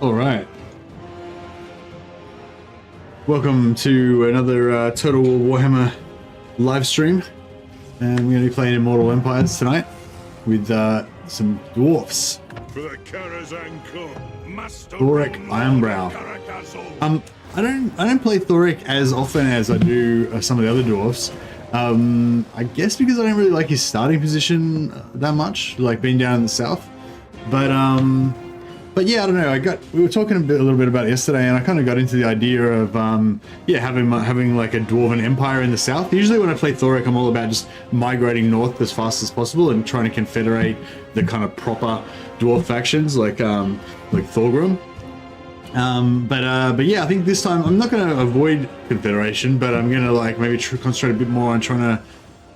All right. Welcome to another Total War Warhammer live stream. And we're going to be playing Immortal Empires tonight with some Dwarfs. THOREK Ironbrow. I don't play THOREK as often as I do some of the other Dwarfs. I guess because I don't really like his starting position that much, like being down in the south. But yeah, I don't know. We were talking a little bit about it yesterday, and I kind of got into the idea of having like a dwarven empire in the south. Usually, when I play THOREK, I'm all about just migrating north as fast as possible and trying to confederate the kind of proper dwarf factions like Thorgrim. But yeah, I think this time I'm not going to avoid confederation, but I'm going to like maybe concentrate a bit more on trying to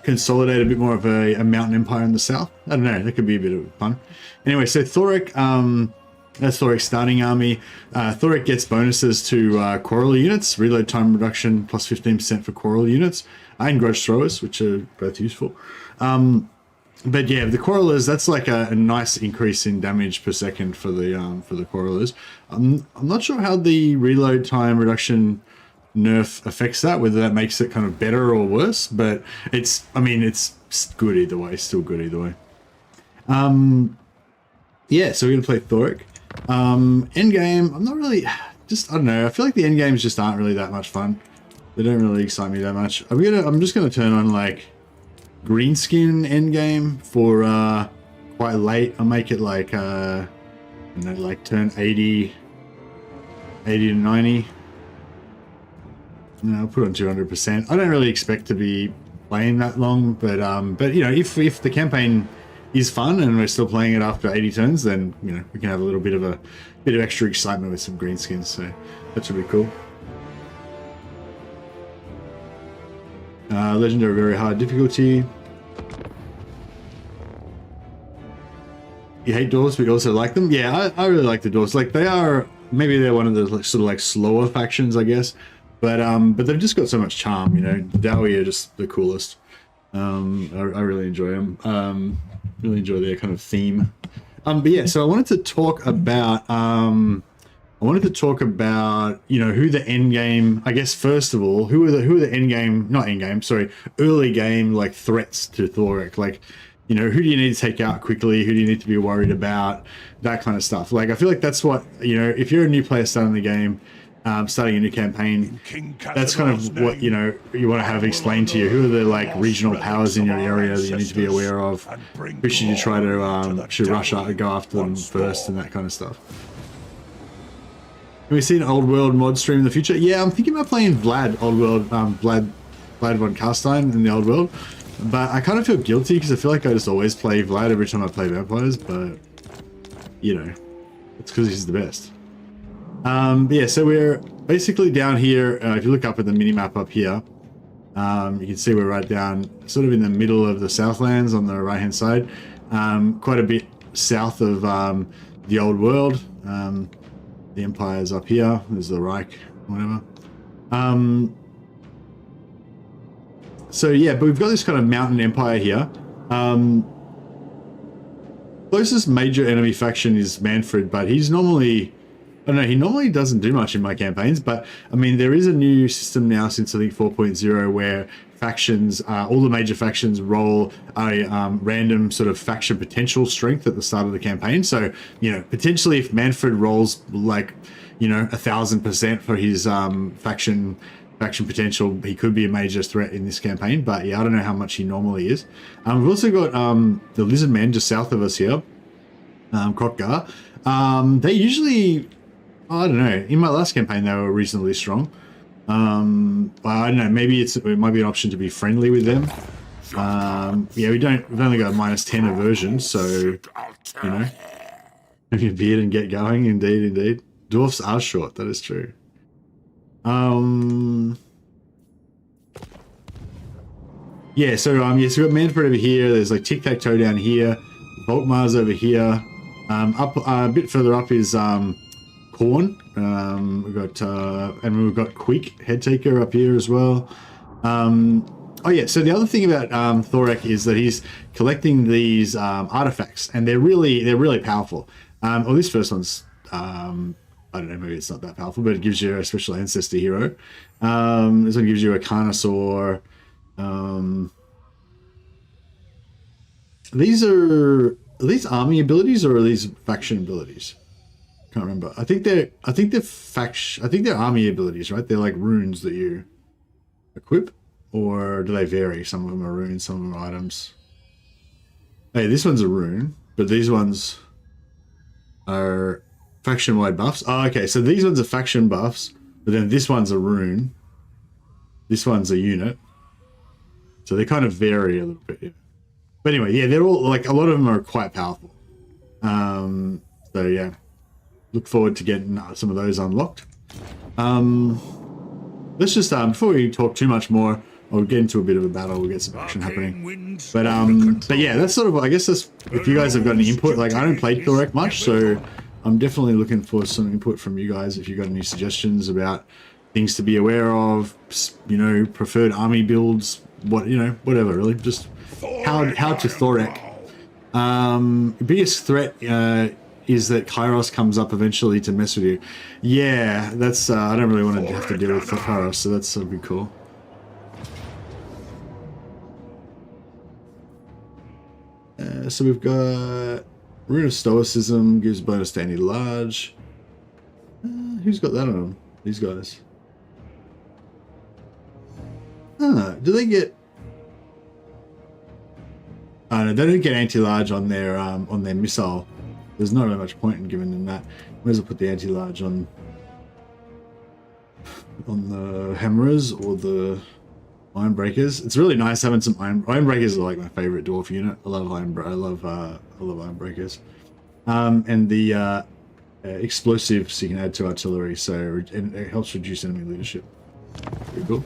consolidate a bit more of a mountain empire in the south. I don't know. That could be a bit of fun. Anyway, so THOREK. That's THOREK's starting army. THOREK gets bonuses to quarrel units, reload time reduction plus 15% for quarrel units, and grudge throwers, which are both useful. But yeah, the quarrelers, that's like a nice increase in damage per second for the quarrelers. I'm not sure how the reload time reduction nerf affects that, whether that makes it kind of better or worse, but it's good either way, still good either way. Yeah, so we're gonna play THOREK. Endgame, I'm not really, I don't know, I feel like the endgames just aren't really that much fun. They don't really excite me that much. I'm just gonna turn on like greenskin endgame for quite late. I'll make it like like turn 80 to 90. No, I'll put on 200%. I don't really expect to be playing that long, but you know, if the campaign is fun and we're still playing it after 80 turns, then you know we can have a little bit of extra excitement with some greenskins, so that should be cool. Legendary very hard difficulty. You hate dwarves but you also like them? Yeah, I really like the dwarves. Like they're one of the sort of like slower factions, I guess, but they've just got so much charm, you know. Dowie are just the coolest. I really enjoy them. Really enjoy their kind of theme. But yeah, so I wanted to talk about you know, who the end game, I guess first of all, who are the end game, not end game, sorry, early game like threats to THOREK. Like, you know, who do you need to take out quickly? Who do you need to be worried about? That kind of stuff. Like, I feel like that's what, you know, if you're a new player starting the game, starting a new campaign, that's kind of what, you know, you want to have explained to you. Who are the like regional powers in your area that you need to be aware of? Who should you try to should rush out and go after them first, and that kind of stuff. Can we see an old world mod stream in the future? Yeah, I'm thinking about playing Vlad old world, Vlad von Carstein in the old world, but I kind of feel guilty because I feel like I just always play Vlad every time I play vampires, but you know, it's because he's the best. But yeah, so we're basically down here. If you look up at the mini map up here, you can see we're right down sort of in the middle of the Southlands on the right hand side, quite a bit south of the old world. The Empire's up here. There's the Reich, whatever. So yeah, but we've got this kind of mountain empire here. Closest major enemy faction is Manfred, but he's normally, I don't know, he normally doesn't do much in my campaigns, but I mean, there is a new system now since I think 4.0 where factions, all the major factions roll a random sort of faction potential strength at the start of the campaign. So, you know, potentially if Manfred rolls like, you know, 1000% for his faction potential, he could be a major threat in this campaign. But yeah, I don't know how much he normally is. We've also got the Lizard Men just south of us here, Krokgar. They usually, I don't know, in my last campaign they were reasonably strong. I don't know, maybe it might be an option to be friendly with them. Yeah, we've only got -10 aversion, so you know, have your beard and get going. Indeed. Dwarfs are short, that is true. Yeah, so so we've got Manfred over here, there's like Tic-Tac-Toe down here, Volkmar's over here. Up a bit further up is Korn. We've got Quick Headtaker up here as well. Oh yeah, so the other thing about THOREK is that he's collecting these artifacts, and they're really powerful. Well, this first one's I don't know, maybe it's not that powerful, but it gives you a special ancestor hero. This one gives you a Carnosaur. Are these army abilities or are these faction abilities? Can't remember. I think they're army abilities, right? They're like runes that you equip, or do they vary? Some of them are runes, some of them are items. Hey, this one's a rune, but these ones are faction-wide buffs. Oh, okay, so these ones are faction buffs, but then this one's a rune. This one's a unit. So they kind of vary a little bit, yeah. But anyway, yeah, they're all, like, a lot of them are quite powerful. So yeah, look forward to getting some of those unlocked. Let's just, before we talk too much more, I'll get into a bit of a battle, we'll get some action happening. But yeah, that's sort of, I guess that's, if you guys have got any input, like I don't play THOREK much, so I'm definitely looking for some input from you guys if you've got any suggestions about things to be aware of, you know, preferred army builds, what, you know, whatever, really, just how to THOREK. Biggest threat is that Kairos comes up eventually to mess with you. Yeah, that's, I don't really want to have to deal with Kairos, so that's be cool. So we've got Rune of Stoicism, gives bonus to any large. Who's got that on them? These guys. Do they get... Oh no, they don't get anti-large on their missile. There's not really much point in giving them that. Might as well put the anti-large on the hammerers or the iron breakers. It's really nice having some iron breakers are like my favorite dwarf unit. I love iron breakers. And the explosives you can add to artillery, so and it helps reduce enemy leadership. Pretty cool.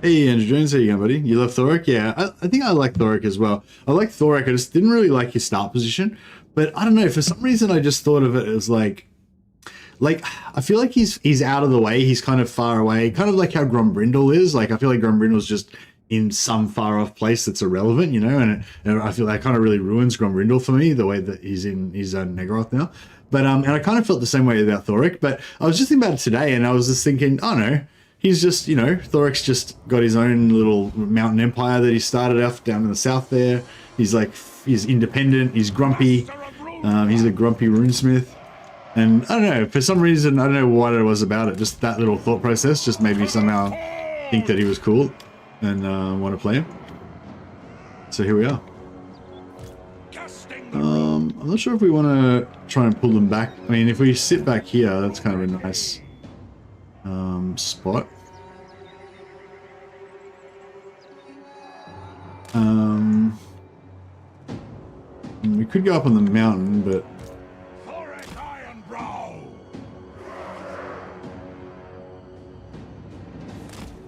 Hey Andrew Jones, how you going, buddy? You love THOREK? Yeah, I think I like THOREK as well. I like THOREK, I just didn't really like his start position, but I don't know, for some reason I just thought of it as like I feel like he's out of the way, he's kind of far away, kind of like how Grombrindle is. Like I feel like Grombrindle's just in some far off place that's irrelevant, you know, and I feel that kind of really ruins Grombrindle for me, the way that he's in his own Negaroth now. But and I kind of felt the same way about THOREK, but I was just thinking about it today and I was just thinking, oh no, he's just, you know, THOREK's just got his own little mountain empire that he started off down in the south there. He's like, he's independent, he's grumpy, he's a grumpy runesmith. And I don't know, for some reason, I don't know what it was about it, just that little thought process just made me somehow think that he was cool and want to play him. So here we are. I'm not sure if we want to try and pull them back. I mean, if we sit back here, that's kind of a nice spot. We could go up on the mountain, but THOREK IRONBROW.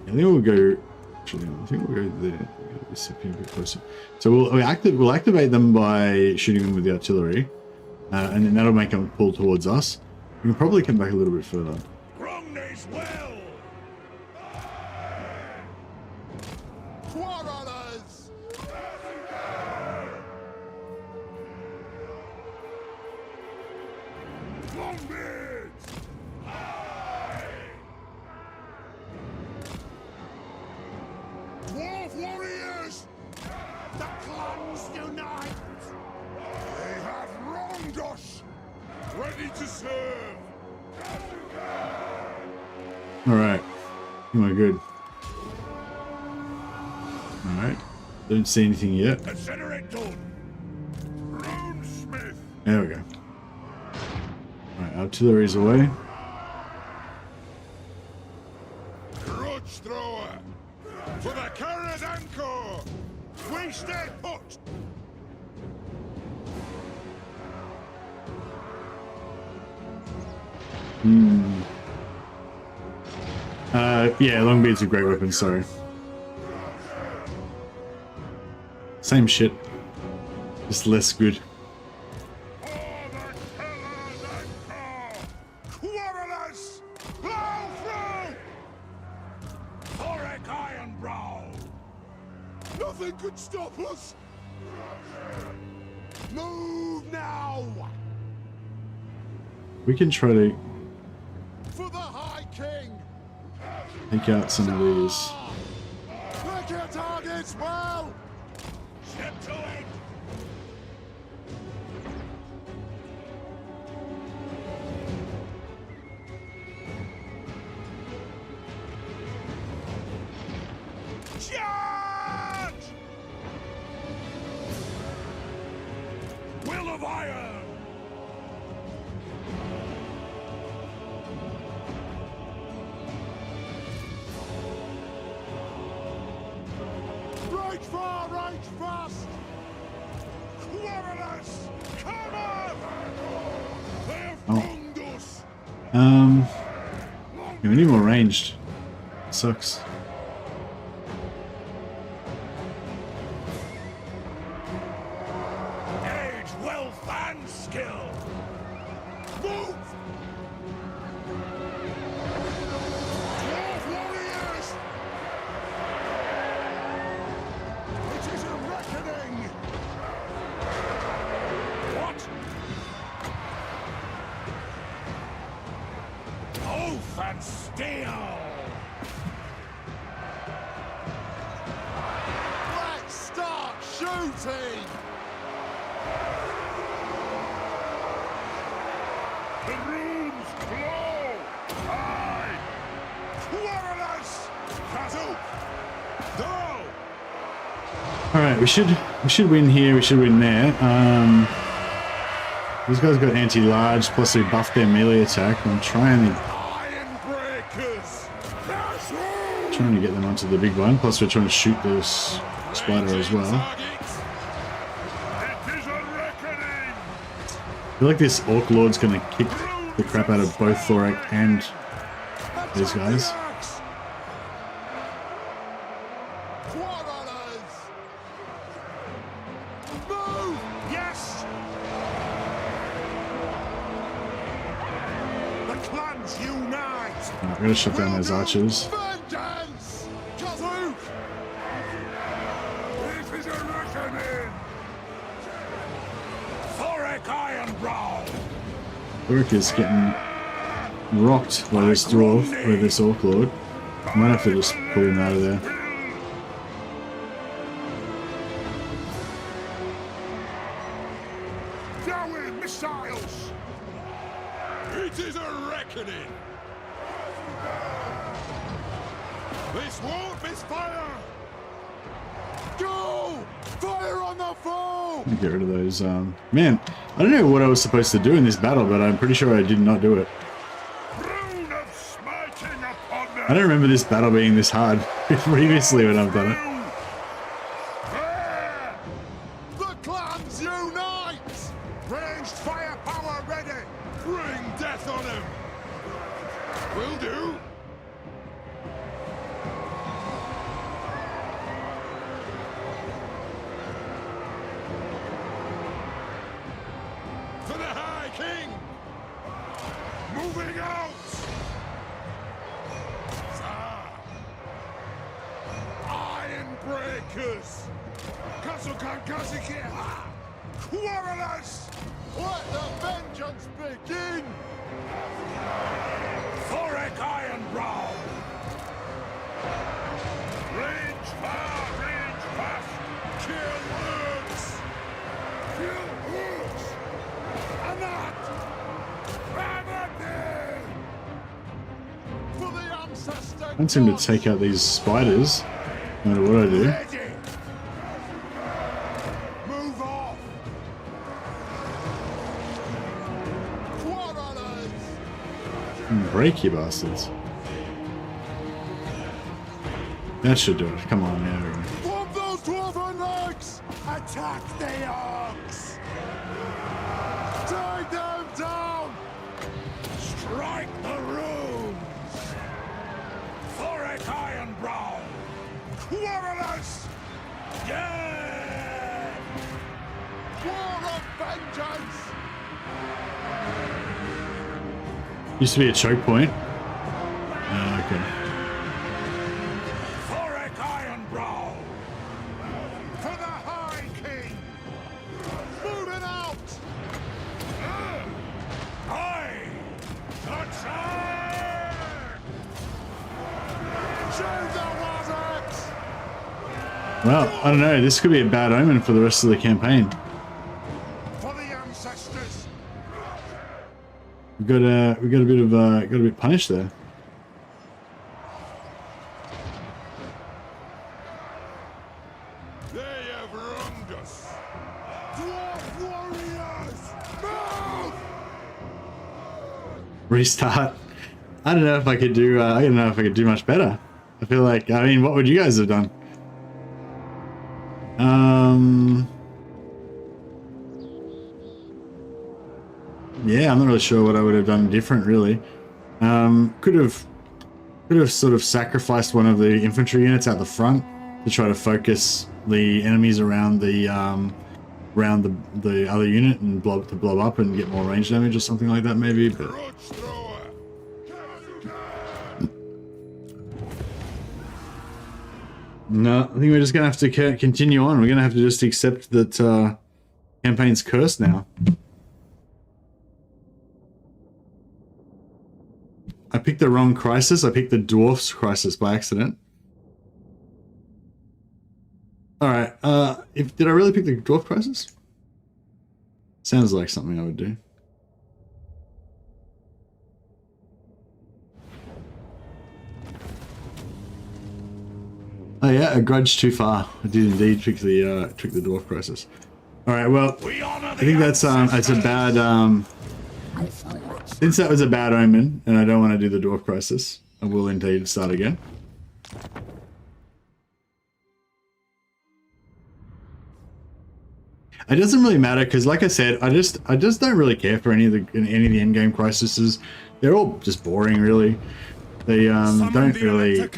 I think we'll go. Actually, I think we'll go there. This a bit closer. So we'll activate them by shooting them with the artillery, and then that'll make them pull towards us. We can probably come back a little bit further. Well. Dwarf warriors, the clans unite. They have wronged us. Ready to serve. All right. Oh my good. All right. Don't see anything yet. Consider it done. Runesmith. There we go. All right, artillery's away. Grudge thrower. For the Caradancore. We stay put. Yeah, Longbeard's a great weapon, sorry. Same shit. Just less good. THOREK IRONBROW. Nothing could stop us. Move now. We can try to For the High King! take out some of these. Pick your targets well! Step to it! Charge! Will of Iron! Right far, right fast! Quarrelers! Come on! They have wronged us! Yeah, we need more ranged. Sucks. Age, wealth, and skill! Move! Dwarf warriors! It is a reckoning! What? Oath and steel! Let's start shooting! The rooms glow! Aye! Quarrelers! Kazoo! Go! Alright, we should win here, we should win there. These guys got anti-large, plus we buffed their melee attack. I'm trying to get them onto the big one, plus we're trying to shoot this spider as well. I feel like this Orc Lord's gonna kick the crap out of both Thorek and these guys. Move! Yes! The clans unite! Alright, we're gonna shut down those archers. Vengeance! Kazoo! This is a reckoning! THOREK Ironbrow! Thorek is getting rocked by this dwarf, by this Orc Lord. I might have to just pull him out of there. Down missiles! It is a reckoning! This won't misfire! Go! Fire on the foe! Get rid of those, man, I don't know what I was supposed to do in this battle, but I'm pretty sure I did not do it. Rune of smiting upon them! I don't remember this battle being this hard previously when I've done it. There! The clans unite! Ranged firepower ready! Bring death on him! Will do! For the High King! Moving out! Iron breakers! Kazukan Kaziki! Quarrelers! Let the vengeance begin! THOREK Ironbrow! Range far, range fast! Kill orcs! Kill orcs! Anat! Ramadi! For the ancestor! I don't seem to take out these spiders, no matter what I do. Ready! Move off! Quarrelers! Break you bastards. That should do it. Come on, now. Swamp those dwarven legs! Attack the orcs! Take them down! Strike the runes! THOREK Ironbrow! Quarrelers! Yeah! War of vengeance! Used to be a choke point. Okay. THOREK Ironbrow! For the High King! Moving out! Aye! Well, I don't know. This could be a bad omen for the rest of the campaign. For the ancestors. We got a bit punished there. They have wronged us. Dwarf warriors, move! Restart. I don't know if I could do. I don't know if I could do much better. I feel like. I mean, what would you guys have done? Yeah, I'm not really sure what I would have done different. Really, could have sort of sacrificed one of the infantry units out the front to try to focus the enemies around the other unit and blow up and get more range damage or something like that, maybe. But no, I think we're just gonna have to continue on. We're gonna have to just accept that campaign's cursed now. I picked the wrong crisis. I picked the Dwarfs crisis by accident. Alright, did I really pick the Dwarf crisis? Sounds like something I would do. Oh yeah, a grudge too far. I did indeed pick the Dwarf crisis. Alright, well, I think that's a bad, since that was a bad omen, and I don't want to do the Dwarf crisis, I will indeed start again. It doesn't really matter because, like I said, I just don't really care for any of the endgame crises. They're all just boring, really. They don't really,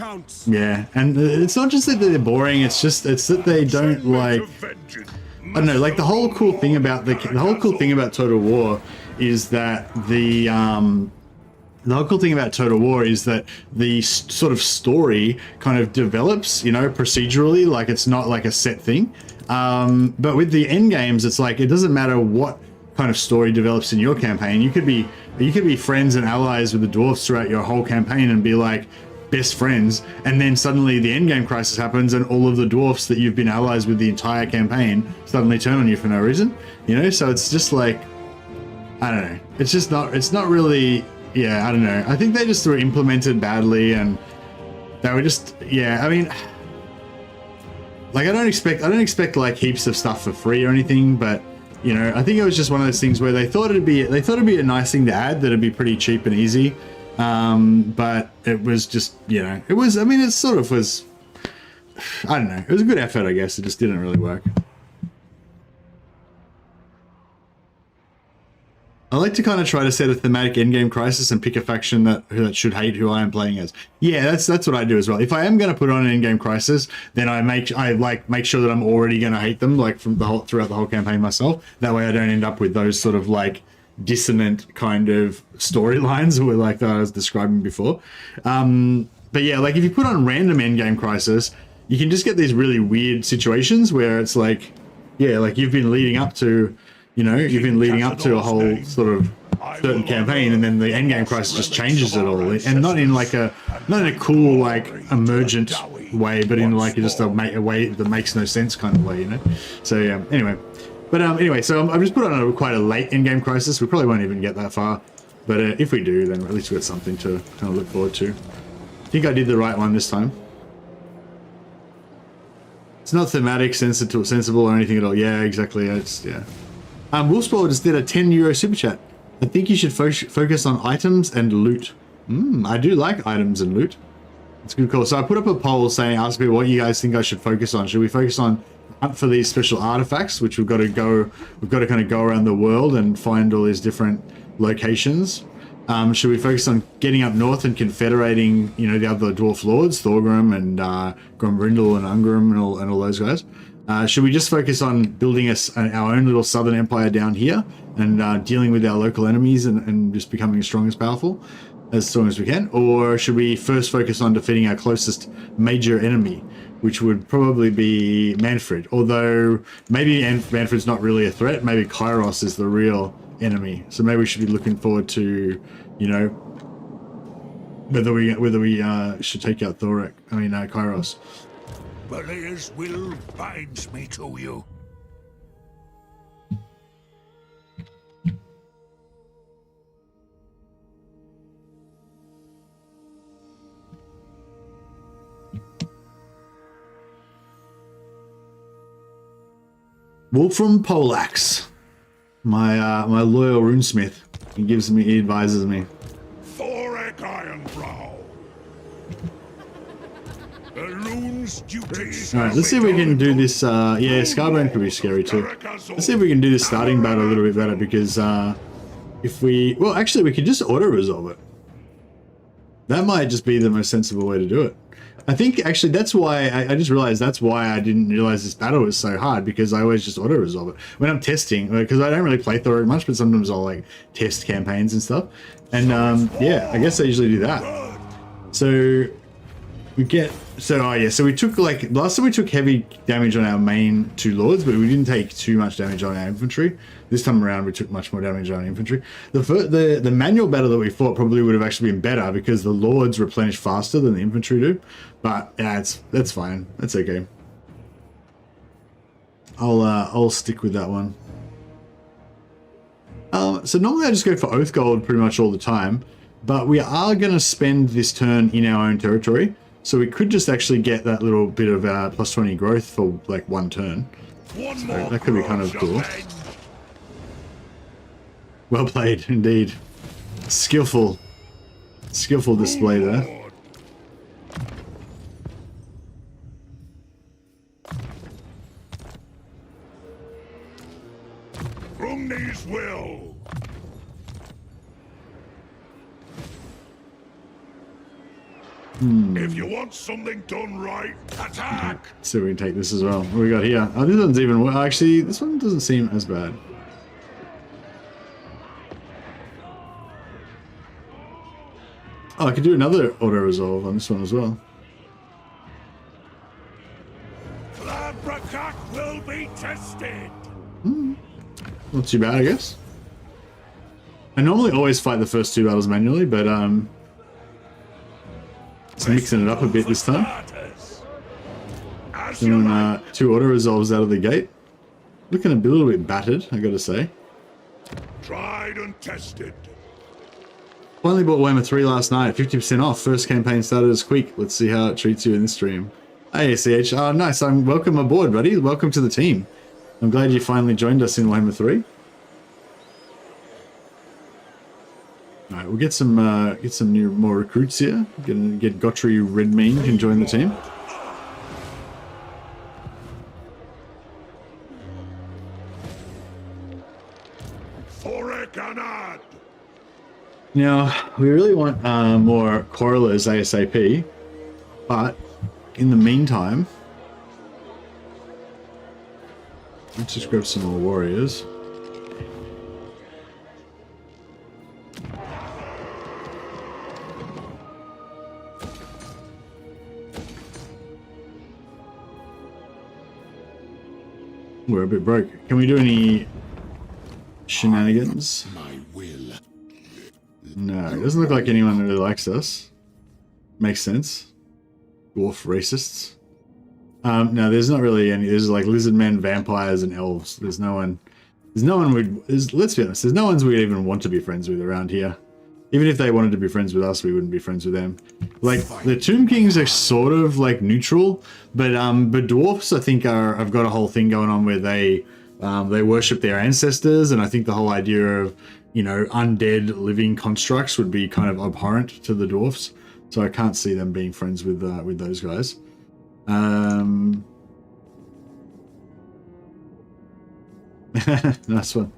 yeah. And it's not just that they're boring. It's that they don't like. I don't know. Like the whole cool thing about the whole cool thing about Total War is that the whole cool thing about Total War is that the sort of story kind of develops, you know, procedurally. Like it's not like a set thing. But with the end games, it's like it doesn't matter what kind of story develops in your campaign. You could be friends and allies with the dwarfs throughout your whole campaign and be like best friends, and then suddenly the end game crisis happens and all of the dwarfs that you've been allies with the entire campaign suddenly turn on you for no reason, you know. So it's just like, I don't know, it's not really, yeah, I don't know. I think they just were implemented badly, and they were just, yeah, I mean, like I don't expect like heaps of stuff for free or anything, but you know, I think it was just one of those things where they thought it'd be a nice thing to add, that it'd be pretty cheap and easy. But it was just, you know, it was, I mean, it sort of was, I don't know, it was a good effort, I guess. It just didn't really work. I like to kind of try to set a thematic endgame crisis and pick a faction that should hate who I am playing as. Yeah, that's what I do as well. If I am going to put on an endgame crisis, then I make sure that I'm already going to hate them, like throughout the whole campaign myself. That way I don't end up with those sort of like dissonant kind of storylines that I was describing before. But yeah, like if you put on random endgame crisis, you can just get these really weird situations where it's like, yeah, like you've been leading up to, you know, you've been leading up to a whole sort of certain campaign, and then the endgame crisis just changes it all, and not in a cool like emergent way, but in like just a way that makes no sense kind of way, you know. So yeah, anyway. But anyway, so I've just put on quite a late in-game crisis. We probably won't even get that far, but if we do, then at least we've got something to kind of look forward to. I think I did the right one this time. It's not thematic, sensible, or anything at all. Yeah, exactly. It's, yeah. Wolfspaw just did a €10 super chat. I think you should focus on items and loot. I do like items and loot. It's a good call. So I put up a poll ask people what you guys think I should focus on. Should we focus on hunt for these special artifacts, which we've got to kind of go around the world and find all these different locations? Should we focus on getting up north and confederating, you know, the other dwarf lords, Thorgrim and Grombrindle and Ungrim and all those guys? Should we just focus on building our own little southern empire down here and dealing with our local enemies and just becoming as strong as we can? Or should we first focus on defeating our closest major enemy, which would probably be Manfred? Although maybe Manfred's not really a threat. Maybe Kairos is the real enemy. So maybe we should be looking forward to, you know, whether we should take out Thorek. I mean, Kairos. Belial's will binds me to you. Wolfram Polax, my loyal runesmith. He advises me. THOREK IRONBROW. The rune's duties. All right, let's see if we can do this. Yeah, Scarbrand could be scary too. Let's see if we can do this starting battle a little bit better because if we, well, actually, we could just auto resolve it. That might just be the most sensible way to do it. I think actually that's why I just realized that's why I didn't realize this battle was so hard, because I always just auto resolve it when I'm testing, because I don't really play Thor much, but sometimes I'll like test campaigns and stuff, and yeah, I guess I usually do that. So we get so we took, like, last time we took heavy damage on our main two lords, but we didn't take too much damage on our infantry. This time around we took much more damage on our infantry. The manual battle that we fought probably would have actually been better because the lords replenish faster than the infantry do, but yeah, that's fine, that's okay. I'll stick with that one. So normally I just go for Oath Gold pretty much all the time, but we are going to spend this turn in our own territory. So we could just actually get that little bit of plus 20 growth for like one turn. So that could be kind of cool. Well played, indeed. Skillful display there. Rumney's will. If you want something done right, attack! So we can take this as well. What we got here? Oh, this one's even worse. Actually, this one doesn't seem as bad. Oh, I could do another auto resolve on this one as well. Flabrakak will be tested. Not too bad, I guess. I normally always fight the first two battles manually, but just mixing it up a bit this time. Doing two auto resolves out of the gate. Looking a little bit battered, I gotta say. Tried and tested. Finally bought Warhammer 3 last night, 50% off. First campaign started as quick. Let's see how it treats you in this stream. Hey, CH. Oh, nice. Welcome aboard, buddy. Welcome to the team. I'm glad you finally joined us in Warhammer 3. All right, we'll get some more recruits here. Get Gotri Redmane can join the team. Now, we really want more Correlers ASAP, but in the meantime, let's just grab some more warriors. We're a bit broke. Can we do any shenanigans? My will. No, it doesn't look like anyone really likes us. Makes sense. Dwarf racists. No, there's not really any. There's like lizard men, vampires, and elves. There's no one. Let's be honest. There's no ones we'd even want to be friends with around here. Even if they wanted to be friends with us, we wouldn't be friends with them. Like the Tomb Kings are sort of like neutral, but dwarfs I think have got a whole thing going on where they worship their ancestors, and I think the whole idea of, you know, undead living constructs would be kind of abhorrent to the dwarfs. So I can't see them being friends with those guys. Nice one.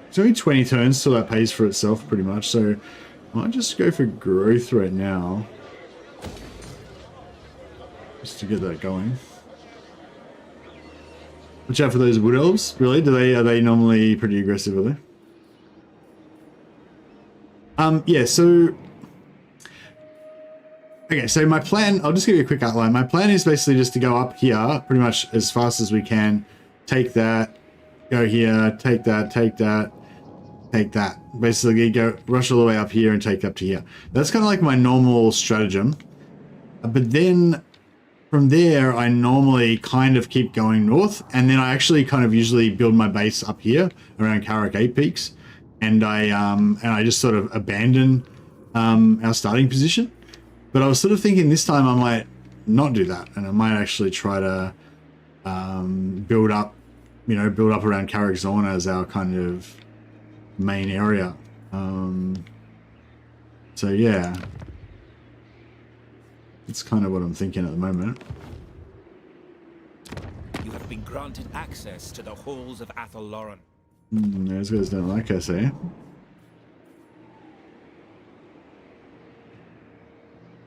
It's only 20 turns till that pays for itself pretty much, so I might just go for growth right now. Just to get that going. Watch out for those wood elves, really? Are they normally pretty aggressive, are they? Yeah, so... Okay, so my plan, I'll just give you a quick outline. My plan is basically just to go up here pretty much as fast as we can. Take that, go here, take that, take that, take that. Basically go rush all the way up here and take up to here. That's kind of like my normal stratagem. But then from there, I normally kind of keep going north. And then I actually kind of usually build my base up here around THOREK 8 peaks. And I just sort of abandon our starting position. But I was sort of thinking this time I might not do that, and I might actually try to build up, build up around Carrickzorn as our kind of main area. So yeah, it's kind of what I'm thinking at the moment. You have been granted access to the halls of Athelloren. Those guys don't like us, eh?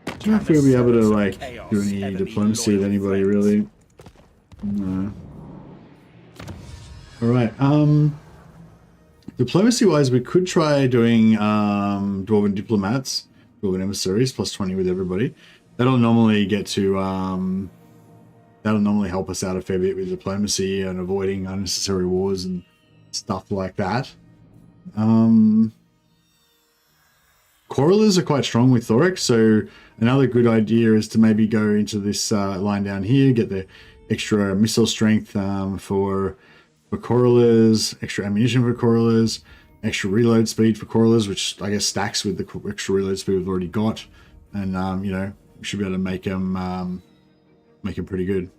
I don't know if we'll be able to, like, do any diplomacy with anybody, really. No. Alright, diplomacy-wise, we could try doing, Dwarven diplomats, Dwarven emissaries, plus 20 with everybody. That'll normally get to, that'll normally help us out a fair bit with diplomacy and avoiding unnecessary wars and stuff like that. Corralers are quite strong with THOREK, so another good idea is to maybe go into this line down here, get the extra missile strength for Corralers, extra ammunition for Corralers, extra reload speed for Corralers, which I guess stacks with the extra reload speed we've already got, and we should be able to make them pretty good.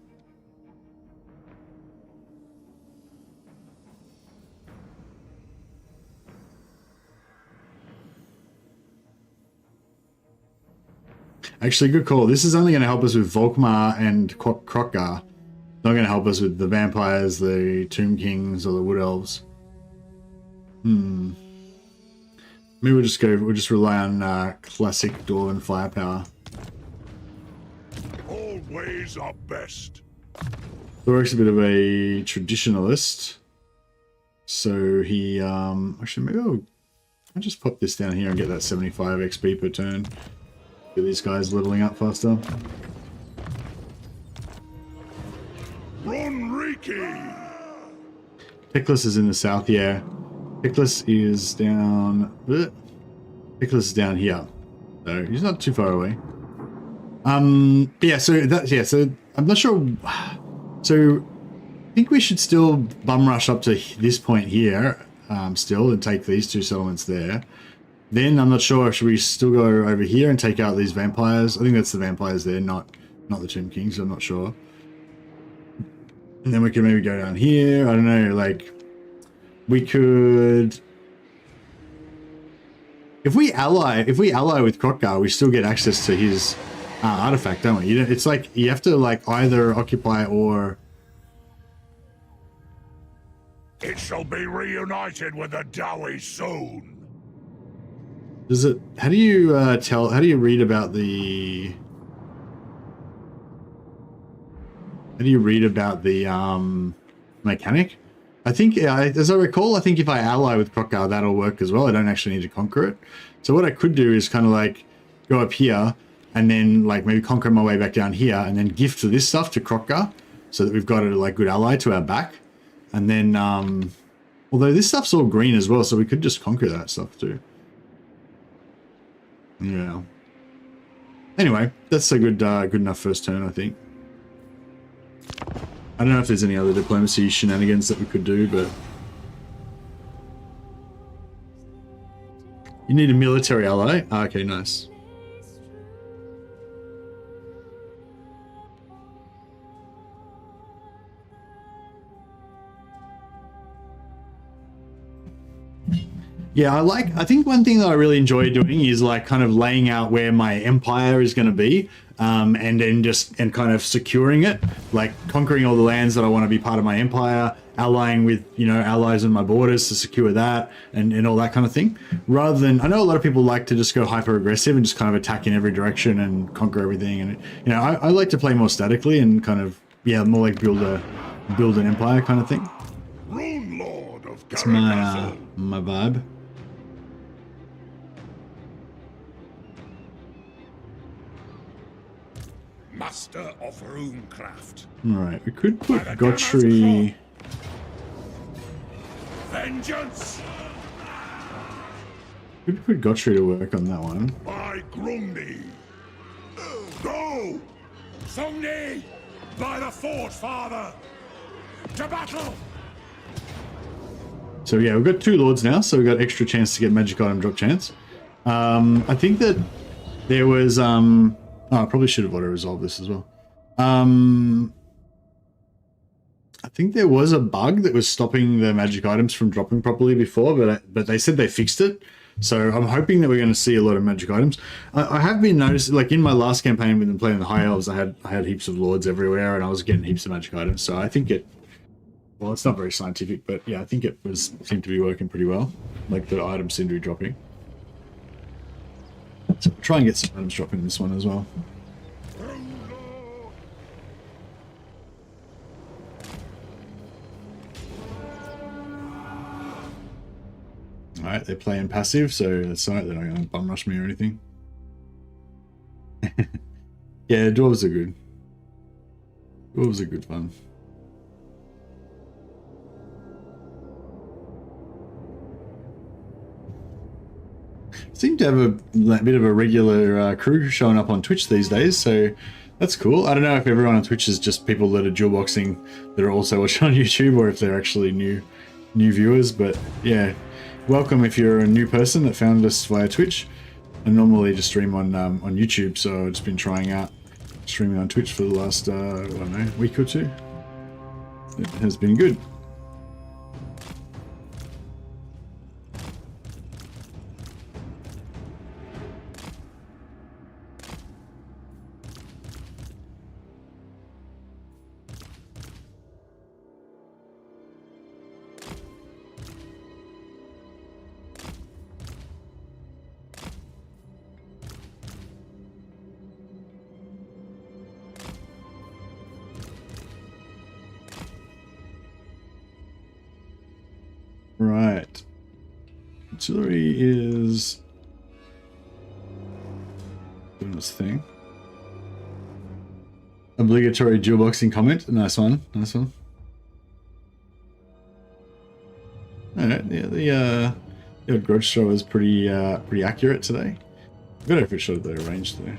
Actually, good call. This is only going to help us with Volkmar and Krokgar. Not going to help us with the vampires, the Tomb Kings, or the Wood Elves. Maybe we'll just rely on classic Dwarven firepower. Always our best. Thorek's a bit of a traditionalist. So he, actually, maybe I'll just pop this down here and get that 75 XP per turn. Get these guys leveling up faster. Ronriki! Pickless is in the south, yeah. Pickless is down... Pickless is down here. So he's not too far away. Yeah, so I'm not sure... So I think we should still bum rush up to this point here, still, and take these two settlements there. Then I'm not sure, should we still go over here and take out these vampires? I think that's the vampires there, not the Tomb Kings, I'm not sure. And then we can maybe go down here, I don't know, like, we could... If we ally with Krokgar, we still get access to his artifact, don't we? It's like, you have to, like, either occupy or... It shall be reunited with the Dowie soon. Does it? How do you tell? How do you read about the? How do you read about the mechanic? I think, as I recall, I think if I ally with Krokgar, that'll work as well. I don't actually need to conquer it. So what I could do is kind of like go up here and then like maybe conquer my way back down here and then gift this stuff to Krokgar, so that we've got a like good ally to our back. And then, although this stuff's all green as well, so we could just conquer that stuff too. Yeah. Anyway, that's a good enough first turn, I think. I don't know if there's any other diplomacy shenanigans that we could do, but... You need a military ally? Ah, okay, nice. Yeah, I think one thing that I really enjoy doing is like kind of laying out where my empire is going to be, and then and kind of securing it, like conquering all the lands that I want to be part of my empire, allying with, allies on my borders to secure that and all that kind of thing. Rather than, I know a lot of people like to just go hyper aggressive and just kind of attack in every direction and conquer everything. And, I like to play more statically and kind of, more like build an empire kind of thing. Rune Lord of It's my vibe. master of runecraft. Alright, we could put Gotri... Vengeance We could put Gotri to work on that one. by Grundy. Go! Songni! By the Forge, Father! To battle! So yeah, we've got 2 lords now, so we've got extra chance to get magic item drop chance. I think that there was oh, I probably should have auto-resolved this as well. I think there was a bug that was stopping the magic items from dropping properly before, but they said they fixed it. So I'm hoping that we're going to see a lot of magic items. I have been noticing, like in my last campaign with them playing the High Elves, I had heaps of lords everywhere, and I was getting heaps of magic items. So I think it, well, it's not very scientific, but yeah, I think it seemed to be working pretty well. Like the items seem to be dropping. So we'll try and get some items dropping in this one as well. Alright, they're playing passive, so that's alright, they're not going to bum rush me or anything. Yeah, dwarves are good. Dwarves are good fun. Seem to have a bit of a regular crew showing up on Twitch these days, so that's cool. I don't know if everyone on Twitch is just people that are dual boxing that are also watching on YouTube, or if they're actually new viewers, but yeah. Welcome if you're a new person that found us via Twitch. I normally just stream on YouTube, so I've just been trying out streaming on Twitch for the last, I don't know, week or 2. It has been good. Right. Artillery is doing this thing. Obligatory dual boxing comment. Nice one. Nice one. Alright, yeah, the grudge throw is pretty accurate today. I don't know if it showed the range there.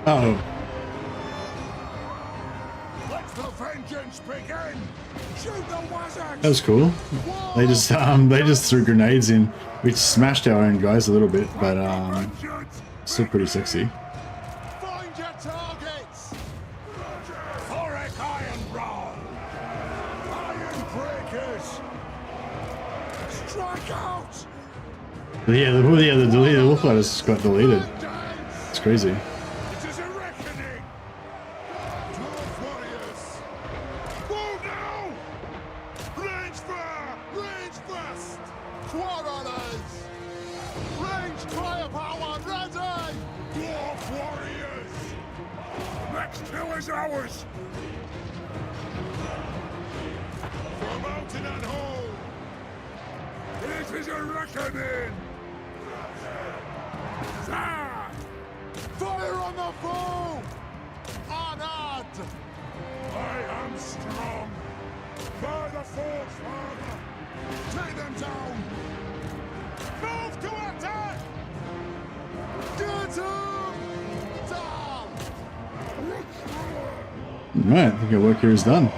Uh-oh. Let the vengeance begin! Shoot the wizards! That was cool. They just threw grenades in, which smashed our own guys a little bit, but still pretty sexy. Find your targets! THOREK Ironbrow! Iron breakers! Strike out! Yeah, the wolf fighters got deleted. It's crazy. It is a reckoning! Dwarf warriors! Move now! Range fire! Range fast! Quarrelers! Range firepower ready! Dwarf warriors! Next kill is ours! For mountain and home! It is a reckoning! Ah! Fire on the foe! Honored! I am strong! By the Forge, Father! Take them down! Move to attack! Get him! Down! Right, I think our work here is done.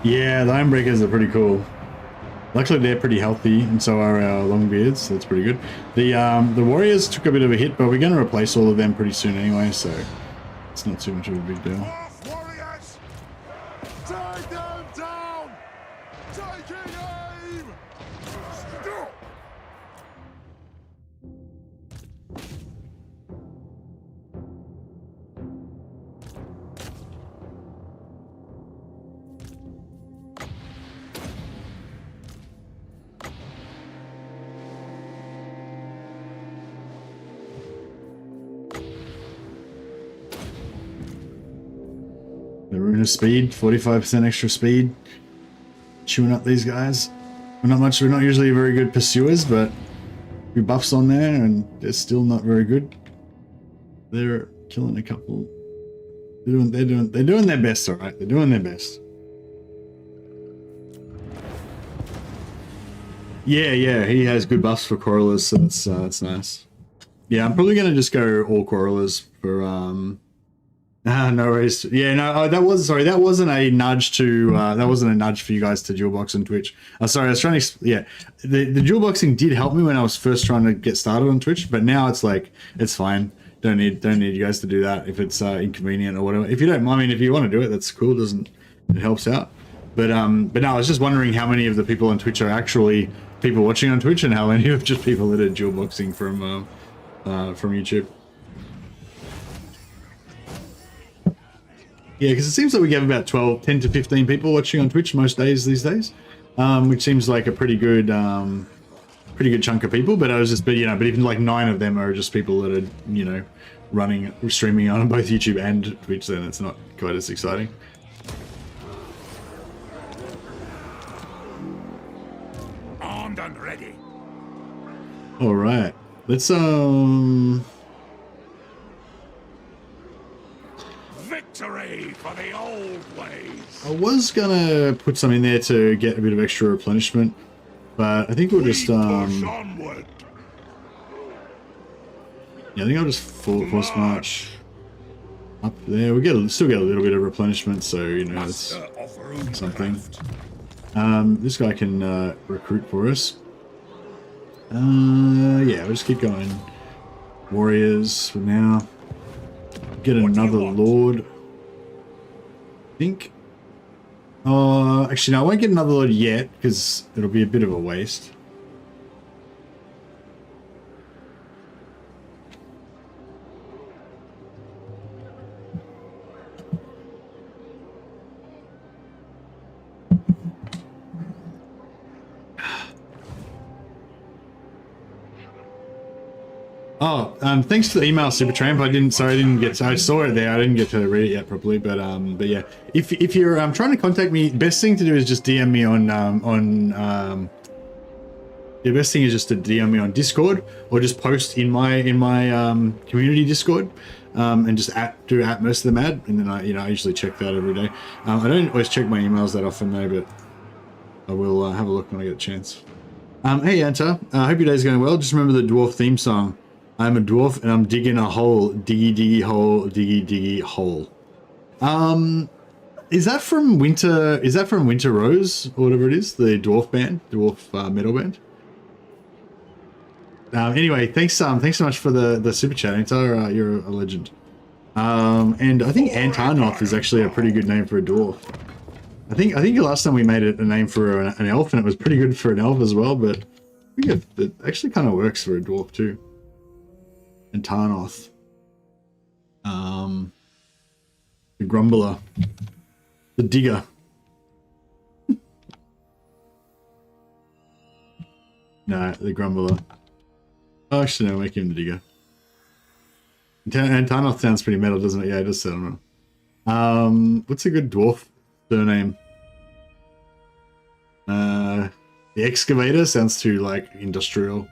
Yeah, the Ironbreakers are pretty cool. Luckily, they're pretty healthy, and so are our Longbeards, so that's pretty good. The Warriors took a bit of a hit, but we're going to replace all of them pretty soon anyway, so it's not too much of a big deal. Warriors! Take them down! Taking aim! Stop! The Rune of Speed, 45% extra speed. Chewing up these guys. We're not usually very good pursuers, but a few buffs on there and they're still not very good. They're killing a couple. They're doing their best, alright. They're doing their best. Yeah, he has good buffs for Corralers, so that's nice. Yeah, I'm probably gonna just go all Corralers for no worries. Yeah, no, that wasn't a nudge to that wasn't a nudge for you guys to dual box on Twitch. Sorry, I was trying to the dual boxing did help me when I was first trying to get started on Twitch, but now it's like it's fine. Don't need you guys to do that if it's inconvenient or whatever. If you don't, I mean, if you want to do it, that's cool. It helps out. But no, I was just wondering how many of the people on Twitch are actually people watching on Twitch and how many are just people that are dual boxing from YouTube. Yeah, because it seems like we have about 10 to 15 people watching on Twitch most days these days, which seems like a pretty good chunk of people. But but even like 9 of them are just people that are streaming on both YouTube and Twitch. Then it's not quite as exciting. Armed and ready. All right, let's Victory for the old ways. I was gonna put some in there to get a bit of extra replenishment, but I think we'll just onward. Yeah, I think I'll just force march up there. We still get a little bit of replenishment, so it's something. This guy can recruit for us. Yeah, we'll just keep going. Warriors for now. Get another lord. I think. Actually, no, I won't get another lord yet because it'll be a bit of a waste. Oh, thanks for the email, Supertramp. I saw it there. I didn't get to read it yet properly, but yeah. If you're trying to contact me, best thing to do is just DM me on the best thing is just to DM me on Discord or just post in my community Discord, and just do most of them ad, and then I usually check that every day. I don't always check my emails that often though, but I will have a look when I get a chance. Hey Anta, I hope your day's going well. Just remember the dwarf theme song. I'm a dwarf and I'm digging a hole, diggy diggy hole, diggy diggy hole. Is that from Winter Rose or whatever it is, the dwarf metal band? Anyway, thanks so much for the super chat. Anta, you're a legend. And I think Antarnoth is actually a pretty good name for a dwarf. I think the last time we made it a name for an elf, and it was pretty good for an elf as well, but I think it actually kind of works for a dwarf too. And Tarnoth. The Grumbler. The Digger. No, the Grumbler. Oh, actually, no, make him the Digger. And Tarnoth sounds pretty metal, doesn't it? Yeah, it does sound metal. What's a good dwarf surname? The Excavator sounds too like industrial.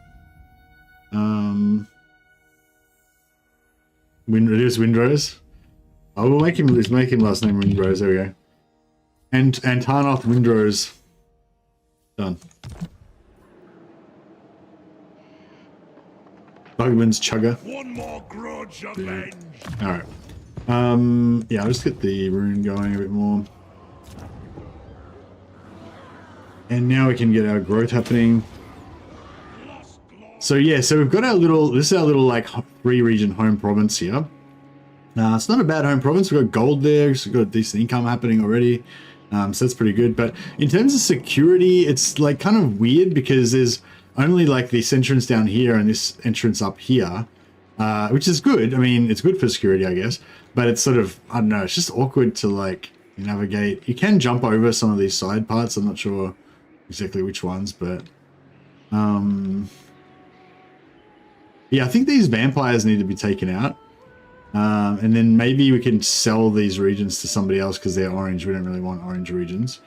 Reduce Windrose. Oh, we'll make him last name Windrose. There we go. And Tarnoth Windrose. Done. Bugman's Chugger. One more grudge avenged. Alright. Yeah, I'll just get the rune going a bit more. And now we can get our growth happening. So yeah, so we've got our little, this is our little like 3-region home province here. It's not a bad home province. We've got gold there, so we've got decent income happening already. So that's pretty good. But in terms of security, it's like kind of weird because there's only like this entrance down here and this entrance up here, which is good. I mean, it's good for security, I guess. But it's sort of, I don't know, it's just awkward to like navigate. You can jump over some of these side parts. I'm not sure exactly which ones, but yeah, I think these vampires need to be taken out. And then maybe we can sell these regions to somebody else because they're orange. We don't really want orange regions.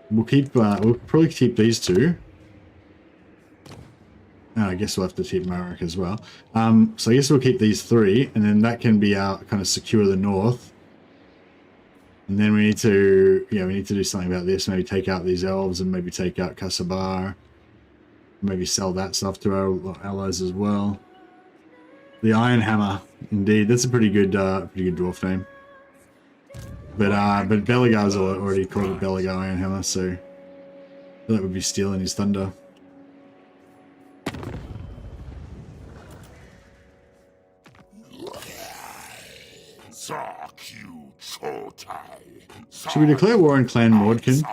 We'll keep, we'll probably keep these two. I guess we'll have to keep Marek as well. So I guess we'll keep these 3, and then that can be our kind of secure the north. And then we need to, yeah, we need to do something about this. Maybe take out these elves and maybe take out Kasabar. Maybe sell that stuff to our allies as well. The Iron Hammer, indeed. That's a pretty good dwarf name. But Belagar's already called it Belagar Iron Hammer, so that would be stealing his thunder. Should we declare war on Clan Mordkin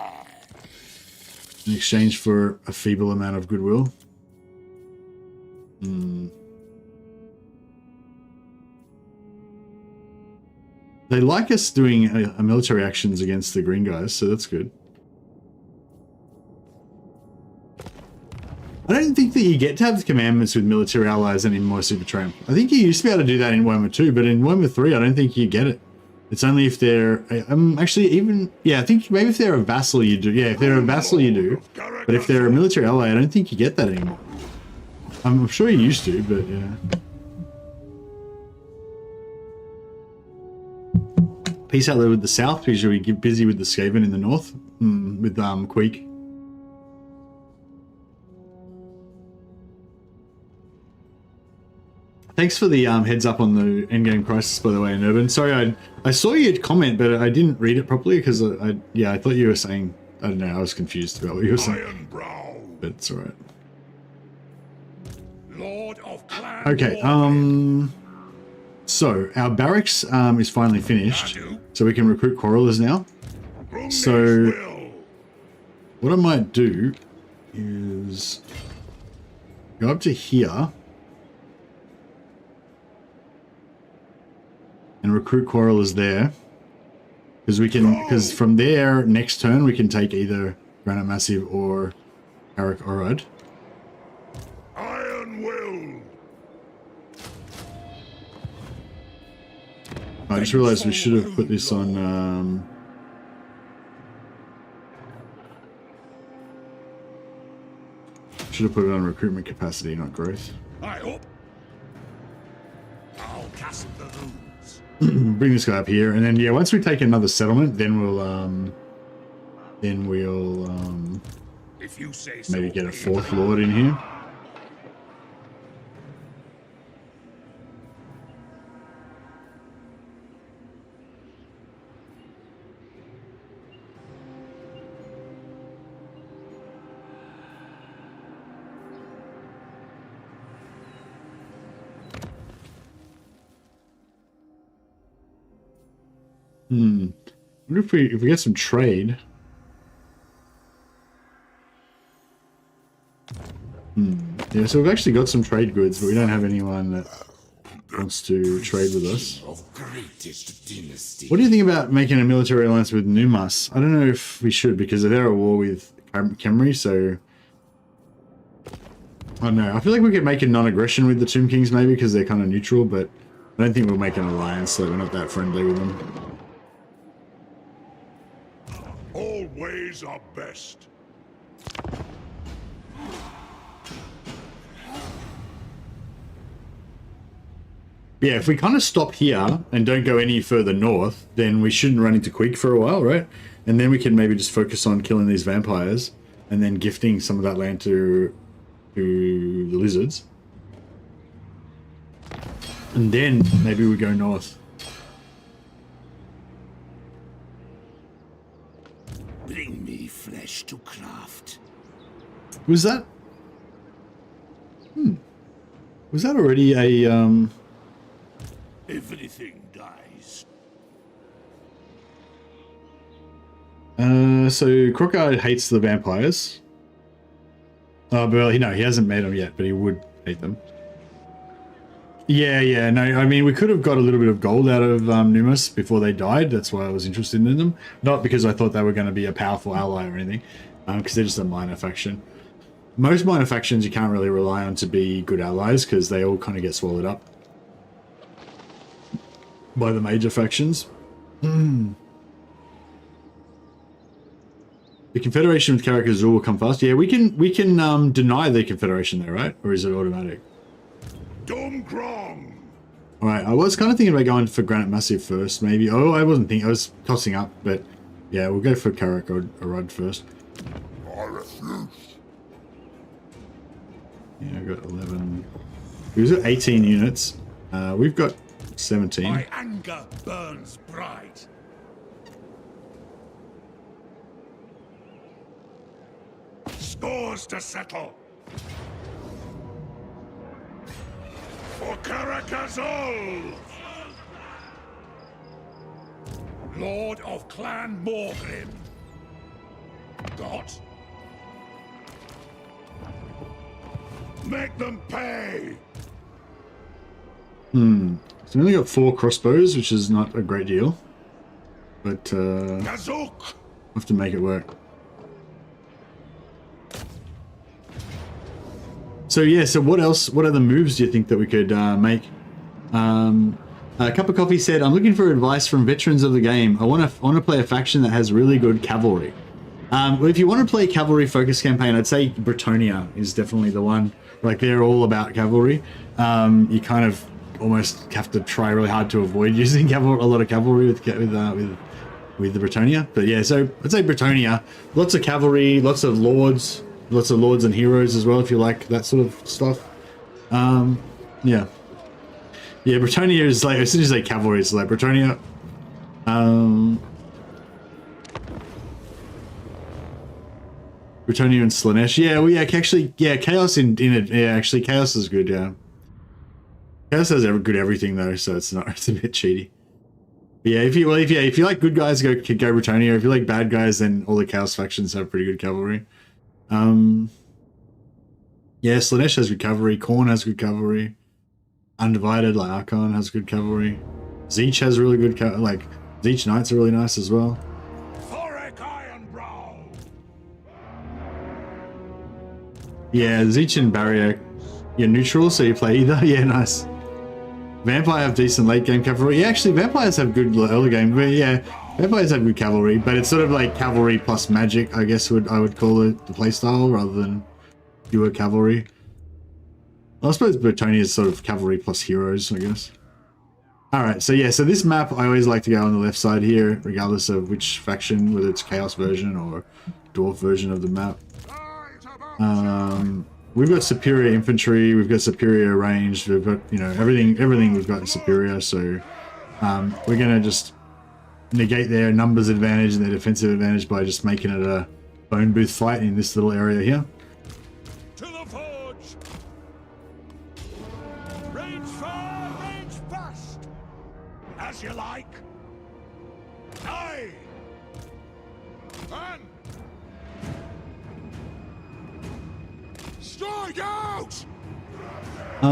in exchange for a feeble amount of goodwill? They like us doing a military actions against the green guys, so that's good. I don't think that you get to have the commandments with military allies anymore, Supertramp. I think you used to be able to do that in Warhammer 2, but in Warhammer 3, I don't think you get it. It's only if they're... actually, even... Yeah, I think maybe if they're a vassal, you do. Yeah, if they're a vassal, you do. But if they're a military ally, I don't think you get that anymore. I'm sure you used to, but yeah. Peace out there with the south, because we get busy with the Skaven in the north. With Queek. Thanks for the heads up on the endgame crisis, by the way, Urban. Sorry, I saw your comment, but I didn't read it properly because I thought you were saying, I don't know, I was confused about what you were saying. Ironbrow. But it's alright. Lord of Clan Okay, so our barracks is finally finished, so we can recruit quarrelers now. So what I might do is go up to here and recruit quarrelers there, because we can, because from there next turn we can take either Granite Massive or Arik Orad. Iron Will. I just realized we should have put this on should have put it on recruitment capacity, not growth. I hope. I'll cast the runes. Bring this guy up here, and then yeah, once we take another settlement, then we'll If you say so, maybe get a 4th lord in here. I wonder if we get some trade. Yeah, so we've actually got some trade goods, but we don't have anyone that wants to trade with us. What do you think about making a military alliance with Numas? I don't know if we should, because they're at war with Khemri, so I don't know. I feel like we could make a non-aggression with the Tomb Kings maybe, because they're kind of neutral, but I don't think we'll make an alliance, so we're not that friendly with them. All ways are best. Yeah, if we kind of stop here and don't go any further north, then we shouldn't run into Queek for a while, right? And then we can maybe just focus on killing these vampires and then gifting some of that land to the lizards. And then maybe we go north. Bring me flesh to craft. Was that? Was that already a Everything dies. So Crocodile hates the vampires. Oh, well, he hasn't met them yet, but he would hate them. Yeah, no, I mean, we could have got a little bit of gold out of Numus before they died. That's why I was interested in them. Not because I thought they were going to be a powerful ally or anything, because they're just a minor faction. Most minor factions you can't really rely on to be good allies, because they all kind of get swallowed up by the major factions. The Confederation with Karak Azul will come fast. Yeah, we can deny the Confederation there, right? Or is it automatic? Domgrom. Alright, I was kind of thinking about going for Granite Massive first, maybe. Oh, I wasn't thinking. I was tossing up, but yeah, we'll go for Karak or Arud first. I refuse. Yeah, I've got 11. We've got 18 units. We've got 17. My anger burns bright. Scores to settle. For Karakazol! Lord of Clan Morgrim. Got. Make them pay! So we only got 4 crossbows, which is not a great deal. But Kazook! have to make it work. So yeah, so what else? What other moves do you think that we could make? A cup of coffee said, "I'm looking for advice from veterans of the game. I want to play a faction that has really good cavalry. Well, if you want to play a cavalry focus campaign, I'd say Bretonnia is definitely the one. Like they're all about cavalry. You kind of almost have to try really hard to avoid using a lot of cavalry with the Bretonnia. But yeah, so I'd say Bretonnia. Lots of cavalry, lots of lords and heroes as well, if you like that sort of stuff. Yeah, Bretonnia is like, as soon as you say cavalry, it's like Bretonnia. Bretonnia and Slanesh. Yeah, well, yeah, actually, yeah, Chaos in it. Yeah, actually, Chaos is good. Yeah, Chaos has good everything though, so it's not. It's a bit cheaty. But yeah, if you like good guys, go Bretonnia. If you like bad guys, then all the Chaos factions have pretty good cavalry. Yeah, Slanesh has good cavalry. Khorne has good cavalry. Undivided, like Archon, has good cavalry. Zeech has really good Zeech Knights are really nice as well. THOREK Ironbrow. Yeah, Zeech and Barrier, you're neutral, so you play either. Yeah, nice. Vampire have decent late game cavalry. Yeah, actually, vampires have good early game. But yeah, vampires have good cavalry, but it's sort of like cavalry plus magic, I guess I would call it the playstyle rather than pure cavalry. Well, I suppose Bretonnia is sort of cavalry plus heroes, I guess. Alright, so yeah, so this map, I always like to go on the left side here, regardless of which faction, whether it's Chaos version or Dwarf version of the map. We've got superior infantry, we've got superior range, we've got, everything we've got in superior, so we're gonna just negate their numbers advantage and their defensive advantage by just making it a bone booth fight in this little area here. To the forge! Range far, range fast! As you like. Aye! And... strike out! I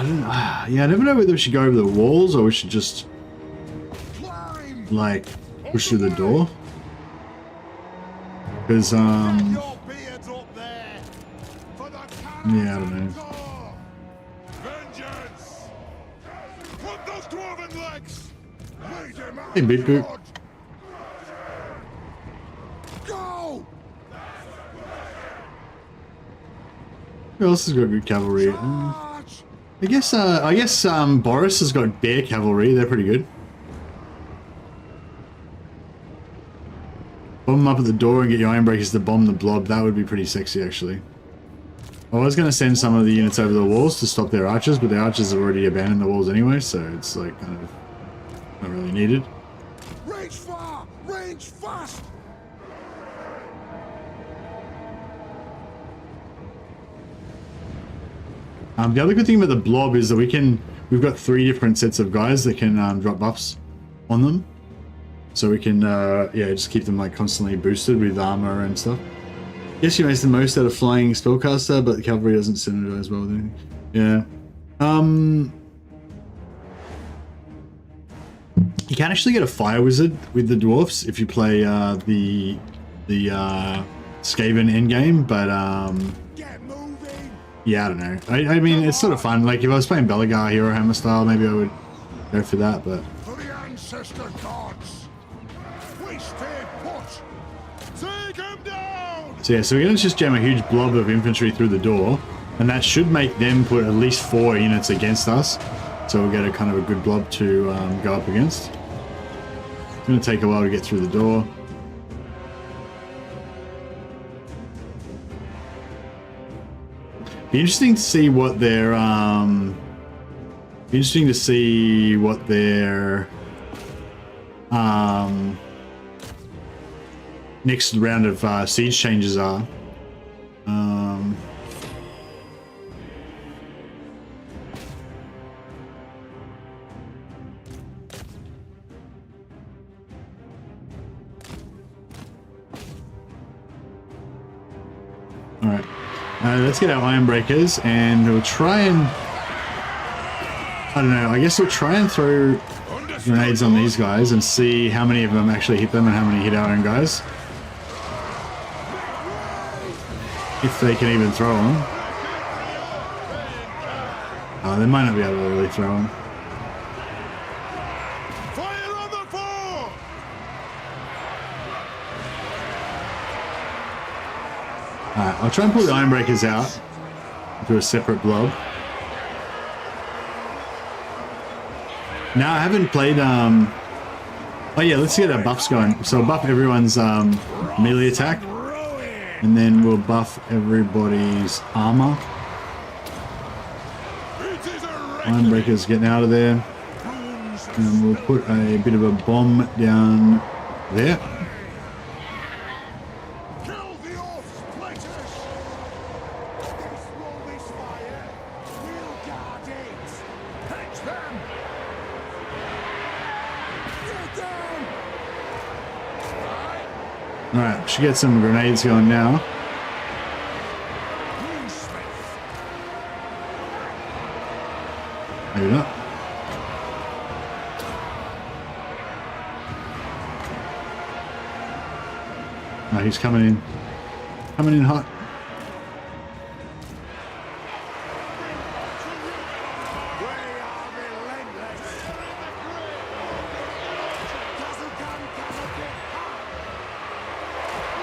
don't know. Yeah, I never know whether we should go over the walls or we should just Climb! like push through the door. Because Your beards up there! For the yeah, I don't know. vengeance! Put those dwarven legs! Lead him out! Hey, Big Boot. Go! Who else has got good cavalry? Charge! I guess Boris has got bear cavalry. They're pretty good. Bomb them up at the door and get your iron breakers to bomb the blob. That would be pretty sexy, actually. I was going to send some of the units over the walls to stop their archers, but the archers have already abandoned the walls anyway, so it's like kind of not really needed. Range far! Range fast! The other good thing about the blob is that we've got 3 different sets of guys that can drop buffs on them. So we can, yeah, just keep them like constantly boosted with armor and stuff. Yes, she makes the most out of flying spellcaster, but the cavalry doesn't synergize well with anything. Yeah. You can actually get a fire wizard with the dwarfs if you play the Skaven endgame, but Get moving! yeah, I don't know. I mean, it's sort of fun. Like if I was playing Belagar Hero Hammer style, maybe I would go for that, but For the ancestor gods! We stay put! Take him down! so yeah, so we're gonna just jam a huge blob of infantry through the door, and that should make them put at least 4 units against us. So we'll get a kind of a good blob to go up against. It's gonna take a while to get through the door. Be interesting to see what their next round of siege changes are. All right, let's get our iron breakers, and we'll try and I don't know. I guess we'll try and throw grenades on these guys and see how many of them actually hit them and how many hit our own guys. If they can even throw them. Oh, they might not be able to really throw them. Fire on the fort! Alright, I'll try and pull the iron breakers out into a separate blob. Now I haven't played oh yeah, let's get our buffs going. So we'll buff everyone's melee attack, and then we'll buff everybody's armor. Iron breakers getting out of there, and we'll put a bit of a bomb down there. Kill the off-splitters! This will misfire. We'll guard it. Catch them! Get down! Alright, should get some grenades going now. Maybe not. Oh, he's coming in. Coming in hot. We are relentless.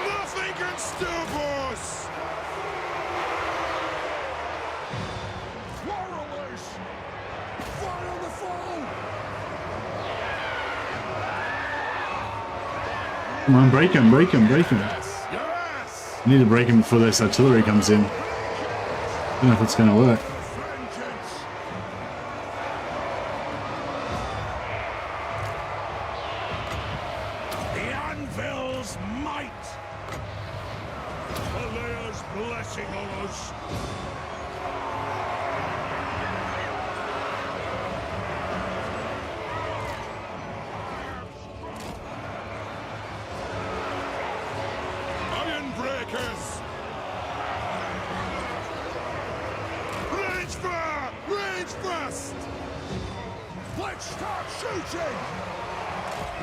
Nothing can stop us. Warriors, fire on the foe. Come on, break him, break him, break him. Yes. I need to break him before this artillery comes in. I don't know if it's going to work. Vengeance. The anvil's might. Alea's blessing on us. Iron breakers. Range fire! Range fast! Let's start shooting!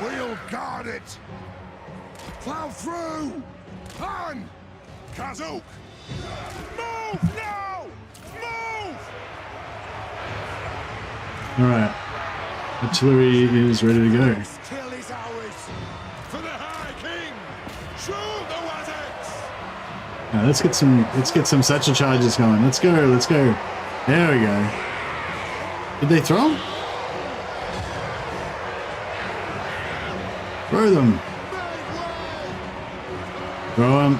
We'll guard it! Plow through! On! Kazook! Move now! Move! Alright. Artillery is ready to go. This kill is ours! For the High King! Shoot the Wazzocks! Now, let's get some satchel charges going. Let's go, let's go. There we go. Did they throw them? Throw them. Throw them.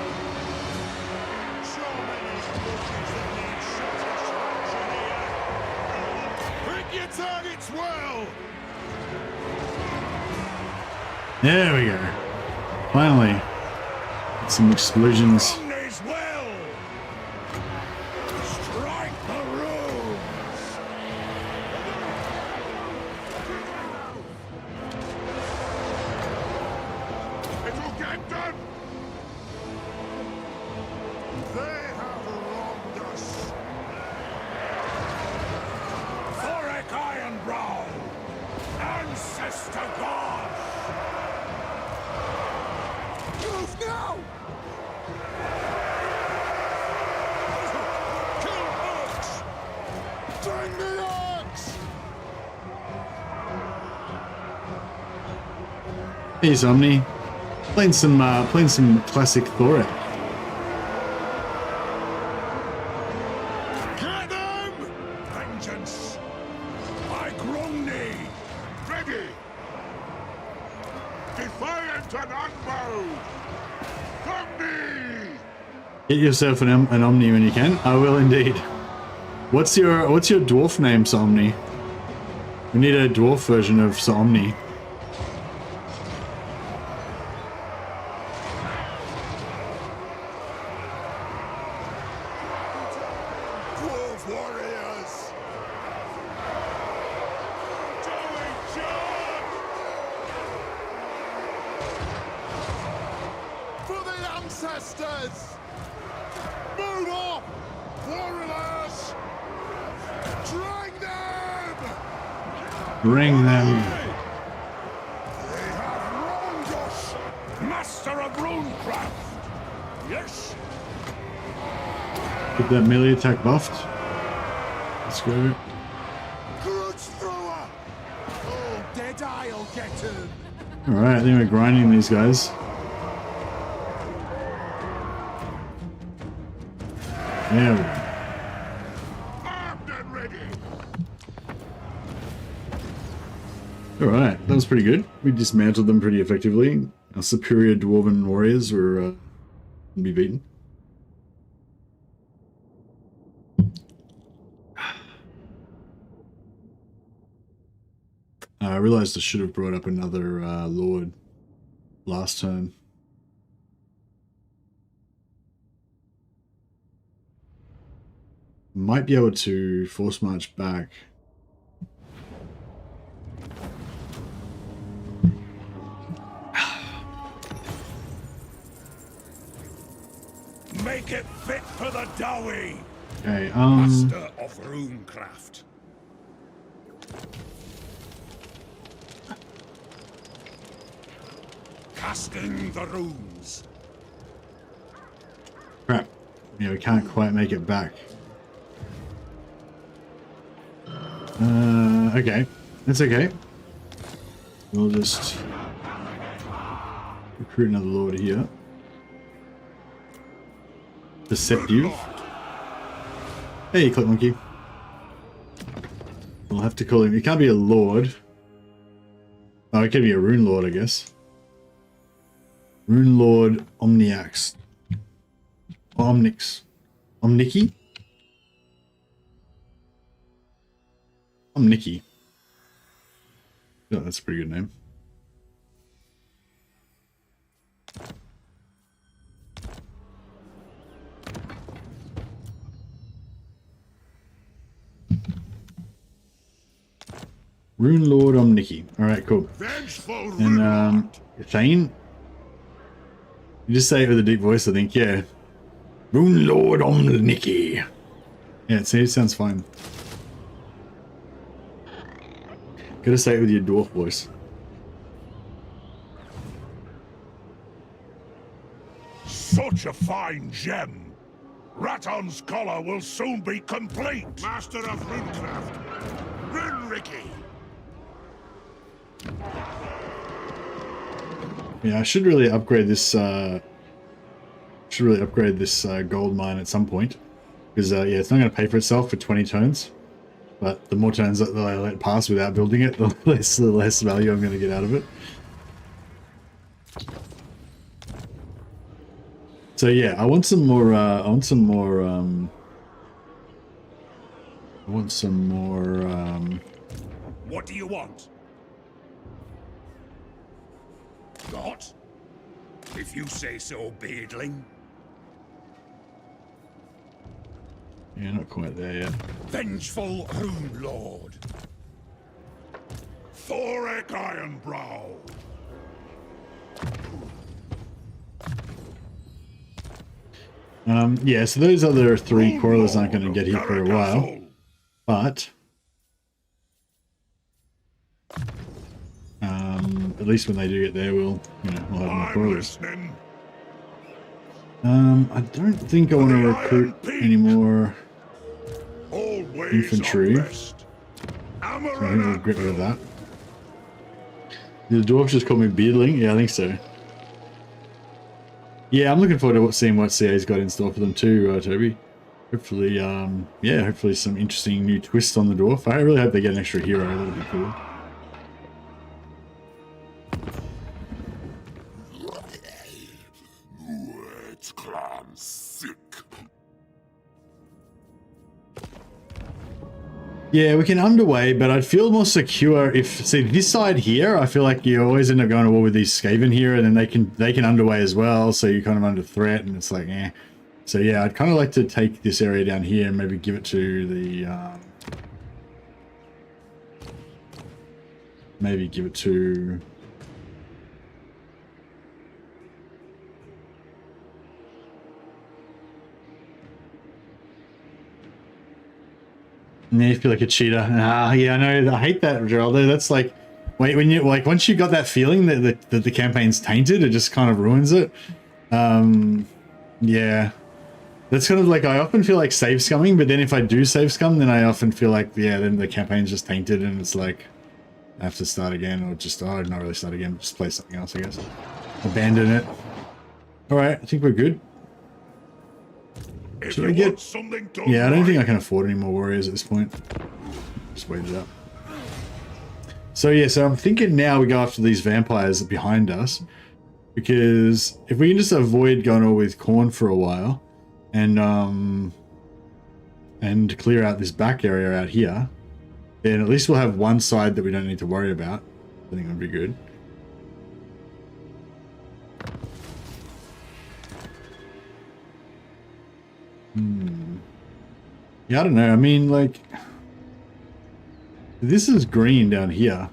There we go. Finally. Some explosions. Omni's will. Strike the runes. It'll get done. They have wronged us. THOREK Ironbrow, ancestor god. Move now! Kill orcs! Bring the orcs! Here's Omni. Playing some classic Thorek. Get them! Vengeance! By Grumney! Ready! Defiant and unbowed! Grumney! Get yourself an Omni when you can. I will indeed. What's your dwarf name, Sir Omni? We need a dwarf version of Sir Omni. Dwarf warriors! Doing charge! For the ancestors! Move off! Warriors! Drag them! Bring them. They have wronged us! Master of runecraft! Yes! Get that melee attack buffed. Let's go. Grudge thrower! Oh, dead I'll get him! Alright, I think we're grinding these guys. There we go. Armed and ready! Alright, that was pretty good. We dismantled them pretty effectively. Our superior dwarven warriors were be beaten. I realized I should have brought up another lord last turn. Might be able to force march back. Make it fit for the doughy! Okay, Master of runecraft. Casting the runes. crap. Yeah, we can't quite make it back. Okay. That's okay. We'll just recruit another lord here. Deceptive. Hey, Clip Monkey. We'll have to call him. He can't be a lord. Oh, it could be a rune lord, I guess. Rune Lord Omniax. Omnix. Omniki? Omniki. Oh, that's a pretty good name. Rune Lord Omniki. Alright, cool. Vengeful And, Thane? You just say it with a deep voice, I think. Yeah. Rune Lord Omniki. Yeah, it sounds fine. Gotta say it with your dwarf voice. Such a fine gem. Raton's collar will soon be complete. Master of runecraft. Runricky. Yeah, I should really upgrade this. Gold mine at some point, because yeah, it's not going to pay for itself for 20 turns. But the more turns that I let pass without building it, the less value I'm going to get out of it. So yeah, I want some more. What do you want? Got? If you say so, beardling. Yeah, not quite there yet. Vengeful Rune Lord. THOREK Ironbrow. Yeah, so those other three quarrelers aren't going to get here for a while, but at least when they do get there, we'll have more quarrelers. I don't think I want to recruit any more infantry, so I think we'll get rid of that. Did the dwarf just call me beardling? Yeah, I think so. Yeah, I'm looking forward to seeing what CA's got in store for them too, Toby. Hopefully, yeah, hopefully some interesting new twists on the dwarf. I really hope they get an extra hero. That would be cool. Yeah, we can underway, but I'd feel more secure if, see, this side here, I feel like you always end up going to war with these Skaven here, and then they can underway as well, so you're kind of under threat, and it's like, eh. So yeah, I'd kind of like to take this area down here and maybe give it to the, maybe give it to... Yeah, you feel like a cheater. Ah, yeah, I know. I hate that, Geraldo. That's like, wait, when you like once you got that feeling that the campaign's tainted, it just kind of ruins it. Yeah, that's kind of like I often feel like save scumming, but then if I do save scum, then I often feel like then the campaign's just tainted, and it's like I have to start again, or just not really start again, just play something else, I guess. Abandon it. All right, I think we're good. Should I get... Yeah, I don't think I can afford any more warriors at this point. Just wait it up. So yeah, so I'm thinking now we go after these vampires behind us, because if we can just avoid going all with Khorne for a while, and clear out this back area out here, then at least we'll have one side that we don't need to worry about. I think that'd be good. Yeah, I don't know. I mean, like, this is green down here.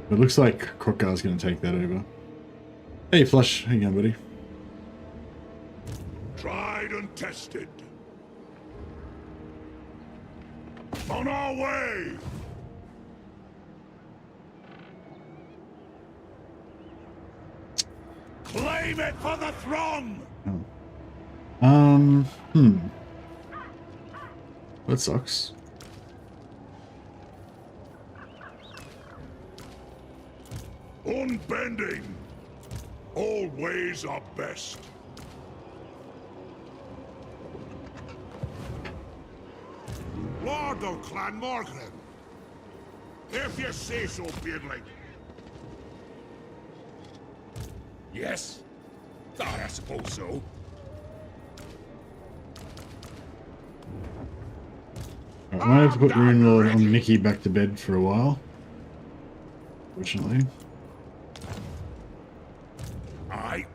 It looks like Krokar's going to take that over. Hey, Flush. Hang on, buddy. Tried and tested. On our way! Claim it for the throng! Oh. That sucks. Unbending. All ways are best. Lord of Clan Morgan. If you say so, beardling. Yes? I suppose so. I might have to put Rune Lord on Mickey back to bed for a while. Fortunately. Aye.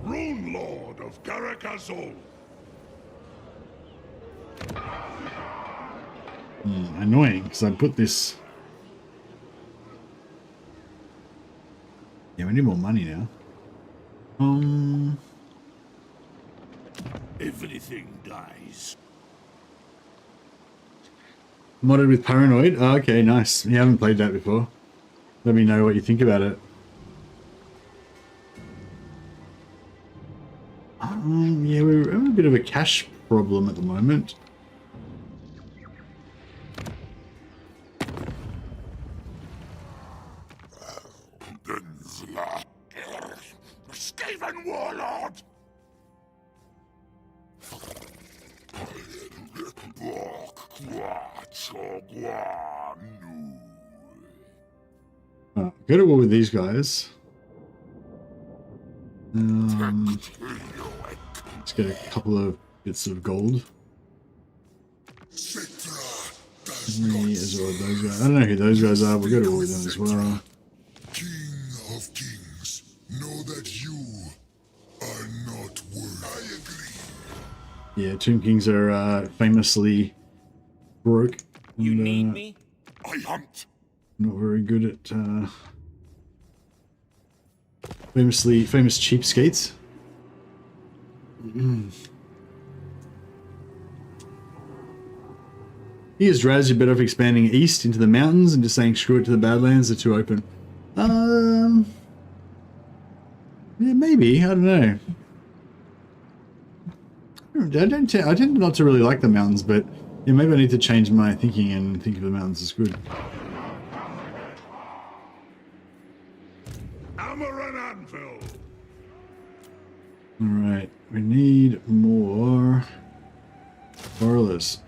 Rune Lord of Garagazol. Annoying, because I put this... Yeah, we need more money now. Everything dies. Modded with Paranoid? Oh, okay, nice. You haven't played that before. Let me know what you think about it. Yeah, we're having a bit of a cash problem at the moment. Skaven warlord! Go to war with these guys. Let's get a couple of bits of gold. Me as well as those guys. I don't know who those guys are. We'll go to war with them as well. King of kings, know that you are not worthy. I agree. Yeah, Tomb Kings are famously broke. You And, need me? I hunt. not very good at famous cheapskates. Here's Draz, you're better off expanding east into the mountains and just saying screw it to the Badlands, they're too open. Yeah, maybe, I don't know. I tend not to really like the mountains, but yeah, maybe I need to change my thinking and think of the mountains as good. Hammer and anvil. Alright, we need more borrowers.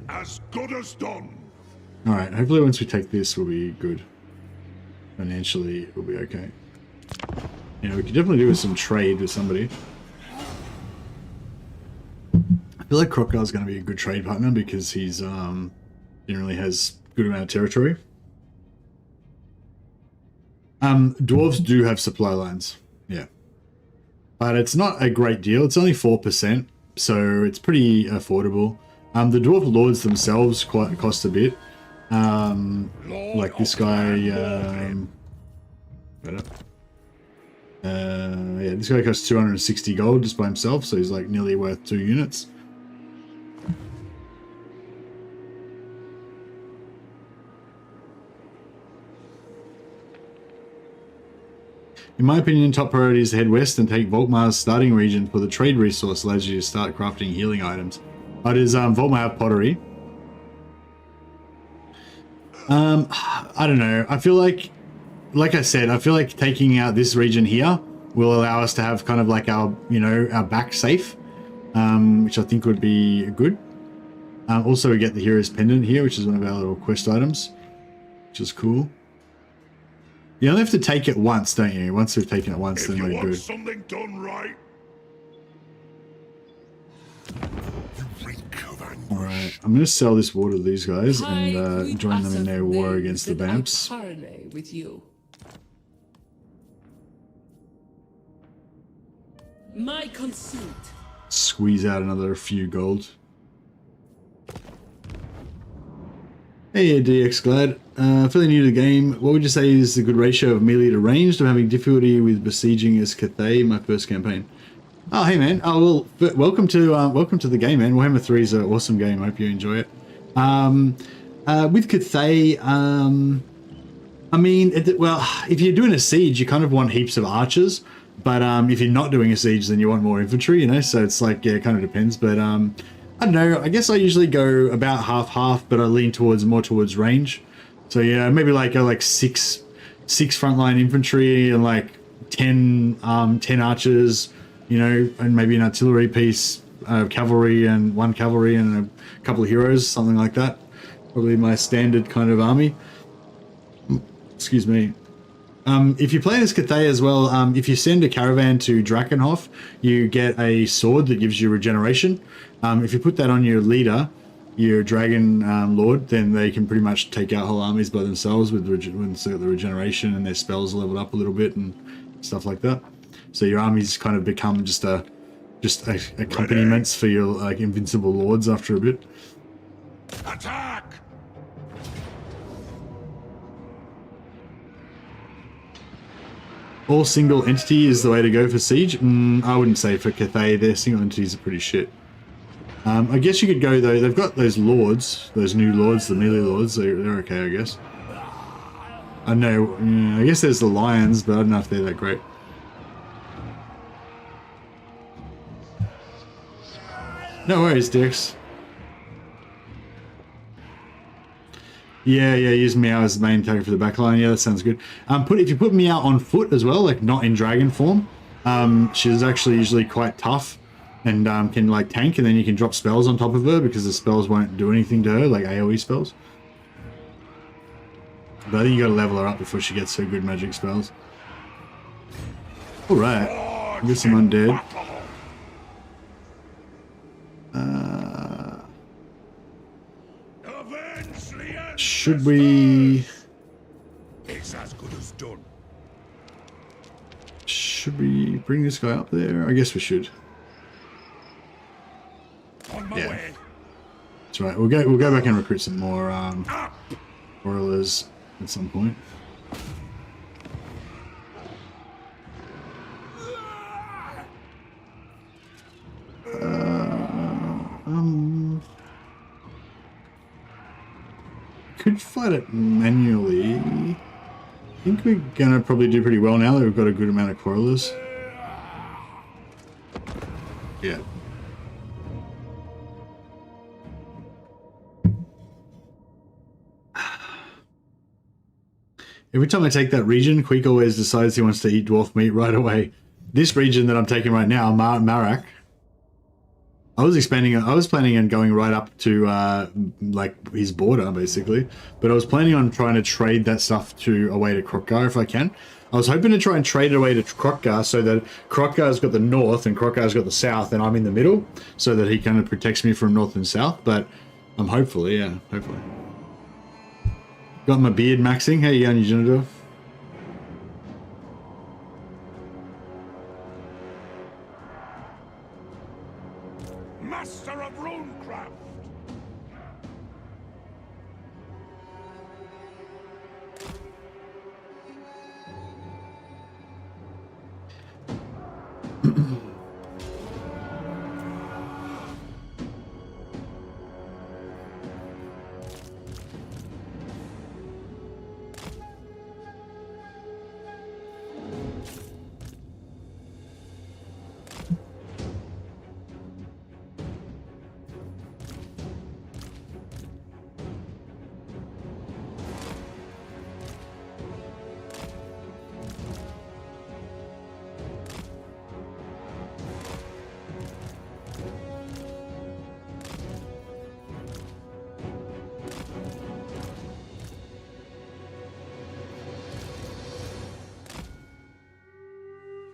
As good as done. Alright, hopefully once we take this we'll be good. Financially, we'll be okay. Yeah, we could definitely do with some trade with somebody. I feel like Crocodile's going to be a good trade partner because he's generally has good amount of territory. Dwarves do have supply lines, yeah. But it's not a great deal. It's only 4%, so it's pretty affordable. The Dwarf Lords themselves quite cost a bit. Like this guy, yeah, this guy costs 260 gold just by himself, so he's like nearly worth 2 units. In my opinion, top priority is to head west and take Volkmar's starting region for the trade resource allows you to start crafting healing items. But is Volkmar have pottery? I don't know. I feel like I said, I feel like taking out this region here will allow us to have kind of like our, you know, our back safe, which I think would be good. Also, we get the Hero's Pendant here, which is one of our little quest items, which is cool. You only have to take it once, don't you? Once we've taken it once, then we're good. Something done right. Alright, I'm going to sell this water to these guys and join them in their war against the Bamps. With you. My consent. Squeeze out another few gold. Hey DX Glad, fairly new to the game. What would you say is a good ratio of melee to ranged? I'm having difficulty with besieging as Cathay, my first campaign. Oh hey man, oh well, welcome to the game, man. Warhammer 3 is an awesome game. I hope you enjoy it. With Cathay, I mean, well, if you're doing a siege, you kind of want heaps of archers, but if you're not doing a siege, then you want more infantry, you know. So it's like, yeah, it kind of depends, but I don't know. I guess I usually go about half-half, but I lean more towards range. So yeah, maybe like six frontline infantry and like 10 archers, you know, and maybe an artillery piece, cavalry and 1 cavalry and a couple of heroes, something like that. Probably my standard kind of army. Excuse me. If you play as Cathay as well, if you send a caravan to Drakenhof, you get a sword that gives you regeneration. If you put that on your leader, your dragon lord, then they can pretty much take out whole armies by themselves with the regeneration, and their spells leveled up a little bit and stuff like that. So your armies kind of become just accompaniments for your like invincible lords after a bit. Attack! All single entity is the way to go for siege. I wouldn't say for Cathay. Their single entities are pretty shit. I guess you could go though. They've got those lords, those new lords, the melee lords. They're okay, I guess. I know. I guess there's the lions, but I don't know if they're that great. No worries, Dix. Yeah, use Meow as the main tag for the backline. Yeah, that sounds good. If you put Meow on foot as well, like not in dragon form, she's actually usually quite tough and can like tank, and then you can drop spells on top of her because the spells won't do anything to her, like AoE spells. But I think you gotta level her up before she gets her good magic spells. Alright. Get some undead. Should we... It's as good as done. Should we bring this guy up there? I guess we should. On my way. That's right. We'll go back and recruit some more Broilers at some point. Could fight it manually. I think we're gonna probably do pretty well now that we've got a good amount of Quarrelers. Yeah. Every time I take that region, Queek always decides he wants to eat dwarf meat right away. This region that I'm taking right now, Marak, I was planning on going right up to like his border basically, but I was planning on trying to trade that stuff away to Krokgar if I can. I was hoping to try and trade it away to Krokgar so that Krokgar's got the north and Krokgar's got the south and I'm in the middle, so that he kind of protects me from north and south. But I'm hopefully. Got my beard maxing. How you going, Eugenidor? Master of Runecraft.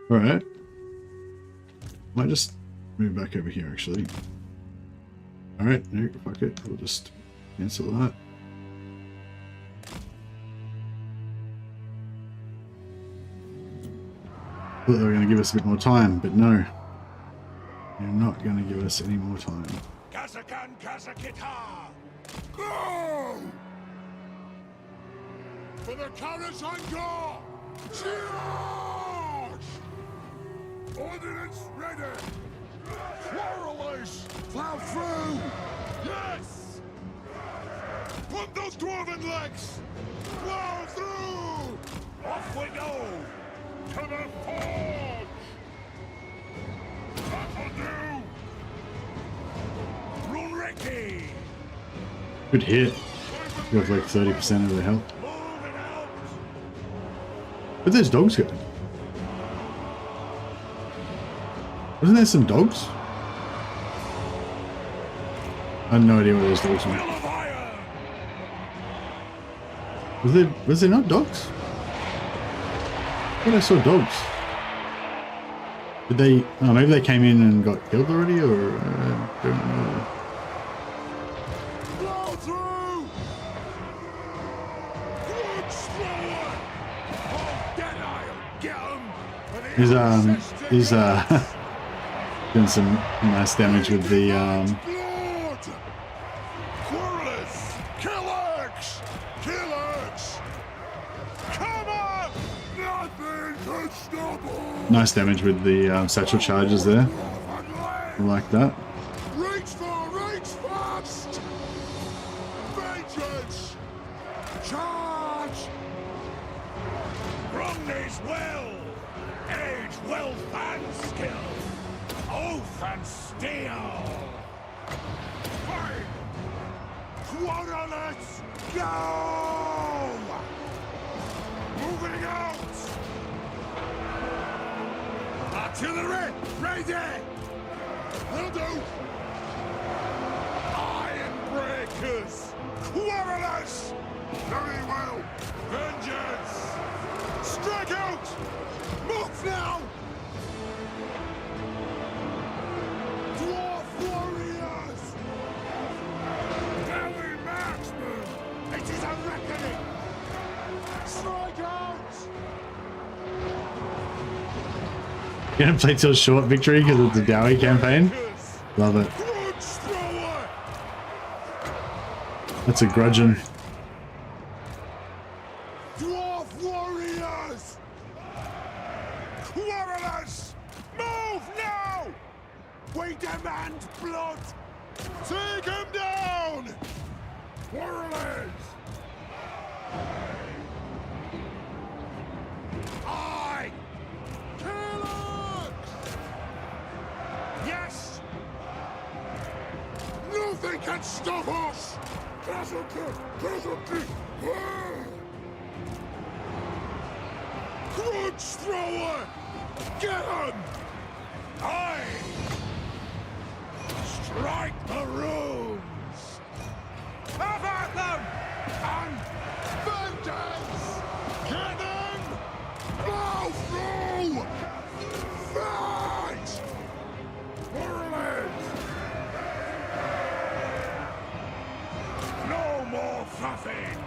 Alright. Might just move back over here actually. Alright, no, fuck it. We'll just cancel that. Thought they were going to give us a bit more time, but no. They're not going to give us any more time. Kazakan Kazakita! Go! For the Karasangar! Charge! Ordnance ready! Quarrelers! Plow through! Yes! Put those dwarven legs! Plow through! Off we go! To the forge! That'll do! Runriki! Good hit. You have like 30% of the health. Moving out! Where'd those dogs go? Wasn't there some dogs? I had no idea what those dogs were. Was there not dogs? I thought I saw dogs. Did they? Oh, maybe they came in and got killed already, or I don't know. Blow through! Good slower! Oh, then I'll get 'em! He's doing some nice damage with the Blood! Quarrelers! Killers! Killers! Come on! Nothing can stop us! nice damage with the satchel charges there. I like that. Reach fast! Vengeance! Charge! Romney's well! Age, wealth, and skill! Oath and steel! Fight! Quarrelers, go! Moving out! Artillery, ready! Will do! Iron breakers! Quarrelers! Very well! Gonna play till short victory because it's a Dowie campaign. Love it. That's a grudging. Dwarf warriors! Quarrelers! Move now! We demand blood! Take him down! Quarrelers! Aye! Killers! Yes! Nothing can stop us! Casualty! Casualty! Grudge thrower! Get him! Aye! Strike the runes! Have at them! And vengeance! Get them! Blow through! Fight! Warriors! No more faffing!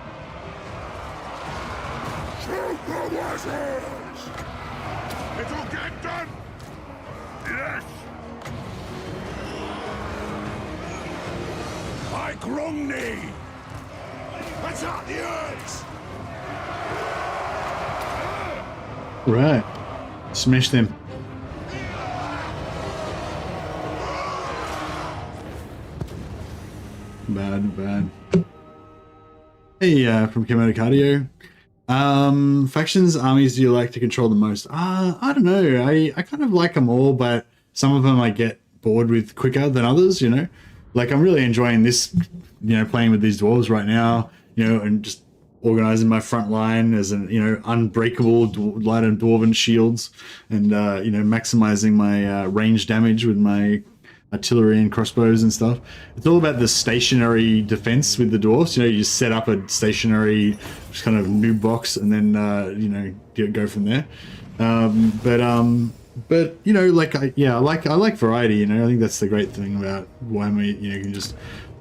Shoot the wizards! It'll get done! Yes! I Grongni! Attack the earth! Right. Smash them. Bad. Hey, from Komodo Cardio. Factions, armies do you like to control the most? I don't know. I kind of like them all, but some of them I get bored with quicker than others, you know? Like, I'm really enjoying this, you know, playing with these dwarves right now, you know, and just organizing my front line as an, you know, unbreakable light and dwarven shields, and, you know, maximizing my range damage with my artillery and crossbows and stuff. It's all about the stationary defense with the dwarfs. You know, you just set up a stationary just kind of noob box and then you know, go from there. But you know, like I like variety. You know, I think that's the great thing about Warhammer. You know, you can just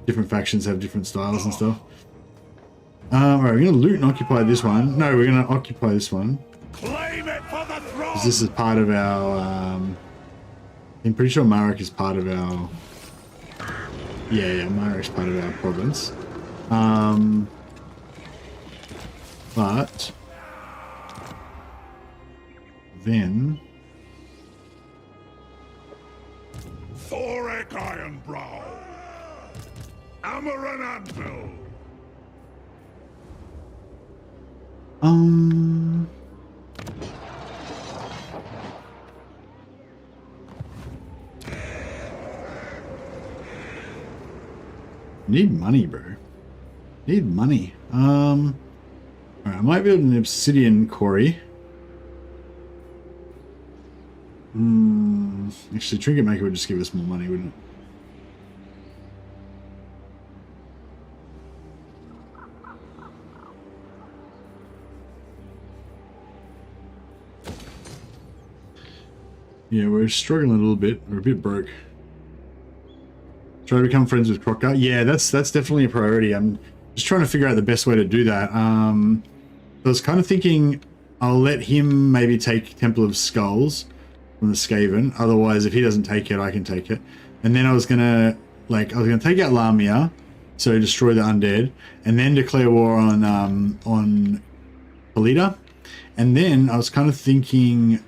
different factions have different styles and stuff. All right, we're gonna loot and occupy this one. No, we're gonna occupy this one. Claim it for the throne! 'Cause this is part of our. I'm pretty sure Marek is part of our. Yeah, Marek's part of our province. But then. THOREK Ironbrow! Amaran Anvil! Need money, bro. Need money. Alright, I might build an obsidian quarry. Actually, Trinket Maker would just give us more money, wouldn't it? Yeah, we're struggling a little bit. We're a bit broke. Try to become friends with Crocker. Yeah, that's definitely a priority. I'm just trying to figure out the best way to do that. I was kind of thinking I'll let him maybe take Temple of Skulls from the Skaven. Otherwise, if he doesn't take it, I can take it. And then I was gonna take out Lamia, so destroy the undead, and then declare war on Polita. And then I was kind of thinking,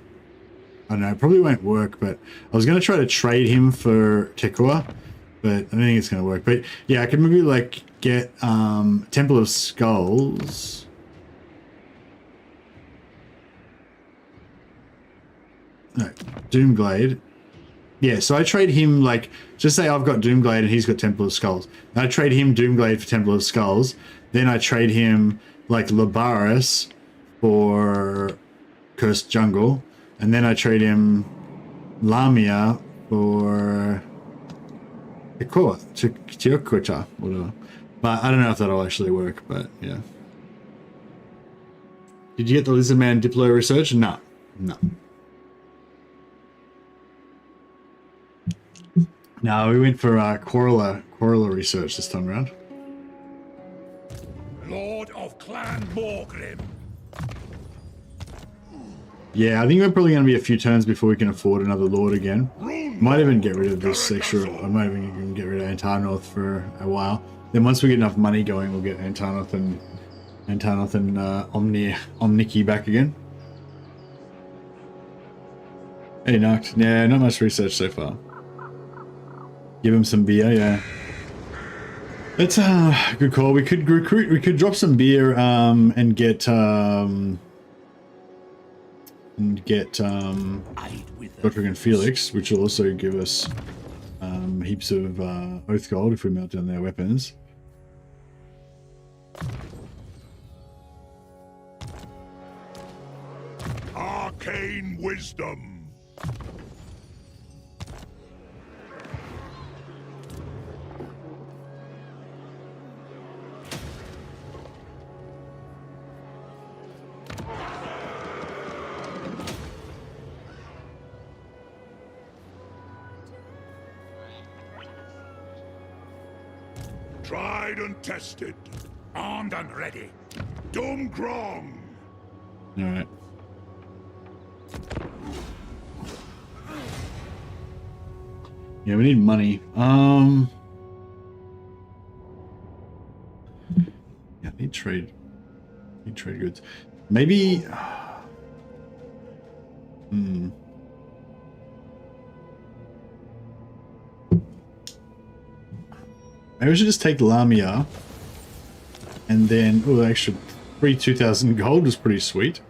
I don't know, it probably won't work, but I was going to try to trade him for Tekua, but I don't think it's going to work. But yeah, I could maybe like get Temple of Skulls. No, Doomglade. Yeah, so I trade him, like, just say I've got Doomglade and he's got Temple of Skulls. I trade him Doomglade for Temple of Skulls. Then I trade him, like, Labaris for Cursed Jungle. And then I trade him Lamia for Teokuta, whatever. But I don't know if that'll actually work, but yeah. Did you get the Lizardman Diplo research? No. No, we went for Quarreler research this time around. Lord of Clan Morgrim. Yeah, I think we're probably going to be a few turns before we can afford another lord again. Might even get rid of this extra. I might even get rid of Antarnorth for a while. Then once we get enough money going, we'll get Antarnorth and Omniki back again. Hey, Noct. Yeah, not much research so far. Give him some beer, yeah. That's a good call. We could recruit. We could drop some beer and get Godric and Felix, which will also give us heaps of oath gold if we melt down their weapons. Arcane wisdom. Tried and tested. Armed and ready. Dum Grong. All right. Yeah, we need money. Yeah, need trade. Need trade goods. Maybe. Maybe we should just take Lamia, and then the extra free 2,000 gold is pretty sweet.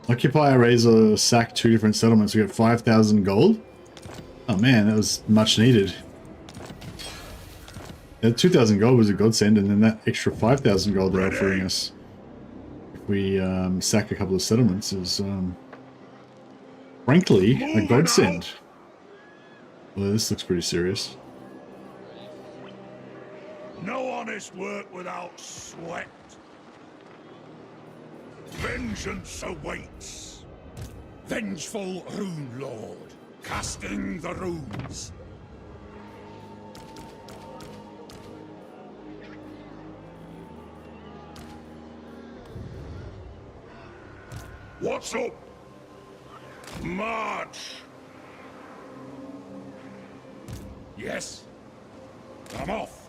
Occupy a razor, sack 2 different settlements. We get 5,000 gold. Oh man, that was much needed. Yeah, 2,000 gold was a godsend, and then that extra 5,000 gold they're offering us if we sack a couple of settlements is, frankly, a godsend. Well, this looks pretty serious. No honest work without sweat. Vengeance awaits. Vengeful Rune Lord, casting the runes. What's up? March. Yes. I'm off.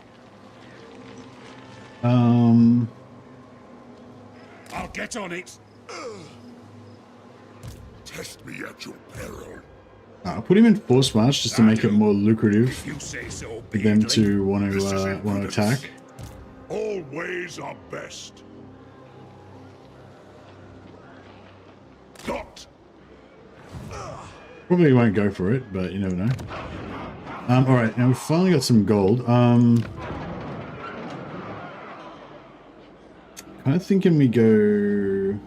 I'll get on it. Test me at your peril. I'll put him in force march just to make it more lucrative If you say so, for them Beardley. to want This is to imprudence. attack. All ways are best. Dot. Probably won't go for it, but you never know. All right, now we've finally got some gold. Kind of thinking we go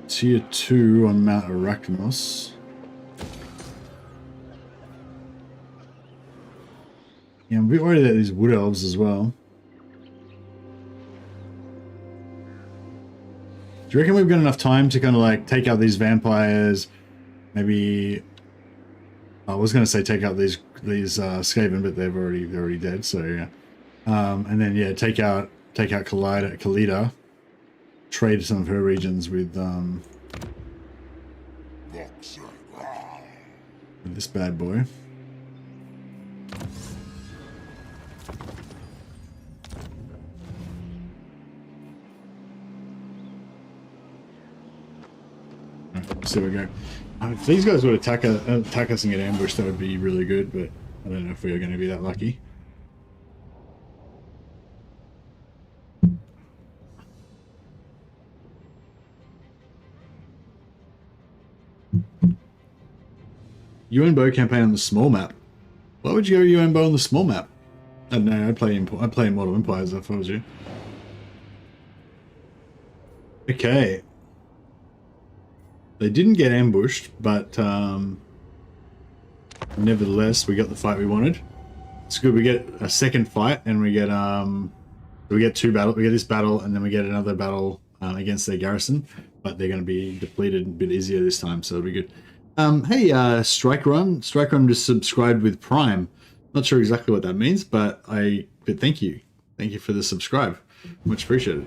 tier 2 on Mount Arachnos. Yeah, I'm a bit worried about these wood elves as well. Do you reckon we've got enough time to kind of like take out these vampires? Maybe I was going to say take out these Skaven, but they're already dead. So yeah, and then yeah, take out Kalida, trade some of her regions with this bad boy. So we go. If these guys would attack us and get ambushed, that would be really good, but I don't know if we are going to be that lucky. UN Bow campaign on the small map. Why would you go UN Bow on the small map? I don't know. I'd play Immortal Empires if I was you. Okay. They didn't get ambushed, but nevertheless, we got the fight we wanted. It's good. We get a second fight, and we get two battles. We get this battle, and then we get another battle against their garrison. But they're going to be depleted a bit easier this time, so it'll be good. Hey, Strike Run just subscribed with Prime. Not sure exactly what that means, but thank you for the subscribe. Much appreciated.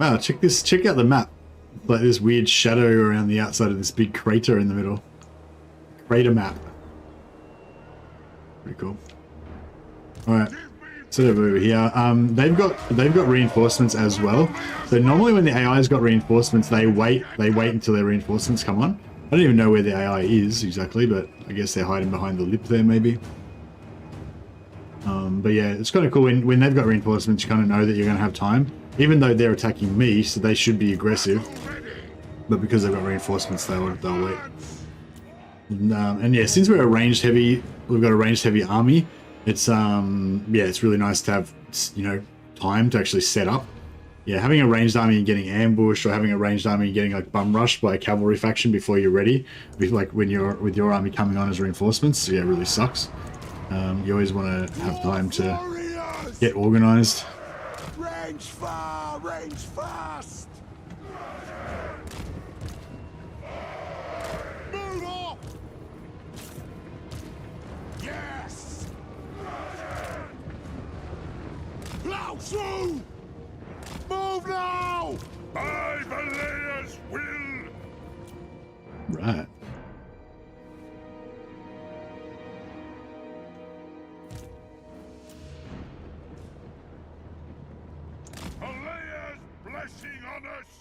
Wow, check out the map. Like this weird shadow around the outside of this big crater in the middle. Crater map. Pretty cool. Alright. So over here. They've got reinforcements as well. So normally when the AI's got reinforcements, they wait until their reinforcements come on. I don't even know where the AI is exactly, but I guess they're hiding behind the lip there maybe. But yeah, it's kind of cool when they've got reinforcements, you kind of know that you're going to have time. Even though they're attacking me, so they should be aggressive. But because they've got reinforcements, they'll wait. And yeah, since we've got a ranged heavy army, it's yeah, it's really nice to have, you know, time to actually set up. Yeah, having a ranged army and getting ambushed, or having a ranged army and getting like bum rushed by a cavalry faction before you're ready, like when you're with your army coming on as reinforcements, so yeah, it really sucks. You always want to have time to get organized. Range far, range fast. Move up. Yes. Plow through. Move now. By Valea's will. Right. Valea's blessing on us.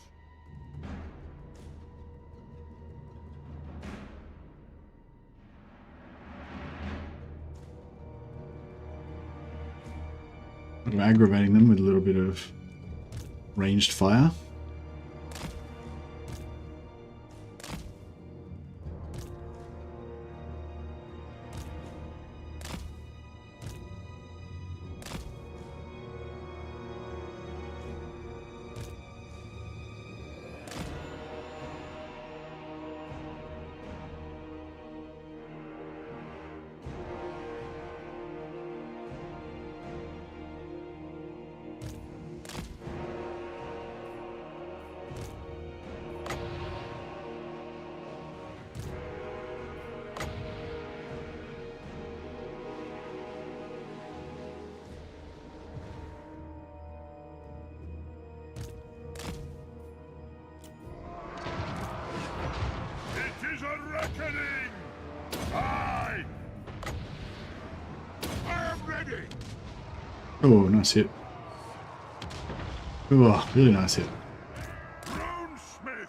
I'm aggravating them with a little bit of ranged fire. Oh, nice hit. Oh, really nice hit. Runesmith.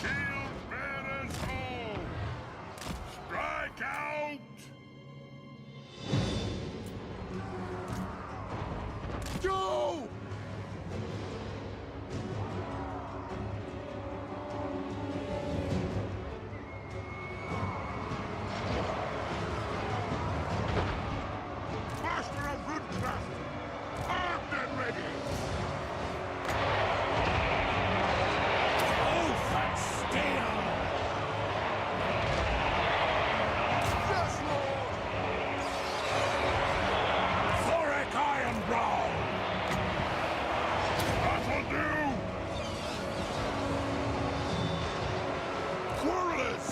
Shield bearers home. Strike out. Go. THOREK Ironbrow! That'll do! Quarrelers!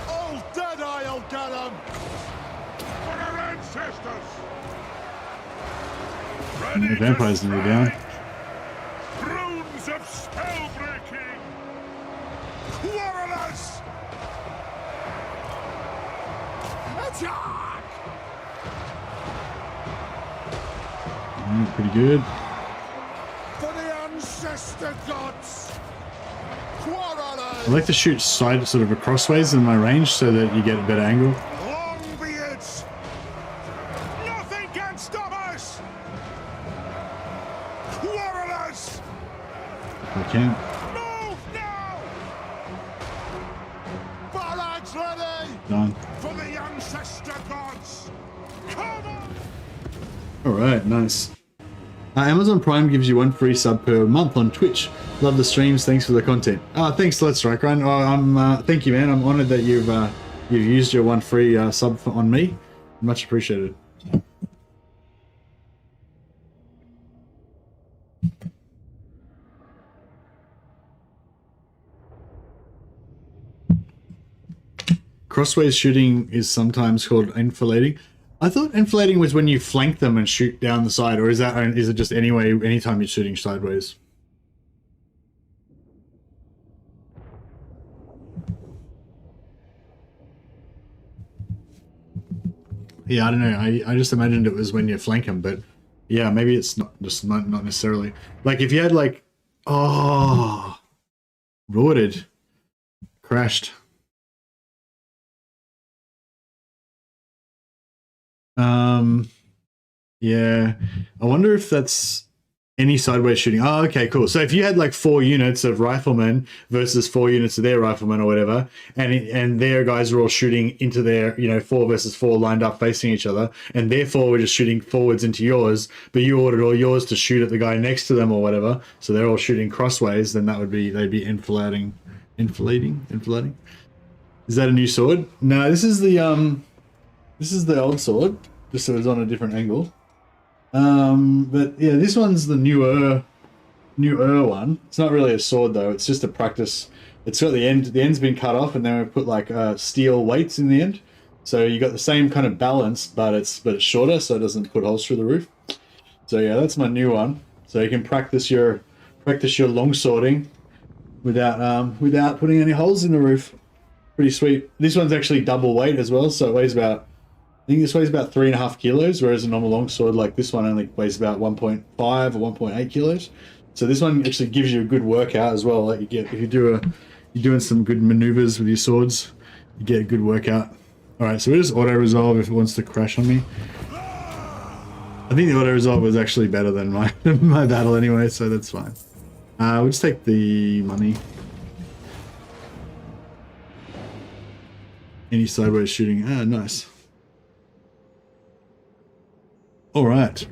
Old Deadeye will get 'em! For our ancestors! Ready The vampires to nearly down. strike! Runes of spell-breaking! Quarrelers! Attack! Pretty good. For the ancestor gods! Quarrelers! I like to shoot side sort of a crossways in my range so that you get a better angle. Longbeards! Nothing can stop us! Quarrelers! If I can. Move now! Barracks ready! Done. For the ancestor gods! Come on! Alright, nice. Amazon Prime gives you one free sub per month on Twitch. Love the streams, thanks for the content. Thanks, Let's Strike Run. Thank you, man. I'm honored that you've used your one free sub on me. Much appreciated. Crossways shooting is sometimes called enfilading. I thought enfilading was when you flank them and shoot down the side, or is it just anyway anytime you're shooting sideways? Yeah, I don't know. I just imagined it was when you flank them, but yeah, maybe it's not necessarily. Like if you had like, oh, rorted, crashed. Yeah, I wonder if that's any sideways shooting. Oh, okay, cool. So if you had like 4 units of riflemen versus 4 units of their riflemen or whatever, and their guys are all shooting into their, 4 versus 4 lined up facing each other, and therefore we're just shooting forwards into yours, but you ordered all yours to shoot at the guy next to them or whatever, so they're all shooting crossways, then they'd be enfilading. Is that a new sword? No, this is the old sword, just so it's on a different angle. But yeah, this one's the newer one. It's not really a sword though, it's just a practice. It's got the end's been cut off, and then we put like steel weights in the end. So you got the same kind of balance, but it's shorter, so it doesn't put holes through the roof. So yeah, that's my new one. So you can practice your long swording without putting any holes in the roof. Pretty sweet. This one's actually double weight as well, so it weighs about, I think this weighs about 3.5 kilos, whereas a normal longsword like this one only weighs about 1.5 or 1.8 kilos. So this one actually gives you a good workout as well. Like if you're doing some good maneuvers with your swords, you get a good workout. All right, so we just auto resolve if it wants to crash on me. I think the auto resolve was actually better than my my battle anyway, so that's fine. We'll just take the money. Any sideways shooting? Ah, nice. All right.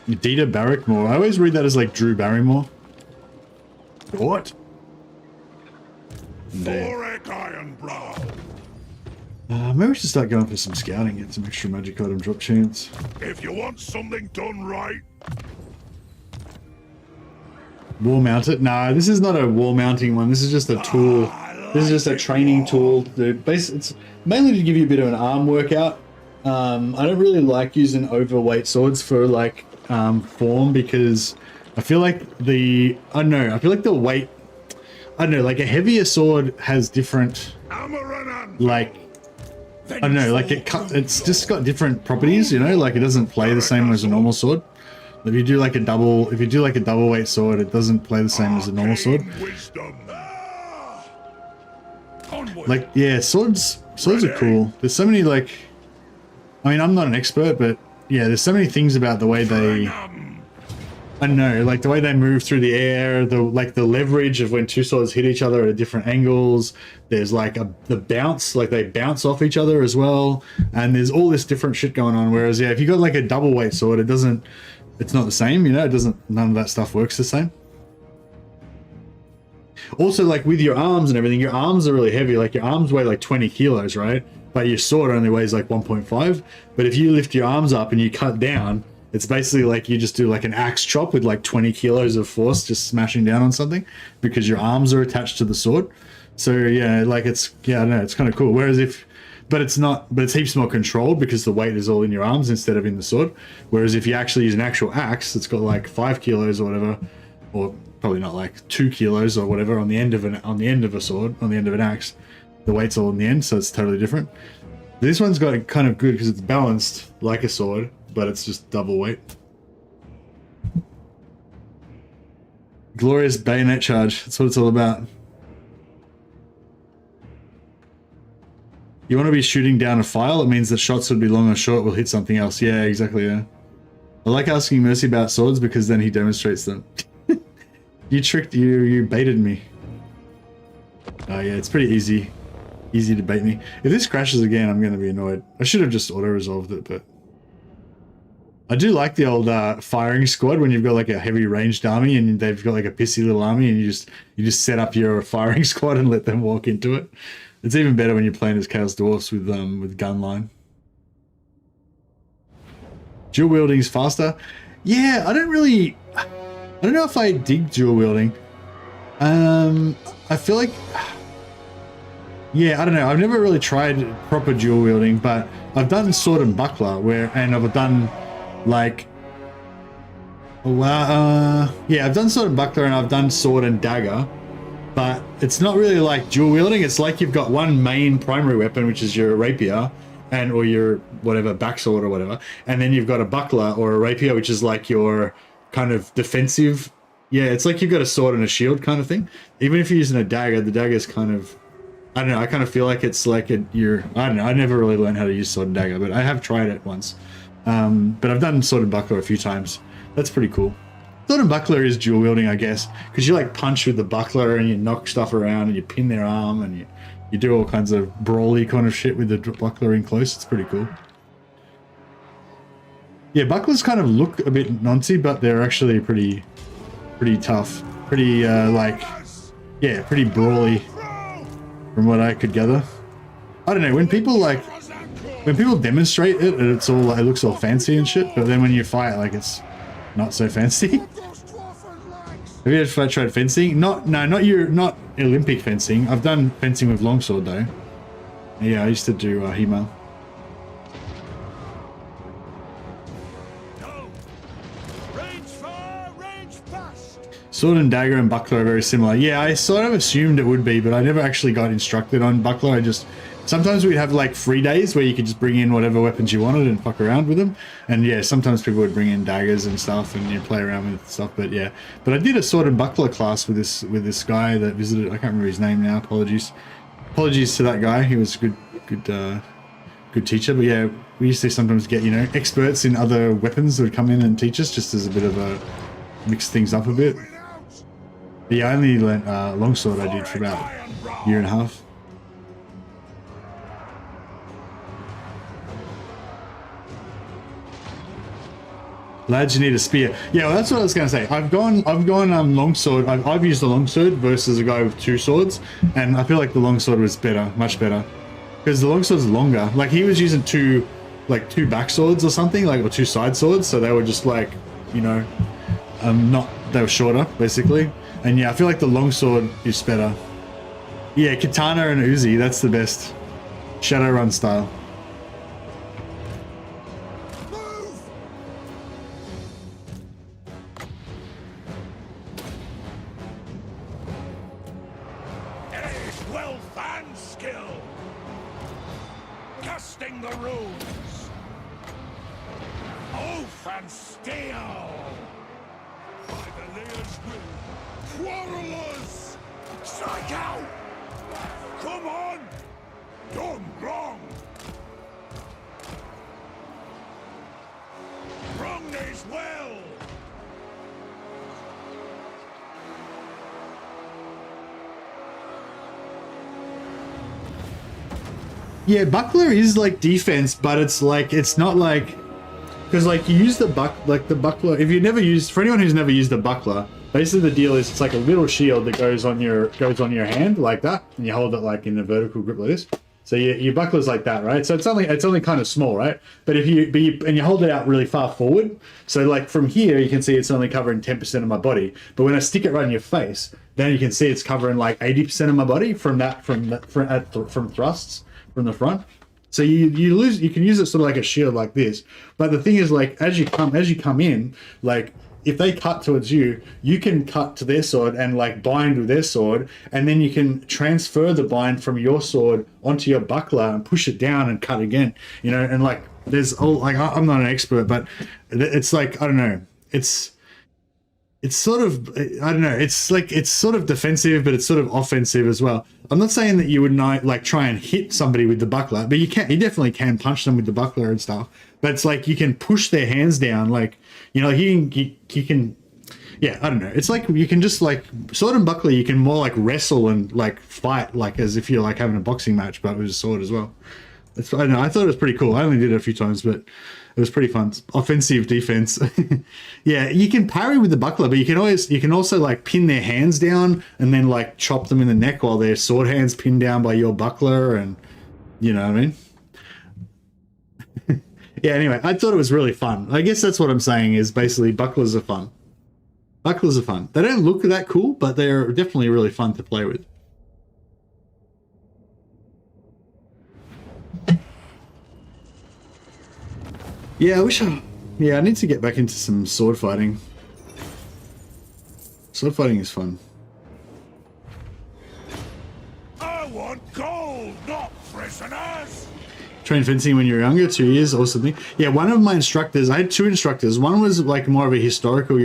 Dita Barrackmore. I always read that as like Drew Barrymore. What? THOREK Ironbrow. Maybe we should start going for some scouting, get some extra magic item drop chance. If you want something done right. Wall mount it? Nah, this is not a wall mounting one. This is just a tool. This is just a training tool. It's mainly to give you a bit of an arm workout. I don't really like using overweight swords for like form, because I feel like the weight, I don't know, like a heavier sword has different, like, I don't know, like it's just got different properties, like it doesn't play the same as a normal sword. If you do like a double weight sword, it doesn't play the same as a normal sword. Like, yeah, swords are cool. There's so many, like, I mean, I'm not an expert, but yeah, there's so many things about the way they, I don't know, like the way they move through the air, the leverage of when two swords hit each other at different angles. There's like the bounce, like they bounce off each other as well. And there's all this different shit going on. Whereas, yeah, if you got like a double weight sword, it's not the same, none of that stuff works the same. Also, like with your arms and everything, your arms are really heavy. Like your arms weigh like 20 kilos, right? But your sword only weighs like 1.5. But if you lift your arms up and you cut down, it's basically like you just do like an axe chop with like 20 kilos of force just smashing down on something, because your arms are attached to the sword. So yeah, like I don't know, it's kind of cool. Whereas but it's heaps more controlled because the weight is all in your arms instead of in the sword. Whereas if you actually use an actual axe, it's got like 5 kilos or whatever, or probably not, like 2 kilos or whatever on the end of a sword, on the end of an axe. The weight's all in the end, so it's totally different. This one's got it kind of good because it's balanced like a sword, but it's just double weight. Glorious bayonet charge. That's what it's all about. You want to be shooting down a file? It means that shots would be long or short will hit something else. Yeah, exactly, yeah. I like asking Mercy about swords because then he demonstrates them. You baited me. Oh yeah, it's pretty easy to bait me. If this crashes again, I'm going to be annoyed. I should have just auto-resolved it, but... I do like the old firing squad when you've got like a heavy ranged army and they've got like a pissy little army, and you just set up your firing squad and let them walk into it. It's even better when you're playing as Chaos Dwarfs with gunline. Dual wielding is faster. Yeah, I don't know if I dig dual wielding. I feel like, yeah, I don't know. I've never really tried proper dual wielding, but I've done sword and buckler and I've done like, yeah, I've done sword and buckler and I've done sword and dagger, but it's not really like dual wielding. It's like you've got one main primary weapon, which is your rapier or your whatever backsword or whatever, and then you've got a buckler or a rapier, which is like your kind of defensive. Yeah, it's like you've got a sword and a shield kind of thing. Even if you're using a dagger, the dagger is kind of, I don't know, I kind of feel like it's like I don't know, I never really learned how to use sword and dagger, but I have tried it once. But I've done sword and buckler a few times. That's pretty cool. Sword and buckler is dual wielding, I guess, because you like punch with the buckler and you knock stuff around and you pin their arm and you do all kinds of brawly kind of shit with the buckler in close. It's pretty cool. Yeah, bucklers kind of look a bit noncy, but they're actually pretty tough. Pretty, like, yeah, pretty brawly from what I could gather. I don't know, when people demonstrate it, it's all, it looks all fancy and shit, but then when you fight, like, it's not so fancy. Have you ever tried fencing? Not Olympic fencing. I've done fencing with longsword though. Yeah, I used to do HEMA. Sword and dagger and buckler are very similar. Yeah, I sort of assumed it would be, but I never actually got instructed on buckler. Sometimes we'd have like free days where you could just bring in whatever weapons you wanted and fuck around with them. And yeah, sometimes people would bring in daggers and stuff and you play around with stuff. But yeah, but I did a sword and buckler class with this guy that visited. I can't remember his name now. Apologies to that guy. He was a good teacher. But yeah, we used to sometimes get, you know, experts in other weapons that would come in and teach us just as a bit of a mix things up a bit. But yeah, I only learnt longsword. I did for about a year and a half. Lads, you need a spear. Yeah, well, that's what I was going to say. I've gone longsword. I've used the longsword versus a guy with two swords, and I feel like the longsword was better, much better, because the longsword's longer. Like he was using two back swords or something, like, or two side swords, so they were just like, you know, they were shorter basically. And yeah, I feel like the longsword is better. Yeah, katana and Uzi, that's the best. Shadowrun style. Wealth and skill. Casting the runes. Oath and steel. By the Lear's will. Quarrelers. Strike out. Come on. Done wrong. Wrong is well. Yeah, buckler is like defense, but it's like, it's not like, because like you use the buckler, if you never used, for anyone who's never used a buckler, basically the deal is it's like a little shield that goes on your hand like that, and you hold it like in a vertical grip like this. So your buckler's like that, right? So it's only kind of small, right? But if you hold it out really far forward, so like from here you can see it's only covering 10% of my body. But when I stick it right in your face, then you can see it's covering like 80% of my body from thrusts from the front. So you can use it sort of like a shield like this. But the thing is, like, as you come in, like if they cut towards you, you can cut to their sword and like bind with their sword, and then you can transfer the bind from your sword onto your buckler and push it down and cut again. You know, and like there's all, like, I'm not an expert, but it's like, I don't know, it's sort of, I don't know, it's like, it's sort of defensive, but it's sort of offensive as well. I'm not saying that you would not like try and hit somebody with the buckler, but you definitely can punch them with the buckler and stuff. But it's like you can push their hands down, like, you know, you can, yeah, I don't know. It's like you can just like sword and buckler, you can more like wrestle and like fight, like as if you're like having a boxing match, but with a sword as well. I don't know, I thought it was pretty cool. I only did it a few times, but it was pretty fun. Offensive, defense. Yeah, you can parry with the buckler, but you can also like pin their hands down and then like chop them in the neck while their sword hands pinned down by your buckler, and you know what I mean? Yeah, anyway, I thought it was really fun. I guess that's what I'm saying, is basically bucklers are fun. Bucklers are fun. They don't look that cool, but they're definitely really fun to play with. Yeah, I need to get back into some sword fighting. Sword fighting is fun. I want gold, not prisoners! Trained fencing when you were younger, 2 years or something. Yeah, one of my instructors, I had 2 instructors. One was like more of a historical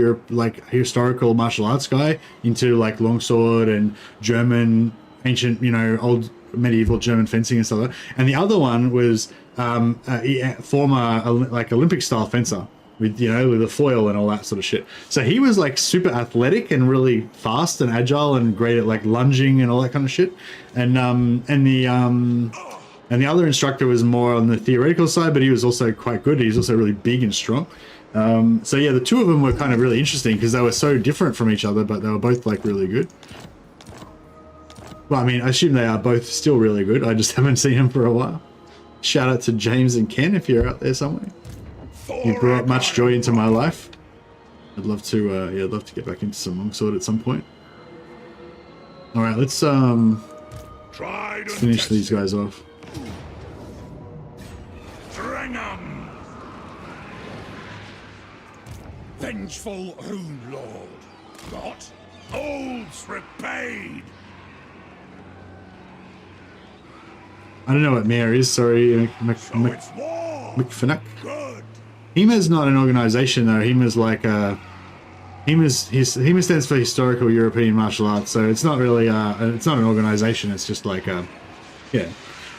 martial arts guy into like longsword and German, ancient, you know, old medieval German fencing and stuff like that. And the other one was a former like Olympic style fencer with, you know, with a foil and all that sort of shit. So he was like super athletic and really fast and agile and great at like lunging and all that kind of shit. And the other instructor was more on the theoretical side, but he was also quite good. He's also really big and strong. So yeah, the 2 of them were kind of really interesting because they were so different from each other, but they were both like really good. Well, I mean, I assume they are both still really good. I just haven't seen them for a while. Shout out to James and Ken if you're out there somewhere. You brought much joy into my life. I'd love to, yeah, I'd love to get back into some longsword at some point. All right, let's finish these guys off. String 'em! Vengeful Rune Lord. What? Olds repaid! I don't know what Mayor is, sorry, McFinnock. Good. HEMA's not an organization though. HEMA's like HEMA stands for Historical European Martial Arts, so it's not really it's not an organization. It's just like yeah,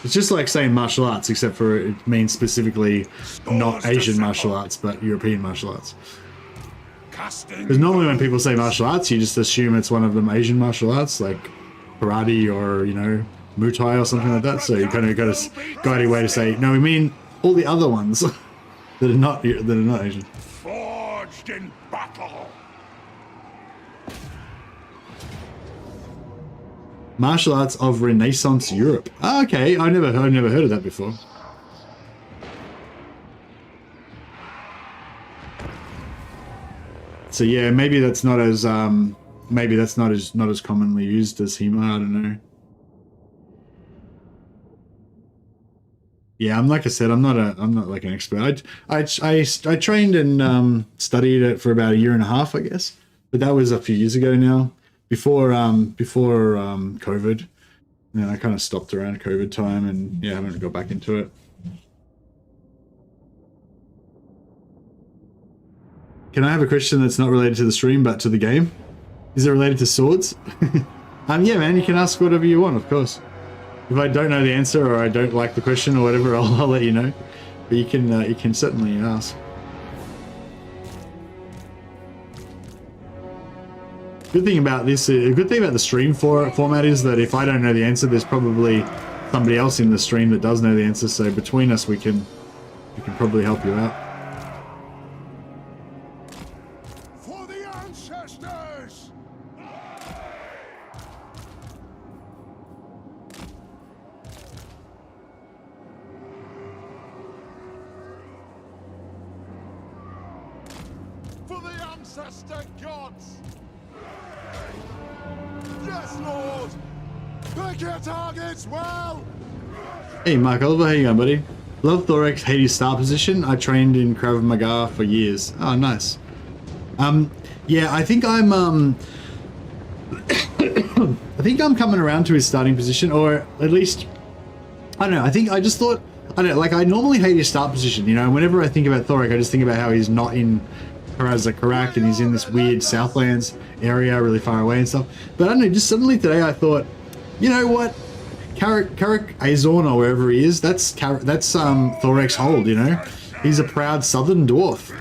it's just like saying martial arts, except for it means specifically not Asian martial arts, but European martial arts. Because normally when people say martial arts, you just assume it's one of them Asian martial arts, like karate or, you know, Muay Thai or something like that. So you kind of got to go out of your way to say, no, we mean all the other ones that are not Asian. Forged in battle. Martial arts of Renaissance Europe. Oh, okay, I've never heard of that before. So yeah, maybe that's not as not as commonly used as HEMA. I don't know. Yeah, like I said, I'm not like an expert. I trained and studied it for about 1.5 years, I guess. But that was a few years ago now, before COVID. And then I kind of stopped around COVID time, and yeah, I haven't got back into it. Can I have a question that's not related to the stream but to the game? Is it related to swords? Yeah, man, you can ask whatever you want, of course. If I don't know the answer or I don't like the question or whatever, I'll let you know. But you can certainly ask. Good thing about this, a good thing about the stream format is that if I don't know the answer, there's probably somebody else in the stream that does know the answer. So between us, we can probably help you out. For the ancestors! For the ancestor gods! Yes, Lord! Pick your targets well! Hey, Mark Oliver, how you going, buddy? Love THOREK's Hades star position. I trained in Krav Maga for years. Oh, nice. Yeah, I think I'm I think I'm coming around to his starting position, or at least, I don't know, I just thought, I don't know, like I normally hate his start position, you know, whenever I think about THOREK, I just think about how he's not in Karak and he's in this weird Southlands area really far away and stuff. But I don't know, just suddenly today I thought, you know what, Carrick Azorn or wherever he is, that's THOREK's hold, you know. He's a proud southern dwarf.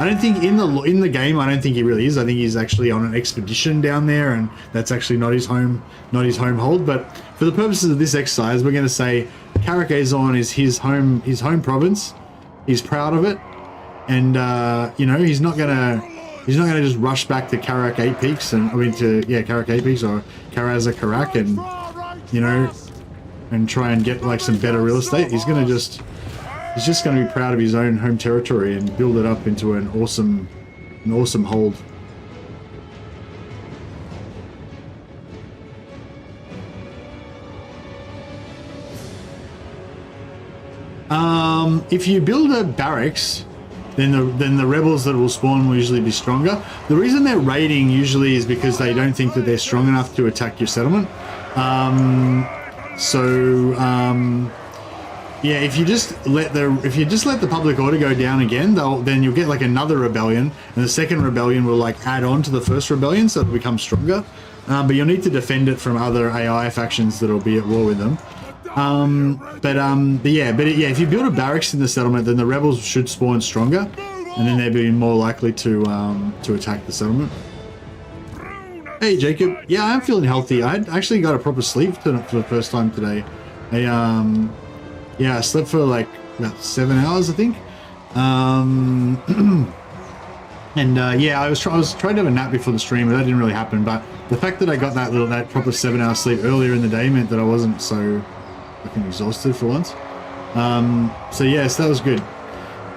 I don't think in the game, I don't think he really is. I think he's actually on an expedition down there, and that's actually not his home hold. But for the purposes of this exercise, we're going to say Carrick Azorn is his home province. He's proud of it, and you know, he's not gonna just rush back to Karak 8 Peaks and Karak 8 Peaks or Karaza Karak and, you know, and try and get like some better real estate. He's just going to be proud of his own home territory and build it up into an awesome hold. If you build a barracks, then the rebels that will spawn will usually be stronger. The reason they're raiding usually is because they don't think that they're strong enough to attack your settlement. Yeah, if you just let the public order go down again, then you'll get like another rebellion, and the second rebellion will like add on to the first rebellion, so it'll become stronger. But you'll need to defend it from other AI factions that'll be at war with them. But yeah, if you build a barracks in the settlement, then the rebels should spawn stronger, and then they'll be more likely to attack the settlement. Hey Jacob, yeah, I'm feeling healthy. I actually got a proper sleep for the first time today. Yeah, I slept for like about 7 hours, I think. Yeah, I was trying to have a nap before the stream, but that didn't really happen. But the fact that I got that proper 7 hour sleep earlier in the day meant that I wasn't so fucking exhausted for once. So yes, that was good.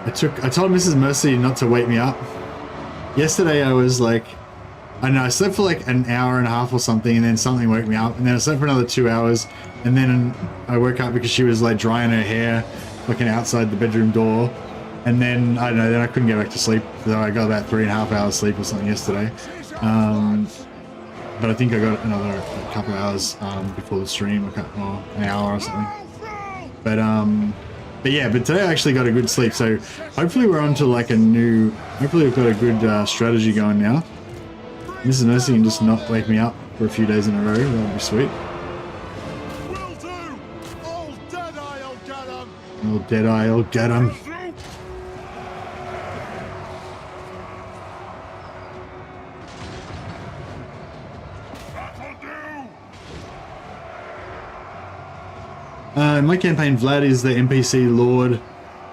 I told Mrs. Mercy not to wake me up. Yesterday I was like, I don't know, I slept for like an hour and a half or something, and then something woke me up, and then I slept for another 2 hours, and then I woke up because she was like drying her hair fucking outside the bedroom door, and then I don't know, then I couldn't get back to sleep, so I got about 3.5 hours sleep or something yesterday. But I think I got another couple of hours before the stream, or an hour or something. But yeah, but today I actually got a good sleep, so hopefully we're on to like hopefully we've got a good strategy going now. Mrs. Mercy can just not wake me up for a few days in a row. That would be sweet. Will do. Old Deadeye, I'll get him. Old Deadeye, I'll get him. In my campaign, Vlad is the NPC Lord.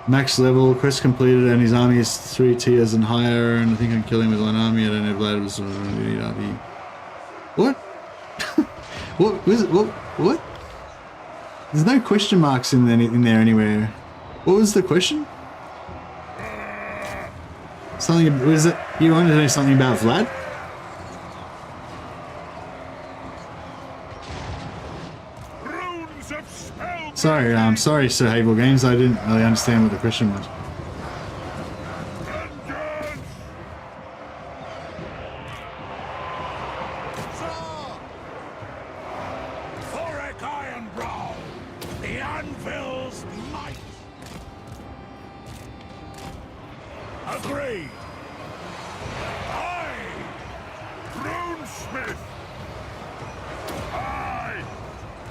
Max level, quest completed, and his army is 3 tiers and higher, and I think I can kill him with one army. I don't know if Vlad was What? What was it? What? There's no question marks in there anywhere. What was the question? Something, was it, you wanted to know something about Vlad? Sorry, sorry, Sir Havel Games. I didn't really understand what the question was. THOREK Ironbrow, the anvil's might. Agreed. Aye, Runesmith. Aye,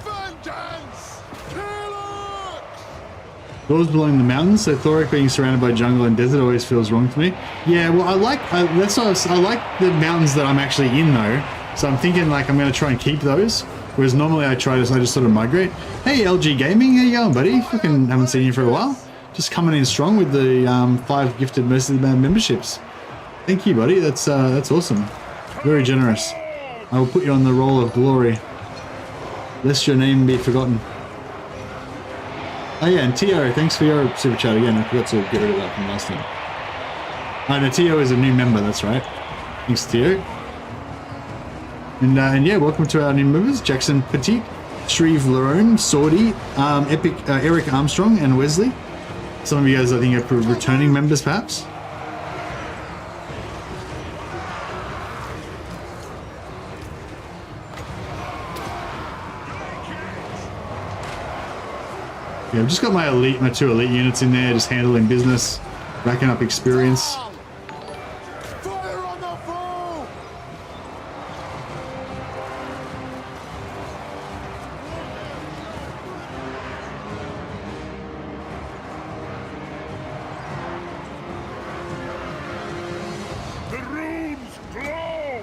vengeance. Doors belong in the mountains, so Thorek being surrounded by jungle and desert always feels wrong to me. Yeah, well, I like the mountains that I'm actually in though. So I'm thinking like I'm going to try and keep those. Whereas normally I just sort of migrate. Hey, LG Gaming, how you going, buddy? Fucking haven't seen you for a while. Just coming in strong with the 5 gifted Mercy of the Band memberships. Thank you, buddy. That's awesome. Very generous. I will put you on the roll of glory, lest your name be forgotten. Oh yeah, and Tio, thanks for your super chat again. I forgot to get rid of that from last time. Oh no, Tio is a new member, that's right. Thanks, Tio. And yeah, welcome to our new members, Jackson Petit, Shreve Larone, Swordy, Epic, Eric Armstrong, and Wesley. Some of you guys, I think, are returning members, perhaps. Yeah, I've just got my 2 elite units in there, just handling business, racking up experience. Fire on the foe! The runes glow!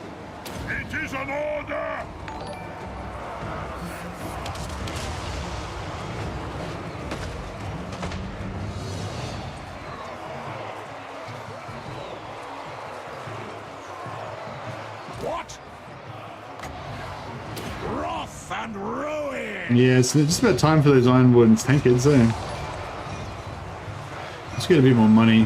It is an order! What? Wrath and ruin! Yeah, it's just about time for those Iron Wardens tankards, eh? Let's get a bit more money.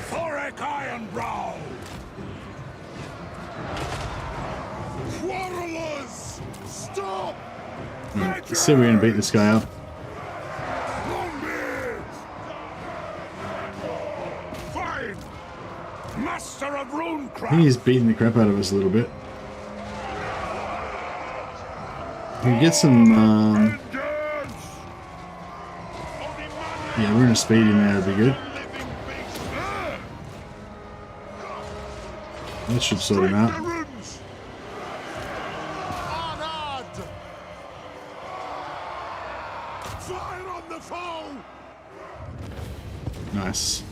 THOREK Ironbrow! Quarrelers! Stop! Let's see if we're gonna beat this guy up. Longbeard! Fine! Master of I Runecraft! think he's beating the crap out of us a little bit. We can get some, yeah, we're gonna speed in there, it'd be good. That should sort him out. Fire on the foe! Nice.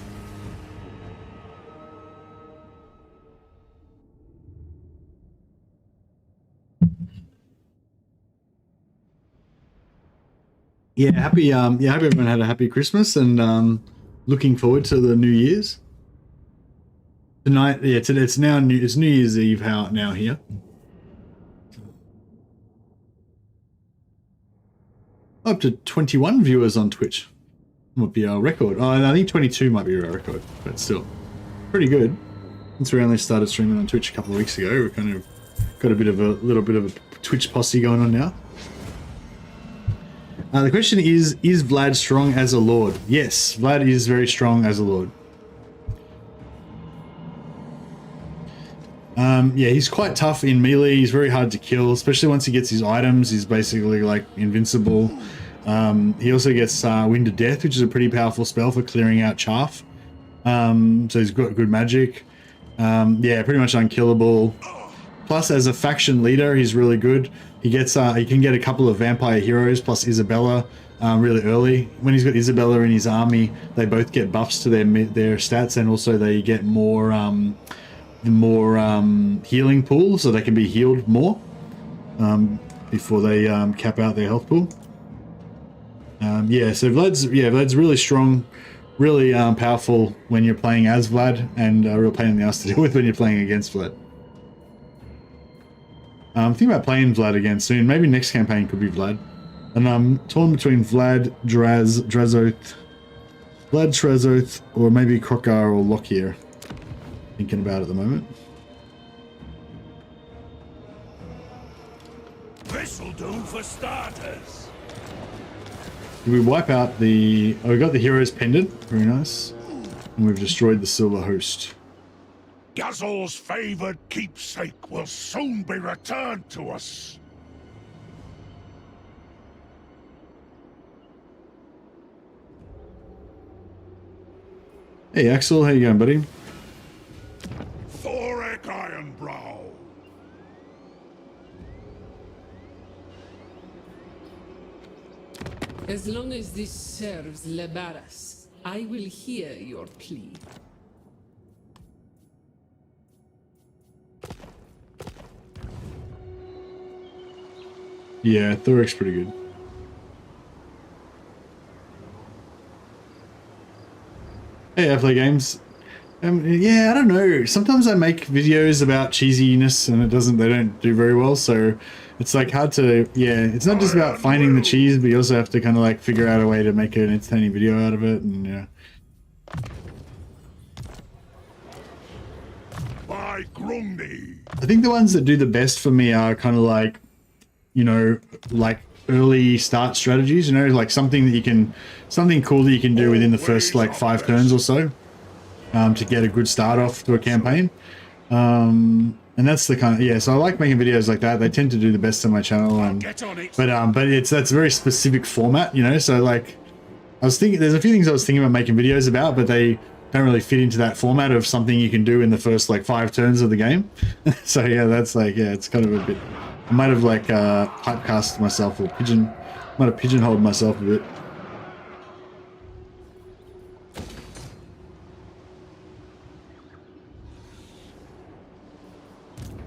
Yeah, happy I hope everyone had a happy Christmas and looking forward to the New Year's. Tonight, yeah, today it's New Year's Eve now here. Up to 21 viewers on Twitch. Might be our record. Oh, I think 22 might be our record, but still pretty good. Since we only started streaming on Twitch a couple of weeks ago, we kind of got a little bit of a Twitch posse going on now. The question is Vlad strong as a lord? Yes, Vlad is very strong as a lord. Yeah, he's quite tough in melee. He's very hard to kill, especially once he gets his items. He's basically like invincible. He also gets Wind of Death, which is a pretty powerful spell for clearing out chaff. So he's got good magic. Yeah, pretty much unkillable. Plus, as a faction leader, he's really good. He can get a couple of vampire heroes plus Isabella really early. When he's got Isabella in his army, they both get buffs to their stats, and also they get more healing pool, so they can be healed more before they cap out their health pool. Yeah, so Vlad's really strong, really powerful when you're playing as Vlad, and a real pain in the ass to deal with when you're playing against Vlad. I'm thinking about playing Vlad again soon. Maybe next campaign could be Vlad. And I'm torn between Vlad, Trezoth, or maybe Krokar or Lockyer. Thinking about it at the moment. This'll do for starters. Did we wipe out the... Oh, we got the hero's pendant. Very nice. And we've destroyed the silver host. Gazor's favored keepsake will soon be returned to us. Hey Axel, how you going, buddy? THOREK Ironbrow. As long as this serves Lebaras, I will hear your plea. Yeah, Thorek's pretty good. Hey, I play games. Yeah, I don't know. Sometimes I make videos about cheesiness and they don't do very well, so it's like hard to, yeah, it's not just about finding the cheese, but you also have to kind of like figure out a way to make an entertaining video out of it, and yeah. By Grundy. I think the ones that do the best for me are kind of like, you know, like early start strategies, you know, like something cool that you can do within the first like 5 turns or so, to get a good start off to a campaign. And that's the kind of, yeah, so I like making videos like that. They tend to do the best on my channel, and but that's a very specific format, you know. So like I was thinking, there's a few things I was thinking about making videos about, but they don't really fit into that format of something you can do in the first like 5 turns of the game. So yeah, that's like, yeah, it's kind of a bit, I might have like typecast myself, or might have pigeonholed myself a bit.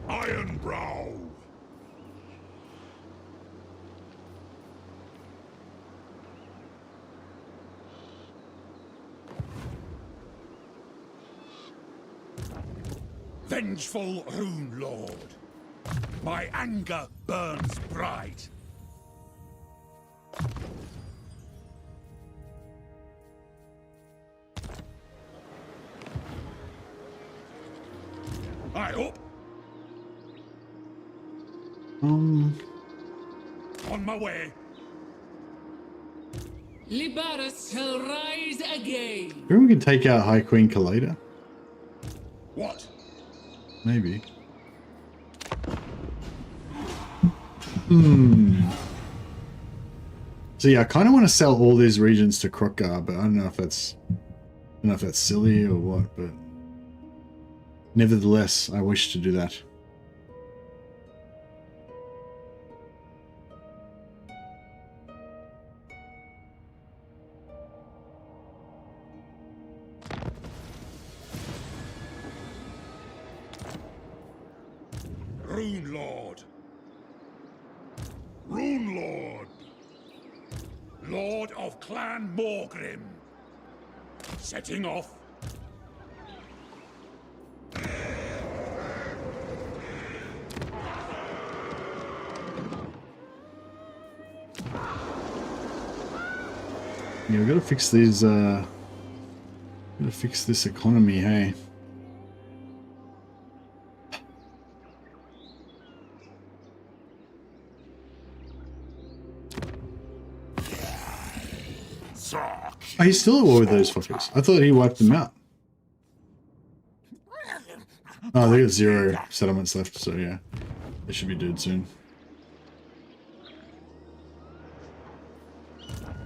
Ironbrow. Vengeful Rune Lord. My anger burns bright. I hope. Um, On my way. Libaras shall rise again. maybe we can take out High Queen Kaleda. What? Maybe. So yeah, I kind of want to sell all these regions to Krokkar, but I don't know if that's silly or what. But nevertheless, I wish to do that. Rune Lord. Rune Lord. Lord of Clan Morgrim. Setting off. Yeah, we gotta fix these. Gotta fix this economy, hey. Oh, he's still at war with those fuckers. I thought he wiped them out. Oh, they got 0 settlements left, so yeah. They should be dead soon.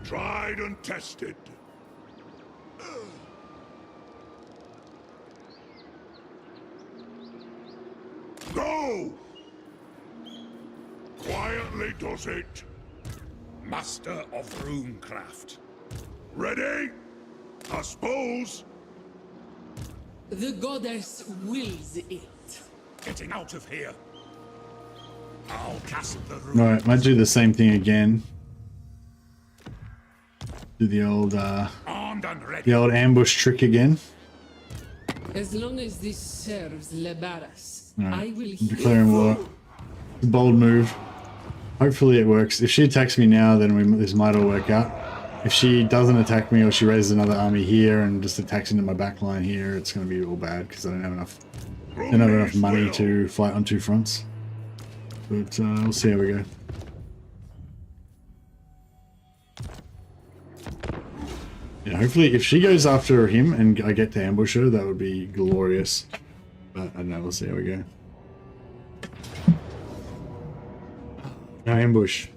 Tried and tested. Go! Quietly does it. Master of runecraft. Ready? I suppose. The goddess wills it. Getting out of here. I'll cast the rune. Alright, might do the same thing again. Do the old Armed and ready. ambush trick again. As long as this serves Libaras, Alright, I will I'm hear. declaring war. Bold move. Hopefully it works. If she attacks me now, then this might all work out. If she doesn't attack me, or she raises another army here and just attacks into my backline here, it's going to be all bad because I don't have enough money to fight on 2 fronts. But we'll see how we go. Yeah, hopefully if she goes after him and I get to ambush her, that would be glorious. But I don't know, we'll see how we go. No ambush.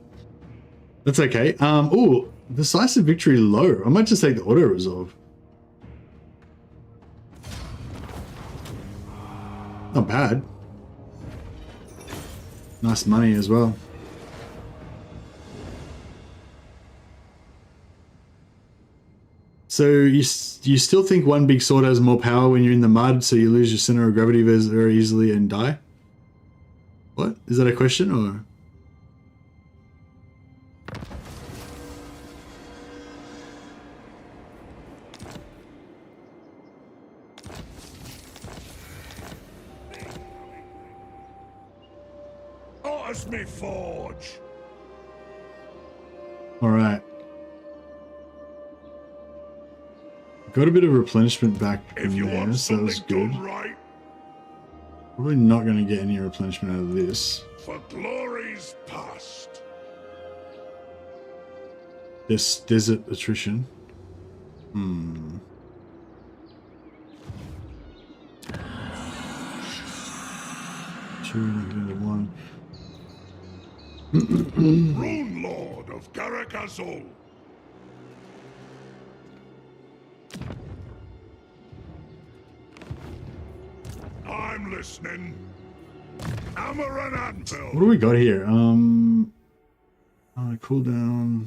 That's okay. Ooh, decisive victory low. I might just take the auto resolve. Not bad. Nice money as well. So you still think one big sword has more power when you're in the mud, so you lose your center of gravity very easily and die? What? Is that a question or? Otters me forge. All right. Got a bit of replenishment back If in you there, want so that was something good. done right, Probably not going to get any replenishment out of this. for glories past. This desert attrition. Hmm. Two, negative 1. Rune Lord of Garagazol. I'm listening. Hammer and anvil. What do we got here? Cooldown.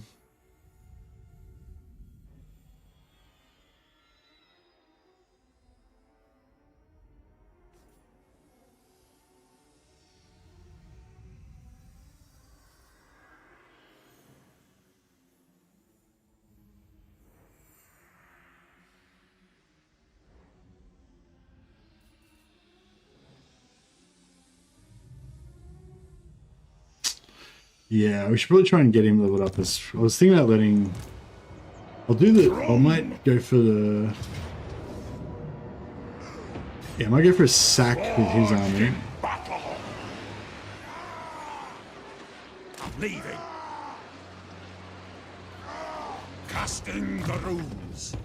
Yeah, we should probably try and get him leveled up. As I was thinking about letting. I might go for the. Yeah, I might go for a sack with his army. In battle. I'm leaving. Casting the runes.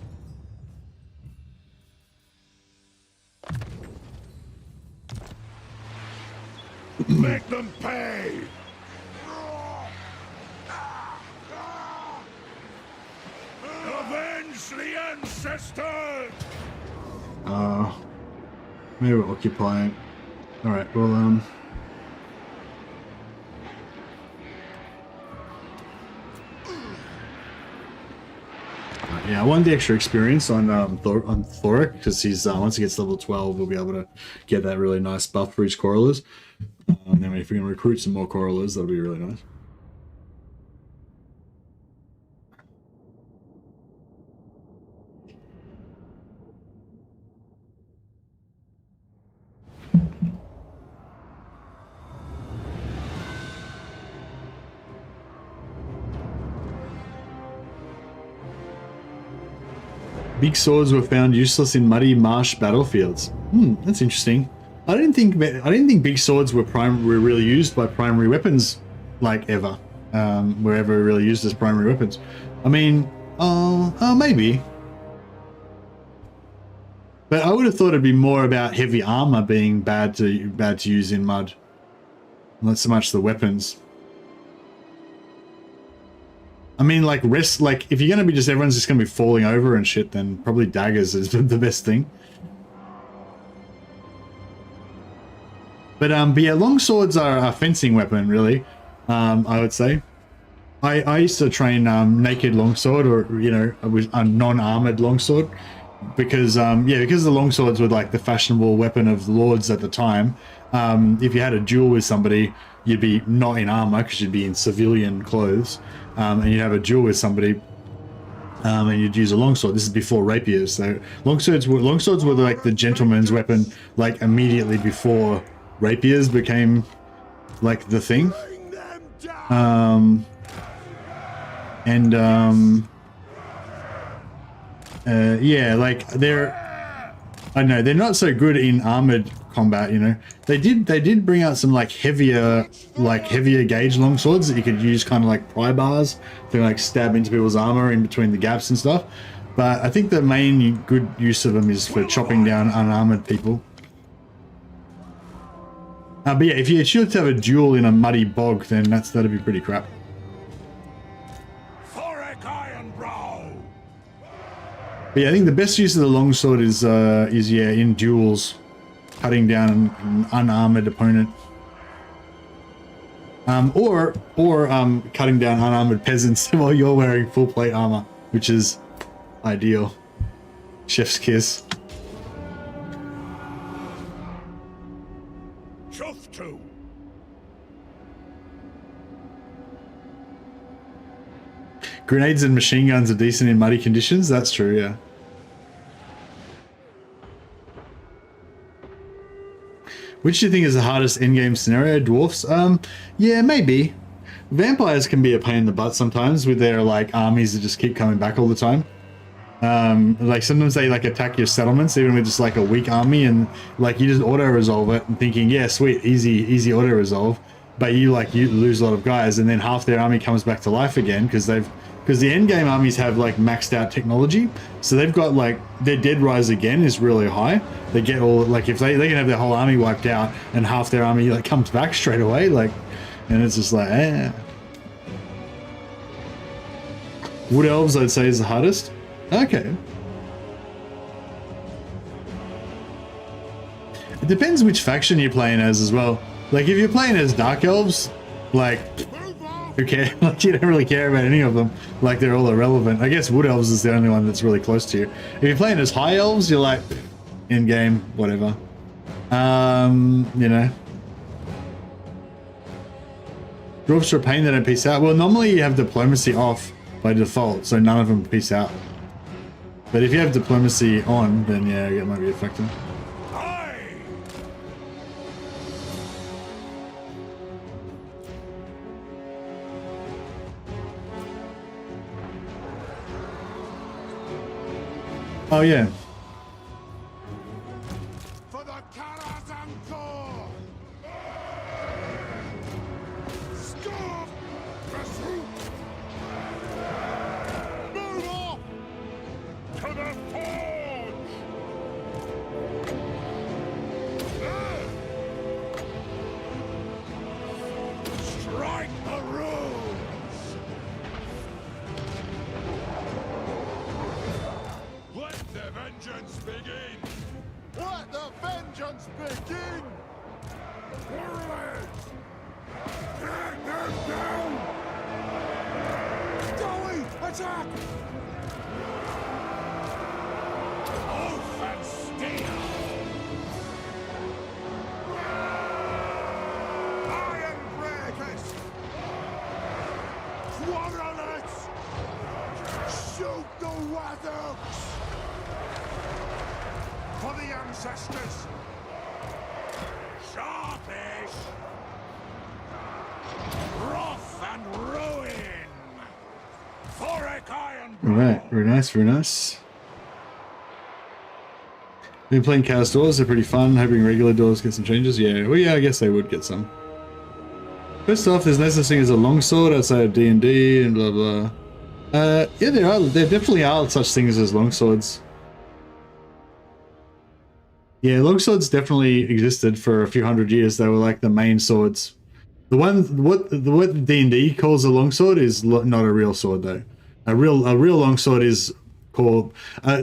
Make them pay. Avenge the ancestors. Maybe we'll occupy it. Alright, well, yeah, I want the extra experience on THOREK, because he's once he gets level 12, we'll be able to get that really nice buff for his correlers. And then if we can recruit some more correlers, that'll be really nice. Big swords were found useless in muddy marsh battlefields. That's interesting. I didn't think big swords were really used by primary weapons, like ever. Were ever really used as primary weapons. I mean, maybe. But I would have thought it'd be more about heavy armor being bad to use in mud, not so much the weapons. I mean, like if you're gonna be everyone's just gonna be falling over and shit, then probably daggers is the best thing. But yeah, long swords are a fencing weapon, really. I would say. I used to train naked longsword, or with a non-armored longsword, because because the longswords were like the fashionable weapon of lords at the time. If you had a duel with somebody, you'd be not in armor because you'd be in civilian clothes. And you'd have a duel with somebody, and you'd use a longsword. This is before rapiers, so longswords were like the gentleman's weapon, like immediately before rapiers became like the thing. Yeah, like I don't know, they're not so good in armored combat, They did bring out some heavier gauge longswords that you could use kind of like pry bars to like stab into people's armor in between the gaps and stuff. But I think the main good use of them is for chopping down unarmored people. But yeah, if you choose to have a duel in a muddy bog, then that'd be pretty crap. THOREK IRONBROW. But yeah, I think the best use of the longsword is in duels, cutting down an unarmored opponent, or cutting down unarmored peasants while you're wearing full plate armor, which is ideal. Chef's kiss. Chuff to. Grenades and machine guns are decent in muddy conditions. That's true, yeah. Which do you think is the hardest endgame scenario? Dwarfs? Yeah, maybe. Vampires can be a pain in the butt sometimes with their armies that just keep coming back all the time. Sometimes they attack your settlements even with just a weak army, and you just auto resolve it and thinking, yeah, sweet, easy auto resolve, but you lose a lot of guys, and then half their army comes back to life again because the end game armies have maxed out technology, so they've got their dead rise again is really high. They get all if they can have their whole army wiped out and half their army comes back straight away, and it's just Wood elves I'd say is the hardest. Okay. It depends which faction you're playing as well. If you're playing as dark elves, who cares? You don't really care about any of them. They're all irrelevant. I guess wood elves is the only one that's really close to you. If you're playing as high elves, you're in game, whatever. Dwarfs are a pain, they don't peace out. Well, normally you have diplomacy off by default, so none of them peace out. But if you have diplomacy on, then yeah, it might be a factor. For Oh yeah. To the forge! Strike the runes! Let the vengeance begin! Let the vengeance begin! Warriors! Take them down! Dolly, attack! Oath and steel! Iron breakers! Quarrelers! Shoot the wattocks! For the ancestors! Sharpish! Wrath and ruin! THOREK IRONBROW! Alright, very nice, very nice. Been playing Chaos Doors, they're pretty fun. Hoping regular doors get some changes. Yeah, well, yeah, I guess they would get some. First off, there's no such thing as a longsword outside of D&D and blah blah. Yeah, there are. There definitely are such things as longswords. Yeah, longswords definitely existed for a few hundred years. They were like the main swords. What D&D calls a longsword is not a real sword though. A real longsword is called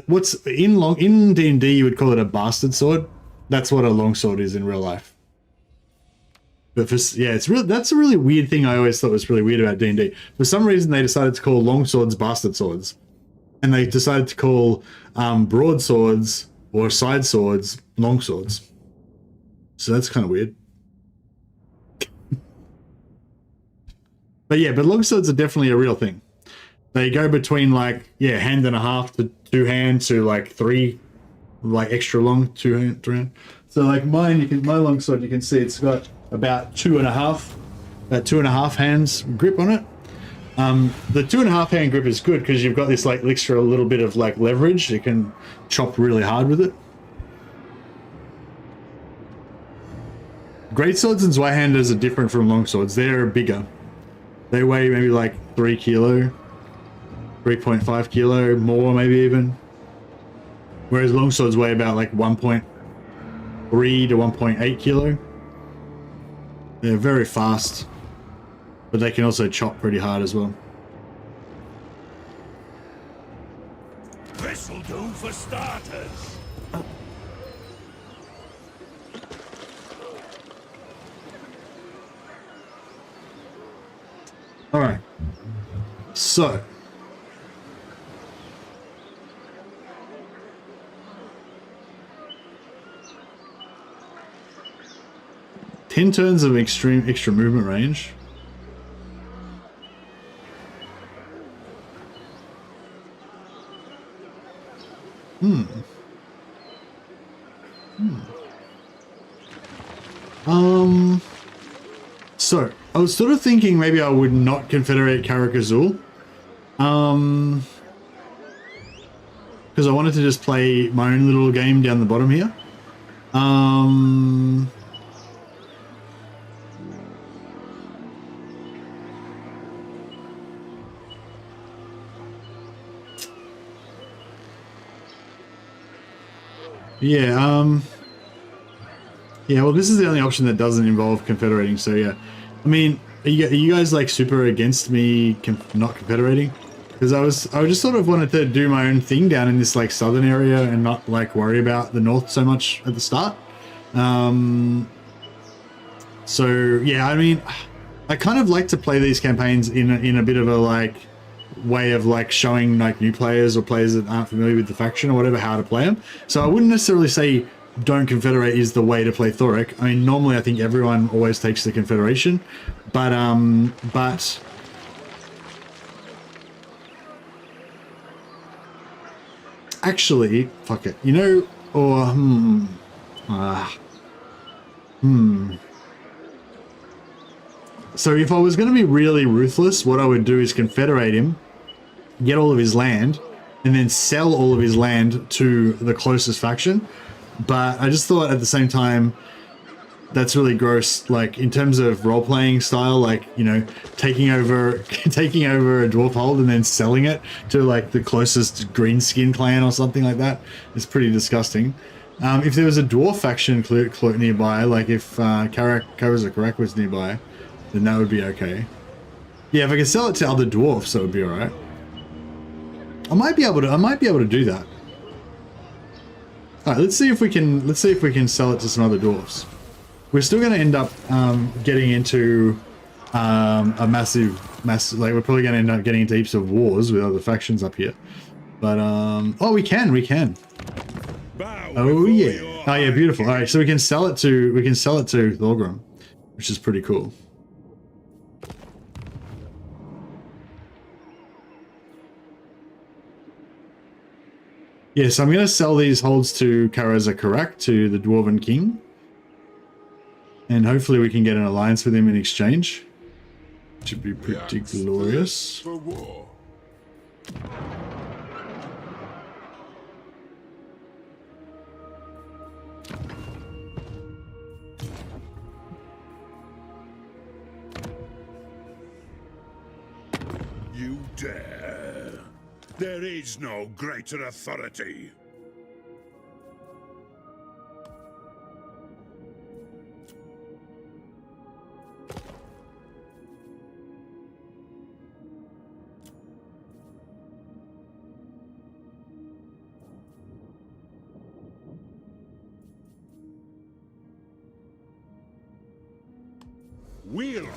what's in D&D you would call it a bastard sword. That's what a longsword is in real life. But that's a really weird thing. I always thought was really weird about D&D. For some reason they decided to call longswords bastard swords, and they decided to call broadswords or side swords longswords. So that's kind of weird. But yeah, but longswords are definitely a real thing. They go between like, yeah, hand and a half to 2 hands to like 3, like extra long 2 hand. So like my longsword, you can see it's got about 2.5 hands grip on it. The 2.5 hand grip is good because you've got this like extra little bit of like leverage. You can chop really hard with it. Greatswords and Zweihanders are different from longswords. They're bigger. They weigh maybe like 3 kilo, 3.5 kilo, more maybe even. Whereas longswords weigh about like 1.3 to 1.8 kilo. They're very fast, but they can also chop pretty hard as well. This'll do for starters. All right, so ten turns of extra movement range. So I was sort of thinking maybe I would not Confederate Karak Azul. Because I wanted to just play my own little game down the bottom here. Yeah, yeah, well, this is the only option that doesn't involve confederating, so yeah. I mean, are you guys like super against me not confederating? Because I just sort of wanted to do my own thing down in this like southern area and not like worry about the north so much at the start. So yeah, I mean, I kind of like to play these campaigns in a bit of a like way of like showing like new players or players that aren't familiar with the faction or whatever how to play them. So I wouldn't necessarily say don't confederate is the way to play THOREK. I mean, normally I think everyone always takes the confederation, but actually, fuck it, you know, or So if I was going to be really ruthless, what I would do is confederate him, get all of his land, and then sell all of his land to the closest faction. But I just thought at the same time, that's really gross. Like in terms of role playing style, like you know, taking over taking over a dwarf hold and then selling it to like the closest green skin clan or something like that is pretty disgusting. If there was a dwarf faction nearby, like if Karazak was nearby, then that would be okay. Yeah, if I could sell it to other dwarfs, that would be alright. I might be able to do that. Alright, let's see if we can sell it to some other dwarfs. We're still going to end up getting into a massive, like we're probably going to end up getting into heaps of wars with other factions up here. But oh, we can. Oh yeah. Oh yeah, beautiful. All right, so we can sell it to Thorgrim, which is pretty cool. Yeah, so I'm going to sell these holds to Karazak, to the Dwarven King. And hopefully we can get an alliance with him in exchange. Which would be pretty glorious. For war. You dare. There is no greater authority. Wheel.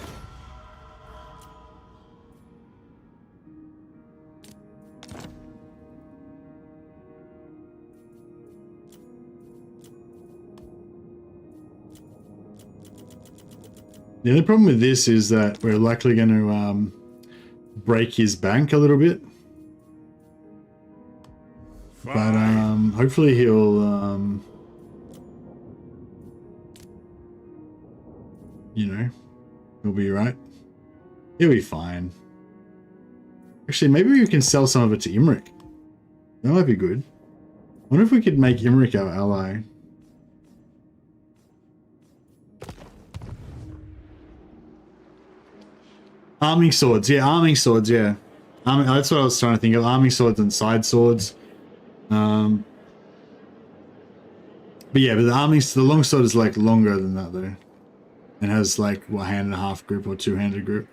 The only problem with this is that we're likely going to break his bank a little bit. But hopefully he'll, you know, he'll be right. He'll be fine. Actually, maybe we can sell some of it to Imric. That might be good. I wonder if we could make Imric our ally. Arming swords, yeah, yeah. That's what I was trying to think of. Arming swords and side swords. But yeah, but the long sword is like longer than that though. And has like what, hand and a half grip or two-handed grip.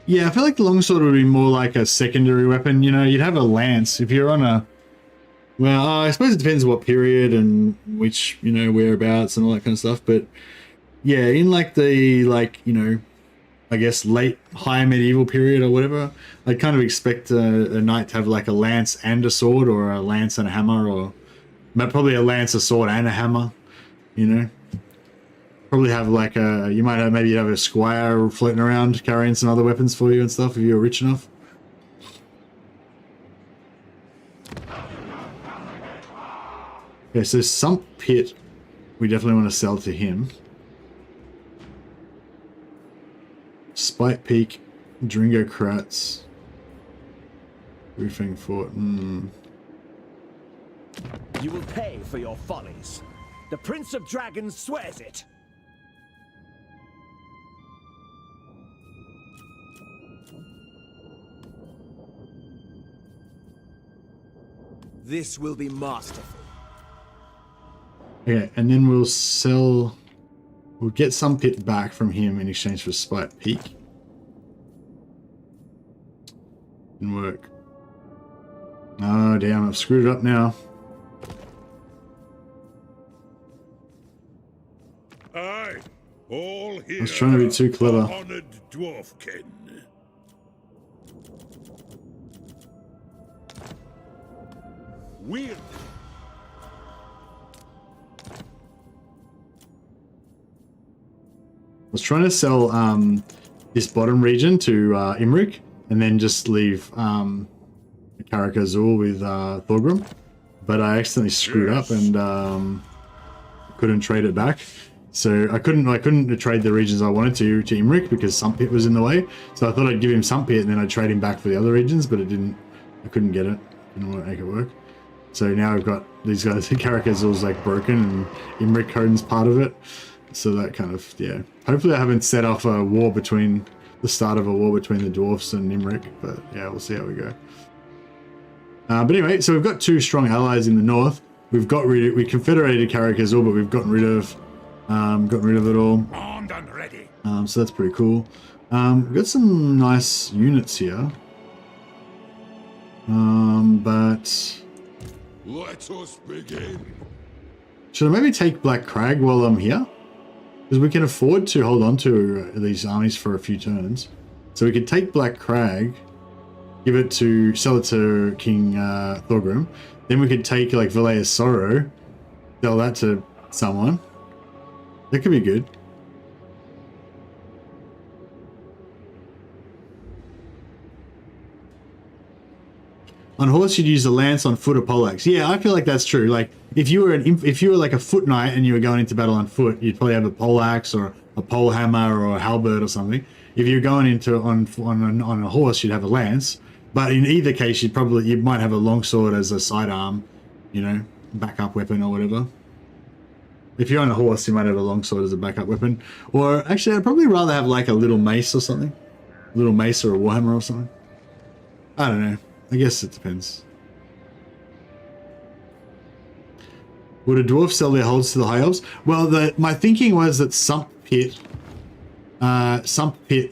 Yeah, I feel like the longsword would be more like a secondary weapon. You know, you'd have a lance if you're on a. Well, I suppose it depends what period and which, you know, whereabouts and all that kind of stuff. But yeah, in like the, like, you know, I guess late high medieval period or whatever, I'd kind of expect a knight to have like a lance and a sword, or a lance and a hammer, or probably a lance, a sword, and a hammer, you know. Probably have like a, you might have, maybe you have a squire floating around carrying some other weapons for you and stuff if you're rich enough. Okay, so Sump Pit, we definitely want to sell to him. Spike Peak, Dringo Kratz, Roofing Fort. You will pay for your follies. The Prince of Dragons swears it. This will be masterful. Okay, and then we'll sell... We'll get some pit back from him in exchange for Spike Peak. Didn't work. Oh, damn, I've screwed it up now. Aye, all here. I was trying to be too clever. Honored dwarfkin. Weird. I was trying to sell this bottom region to Imric, and then just leave Karazak Karak Azul with Thorgrim, but I accidentally screwed up and couldn't trade it back. So I couldn't trade the regions I wanted to Imrik because Sumpit was in the way. So I thought I'd give him Sumpit and then I'd trade him back for the other regions, but it didn't. I couldn't get it. Didn't want to make it work. So now I've got these guys. Karak Azul's like broken and Imrik Coden's part of it. So that kind of, yeah. Hopefully I haven't set off a war between the start of a war between the Dwarfs and Imrik, but yeah, we'll see how we go. But anyway, so we've got 2 strong allies in the north. We confederated Karak Azul, but we've gotten rid of it all. Armed and ready. So that's pretty cool. We've got some nice units here. But Let us begin. should I maybe take Black Crag while I'm here? Because we can afford to hold on to these armies for a few turns. So we could take Black Crag, sell it to King Thorgrim. Then we could take like Valea's Sorrow, sell that to someone. That could be good. On horse, you'd use a lance. On foot, a poleaxe. Yeah, I feel like that's true. Like if you were like a foot knight and you were going into battle on foot, you'd probably have a poleaxe or a pole hammer or a halberd or something. If you're going into on a horse, you'd have a lance. But in either case, you might have a longsword as a sidearm, you know, backup weapon or whatever. If you're on a horse, you might have a longsword as a backup weapon. Or actually, I'd probably rather have like a little mace or something, a little mace or a warhammer or something. I don't know. I guess it depends. Would a dwarf sell their holds to the high elves? Well, my thinking was that Sumpit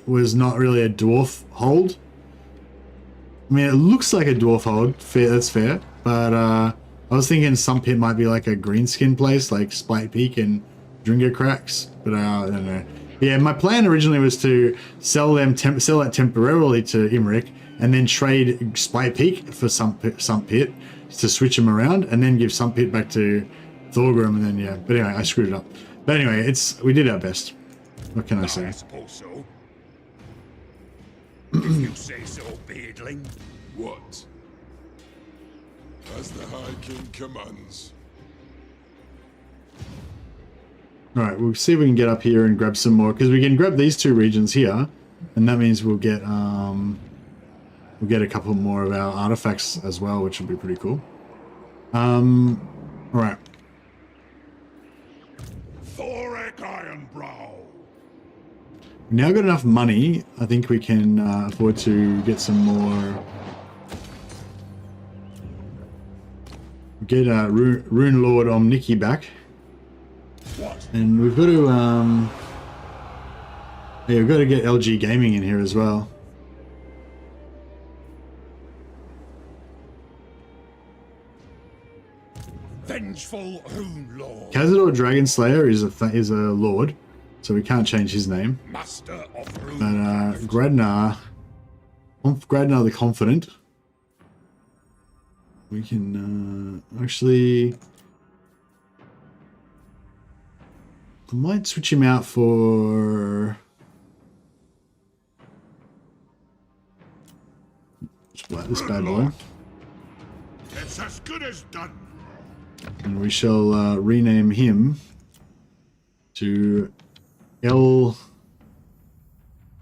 was not really a dwarf hold. I mean, it looks like a dwarf hold. Fair, that's fair. But I was thinking Sumpit might be like a greenskin place, like Spite Peak and Dringo Cracks. But I don't know. Yeah, my plan originally was to sell that temporarily to Imrik, and then trade Spite Peak for Sumpit to switch them around, and then give Sumpit back to Thorgrim, and then yeah. But anyway, I screwed it up. But anyway, we did our best. What can I say? I suppose so. If you say so, beardling. What? As the High King commands. All right, we'll see if we can get up here and grab some more, because we can grab these 2 regions here, and that means we'll get a couple more of our artifacts as well, which will be pretty cool. All right. THOREK Ironbrow. We've now got enough money. I think we can afford to get some more. Get Rune Lord Omniki back. What? And we've got to yeah, we've got to get LG Gaming in here as well. Vengeful Rune Lord. Cazador Dragon Slayer is a lord, so we can't change his name. Master of Rune. But Gradnar the Confident. We can actually. I might switch him out for this bad boy. It's as good as done. And we shall rename him to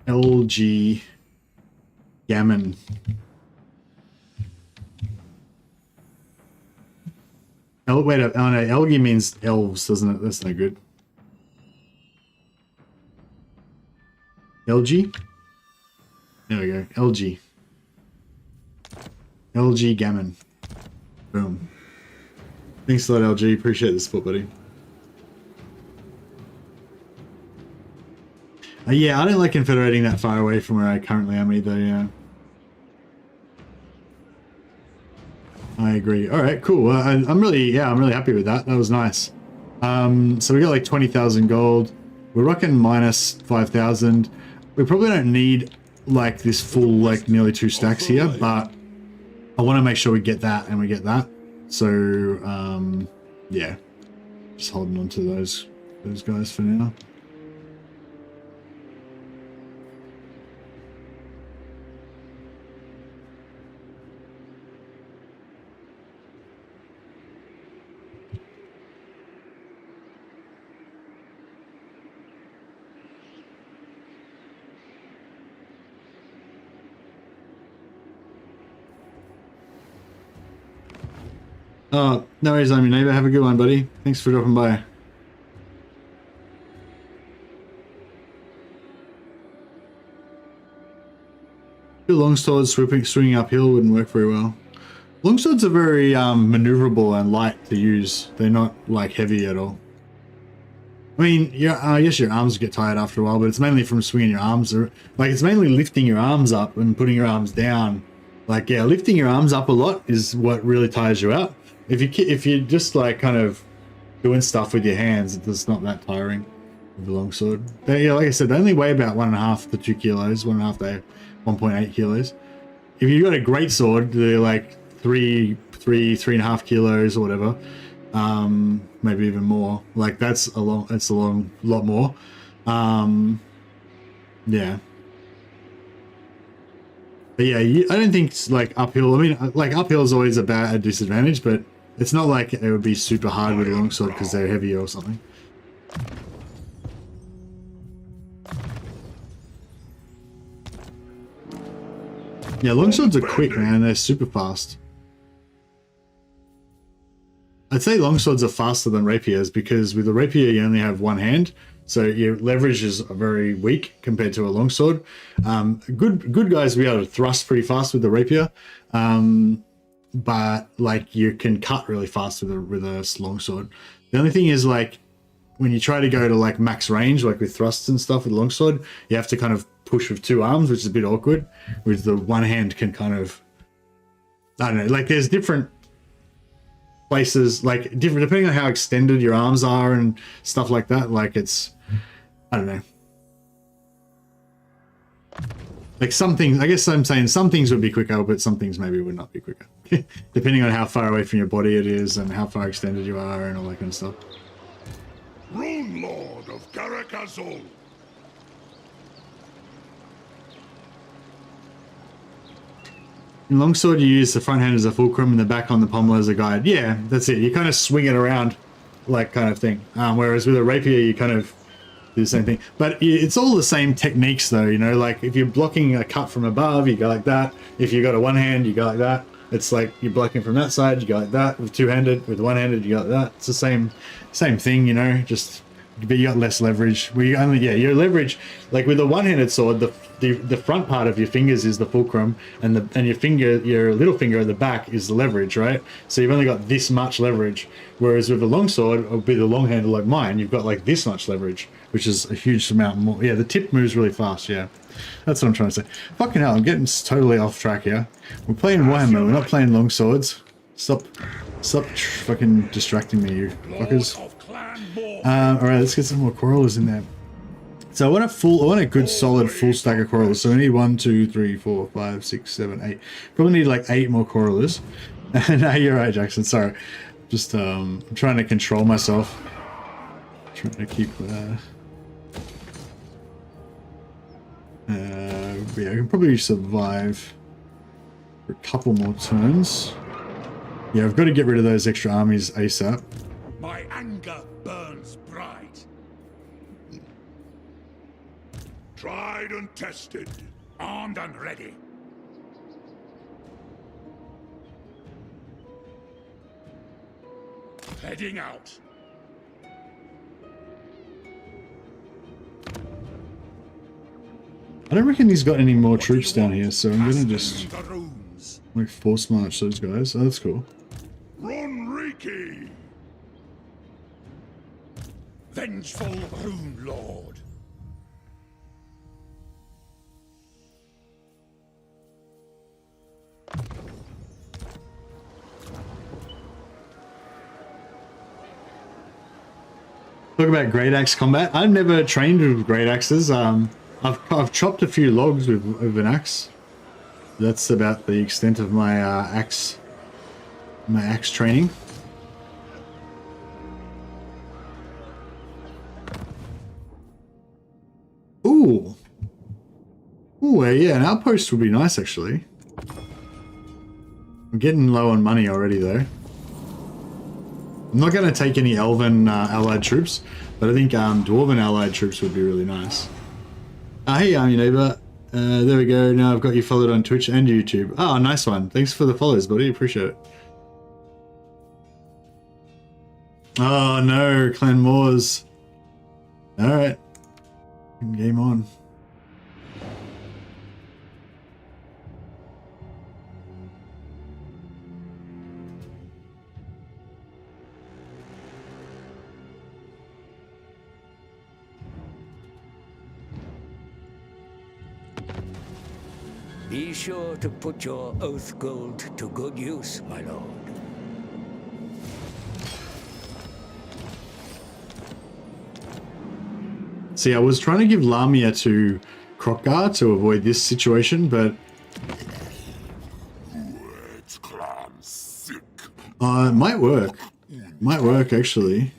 LG Gammon. Wait, oh no, Elgi means elves, doesn't it? That's no good. LG? There we go. LG. LG Gammon. Boom. Thanks a lot, LG. Appreciate the support, buddy. Yeah, I don't like confederating that far away from where I currently am either, yeah. I agree. All right, cool. I'm really happy with that. That was nice. So we got like 20,000 gold. We're rocking minus 5,000. We probably don't need like this full, like nearly 2 stacks here, but I want to make sure we get that and we get that. So, yeah, just holding on to those guys for now. Oh, no worries, I'm your neighbor. Have a good one, buddy. Thanks for dropping by. Longsword swinging uphill wouldn't work very well. Longswords are very maneuverable and light to use. They're not like heavy at all. I mean, yes, your arms get tired after a while, but it's mainly from swinging your arms. Like, it's mainly lifting your arms up and putting your arms down. Like, yeah, lifting your arms up a lot is what really tires you out. If you're just like kind of doing stuff with your hands, it's not that tiring with a longsword. Yeah, like I said, they only weigh about 1.5 to 2 kilos, 1.5 to 1.8 kilos. If you've got a great sword, they're like 3.5 kilos or whatever. Maybe even more. Like that's a lot more. Yeah. But yeah, I don't think it's like uphill. I mean, like uphill is always a disadvantage, but it's not like it would be super hard with a longsword because they're heavier or something. Yeah, longswords are quick, man. They're super fast. I'd say longswords are faster than rapiers because with a rapier you only have one hand, so your leverage is very weak compared to a longsword. Good guys will be able to thrust pretty fast with the rapier, but like you can cut really fast with a longsword. The only thing is like when you try to go to like max range, like with thrusts and stuff with longsword, you have to kind of push with two arms, which is a bit awkward. With the one hand can kind of, I don't know, like there's different places, like different depending on how extended your arms are and stuff like that. Like it's, I don't know. Like some things, I guess I'm saying some things would be quicker, but some things maybe would not be quicker. Depending on how far away from your body it is and how far extended you are and all that kind of stuff. Rune Lord of THOREK IRONBROW. In longsword, you use the front hand as a fulcrum and the back on the pommel as a guide. Yeah, that's it. You kind of swing it around, like kind of thing. Whereas with a rapier, you kind of do the same thing. But it's all the same techniques, though. You know, like if you're blocking a cut from above, you go like that. If you got a one hand, you go like that. It's like you're blocking from that side, you go like that. With two-handed, with one-handed, you go like that. It's the same thing, you know. Just but you got less leverage. Your leverage, like with a one-handed sword, the front part of your fingers is the fulcrum, and your little finger at the back is the leverage, right? So you've only got this much leverage. Whereas with a longsword, or with a long handle like mine, you've got like this much leverage, which is a huge amount more. Yeah, the tip moves really fast. Yeah, that's what I'm trying to say. Fucking hell, I'm getting totally off track here. We're playing Warhammer. We're not playing longswords. Stop fucking distracting me, you fuckers. All right, let's get some more corallers in there. So I want a good solid full stack of corallers. So I need 1, 2, 3, 4, 5, 6, 7, 8. Probably need like 8 more corallers. No, you're right, Jackson. Sorry. Just I'm trying to control myself. Trying to keep yeah, I can probably survive for a couple more turns. Yeah, I've got to get rid of those extra armies ASAP. My anger burns bright. Tried and tested, armed and ready. Heading out. I don't reckon he's got any more troops down here, so I'm gonna just like force march those guys. Oh, that's cool. Run Riki! Vengeful Rune Lord. Talk about great axe combat. I've never trained with great axes. I've chopped a few logs with an axe. That's about the extent of my axe training. Ooh, yeah, an outpost would be nice actually. I'm getting low on money already though. I'm not going to take any elven allied troops, but I think dwarven allied troops would be really nice. Hey, I'm your neighbor. There we go. Now I've got you followed on Twitch and YouTube. Oh, nice one. Thanks for the follows, buddy. Appreciate it. Oh no, Clan Moors. Alright. Game on. Be sure to put your oath gold to good use, my lord. See, I was trying to give Lamia to Crockgar to avoid this situation, but it might work. Might work, actually.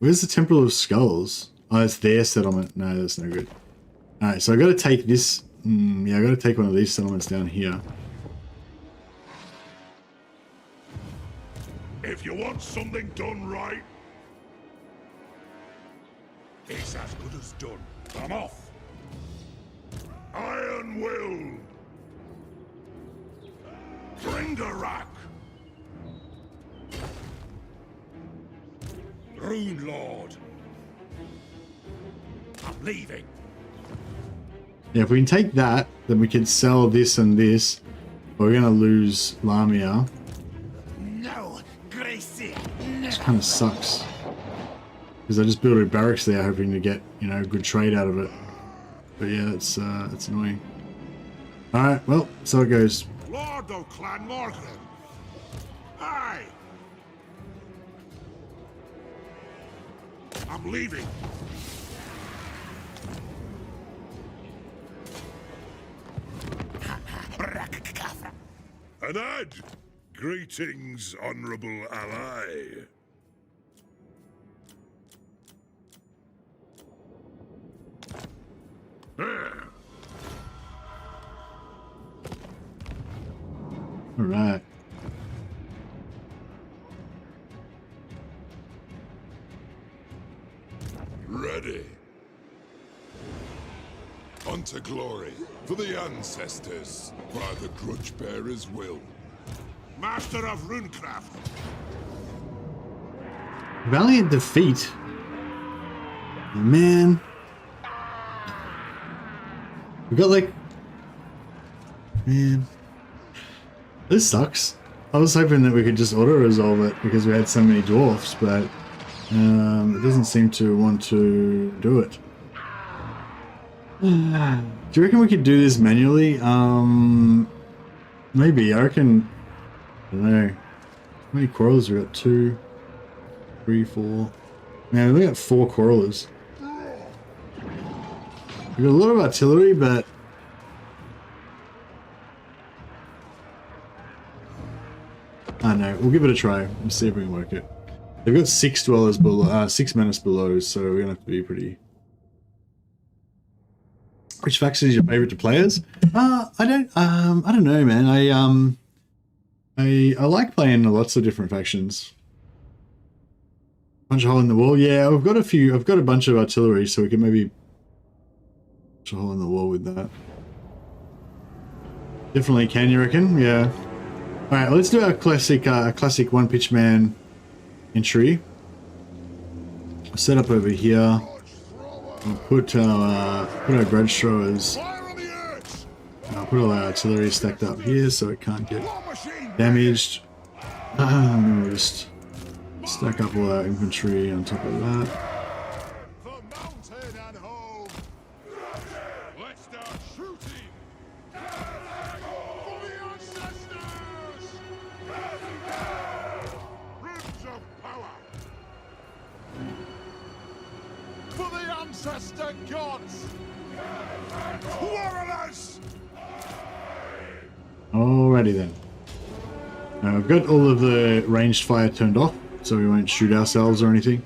Where's the Temple of Skulls? Oh, it's their settlement. No, that's no good. Alright, so I got to take this. Yeah, I got to take one of these settlements down here. If you want something done right, it's as good as done. I'm off. Iron Will. Bring the rack. Rune Lord. I'm leaving. Yeah, if we can take that, then we can sell this and this. But we're going to lose Lamia. No, Gracie. This kind of sucks. Because I just built a barracks there hoping to get, you know, good trade out of it. But yeah, it's annoying. Alright, well, so it goes. Lord of Clan Morgan. Aye. I'm leaving. Anad! Greetings, honorable ally. Alright. Ready. Unto glory, for the ancestors, by the grudge bearer's will. Master of Runecraft. Valiant defeat. Man. We got like... Man. This sucks. I was hoping that we could just auto-resolve it because we had so many dwarfs, but it doesn't seem to want to do it. Do you reckon we could do this manually? Maybe. I reckon... I don't know. How many quarrelers we got? 2, 3, 4... Man, we got 4 quarrelers. We got a lot of artillery, but... I don't know. We'll give it a try. Let's see if we can work it. They've got 6 dwellers below, 6 menace below, so we're gonna have to be pretty... Which faction is your favorite to play as? I don't know, man. I like playing lots of different factions. Punch a hole in the wall. Yeah, I've got a few. I've got a bunch of artillery, so we can maybe punch a hole in the wall with that. Definitely can, you reckon? Yeah. All right, let's do our classic one pitch man entry. Set up over here. We'll put our grudge throwers. I'll put all our artillery stacked up here so it can't get damaged. We'll just stack up all our infantry on top of that. Ancestor gods! Warriors! Alrighty then. Now I've got all of the ranged fire turned off, so we won't shoot ourselves or anything.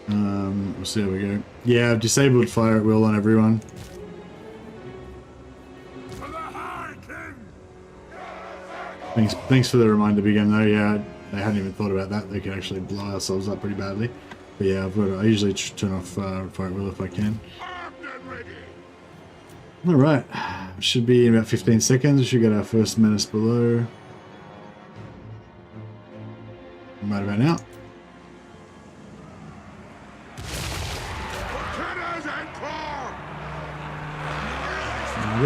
We'll see how we go. Yeah, I've disabled fire at will on everyone. For the High King! Thanks for the reminder, Big M, though. Yeah, I hadn't even thought about that. They could actually blow ourselves up pretty badly. But yeah, I usually turn off fire at will if I can. Alright, should be in about 15 seconds. We should get our first menace below. Right about now.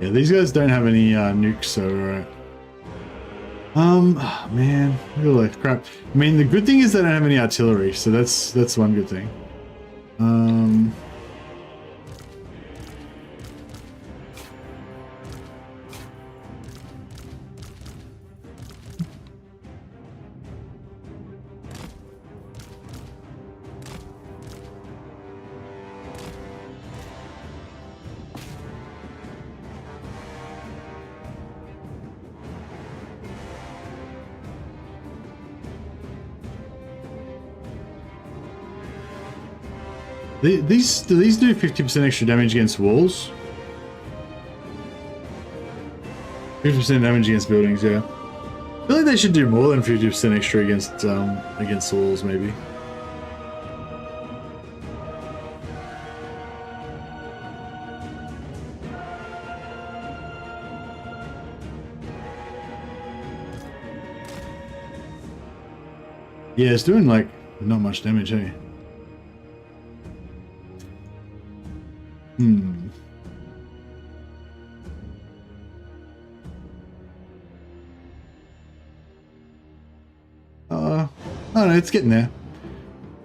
Yeah, these guys don't have any nukes, so right. Oh, man, look at all that crap. I mean, the good thing is they don't have any artillery, so that's one good thing. Do these do 50% extra damage against walls? 50% damage against buildings, yeah. I feel like they should do more than 50% extra against walls, maybe. Yeah, it's doing like not much damage, hey. Oh no, it's getting there.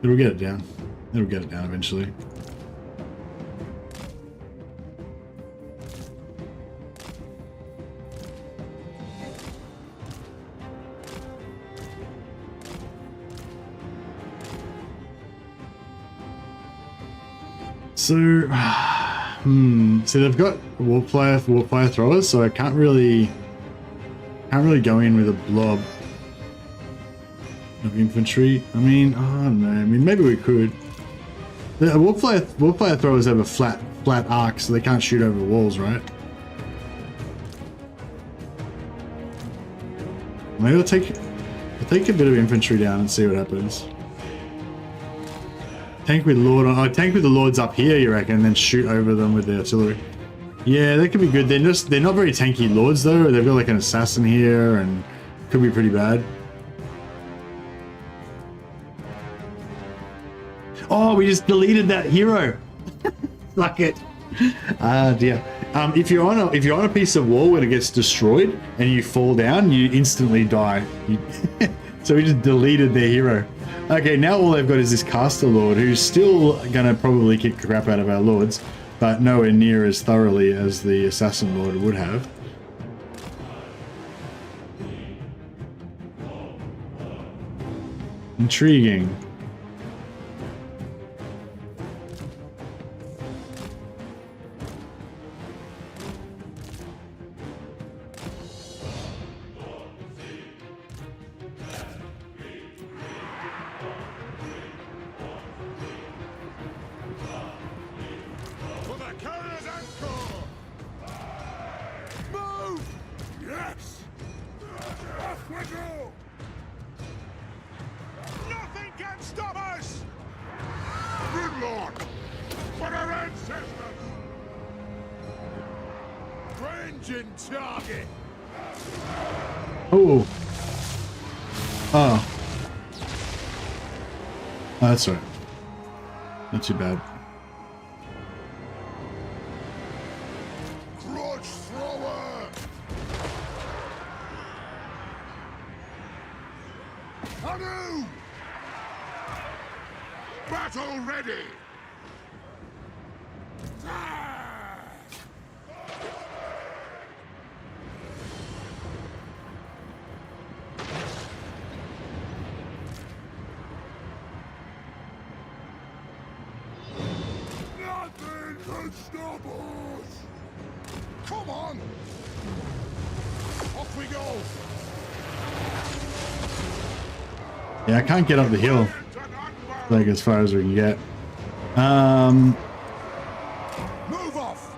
It'll get it down. It'll get it down eventually. So, so they've got warplayer throwers, so I can't really go in with a blob of infantry. I mean, I don't know. I mean, maybe we could. The warplayer throwers have a flat arc, so they can't shoot over walls, right? Maybe I'll take a bit of infantry down and see what happens. Tank with the lords up here, you reckon, and then shoot over them with the artillery. Yeah, that could be good. They're not very tanky lords though. They've got like an assassin here, and could be pretty bad. Oh, we just deleted that hero. Fuck it. Ah, dear. If you're on a piece of wall when it gets destroyed and you fall down, you instantly die. So we just deleted their hero. Okay, now all they've got is this caster lord, who's still gonna probably kick the crap out of our lords, but nowhere near as thoroughly as the assassin lord would have. Intriguing. Oh. Oh. Oh, that's all right. Not too bad. Grudge thrower! Anu! Battle ready! Stop us! Come on! Off we go! Yeah, I can't get up the hill. Like as far as we can get. Move off!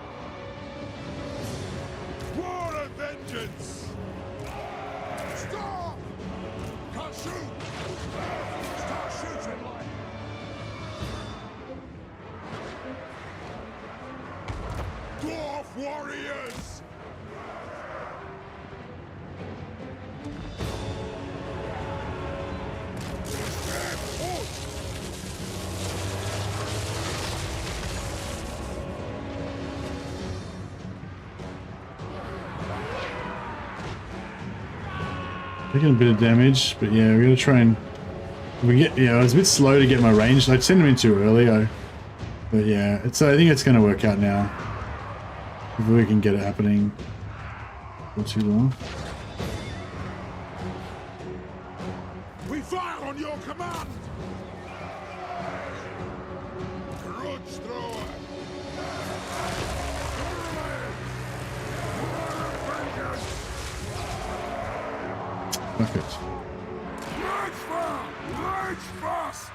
War of vengeance! Stop! Can't shoot! Start shooting like. Dwarf warriors! Taking a bit of damage, but yeah, we're gonna try and we get. Yeah, I was a bit slow to get my range. I'd send him in too early. But yeah, I think it's gonna work out now. If we can get it happening for too long. We fire on your command! Grudge thrower! Perfect. Rage fast!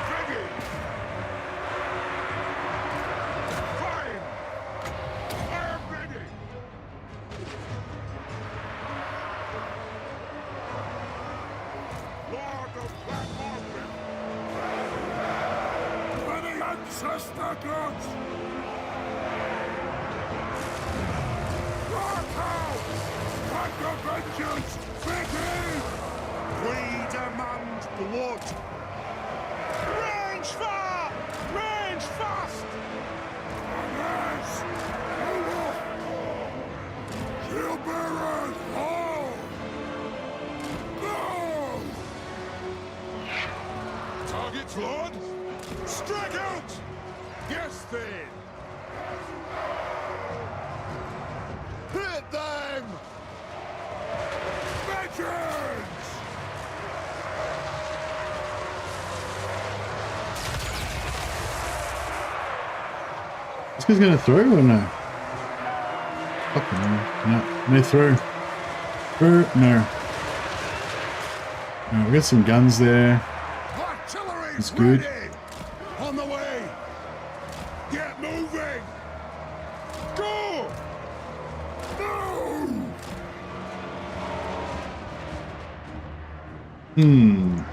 Ready! Fine! I am ready! Lord of Black Mountain! For the ancestor gods! Let the vengeance begin! We demand blood! Range far! Range fast! Yes! Shield bearers, all! Go! Targets, Lord! Strike out! Yes, then! Hit them! Vengeance! This guy's gonna throw or no? Fuck no. No throw. Throw, no. Alright, we got some guns there. Artillery's That's good. ready! On the way! Get moving! Go! No!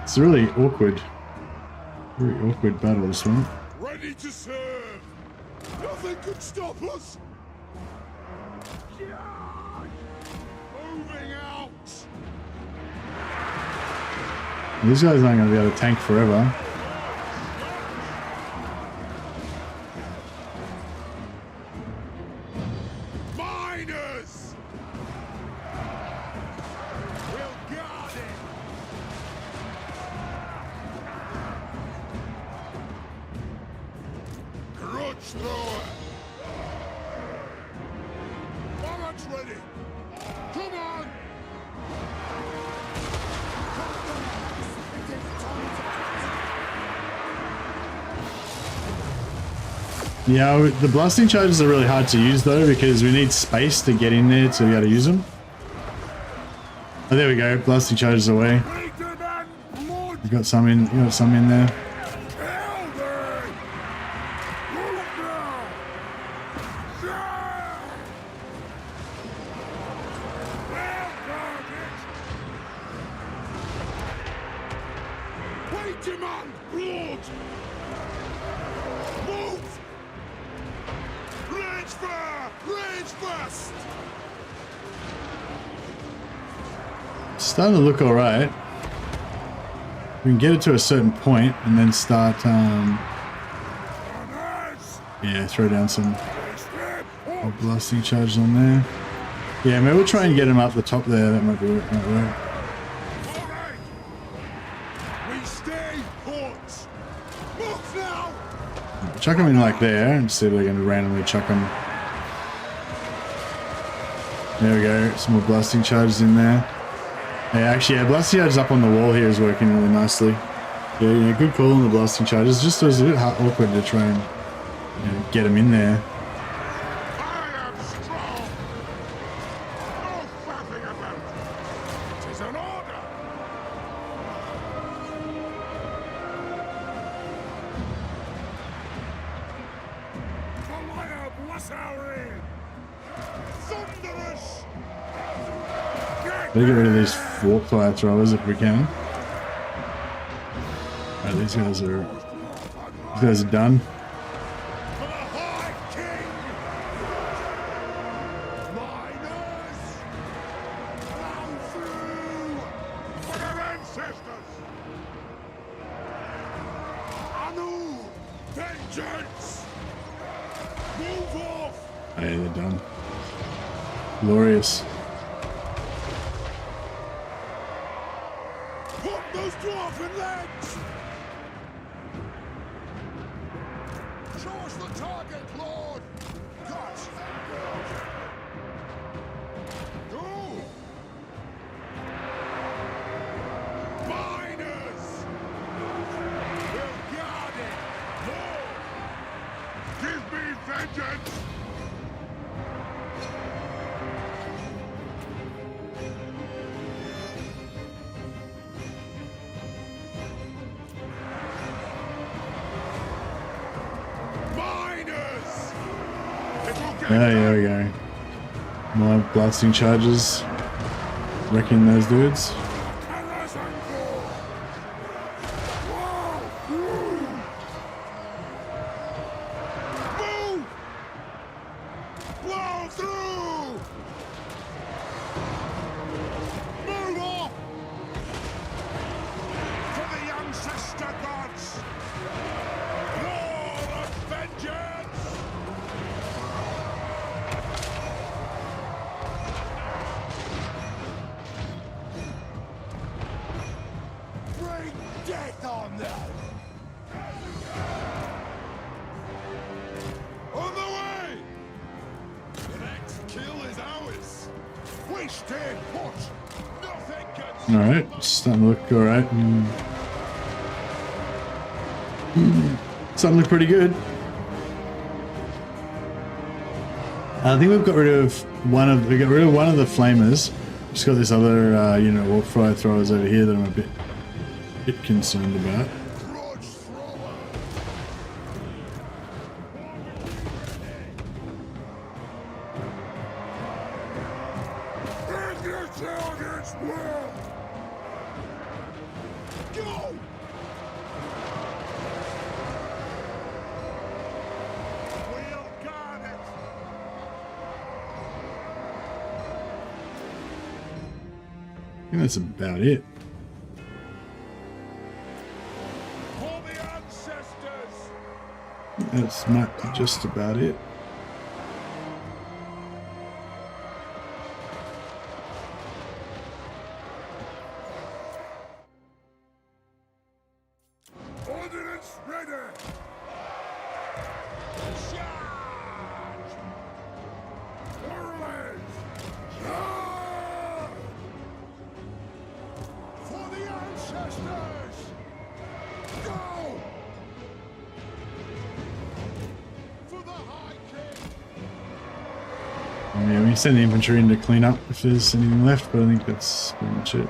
It's a really awkward. Very awkward battle, this one. Ready to serve! Nothing could stop us! Moving out! These guys aren't gonna be able to tank forever. Miners! We'll guard it! Grudge thrower! Barracks ready! Come on! Yeah, the blasting charges are really hard to use though because we need space to get in there to be able to use them. Oh, there we go. Blasting charges away. We demand blood! You got some in. You got some in there. Kill them! Move now! Yeah! Well guard it! We demand blood! Move! Rage fire! Rage fast! Starting to look all right. We can get it to a certain point and then start. Yeah, throw down some more blasting charges on there. Yeah, maybe we'll try and get him up the top there. That might work. Alright! We stay put! Move now! Chuck him in like there and see if we can randomly chuck him. There we go. Some more blasting charges in there. Yeah, actually, yeah, blasting charges up on the wall here is working really nicely. Yeah, good call on the blasting charges. Just was a bit awkward to try and get him in there. I am strong! No faffing about! It is an order! Fire bless our aid! Thunderous! Better get rid of these warp fire throwers if we can. Alright, these guys are done. For the High King! Miners! Plow through! For their ancestors! Anu! Vengeance! Move off! Hey, they're done. Glorious. Put those dwarven legs! Show us the target, Lord! Cut! Go! Miners! We'll guard it! Lord! Give me vengeance! Miners! It'll get There we go. More blasting charges. Wrecking those dudes. Move! Blow through! Move off! For the ancestor gods! War of vengeance! Bring death on them! On the way! The next kill is ours! We stay put! Nothing can Alright, starting to look alright. Starting to look pretty good. I think we've got rid of one of the flamers. Just got this other unit of warp fire throwers over here that I'm a bit concerned about. grudge thrower! Bring your targets, world! Go! We'll guard it! I think that's about it. For the ancestors! That's might be just about it. Ordnance ready! Charge! Orleans! Charge! For the ancestors! Go! For the High King! Yeah, we can send the infantry in to clean up if there's anything left, but I think that's pretty much it.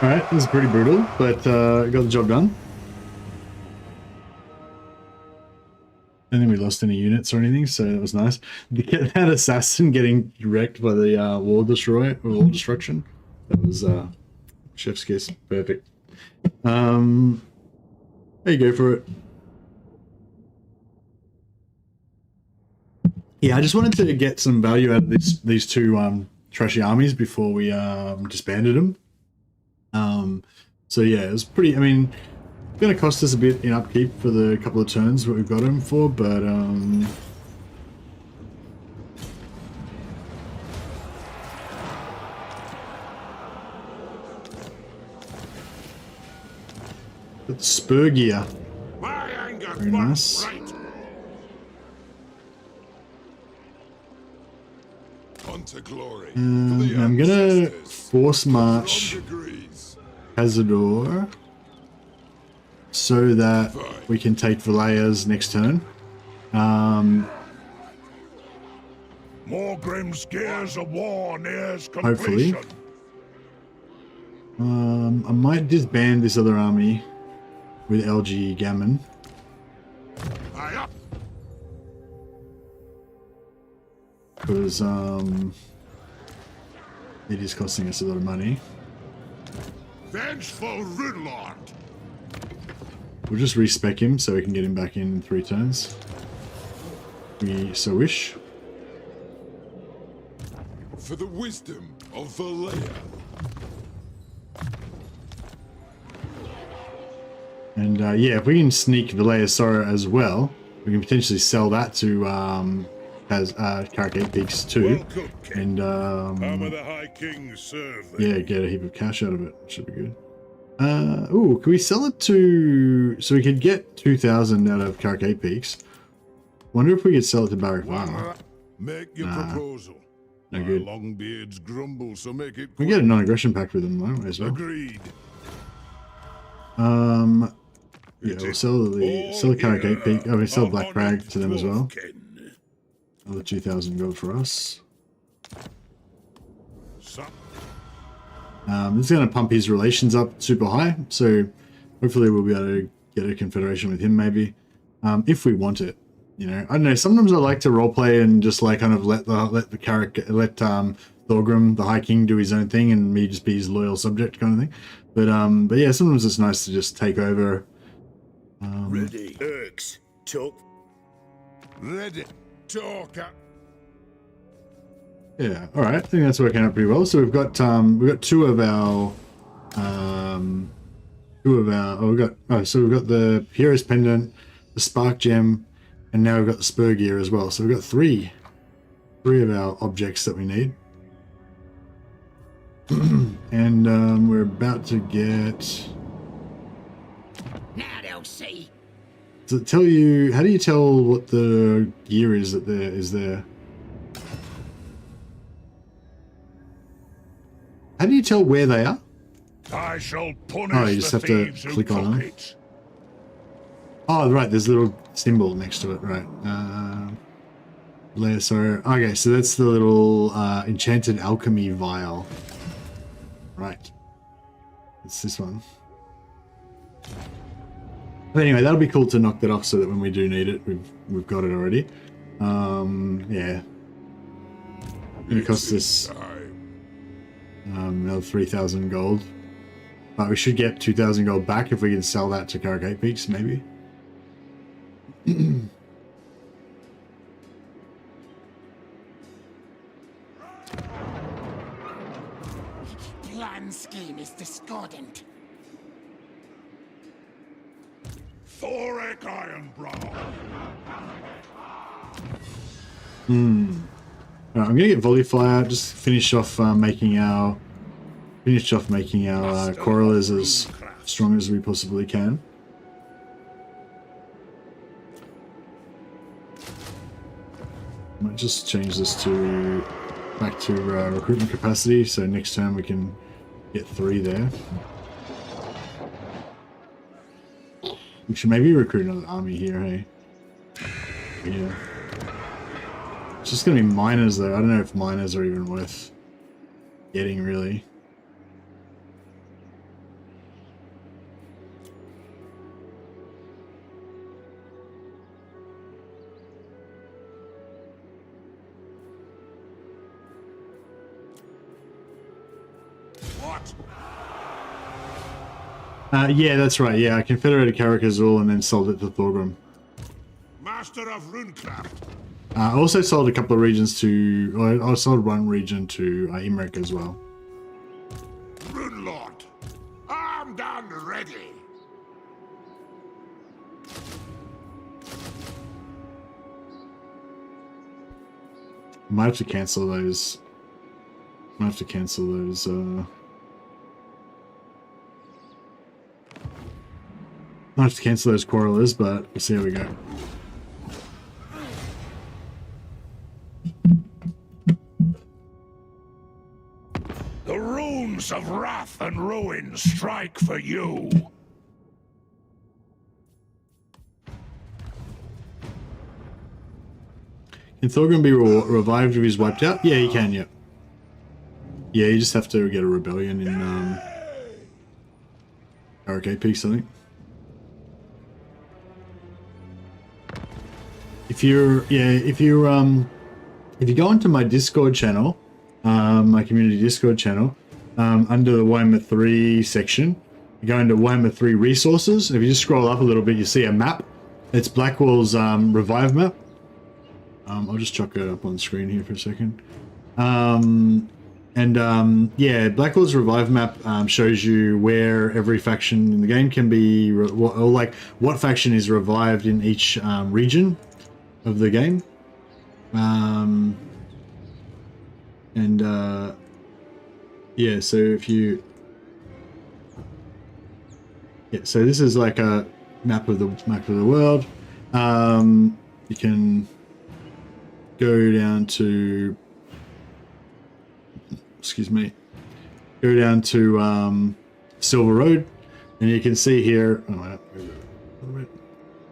Alright, it was pretty brutal, but got the job done. I don't think we lost any units or anything, so that was nice. That assassin getting wrecked by the wall destroy or wall destruction. That was chef's kiss. Perfect. There you go for it. Yeah, I just wanted to get some value out of these two trashy armies before we disbanded them. So yeah, it was pretty. I mean, it's going to cost us a bit in upkeep for the couple of turns what we've got him for, but got spur gear. My anger Very nice. right. On to glory. I'm gonna force march Degrees. Cazador so that we can take Valaya's next turn. More grim scares of war nears Hopefully. completion. I might disband this other army with LG Gammon. Aye up. Because it is costing us a lot of money. Vengeful Runelord. We'll just respec him so we can get him back in 3 turns. We so wish. For the wisdom of Valaya. And yeah, if we can sneak Valaya Sorrow as well, we can potentially sell that to Carrick 8 Peaks too. Well cooked, King. And How may the High King serve thee? yeah, get a heap of cash out of it. Should be good. Ooh, can we sell it to... So we could get 2,000 out of Carrick 8 Peaks. Wonder if we could sell it to Barrack Farmer. Make your proposal. No My good. Longbeards grumble, so make it We quick. get a non-aggression pact with them, won't we, as well? Agreed. Yeah, we'll sell the Carrick 8 Peak. Oh, we sell Black Rag to them as well. Another 2,000 gold for us. This is going to pump his relations up super high, so hopefully we'll be able to get a confederation with him maybe, if we want it. You know, I don't know. Sometimes I like to roleplay and just like kind of let Thorgrim, the High King, do his own thing, and me just be his loyal subject kind of thing. But yeah, sometimes it's nice to just take over. Ready. Urks. Talk. Ready. Talk. Yeah, all right. I think that's working out pretty well. So we've got two of our so we've got the Hero's Pendant, the Spark Gem, and now we've got the Spur Gear as well. So we've got three of our objects that we need. And we're about to get... Now they'll see. Does it tell you... How do you tell what the gear is that there is there? How do you tell where they are? I shall punish Oh, you just the have to thieves who click on took them. it. Oh, right, there's a little symbol next to it, right. So, okay, so that's the little enchanted alchemy vial. Right. It's this one. But anyway, that'll be cool to knock that off so that when we do need it, we've got it already. Yeah. It costs us another 3,000 gold. But we should get 2,000 gold back if we can sell that to Carrick 8 Peaks, maybe. Plan scheme is discordant. THOREK Ironbrow. Right, I'm gonna get Volley Fire, just finish off making our Corralers as strong as we possibly can. Might just change this to back to recruitment capacity, so next time we can get 3 there. We should maybe recruit another army here, hey? Yeah. It's just gonna be miners though. I don't know if miners are even worth getting, really. what? Yeah, that's right. Yeah, I confederated Karak Azul and then sold it to Thorgrim. Master of Runecraft. I also sold a couple of regions to... Well, I sold one region to Imric as well. Runelord. Armed and ready. Might have to cancel those. Might have to cancel those. Might have to cancel those quarrelers, but we'll see how we go. The runes of wrath and ruin strike for you. Can Thorgrim be revived if he's wiped out? Yeah, he can, yeah. Yeah, you just have to get a rebellion in Karak Peaks, I think. If you go into my Discord channel, my community Discord channel, under the Warhammer 3 section, you go into Warhammer 3 resources. If you just scroll up a little bit, you see a map. It's Blackwall's revive map. I'll just chuck it up on screen here for a second. Yeah, Blackwall's revive map shows you where every faction in the game can be, what faction is revived in each region of the game. Yeah, so if you... Yeah, so this is like a map of the world. You can go down to... Excuse me. Go down to Silver Road, and you can see here...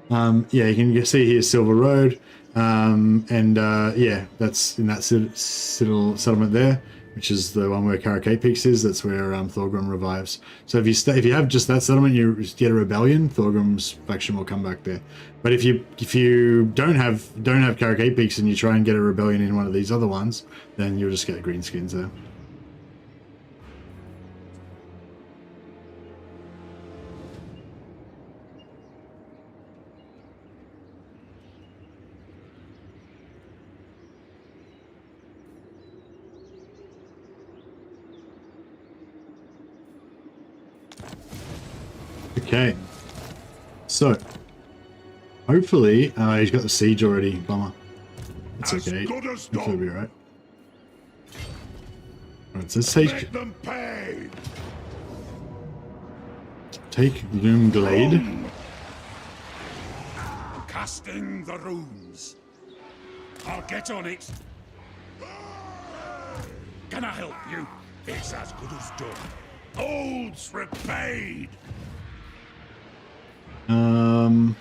yeah, you can see here Silver Road, yeah, that's in that settlement there, which is the one where Karak Peaks is. That's where Thorgrim revives. So if you have just that settlement, you get a rebellion, Thorgrim's faction will come back there. But if you don't have Karak Peaks and you try and get a rebellion in one of these other ones, then you'll just get greenskins there. Okay, so hopefully he's got the siege already. Bummer. It's okay. Hopefully it'll be alright. Alright, so let's take Loom Glade. Casting the runes. I'll get on it. Can I help you? It's as good as done. Old's repaid. I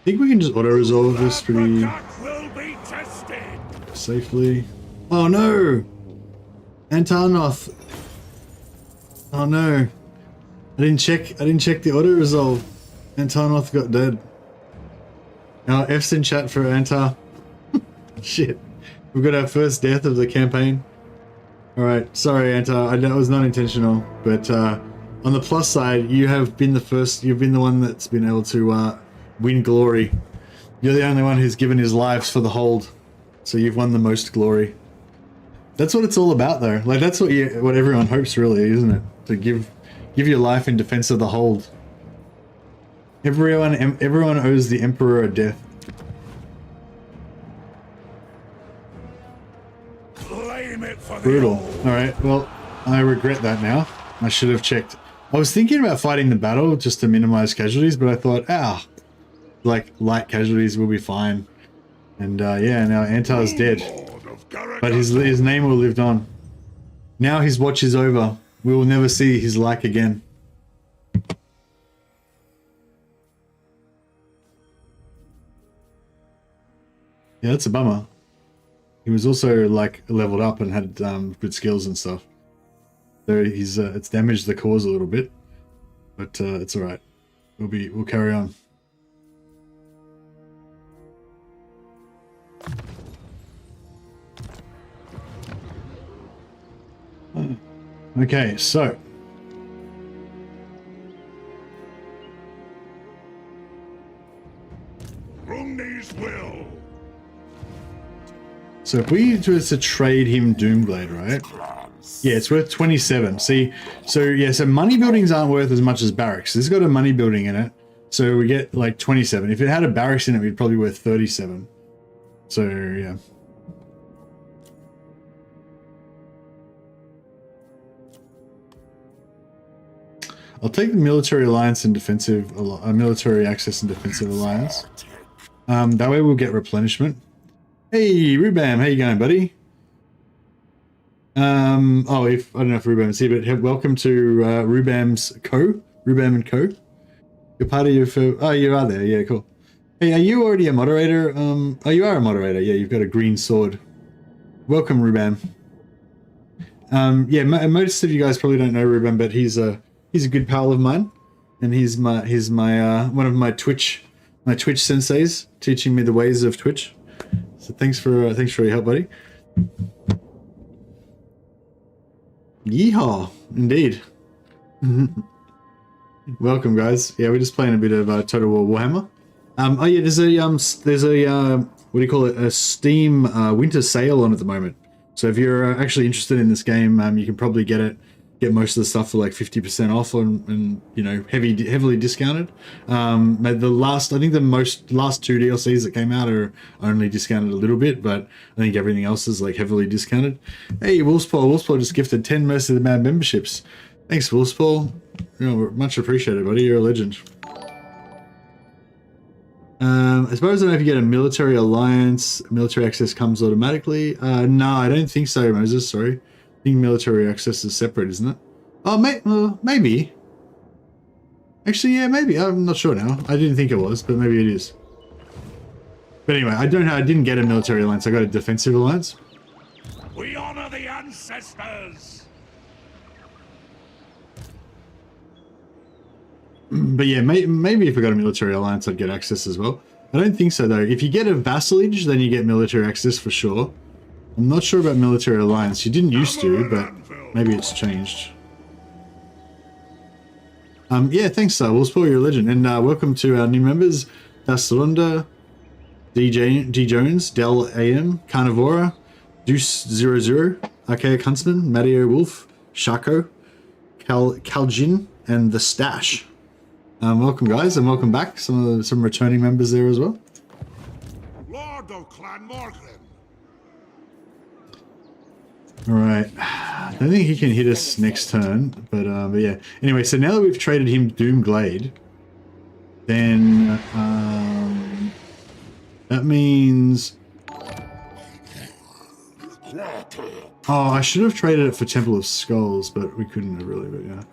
think we can just auto-resolve this pretty safely. Oh no! Antarnoth! Oh no. I didn't check the auto-resolve. Antarnoth got dead. Now F's in chat for Antar. Shit. We've got our first death of the campaign. Alright, sorry Antar, that was not intentional, but on the plus side, you've been the one that's been able to win glory. You're the only one who's given his lives for the hold, so you've won the most glory. That's what it's all about, though. Like that's what everyone hopes, really, isn't it? To give your life in defense of the hold. Everyone owes the Emperor a death. Brutal. All right. Well, I regret that now. I should have checked. I was thinking about fighting the battle just to minimize casualties, but I thought, like light casualties will be fine. And yeah, now Antar's dead, but his name will live on. Now his watch is over. We will never see his like again. Yeah, that's a bummer. He was also like leveled up and had good skills and stuff. So he's it's damaged the cause a little bit, but it's all right. We'll carry on. Okay, so Rumney's will. So if we were to trade him Doomblade, right? Yeah, it's worth 27. See, so yeah, so money buildings aren't worth as much as barracks. This has got a money building in it, so we get like 27. If it had a barracks in it, we'd probably worth 37. So yeah. I'll take the military alliance and defensive, military access and defensive alliance. That way we'll get replenishment. Hey, Rubam, how you going, buddy? Oh, I don't know if Rubam's here, but welcome to Rubam's Rubam and Co. You're part of your, oh, you are there, yeah, cool. Hey, are you already a moderator? Oh, you are a moderator, yeah, you've got a green sword. Welcome, Rubam. Yeah, most of you guys probably don't know Rubam, but he's a good pal of mine, and he's my one of my Twitch senseis, teaching me the ways of Twitch. So thanks for your help, buddy. Yeehaw, indeed. Welcome, guys. Yeah, we're just playing a bit of Total War Warhammer. Oh yeah, there's a what do you call it? A Steam winter sale on at the moment. So if you're actually interested in this game, you can probably get most of the stuff for like 50% off and you know, heavily discounted. I think the last two DLCs that came out are only discounted a little bit, but I think everything else is like heavily discounted. Hey, Wolfspaw just gifted 10 Mercy of the Mad memberships. Thanks, Wolfspaw. You know, much appreciated, buddy. You're a legend. I suppose I don't know if you get a military alliance, military access comes automatically. No, I don't think so, Moses. Sorry. I think military access is separate, isn't it? Oh, maybe. Actually, yeah, maybe. I'm not sure now. I didn't think it was, but maybe it is. But anyway, I didn't get a military alliance. I got a defensive alliance. We honor the ancestors. But yeah, maybe if I got a military alliance, I'd get access as well. I don't think so, though. If you get a vassalage, then you get military access for sure. I'm not sure about military alliance. You didn't used to, but maybe it's changed. Yeah, thanks, We'll spoil your legend. And welcome to our new members, Dastalunda, D Jones, Del AM, Carnivora, Deuce00, Archaic Huntsman, Matteo Wolf, Shako, Kaljin, and The Stash. Welcome, guys, and welcome back. Some returning members there as well. Lord of Clan Morgan. All right, I don't think he can hit us next turn, but yeah. Anyway, so now that we've traded him Doomglade, then that means. Oh, I should have traded it for Temple of Skulls, but we couldn't have really. But yeah.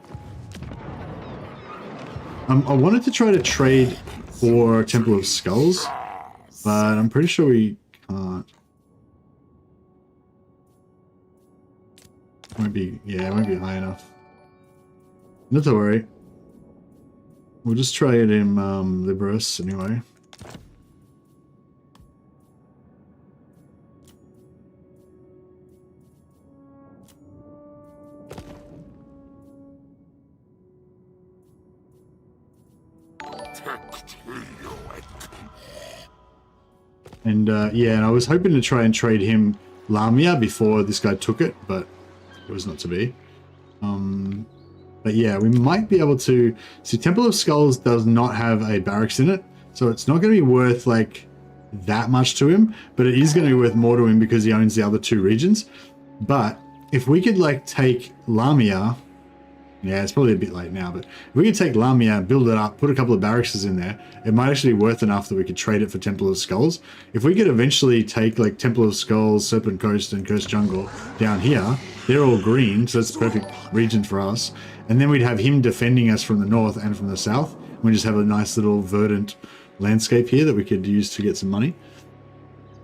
I wanted to try to trade for Temple of Skulls, but I'm pretty sure we can't. It won't be high enough. Not to worry. We'll just trade him Liberus anyway. And yeah, and I was hoping to try and trade him Lamia before this guy took it, but it was not to be. But yeah, we might be able to see. Temple of Skulls does not have a barracks in it, so it's not going to be worth like that much to him, but it is going to be worth more to him because he owns the other two regions. But if we could like take Lamia, yeah, it's probably a bit late now, but if we could take Lamia, build it up, put a couple of barracks in there, it might actually be worth enough that we could trade it for Temple of Skulls. If we could eventually take like Temple of Skulls, Serpent Coast, and Cursed Jungle down here, they're all green, so that's the perfect region for us. And then we'd have him defending us from the north and from the south. We just have a nice little verdant landscape here that we could use to get some money.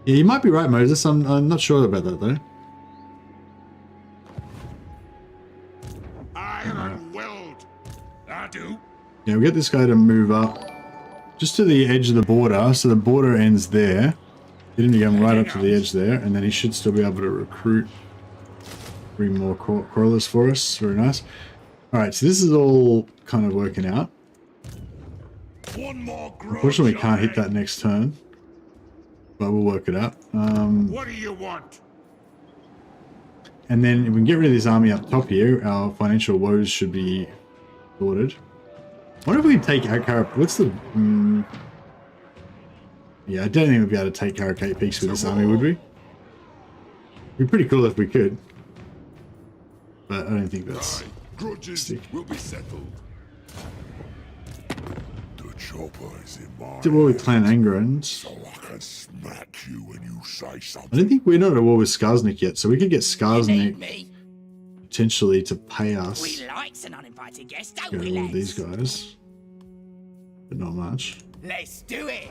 Yeah, you might be right, Moses. I'm not sure about that though. Iron-willed. I do. Yeah, we'll get this guy to move up just to the edge of the border, so the border ends there. Get him to come right up to the edge there, and then he should still be able to recruit. 3 more crawlers for us. Very nice. Alright, so this is all kind of working out. One more grudge, Unfortunately, we can't hit that next turn. But we'll work it out. What do you want? And then if we can get rid of this army up top here, our financial woes should be sorted. I wonder if we can take Carap. What's the... yeah, I don't think we'd be able to take Caracate Peaks with this army, would we? It'd be pretty cool if we could. But I don't think that's... Grudges will be settled. The chopper is in my Did war with Clan Angrand. so I can smack you when you say I something. don't think we're not at war with Skarsnik yet, so we could get Need Skarsnik me? potentially to pay us. We likes an uninvited guest, don't Get we, all of these lads? guys. But not much. Let's do it.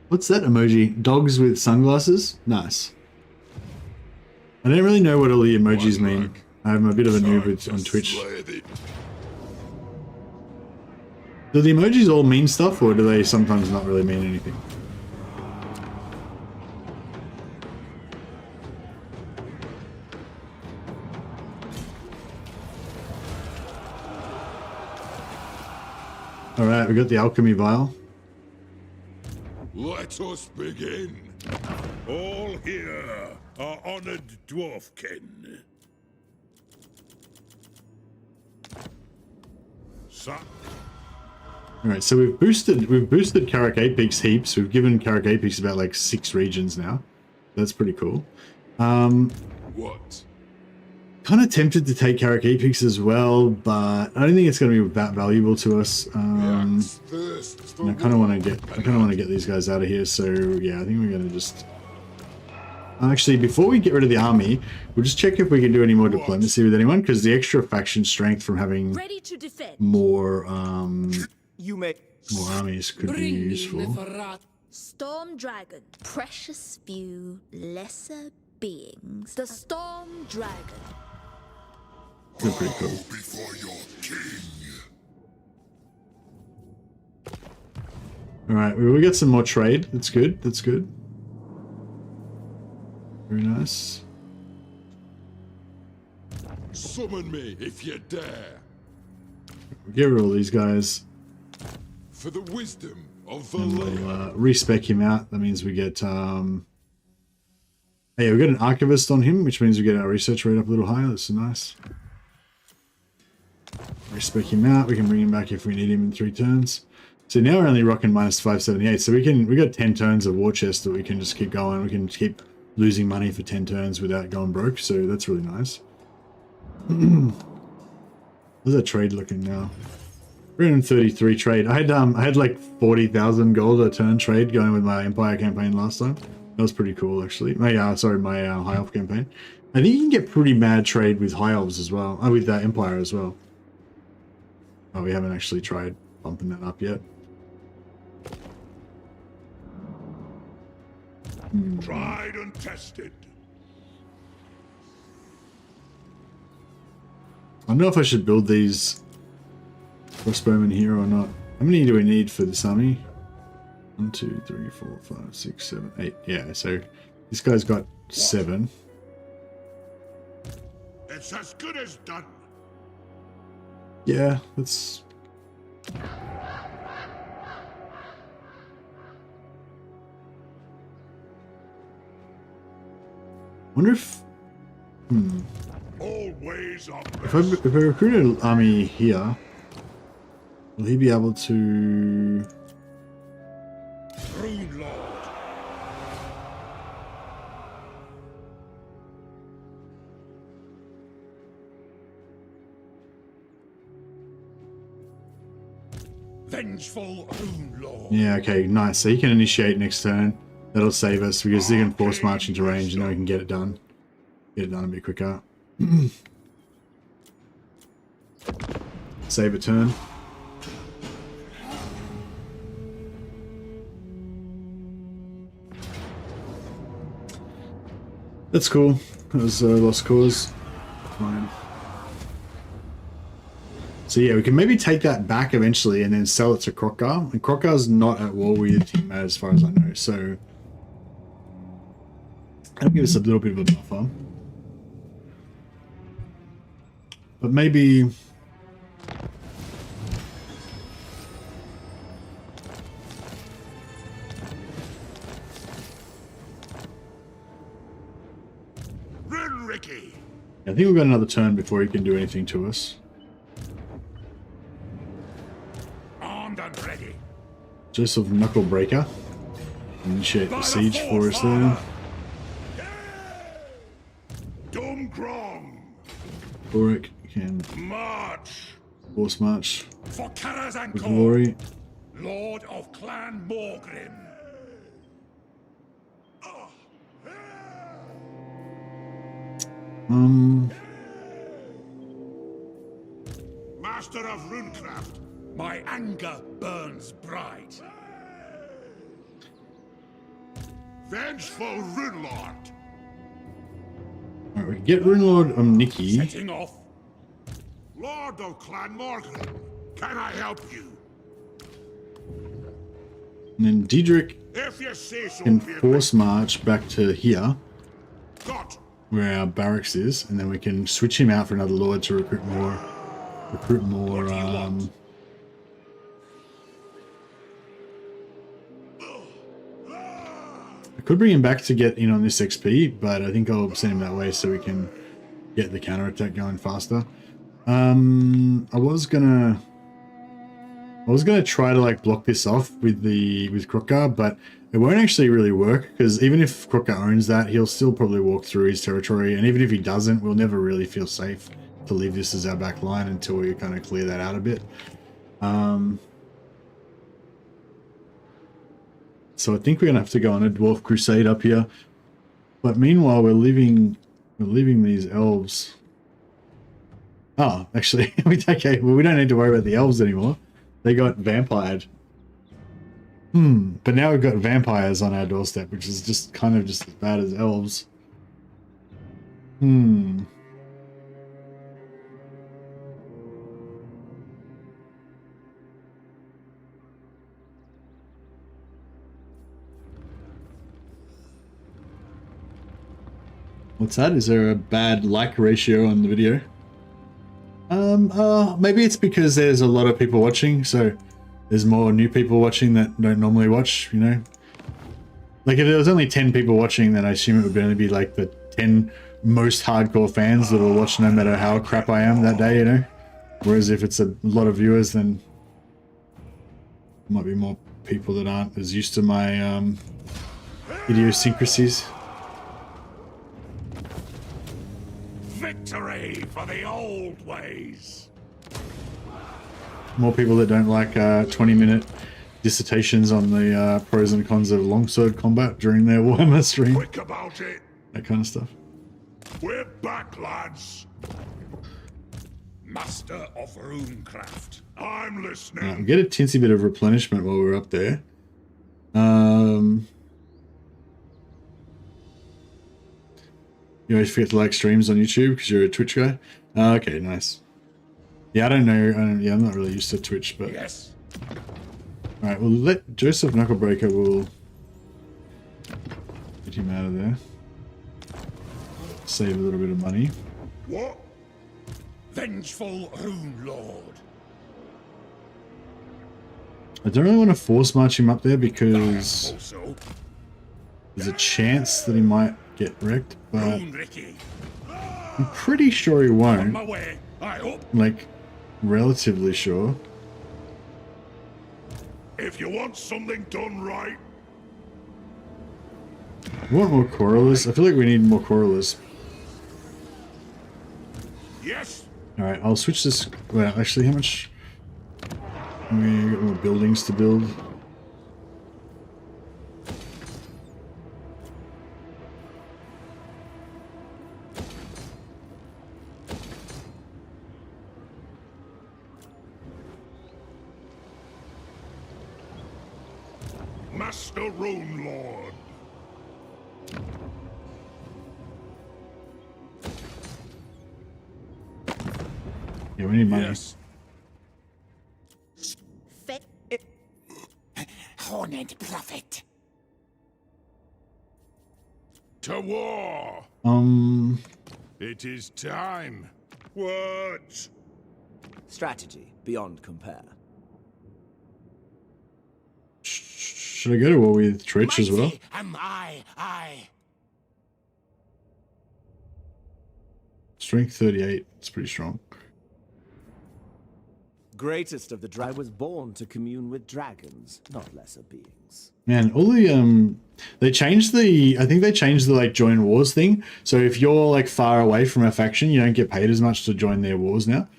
What's that emoji? Dogs with sunglasses? Nice. I don't really know what all the emojis mean. I'm a bit of a noob on Twitch. Do the emojis all mean stuff, or do they sometimes not really mean anything? Alright, we got the alchemy vial. Let us begin. All here are honored dwarfkin. Alright, so we've boosted Karak Apex heaps. We've given Karak Apex about like 6 regions now. That's pretty cool. What? Kind of tempted to take Karak Apex as well, but I don't think it's going to be that valuable to us. And I kind of want to get these guys out of here. So yeah, I think we're going to just. Actually, before we get rid of the army, we'll just check if we can do any more diplomacy with anyone, because the extra faction strength from having Ready to defend. more You may. more armies could be Bring me useful. Neferat. Storm Dragon. Precious few lesser beings. The Storm Dragon. They're pretty cool. Before your king. All right, we get some more trade. That's good. That's good. Very nice. Summon me if you dare. We'll get rid of all these guys. For the wisdom of the And land. we'll respec him out. That means we get yeah, we got an archivist on him, which means we get our research rate up a little higher. That's nice. Respec him out. We can bring him back if we need him in 3 turns. So now we're only rocking minus 578. So we got 10 turns of war chest that we can just keep going. We can keep losing money for 10 turns without going broke. So that's really nice. How's that trade looking now? 333 trade. I had like 40,000 gold a turn trade going with my Empire campaign last time. That was pretty cool, actually. My High Elf campaign. I think you can get pretty mad trade with High Elves as well. Oh, with Empire as well. Oh, we haven't actually tried bumping that up yet. Tried and tested. I don't know if I should build these crossbowmen here or not. How many do we need for this army? 1, 2, 3, 4, 5, 6, 7, 8. Yeah, so this guy's got 7. It's as good as done. Yeah, that's... wonder if... Always up. If I recruit an army here, will he be able to... Rune Lord. Vengeful Rune Lord. Yeah, okay, nice. So he can initiate next turn. That'll save us because he can force march into range and then we can get it done. Get it done a bit quicker. Save a turn. That's cool. That was a lost cause. Fine. So yeah, we can maybe take that back eventually and then sell it to Krokkar. And Krokkar's not at war with Team as far as I know, so that'll give us a little bit of a buffer. But maybe Ricky. I think we've got another turn before he can do anything to us. Armed and ready. Joseph Knucklebreaker. Initiate the siege for us there. Dumgrong. THOREK can March. force march For Karazhan with glory. Lord of Clan Morgrim. Master of Runecraft, my anger burns bright. Vengeful Runelord. Alright, we can get Runelord Nikki. Setting off. Lord of Clan Morgrim, can I help you? And then Diedrich If you say so, can dear force march back to here, Got. where our barracks is, and then we can switch him out for another lord to recruit more. I could bring him back to get in on this XP, but I think I'll send him that way so we can get the counterattack going faster. I was gonna try to like block this off with Krokkar, but it won't actually really work, because even if Krokkar owns that, he'll still probably walk through his territory, and even if he doesn't, we'll never really feel safe to leave this as our back line until we kind of clear that out a bit. So I think we're gonna have to go on a dwarf crusade up here. But meanwhile, we're leaving these elves. Oh, actually, okay. Well, we don't need to worry about the elves anymore. They got vampired. But now we've got vampires on our doorstep, which is just kind of just as bad as elves. What's that? Is there a bad like ratio on the video? Maybe it's because there's a lot of people watching, so there's more new people watching that don't normally watch, you know? Like, if there was only 10 people watching, then I assume it would only be like the 10 most hardcore fans that will watch no matter how crap I am that day, you know? Whereas if it's a lot of viewers, then there might be more people that aren't as used to my idiosyncrasies. Victory for the old ways. More people that don't like 20-minute dissertations on the pros and cons of longsword combat during their Warhammer stream. Quick about it. That kind of stuff. We're back, lads. Master of Runecraft, I'm listening. We get a tinsy bit of replenishment while we're up there. You always forget to like streams on YouTube because you're a Twitch guy. Okay, nice. Yeah, I don't know. Yeah, I'm not really used to Twitch, but Yes. all right. We'll let Joseph Knucklebreaker. We'll get him out of there. Save a little bit of money. What? Vengeful Rune Lord. I don't really want to force march him up there because Also, there's a chance that he might get wrecked, but Rune Ricky. I'm pretty sure he On won't. my way. I hope. Like, relatively sure. If you want something done right, We want more Corallers. I feel like we need more Corallers. yes. Alright, I'll switch this. Well, actually, how much? We got more buildings to build. Master Rune Lord. Yeah, we need money. Yes. honored prophet. To war! It is time. Words! Strategy beyond compare. Should I go to war with Trich as well? Mighty am I. Strength 38. It's pretty strong. Greatest of the I was born to commune with dragons, not lesser beings. Man, all the they changed the I think they changed the like join wars thing. So if you're like far away from a faction, you don't get paid as much to join their wars now.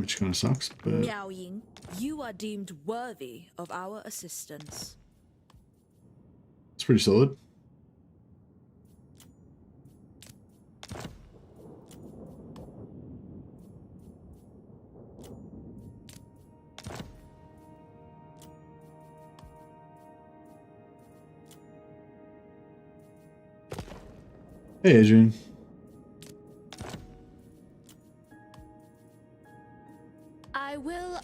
Which kind of sucks, but Miao Ying, you are deemed worthy of our assistance. it's pretty solid. Hey, Adrian. I will.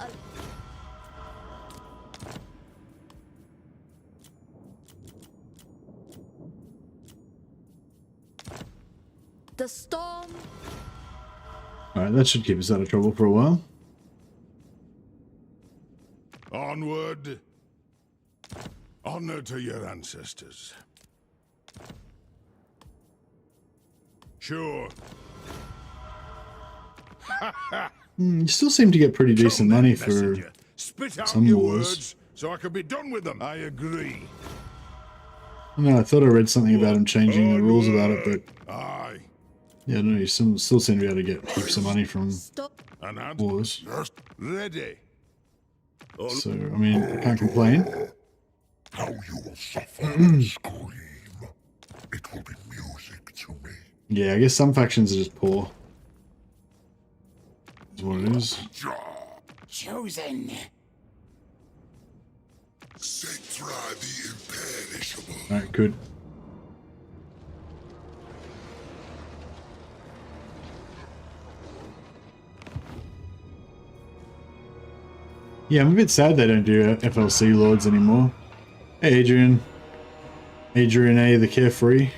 The storm. Alright, that should keep us out of trouble for a while. Onward. Honor to your ancestors. Sure. You still seem to get pretty decent Come then, money for messenger. Spit out some your wars. words so I can be done with them. I agree. No, I thought I read something about him changing the rules about it, but Aye. yeah, no, you still seem to be able to get heaps of money from Stop. And wars. ready. So, I mean, I can't complain. How you will suffer and scream. It will be music to me. Yeah, I guess some factions are just poor. Is what it is. Chosen. Setra the imperishable. Alright, good. Yeah, I'm a bit sad they don't do FLC Lords anymore. Hey, Adrian. Adrian A, the Carefree.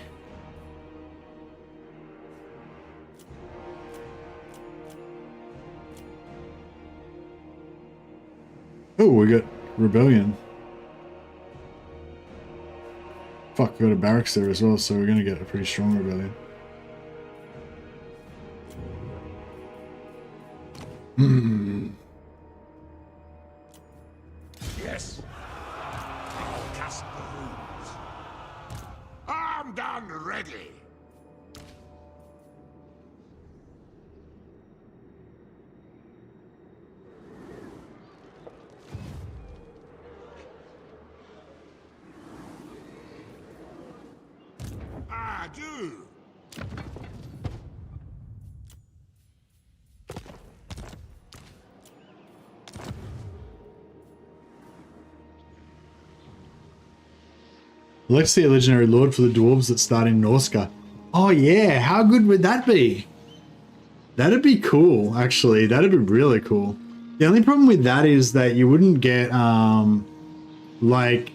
Oh, we got Rebellion. Fuck, we got a barracks there as well, so we're gonna get a pretty strong Rebellion. Yes. I'll cast the runes. Armed and ready. I do. Let's see a legendary lord for the dwarves that start in Norska. Oh yeah, how good would that be? That'd be cool, actually. That'd be really cool. The only problem with that is that you wouldn't get like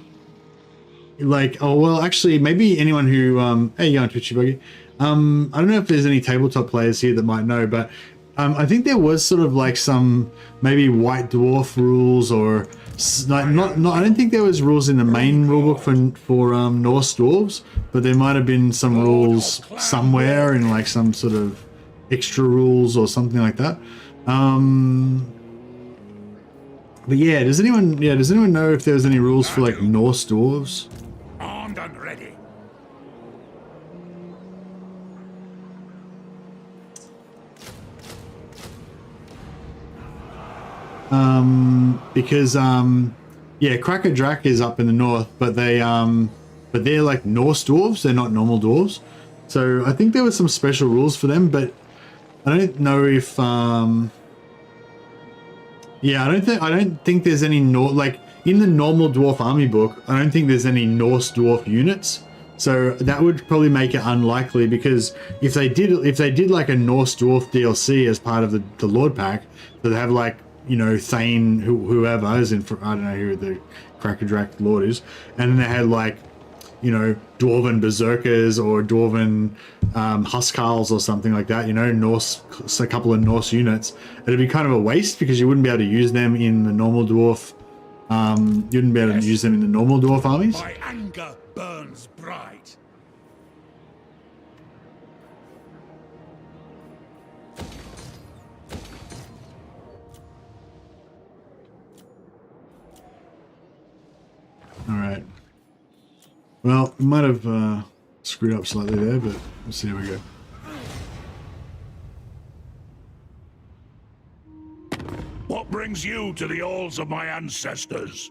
oh well, actually maybe anyone who hey, you on Twitchy Buggy. I don't know if there's any tabletop players here that might know, but I think there was sort of like some maybe white dwarf rules or like not I don't think there was rules in the main rulebook for Norse dwarves, but there might have been some rules somewhere in like some sort of extra rules or something like that. But yeah, does anyone know if there's any rules for like Norse dwarves? Armed and ready. Because yeah, Cracker Drak is up in the north, but they're like Norse dwarves, they're not normal dwarves. So I think there were some special rules for them, but I don't know if yeah, I don't think there's any like in the normal dwarf army book, I don't think there's any Norse dwarf units. So that would probably make it unlikely, because if they did like a Norse dwarf DLC as part of the Lord pack, so they have like you know, Thane, whoever is in, I don't know who the Crackerdrack Lord is, and then they had like, you know, Dwarven Berserkers or Dwarven Huskarls or something like that, you know, Norse, a couple of Norse units. It'd be kind of a waste because you wouldn't be able to use them in the normal dwarf, you wouldn't be able to use them in the normal dwarf armies. My anger burns bright. All right. Well, we might have screwed up slightly there, but we'll see how we go. What brings you to the halls of my ancestors?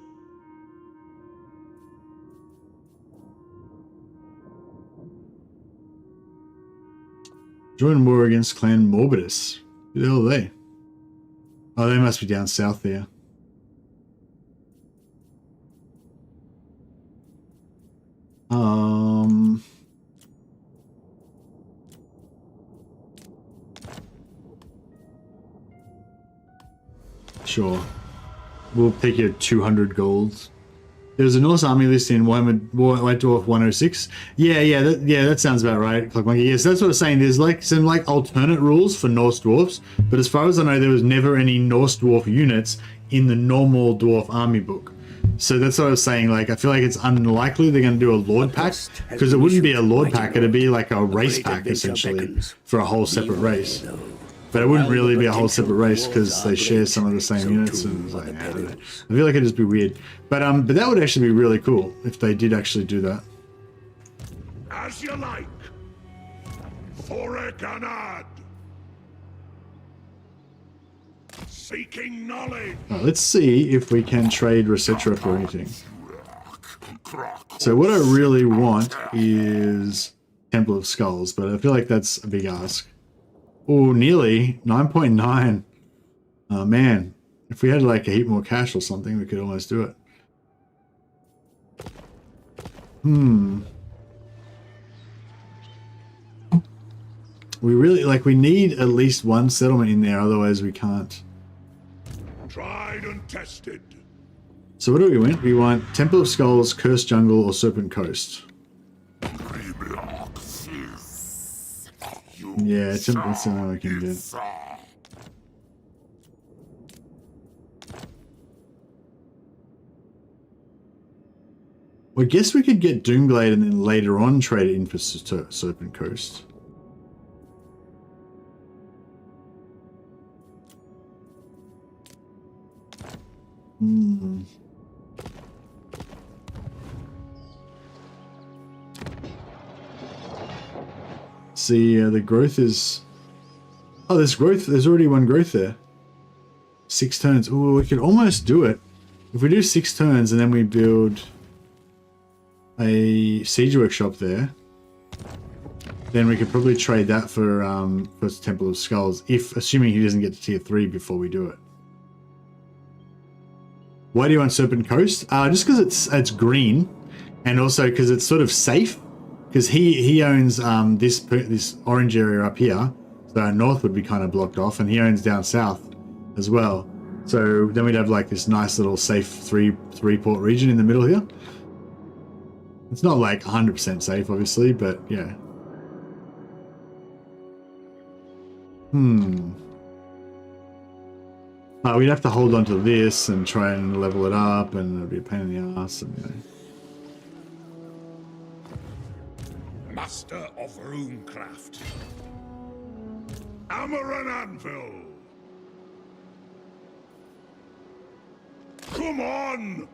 Join war against Clan Morbidus. Who the hell are they? Oh, they must be down south there. Sure. We'll take your 200 golds. There's a Norse army list in White Dwarf 106. Yeah, that sounds about right. Clock Monkey. Yes, that's what I'm saying. There's like some like alternate rules for Norse dwarfs, but as far as I know, there was never any Norse dwarf units in the normal dwarf army book. So that's what I was saying. Like, I feel like it's unlikely they're going to do a Lord pack, because it wouldn't be a Lord pack. It'd be like a race pack essentially for a whole separate race. But it wouldn't really be a whole separate race because they share some of the same units, and it's like, I feel like it'd just be weird. But that would actually be really cool if they did actually do that. As you like. THOREK IRONBROW. Seeking knowledge. Right, let's see if we can trade Resetra for anything. So what I really want is Temple of Skulls, but I feel like that's a big ask. Oh, nearly 9.9. Oh man, if we had like a heap more cash or something, we could almost do it. We really, like, we need at least one settlement in there, otherwise we can't. Tried and tested. So what do we want? We want Temple of Skulls, Cursed Jungle, or Serpent Coast. Yeah, that's the only one we can do. Well, I guess we could get Doomblade and then later on trade it in for Serpent Coast. See, the growth is... Oh, there's growth. There's already one growth there. 6 turns. Oh, we could almost do it. If we do 6 turns and then we build a siege workshop there, then we could probably trade that for Temple of Skulls, if assuming he doesn't get to tier 3 before we do it. Why do you want Serpent Coast? Just because it's green, and also because it's sort of safe. Because he owns this orange area up here, so our north would be kind of blocked off, and he owns down south as well. So then we'd have like this nice little safe three port region in the middle here. It's not like 100% safe, obviously, but yeah. We'd have to hold on to this and try and level it up, and it'd be a pain in the ass. And, you know. Master of Runecraft. Hammer and Anvil. Come on!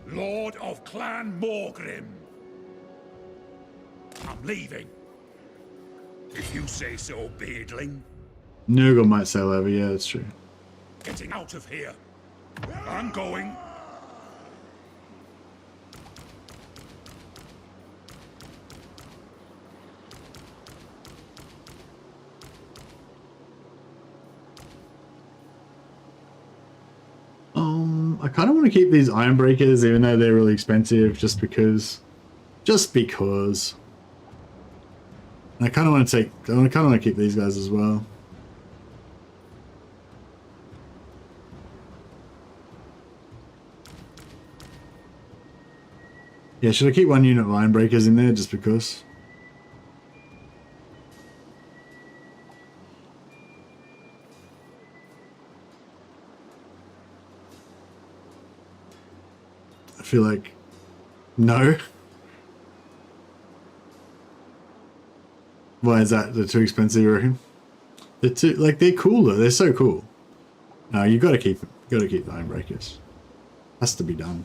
Lord of Clan Morgrim. I'm leaving. If you say so, Beardling. Nurgle might sail over, yeah, that's true. Getting out of here. I'm going. I kind of want to keep these Iron Breakers, even though they're really expensive, just because. And I kind of want to keep these guys as well. Yeah, should I keep 1 unit of iron breakers in there just because? I feel like no. Why is that? They're too expensive, you reckon? They're too, like, they're cooler. They're so cool. No, you got to keep it. You got to keep the iron breakers. Has to be done.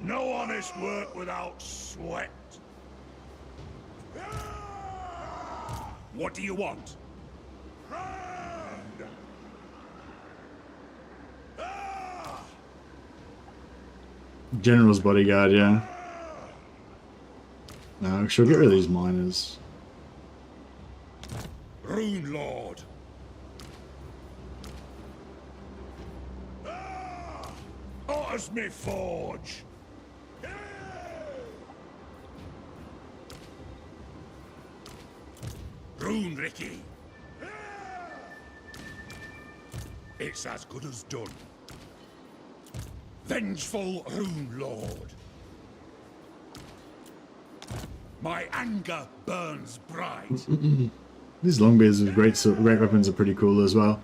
No honest work without sweat. What do you want? General's bodyguard, yeah. No, she'll get rid of these miners. Rune Lord. Otter's me forge. Rune Ricky. It's as good as done. Vengeful Rune Lord. My anger burns bright. These longbeards with great weapons are pretty cool as well.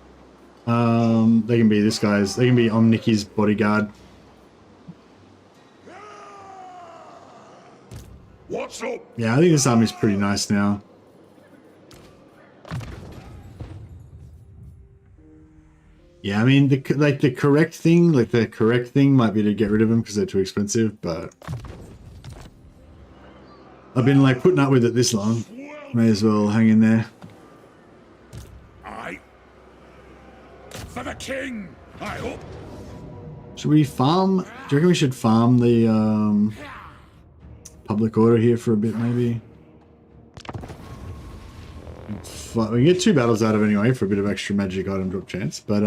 They can be this guy's. They can be Omniki's bodyguard. What's up? Yeah, I think this army's pretty nice now. Yeah, I mean, the correct thing might be to get rid of them because they're too expensive, but I've been like putting up with it this long. May as well hang in there. Aye. For the king, I hope. Should we farm? Do you reckon we should farm the public order here for a bit, maybe? We can get 2 battles out of it anyway for a bit of extra magic item drop chance, but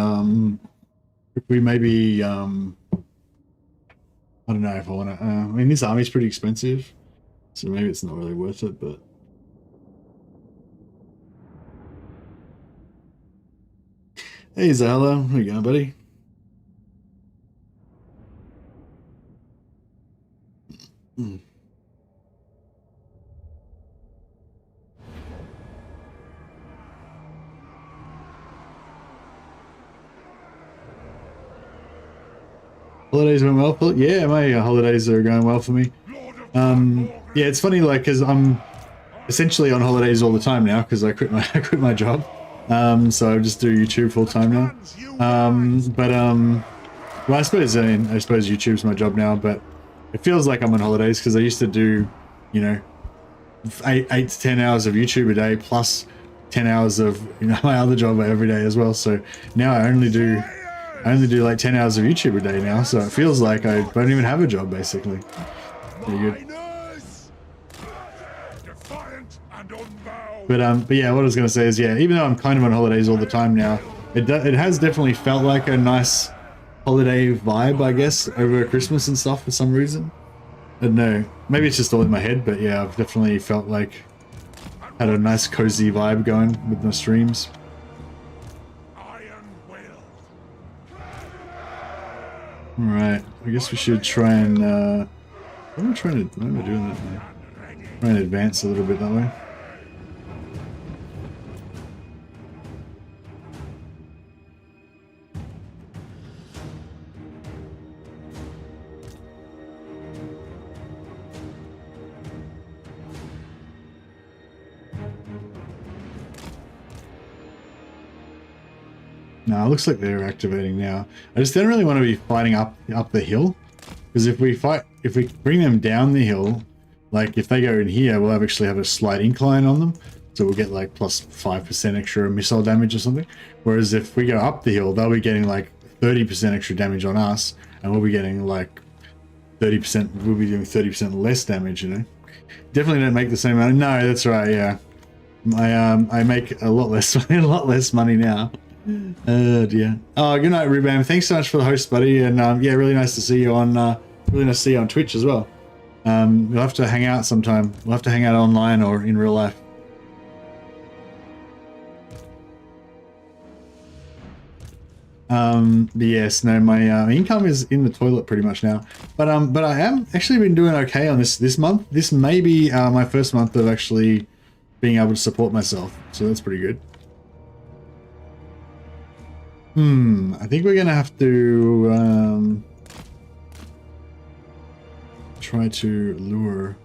if we maybe I don't know if I want to. I mean, this army's pretty expensive, so maybe it's not really worth it. But hey, Zala, how you going, buddy? Holidays went well for yeah, my holidays are going well for me. Yeah, it's funny, like, because I'm essentially on holidays all the time now because I quit my job. So I just do YouTube full time now. Well, I suppose YouTube's my job now, but it feels like I'm on holidays because I used to do, you know, 8 to 10 hours of YouTube a day plus 10 hours of, you know, my other job every day as well. So now I only do like 10 hours of YouTube a day now, so it feels like I don't even have a job basically. Pretty good. But yeah, what I was gonna say is, yeah, even though I'm kind of on holidays all the time now, it has definitely felt like a nice holiday vibe, I guess, over Christmas and stuff for some reason. I don't know, maybe it's just all in my head, but yeah, I've definitely felt like had a nice cozy vibe going with my streams. Alright, I guess we should try and, what am I doing that way? Try and advance a little bit that way. No, it looks like they're activating now. I just don't really want to be fighting up the hill, because if we bring them down the hill, like if they go in here, we'll actually have a slight incline on them, so we'll get like plus 5% extra missile damage or something. Whereas if we go up the hill, they'll be getting like 30% extra damage on us, and we'll be getting like 30%. We'll be doing 30% less damage. You know, definitely don't make the same amount. No, that's right. Yeah, I make a lot less money now. Dear. Oh, good night, Rubam. Thanks so much for the host, buddy. And yeah, really nice to see you on Twitch as well. We'll have to hang out sometime. We'll have to hang out online or in real life. But yes, no, my income is in the toilet pretty much now. But I am actually been doing okay on this month. This may be my first month of actually being able to support myself, so that's pretty good. I think we're gonna have to try to lure.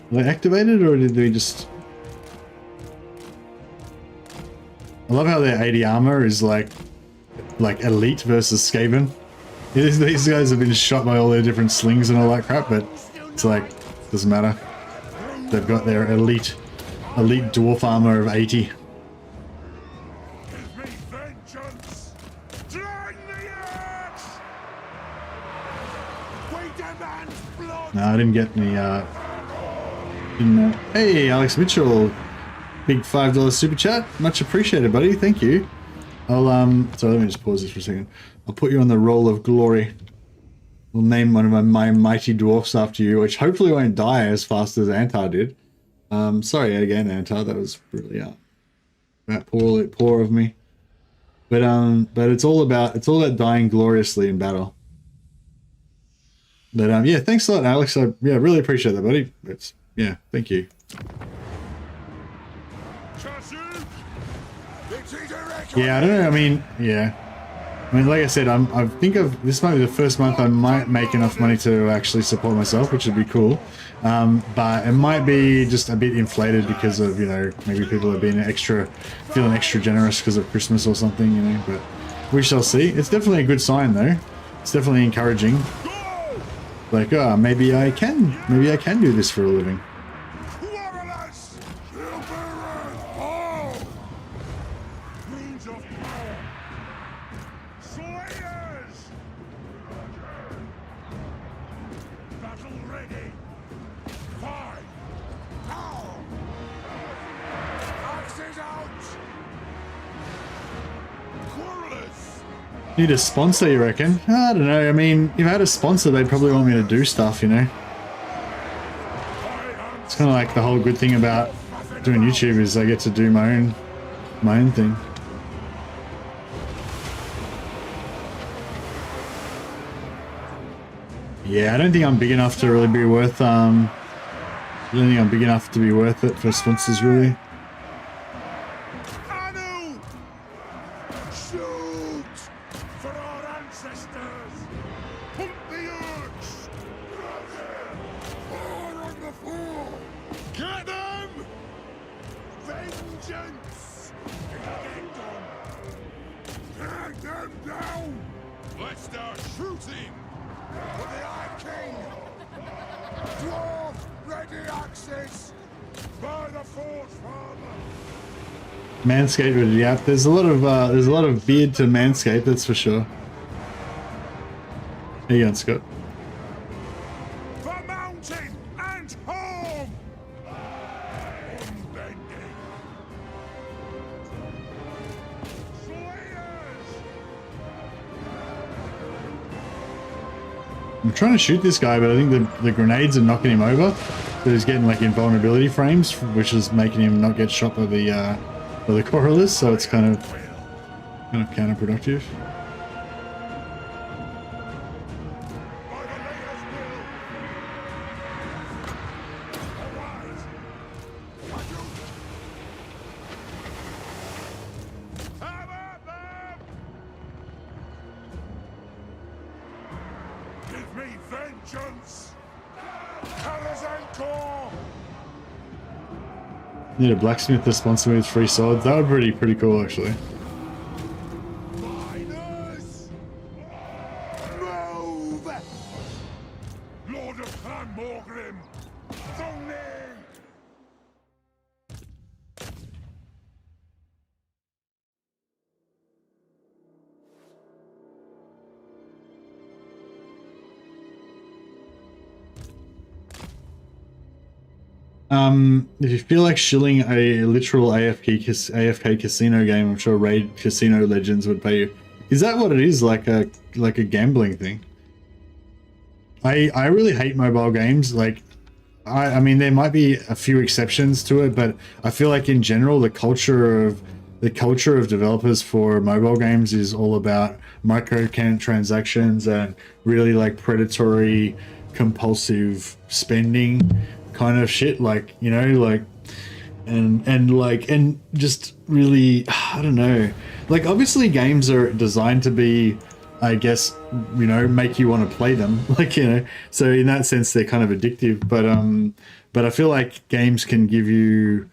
Were they activated, or did we just... I love how their 80 armor is like elite versus Skaven. These guys have been shot by all their different slings and all that crap, but it's like, doesn't matter. They've got their elite dwarf armor of 80. Give me vengeance! Drag the axe! We demand blood! No, I didn't get any, Hey, Alex Mitchell. Big $5 super chat. Much appreciated, buddy. Thank you. I'll, sorry, let me just pause this for a second. I'll put you on the roll of glory. We'll name one of my mighty dwarfs after you, which hopefully won't die as fast as Antar did. Sorry again, Antar. That was really, that poor of me. But it's all about dying gloriously in battle. But, yeah, thanks a lot, Alex. I, really appreciate that, buddy. Yeah, thank you. Yeah, I don't know. I mean, yeah. I mean, like I said, I think this might be the first month I might make enough money to actually support myself, which would be cool. But it might be just a bit inflated because of, maybe people have been feeling extra generous because of Christmas or something, but we shall see. It's definitely a good sign though. It's definitely encouraging. Like, maybe I can do this for a living. Need a sponsor, you reckon? I don't know. I mean, if I had a sponsor, they'd probably want me to do stuff, It's kind of like the whole good thing about doing YouTube is I get to do my own thing. Yeah, I don't think I'm big enough to really be worth, I don't think I'm big enough to be worth it for sponsors, really. Manscaped with the app. There's a lot of beard to Manscaped, that's for sure. How you going, Scott? For mountain and home! Unbending. Slayers! I'm trying to shoot this guy, but I think the grenades are knocking him over. So he's getting like invulnerability frames, which is making him not get shot by the Corylus, so it's kind of counterproductive. Give me vengeance! Karazanko! Need a blacksmith to sponsor me with free swords. That would be pretty cool, actually. Miners! Move! Lord of Clan Morgrim! Zoning! If you feel like shilling a literal AFK casino game, I'm sure Raid Casino Legends would pay you. Is that what it is? Like a gambling thing? I really hate mobile games. Like, I mean, there might be a few exceptions to it, but I feel like in general, the culture of developers for mobile games is all about microtransactions and really like predatory, compulsive spending kind of shit. Like, you know, like, and just really, I don't know. Like, obviously, games are designed to be, I guess, you know, make you want to play them. Like, you know, so in that sense, they're kind of addictive. But I feel like games can give you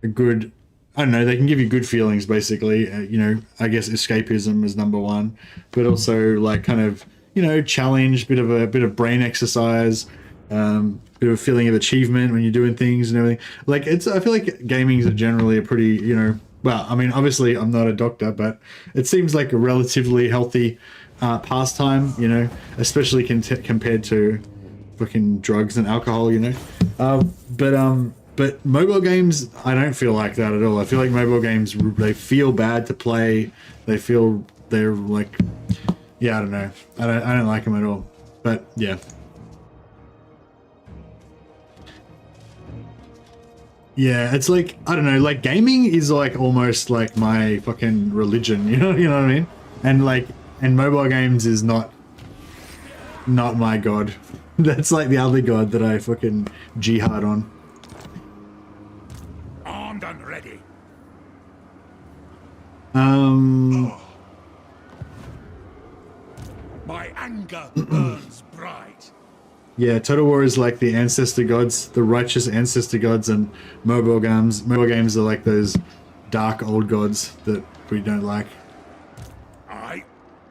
a good, I don't know, they can give you good feelings, basically. You know, I guess escapism is number one, but also like kind of, you know, challenge, bit of brain exercise, bit of a feeling of achievement when you're doing things and everything. Like, I feel like gaming is generally a pretty, you know, well, I mean, obviously I'm not a doctor, but it seems like a relatively healthy pastime, you know, especially compared to fucking drugs and alcohol, you know. But mobile games, I don't feel like that at all. I feel like mobile games, they feel bad to play. They feel, they're like, yeah, I don't know. I don't like them at all. But yeah. Yeah, it's like, I don't know, like gaming is like almost like my fucking religion, you know what I mean? And like, and mobile games is not my god. That's like the other god that I fucking jihad on. Armed and ready. My anger burns bright. Yeah, Total War is like the ancestor gods, the righteous ancestor gods, and mobile games are like those dark old gods that we don't like. Aye.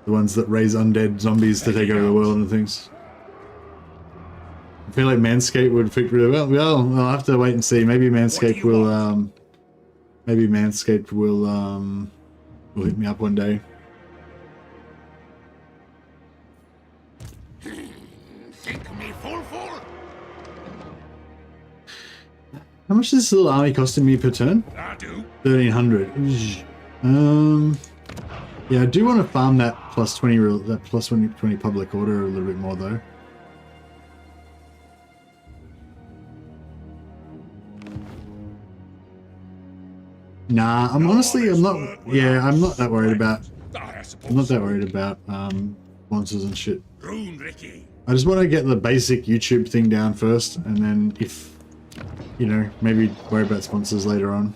The ones that raise undead zombies to take over the world and things. I feel like Manscaped would fit really well. Well, I'll have to wait and see. Maybe Manscaped will will hit me up one day. Think me full. How much is this little army costing me per turn? I do. 1,300. Yeah, I do want to farm that plus 20 public order a little bit more though. Nah, I'm not that worried about sponsors and shit. I just want to get the basic YouTube thing down first, and then if, you know, maybe worry about sponsors later on.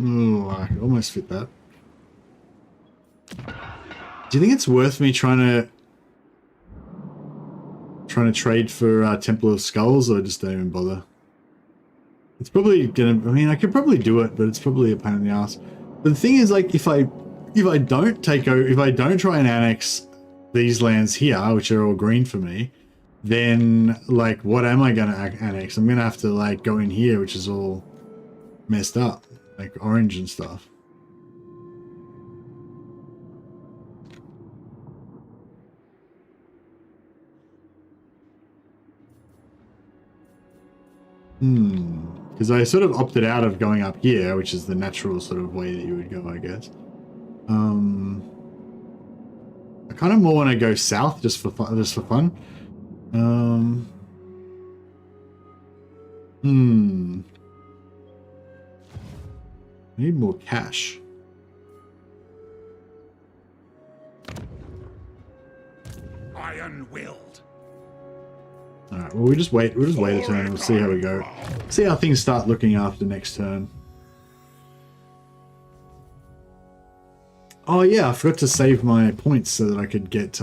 Oh, I could almost fit that. Do you think it's worth me trying to trade for Temple of Skulls, or just don't even bother? It's probably gonna, I mean, I could probably do it, but it's probably a pain in the ass. But the thing is, like, if I don't try and annex these lands here, which are all green for me, then like, what am I gonna annex? I'm gonna have to like go in here, which is all messed up, like orange and stuff. Because I sort of opted out of going up here, which is the natural sort of way that you would go, I guess. I kind of more want to go south just for fun. I need more cash. Iron-willed. Alright, well, we'll just wait a turn. We'll see how we go. See how things start looking after next turn. Oh yeah, I forgot to save my points so that I could get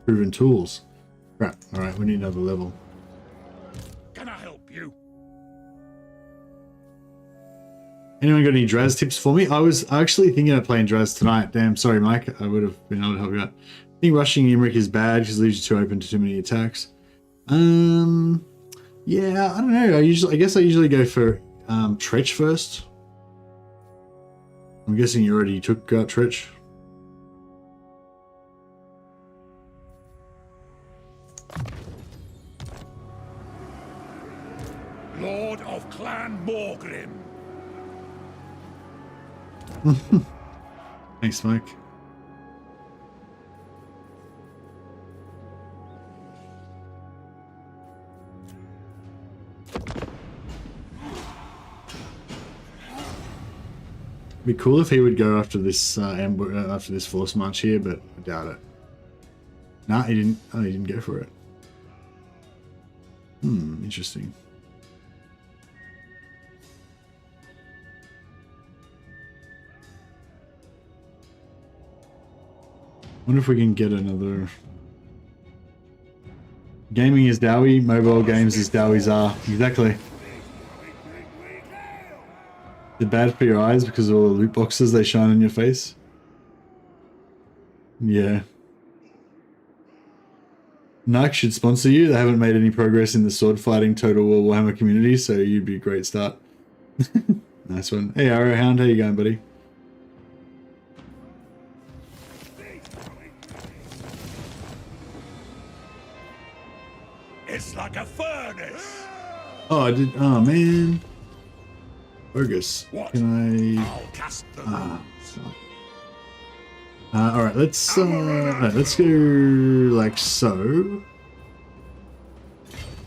proven tools. Crap. Alright, we need another level. Can I help you? Anyone got any Draz tips for me? I was actually thinking of playing Draz tonight. Damn, sorry Mike. I would have been able to help you out. I think rushing Imric is bad because it leaves you too open to too many attacks. Yeah, I don't know. I guess I usually go for Tretch first. I'm guessing you already took Tretch. Lord of Clan Morgrim. Thanks, Mike. Be cool if he would go after this after this force march here, but I doubt it. Nah, he didn't. Oh, he didn't go for it. Interesting. Wonder if we can get another. Gaming is Dowie, mobile games is Dowies are. Exactly. They're bad for your eyes because of all the loot boxes they shine in your face. Yeah. Narc should sponsor you. They haven't made any progress in the sword fighting Total War Warhammer community, so you'd be a great start. Nice one. Hey Arrowhound, how you going, buddy? It's like a furnace. Oh, I did. Oh man. Fergus. What? Can I? I'll cast the runes. All right. Let's go like so, and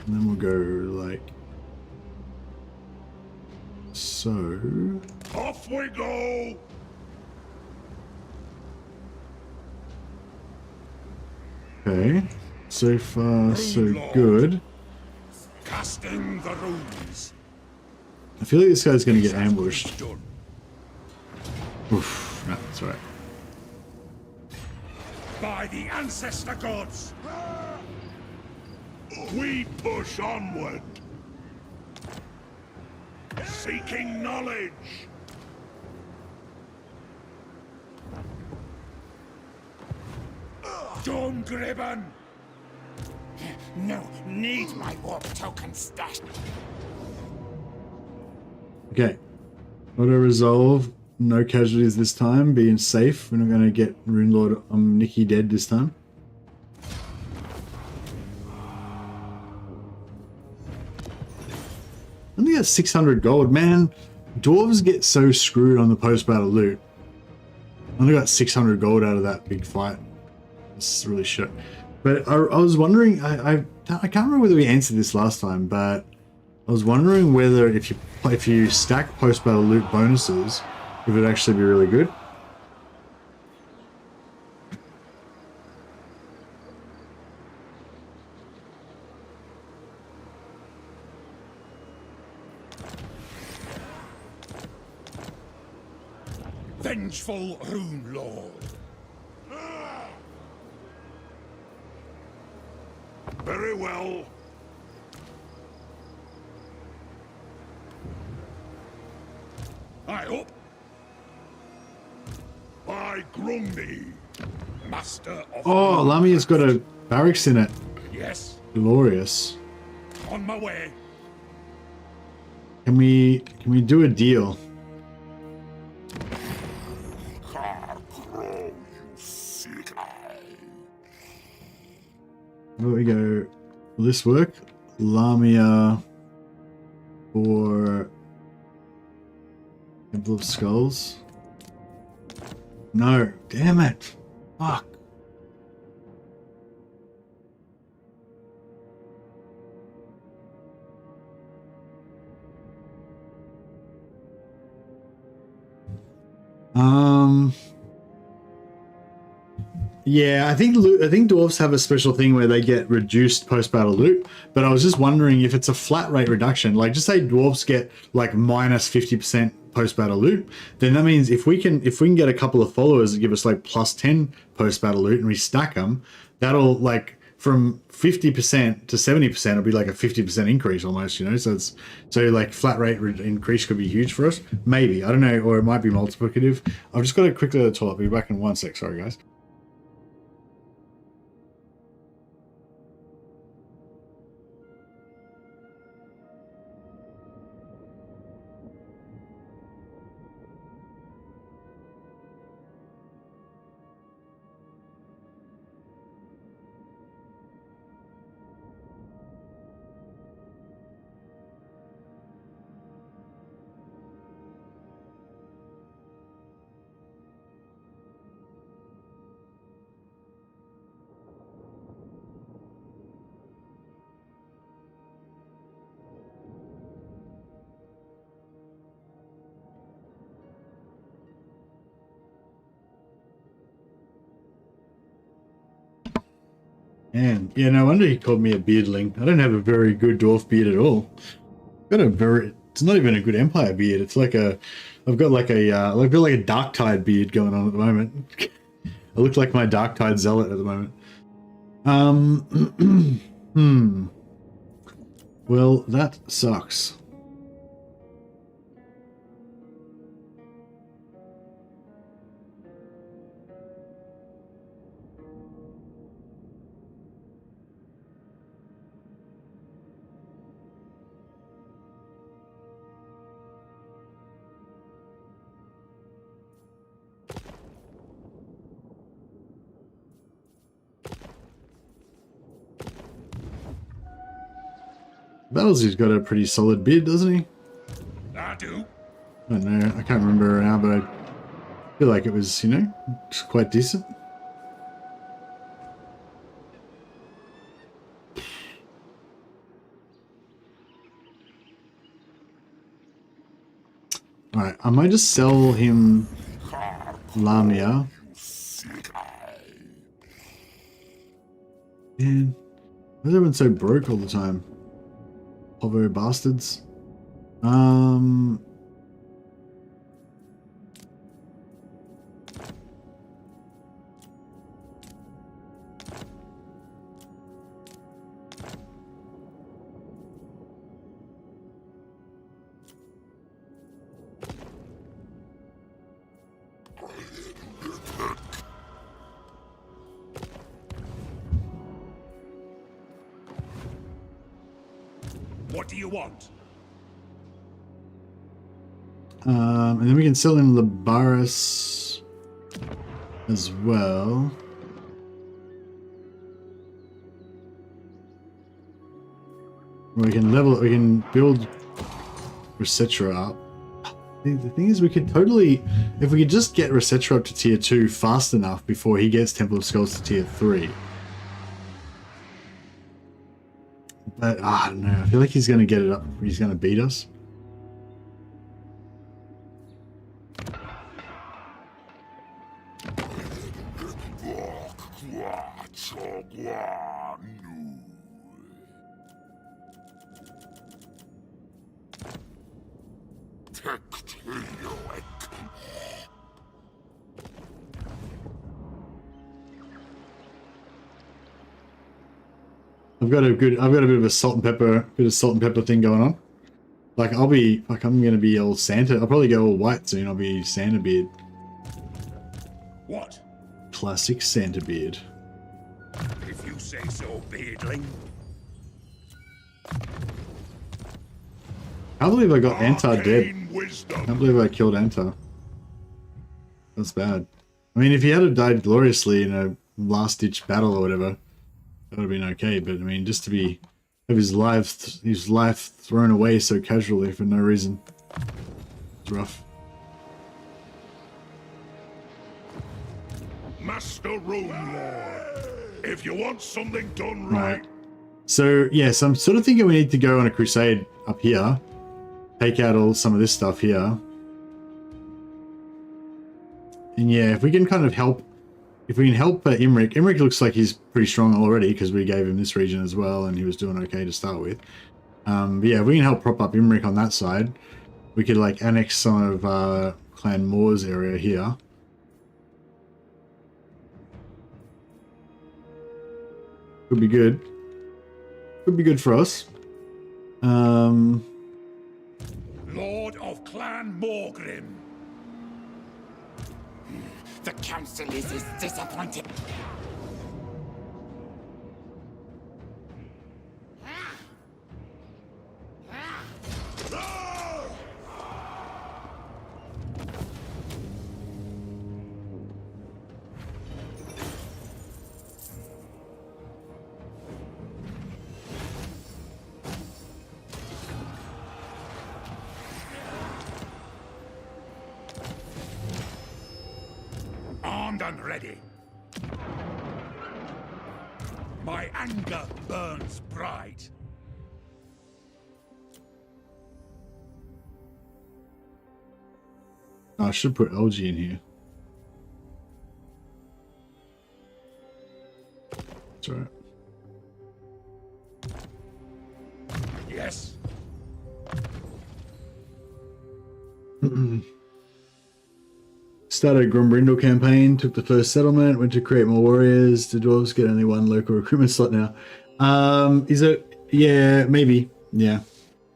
then we'll go like so. Off we go. Okay. So far, so Lord. good. Casting the runes. I feel like this guy's gonna get ambushed. It's done. Oof. No, that's all right. By the ancestor gods, we push onward, seeking knowledge. Domgribben! No, need my warp token stashed. Okay. Auto resolve. No casualties this time. Being safe. We're not going to get Rune Lord Nikki dead this time. Only got 600 gold. Man, dwarves get so screwed on the post-battle loot. Only got 600 gold out of that big fight. It's really shit. But I was wondering, I can't remember whether we answered this last time, but I was wondering whether if you stack post-battle loot bonuses, if it would actually be really good. Vengeful Rune Lord. Very well. I hope. By Grundy, master of. Oh, Lamia's got a barracks in it. Yes, Glorious. on my way. Can we do a deal? Carcrow, you sick eye. Where we go? Will this work? Lamia for Temple of Skulls. No, damn it. Fuck. Yeah, I think dwarves have a special thing where they get reduced post-battle loot, but I was just wondering if it's a flat rate reduction. Like, just say dwarves get like minus 50% post-battle loot, then that means if we can get a couple of followers that give us like plus 10 post-battle loot and we stack them, that'll like from 50% to 70%, it'll be like a 50% increase almost, you know. So like flat rate increase could be huge for us. Maybe, I don't know, or it might be multiplicative. I've just got to quickly go to the toilet. I'll be back in 1 sec. Sorry, guys. And yeah, no wonder he called me a beardling. I don't have a very good dwarf beard at all. It's not even a good empire beard. It's like I've got like a dark tide beard going on at the moment. I look like my dark tide zealot at the moment. Well, that sucks. Battlesy's got a pretty solid beard, doesn't he? I do. I don't know. I can't remember now, but I feel like it was, you know, just quite decent. Alright, I might just sell him Lamia. Man, why is everyone so broke all the time? Povo bastards. What do you want? And then we can sell him Labaris as well. We can level it, we can build Resetra up. The thing is, we could totally, if we could just get Resetra up to tier 2 fast enough before he gets Temple of Skulls to tier 3. But I don't know, I feel like he's going to get it up, he's going to beat us. I've got a bit of a salt and pepper thing going on. Like I'm gonna be all Santa. I'll probably go all white soon. I'll be Santa beard. What? Classic Santa beard. If you say so, beardling. I can't believe I got Antar dead. Arcane wisdom. I can't believe I killed Antar. That's bad. I mean, if he had died gloriously in a last-ditch battle or whatever, that would have been okay. But I mean, just to have his life thrown away so casually for no reason, it's rough. Master Rune Lord, if you want something done right. So yes, I'm sort of thinking we need to go on a crusade up here, take out some of this stuff here, and yeah, if we can kind of help. If we can help Imric. Imric looks like he's pretty strong already because we gave him this region as well and he was doing okay to start with. But yeah, if we can help prop up Imric on that side, we could like annex some of Clan Moore's area here. Could be good. Could be good for us. Lord of Clan Morgrim. The council is disappointed. Armed and ready. My anger burns bright. Oh, I should put LG in here. That's alright. Yes. Started a Grombrindle campaign, took the first settlement, went to create more warriors. The dwarves get only one local recruitment slot now. Is it? Yeah, maybe. Yeah.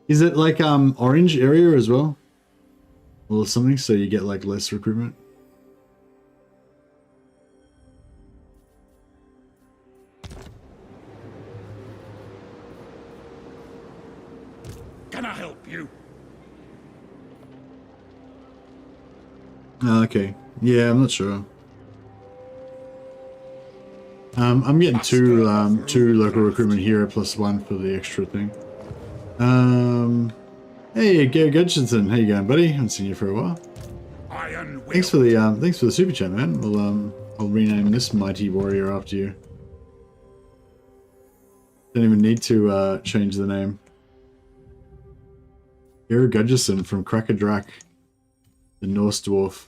Is it like orange area as well? Or something, so you get like less recruitment? Can I help you? Oh, okay. Yeah, I'm not sure. I'm getting two local recruitment here plus one for the extra thing. Hey, Gary Gudgeonson, how you going, buddy? I haven't seen you for a while. Thanks for the super chat, man. I'll rename this mighty warrior after you. Don't even need to change the name. Gary Gudgeonson from Crackadrak, the Norse dwarf.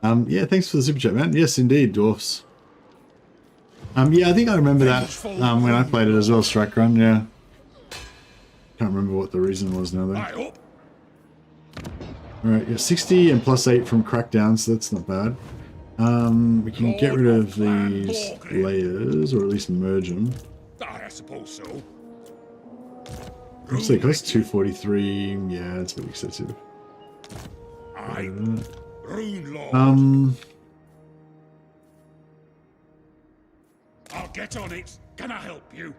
Yeah, thanks for the super chat, man. Yes, indeed, dwarfs. Yeah, I think I remember that when I played it as well, Strike Run, yeah. Can't remember what the reason was now, though. Alright, yeah, 60 and plus 8 from Crackdown, so that's not bad. We can get rid of these layers, or at least merge them. I suppose so. Looks like it costs 243. Yeah, it's a bit excessive. Rune Lord. I'll get on it. Can I help you?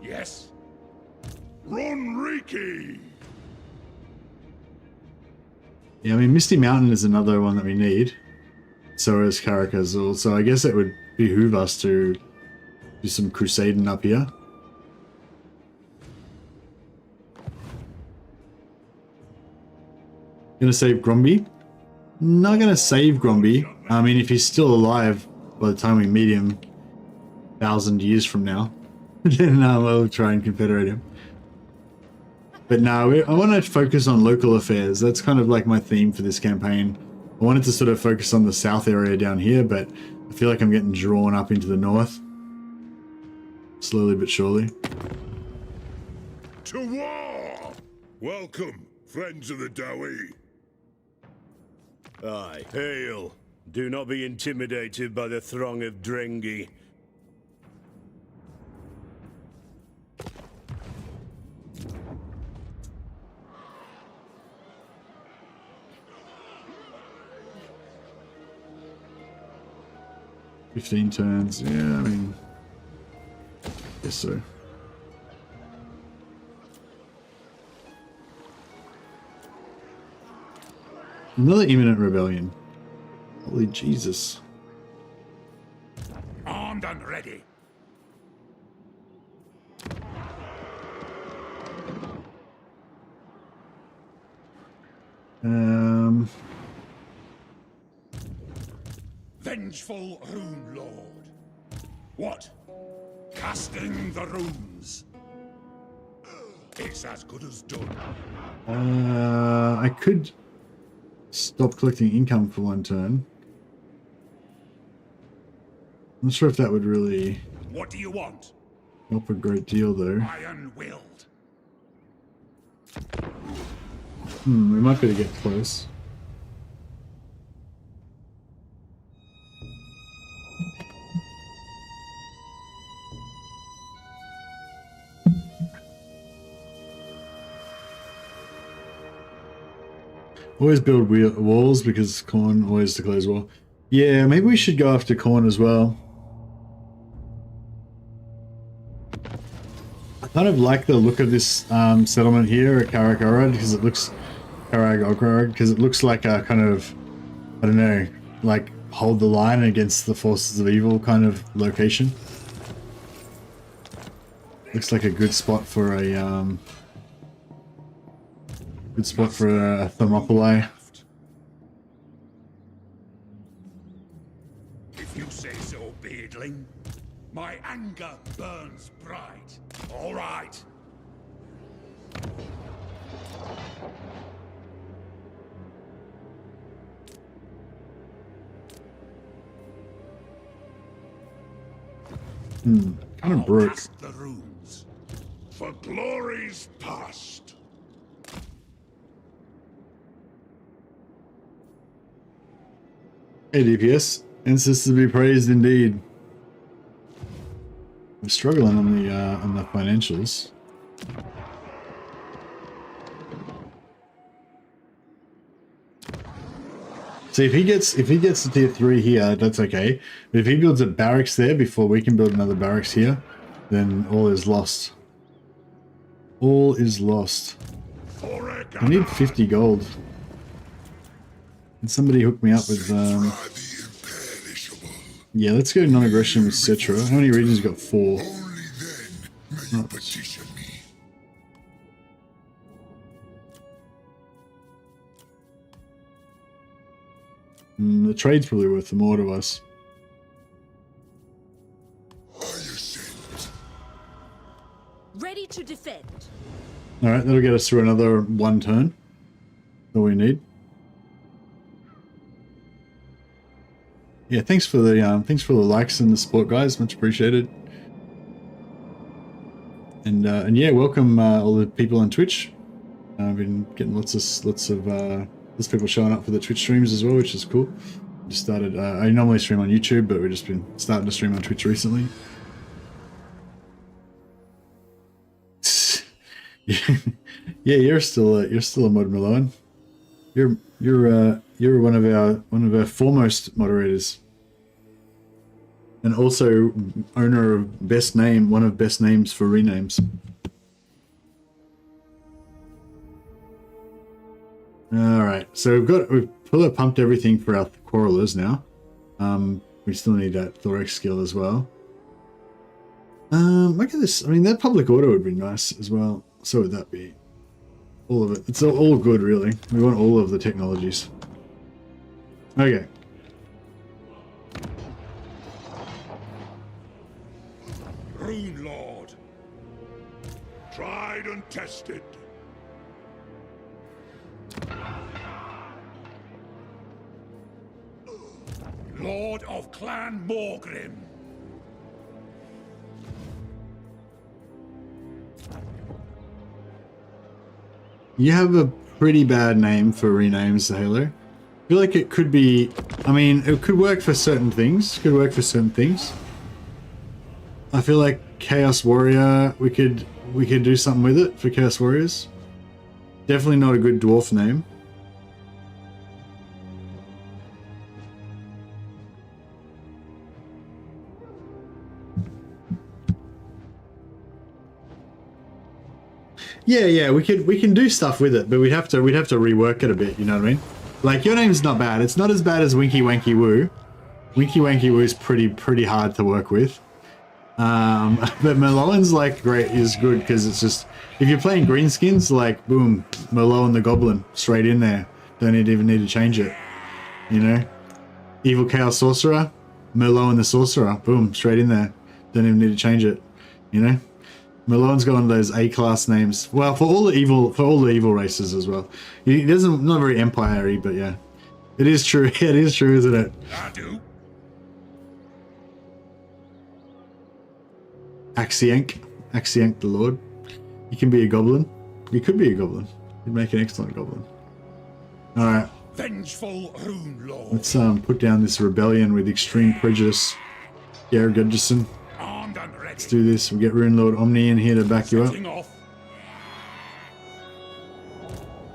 Yes. Runriki. Yeah, I mean, Misty Mountain is another one that we need. So is Karakazul. So I guess it would behoove us to do some crusading up here. Gonna save Gromby? Not gonna save Gromby. I mean, if he's still alive by the time we meet him 1,000 years from now, then we'll try and confederate him. But no, I want to focus on local affairs. That's kind of like my theme for this campaign. I wanted to sort of focus on the south area down here, but I feel like I'm getting drawn up into the north. Slowly but surely. To war! Welcome, friends of the Dowie. Aye, hail. Do not be intimidated by the throng of Drengi. "15 turns, yeah, I mean, guess so. Another imminent rebellion. Holy Jesus. Armed and ready. Vengeful Rune Lord. What? Casting the runes. It's as good as done. I could stop collecting income for one turn. I'm not sure if that would really What do you want? help a great deal, though. Iron-willed. We might be able to get close. Always build walls because Khorne always declares war. Yeah, maybe we should go after Khorne as well. I kind of like the look of this settlement here at Karak-Orad because it looks like a kind of, I don't know, like hold the line against the forces of evil kind of location. Looks like a good spot for a Thermopylae. If you say so, beardling. My anger burns bright. All right. Kind of broke. Cast the runes for glories past. Hey DPS, ancestors be praised indeed. We're struggling on the financials. See, if he gets to tier 3 here, that's okay. But if he builds a barracks there before we can build another barracks here, then all is lost. All is lost. I need 50 gold. Can somebody hook me up with yeah, let's go non-aggression with Citra. How many regions got? 4. Petition me. The trade's probably worth more to us. Ready to defend. Alright, that'll get us through another 1 turn. That's all we need. Yeah, thanks for the likes and the support, guys. Much appreciated. And yeah, welcome all the people on Twitch. I've been getting lots of people showing up for the Twitch streams as well, which is cool. Just started. I normally stream on YouTube, but we've just been starting to stream on Twitch recently. Yeah, you're still a mod Malone. You're one of our foremost moderators, and also owner of one of best names for renames. All right, so we've pumped everything for our quarrelers now. We still need that THOREK skill as well. Look at this. I mean, that public order would be nice as well. So would that be. All of it. It's all good, really. We want all of the technologies. Okay. Rune Lord. Tried and tested. Lord of Clan Morgrim. You have a pretty bad name for renames, Halo. I feel like it could be. I mean, it could work for certain things. I feel like Chaos Warrior. We could do something with it for Chaos Warriors. Definitely not a good dwarf name. Yeah, we can do stuff with it, but we'd have to rework it a bit, you know what I mean? Like, your name's not bad. It's not as bad as Winky Wanky Woo. Winky Wanky Woo is pretty hard to work with. But Merloin's like is good because it's just, if you're playing greenskins, like boom, Merloin the Goblin straight in there. Don't even need to change it. You know? Evil Chaos Sorcerer, Merloin the Sorcerer, boom, straight in there. Don't even need to change it. You know? Merloin's got one of those A-class names. Well, for all the evil races as well. He doesn't, not very empire-y, but yeah. It is true. It is true, isn't it? I do. Axiank the Lord. You can be a goblin. You could be a goblin. You'd make an excellent goblin. Alright. Vengeful Rune Lord. Let's put down this rebellion with extreme prejudice. Garrett Gudgerson. Armed and ready. Let's do this. We'll get Rune Lord Omni in here to back you up. Setting off.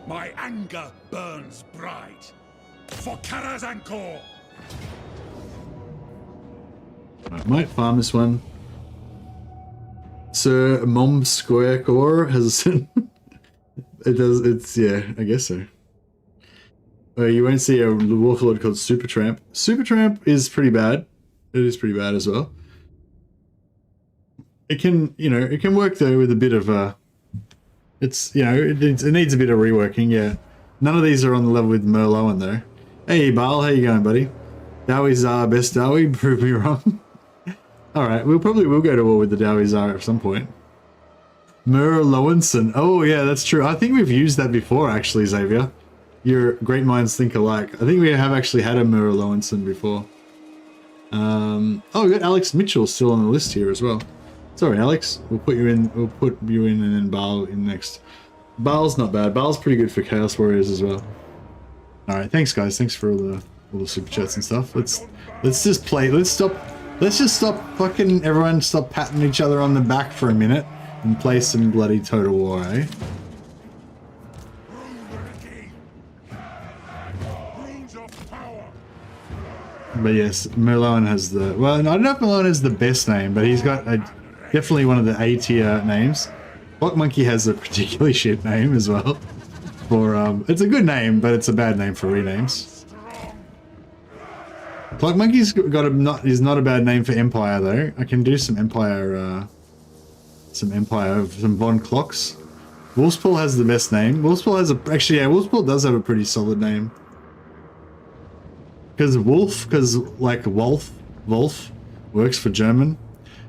My anger burns bright. For Karazankor. I might farm this one. Sir Mom Square Core has it's yeah, I guess so. You won't see a Warlord called Supertramp. Supertramp is pretty bad. It is pretty bad as well. It can, it can work though with a bit of it's, it needs a bit of reworking, yeah. None of these are on the level with Merloin though. Hey Baal, how you going, buddy? Dowie's best Dowie, prove me wrong. Alright, we'll go to war with the Dowizar at some point. Merloinson. Oh yeah, that's true. I think we've used that before actually, Xavier. Your great minds think alike. I think we have actually had a Merloinson before. Oh, we got Alex Mitchell still on the list here as well. Sorry, Alex. We'll put you in. We'll put you in, and then Baal in next. Baal's not bad. Baal's pretty good for Chaos Warriors as well. All right, thanks guys. Thanks for all the super chats and stuff. Let's just play. Let's just stop fucking everyone. Stop patting each other on the back for a minute and play some bloody Total War, eh? But yes, Merlin has the... Well, I don't know if Merlin has the best name, but he's got definitely one of the A tier names. Block Monkey has a particularly shit name as well. For it's a good name, but it's a bad name for renames. Block Monkey's got is not a bad name for Empire though. I can do some Empire, some Von Clocks. Wolfspool has the best name. Wolfspool has actually, yeah, Wolfspool does have a pretty solid name. Because like Wolf works for German.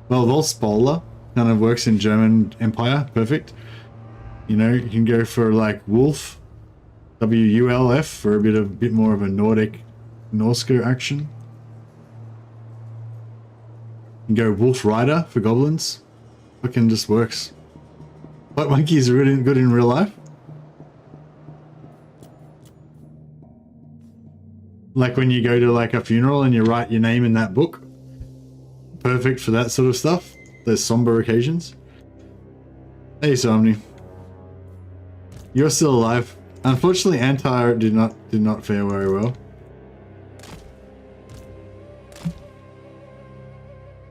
Well, Wolfspoler kind of works in German Empire, perfect. You know, you can go for like Wolf, WULF for a bit more of a Nordic Norska action. You can go Wolf Rider for goblins. Fucking just works. Black Monkey's really good in real life. Like when you go to like a funeral and you write your name in that book. Perfect for that sort of stuff. Those somber occasions. Hey Somni. You're still alive. Unfortunately Antar did not fare very well.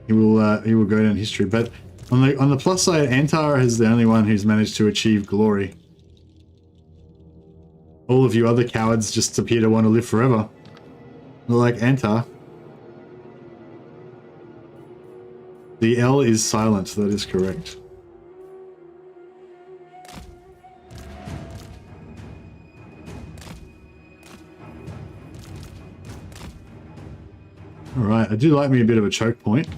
He will go down history, but on the plus side, Antar is the only one who's managed to achieve glory. All of you other cowards just appear to want to live forever. Like Antar. The L is silent, that is correct. Alright, I do like me a bit of a choke point.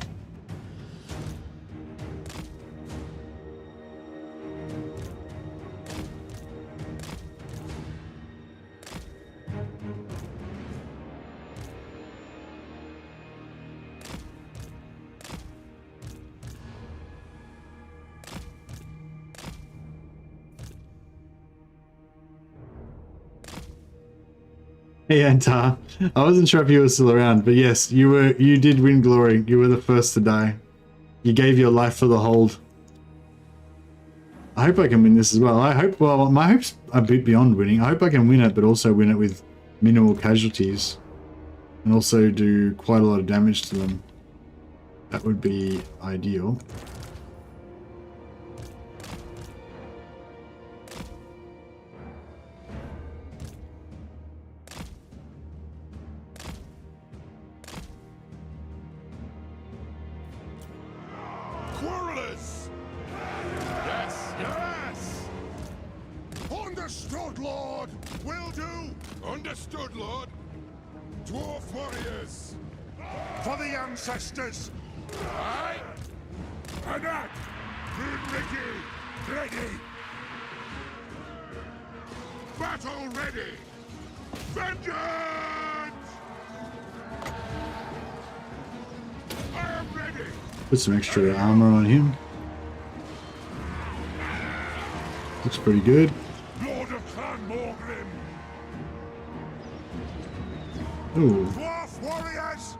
Hey Antar, I wasn't sure if you were still around, but yes, you did win glory. You were the first to die. You gave your life for the hold. I hope I can win this as well. I hope, well, my hopes are a bit beyond winning. I hope I can win it, but also win it with minimal casualties. And also do quite a lot of damage to them. That would be ideal. Understood, Lord. Dwarf warriors, for the ancestors. Aye. Anak, Ricky, ready. Battle ready. Vengeance! I am ready. Put some extra armor on him. Looks pretty good. Lord of Clan Morgrim. Ooh. Dwarf warriors!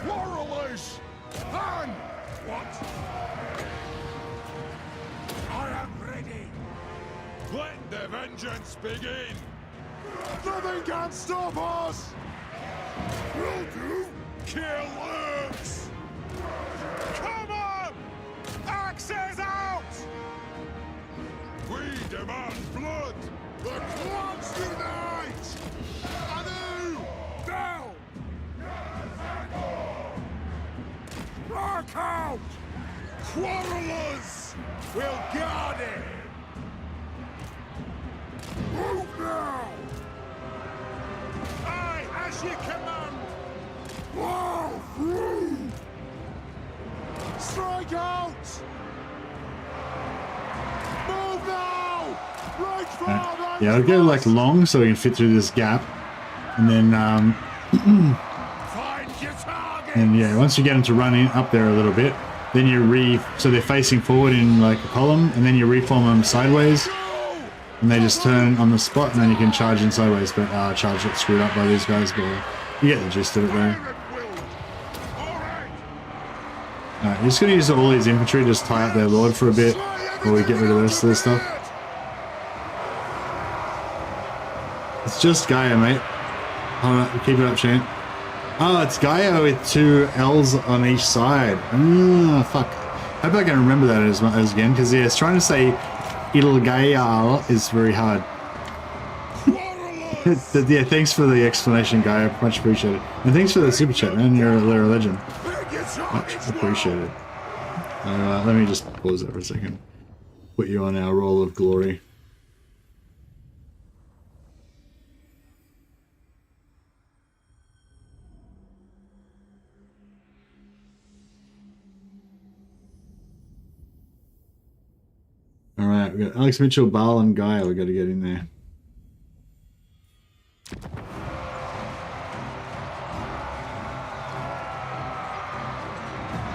Warriors! And what? I am ready. Let the vengeance begin. Nothing can stop us. Will do. Kill lurks. Come on! Axes out! We demand blood. The clans unite. Anu! Down! Mark out! Quarrelers! We'll guard it! Move now! Aye, as you command! Wow, through! Strike out! Move now! Right forward! Yeah, I'll go like long so we can fit through this gap. And then Find your target! And yeah, once you get them to run in, up there a little bit, then so they're facing forward in like a column, and then you reform them sideways, and they just turn on the spot, and then you can charge in sideways. But charge got screwed up by these guys, but you get the gist of it though. Alright, we're just gonna use all these infantry, just tie up their lord for a bit, while we get rid of the rest of this stuff. It's just Gaia, mate. Hold on, keep it up, Shane. Oh, it's Gaia with 2 L's on each side. Fuck. Hope I can remember that as again, because yeah, it's trying to say Il Gaia is very hard. Yeah, thanks for the explanation, Gaia. Much appreciated. And thanks for the super chat, man. You're a legend. Much appreciated. Let me just pause that for a second. Put you on our roll of glory. Alright, we've got Alex Mitchell, Bal, and Gaia. We've got to get in there.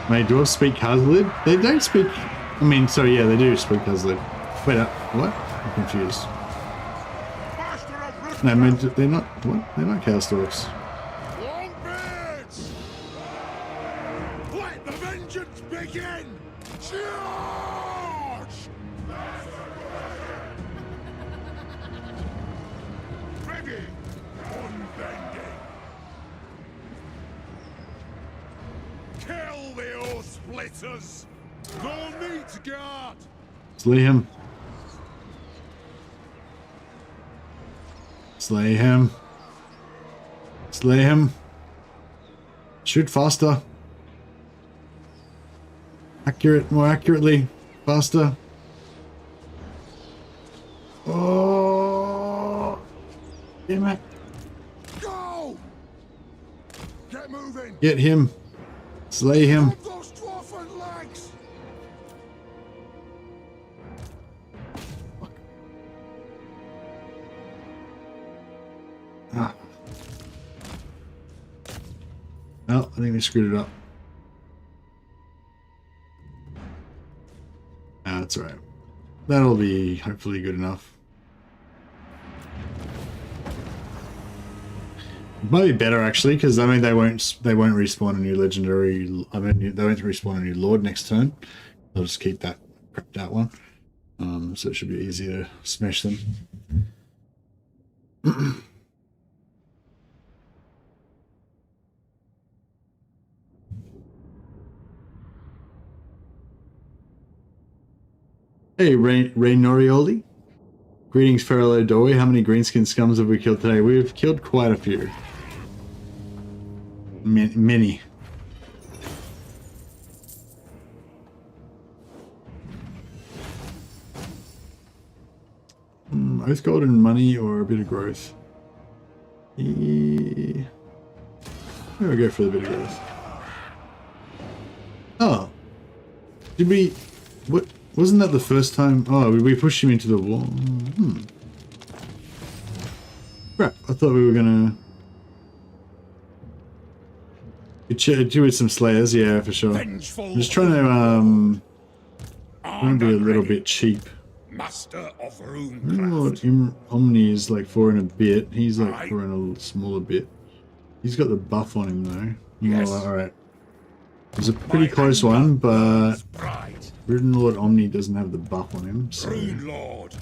May dwarves speak Hazlid? They don't speak... I mean, sorry, yeah, they do speak Hazlid. Wait, what? I'm confused. No, I mean, they're not... What? They're not Chaos Dwarfs. Let the vengeance begin! Charge! Ready! Unbending! Kill the oath splitters! No need to guard! Slay him. Slay him. Slay him. Shoot faster. More accurately. Faster. Oh. Damn it. Go! Get moving! Get him. Slay him. Those dwarfen legs! Ah. Well, I think we screwed it up. That's all right. That'll be hopefully good enough. Might be better actually, because I mean they won't respawn a new legendary. I mean they won't respawn a new lord next turn. I'll just keep that prepped out one. So it should be easy to smash them. Hey, Ray Norioli. Greetings, Farrello Dory. How many greenskin scums have we killed today? We've killed quite a few. Many. Oath gold and money or a bit of growth? Maybe we'll go for the bit of growth. Oh. Did we... What... Wasn't that the first time? Oh, we pushed him into the wall. Crap, I thought we were gonna... do with some slayers, yeah, for sure. I'm just trying to, be a little bit cheap. Master of Rune Lord Omni is like 4 and a bit. He's like 4 and a smaller bit. He's got the buff on him though. Yes. Alright. It was a pretty close one, but... Rune Lord Omni doesn't have the buff on him, so... Rune Lord.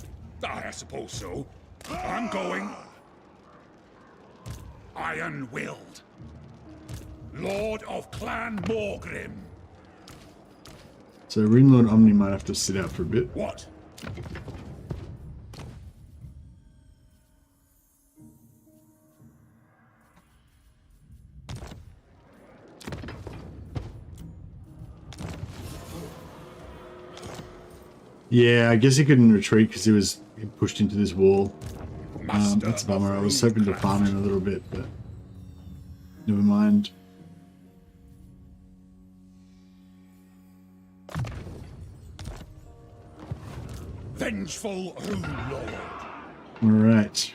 I suppose so. I'm going. Iron-willed. Lord of Clan Morgrim. So Rune Lord Omni might have to sit out for a bit. What? Yeah, I guess he couldn't retreat because he was pushed into this wall. That's a bummer. I was hoping to farm him a little bit, but never mind. Vengeful Rune Lord. Alright.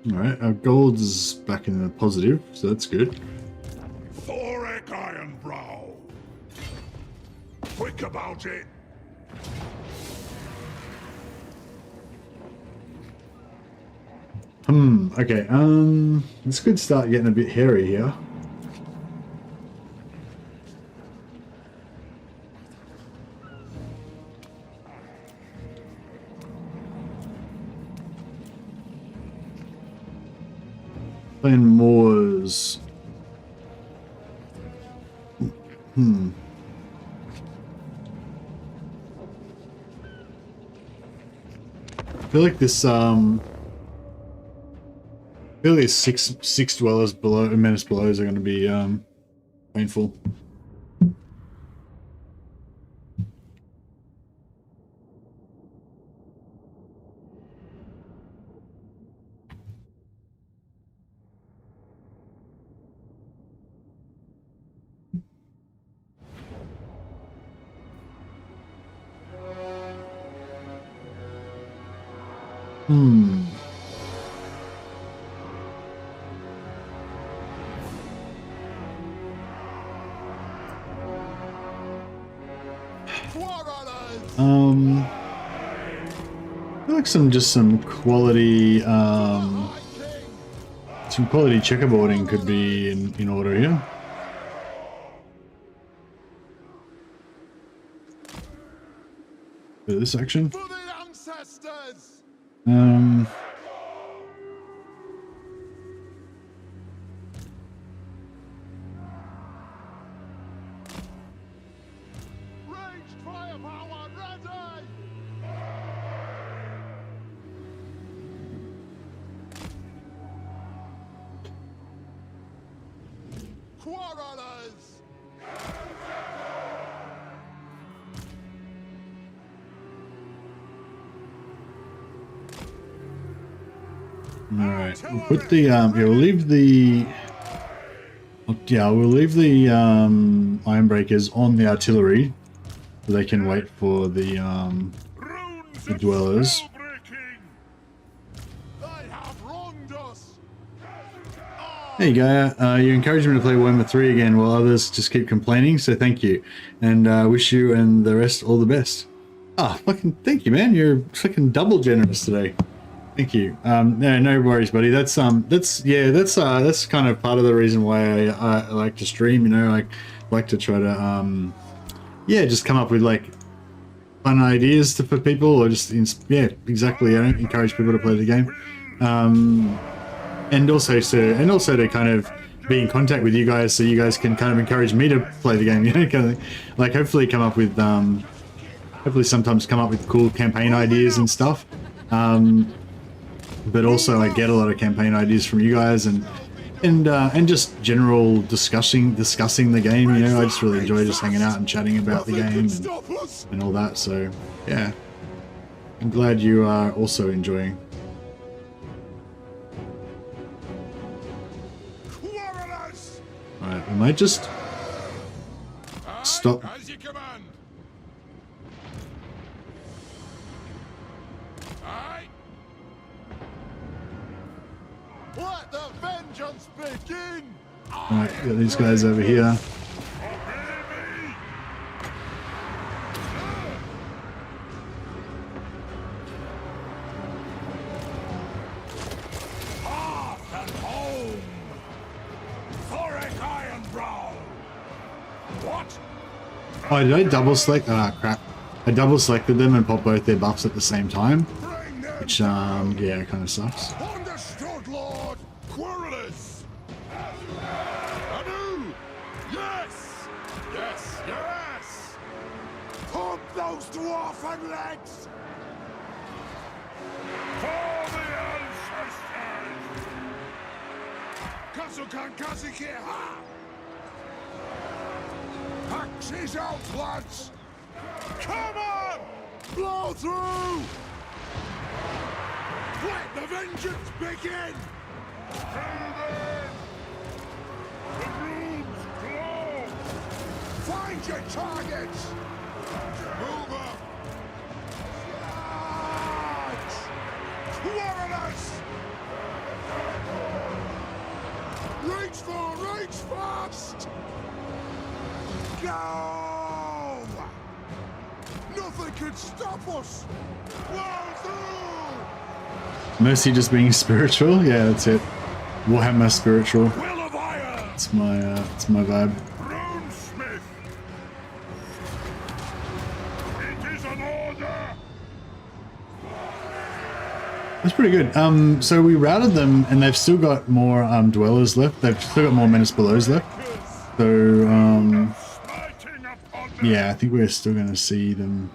Alright, our gold is back in the positive, so that's good. THOREK Ironbrow. Quick about it. Okay, this could start getting a bit hairy here. Playing Moors. I feel like this, I feel like six dwellers below, menace belows are going to be, painful. I feel like some quality checkerboarding could be in order here. For this section. For the ancestors! Ranged firepower ready! Quarrelers! Alright, we'll put the, we'll leave the Ironbreakers on the artillery so they can wait for the dwellers. There you go, you encouraged me to play Warhammer 3 again while others just keep complaining, so thank you. And wish you and the rest all the best. Ah, fucking thank you, man, you're fucking double generous today. Thank you. No worries, buddy. That's kind of part of the reason why I like to stream. You know, I like to try to just come up with like fun ideas for people, or just exactly. I don't encourage people to play the game, and also to kind of be in contact with you guys, so you guys can kind of encourage me to play the game. You know, kind of like hopefully come up with sometimes come up with cool campaign ideas and stuff. But also I get a lot of campaign ideas from you guys and just general discussing the game. You know, I just really enjoy just hanging out and chatting about the game and all that. So yeah, I'm glad you are also enjoying. Alright, we might just stop. As you command. Let the vengeance begin! Alright, got these guys over here. Hearth and home! THOREK Ironbrow! What? Oh, did I double select? Ah, crap. I double selected them and popped both their buffs at the same time. Which, yeah, kind of sucks. Understood, Lord! Quarrelers! Anu! Yes! Yes, yes! Pump those dwarfen legs! For the ancestors! Kazukan Kazikeha! Axes out, lads! Come on! Blow through! Let the vengeance begin! The brooms glow! Find your targets! Move up! Charge! Quarrelers! Go! Nothing can stop us! Blow through! Mercy just being spiritual? Yeah, that's it. Warhammer spiritual. Will of iron! It's my vibe. Runesmith! It is an order! That's pretty good. So we routed them, and they've still got more dwellers left. They've still got more menace belows left. So yeah, I think we're still going to see them,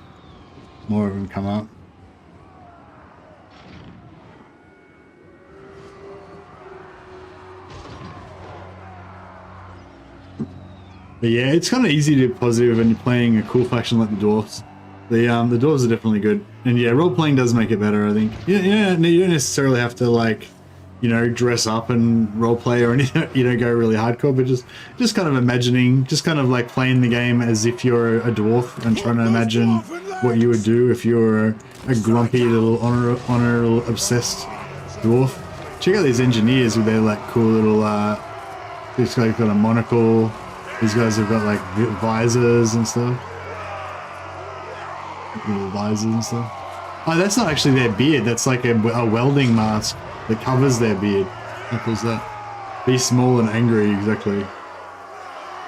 more of them come up. But yeah, it's kind of easy to be positive when you're playing a cool faction like the Dwarfs. The Dwarves are definitely good, and yeah, role playing does make it better. I think. Yeah, you don't necessarily have to like, you know, dress up and role play or anything. You know, go really hardcore, but just kind of imagining, just kind of like playing the game as if you're a dwarf and trying to imagine what you would do if you're a grumpy little honor obsessed dwarf. Check out these engineers with their like cool little. This guy's got a monocle. These guys have got like visors and stuff. Little visors and stuff. Oh, that's not actually their beard. That's like a welding mask that covers their beard. What was that? Be small and angry, exactly.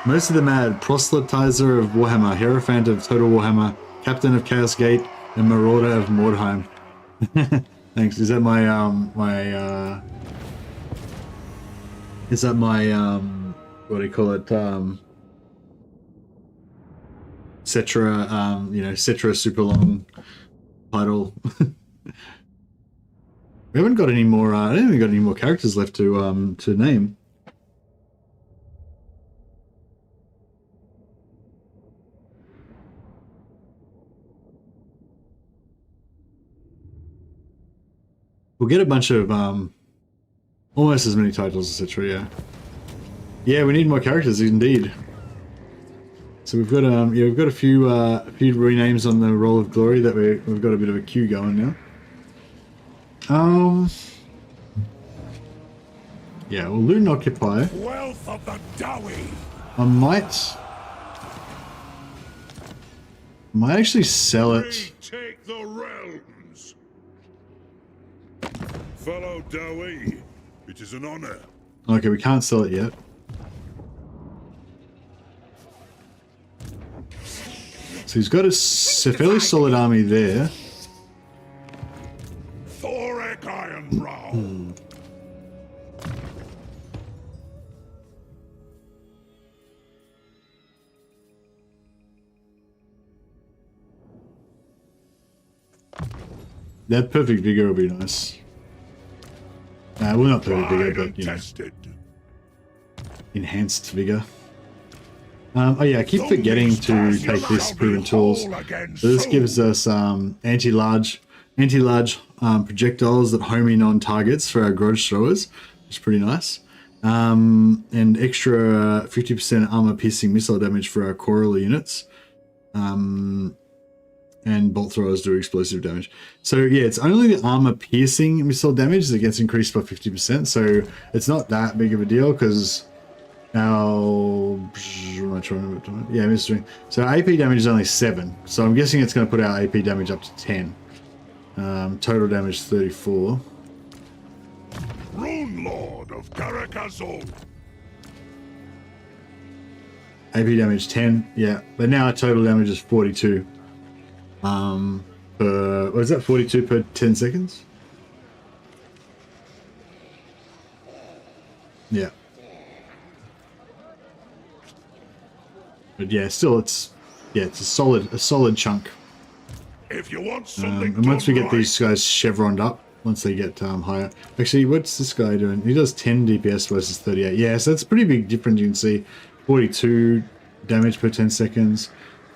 Most of them add proselytizer of Warhammer, hierophant of Total Warhammer, captain of Chaos Gate, and marauder of Mordheim. Thanks. Is that my Is that my what do you call it? Cetra, you know, Cetra super long title. We haven't got any more. I don't think we've got any more characters left to name. We'll get a bunch of almost as many titles as Cetra. Yeah, yeah, we need more characters indeed. So we've got yeah, we've got a few renames on the Roll of Glory that we've got a bit of a queue going now. Yeah, we'll loot and occupy. Wealth of the Dowie. I might actually sell it. Take the realms. Fellow Dowie, it is an honor. Okay, we can't sell it yet. So he's got a fairly solid army there. THOREK Ironbrow. That perfect vigor will be nice. Well, not perfect vigor, but you know, enhanced vigor. Oh yeah, I keep forgetting to take this proven tools. So this gives us anti-large projectiles that home in on targets for our grudge throwers, which is pretty nice. And extra 50% armor piercing missile damage for our coral units. And bolt throwers do explosive damage. So yeah, it's only the armor piercing missile damage that gets increased by 50%. So it's not that big of a deal because our yeah, mystery. So AP damage is only 7. So I'm guessing it's going to put our AP damage up to 10. Total damage 34. Rune Lord of Karakazol. AP damage 10, yeah, but now our total damage is 42. Per, what is that, 42 per 10 seconds? Yeah. But yeah, still it's a solid chunk. If you want something and once we get right, these guys chevroned up, once they get higher. Actually, what's this guy doing? He does 10 DPS versus 38. Yeah, so that's a pretty big difference. You can see 42 damage per 10 seconds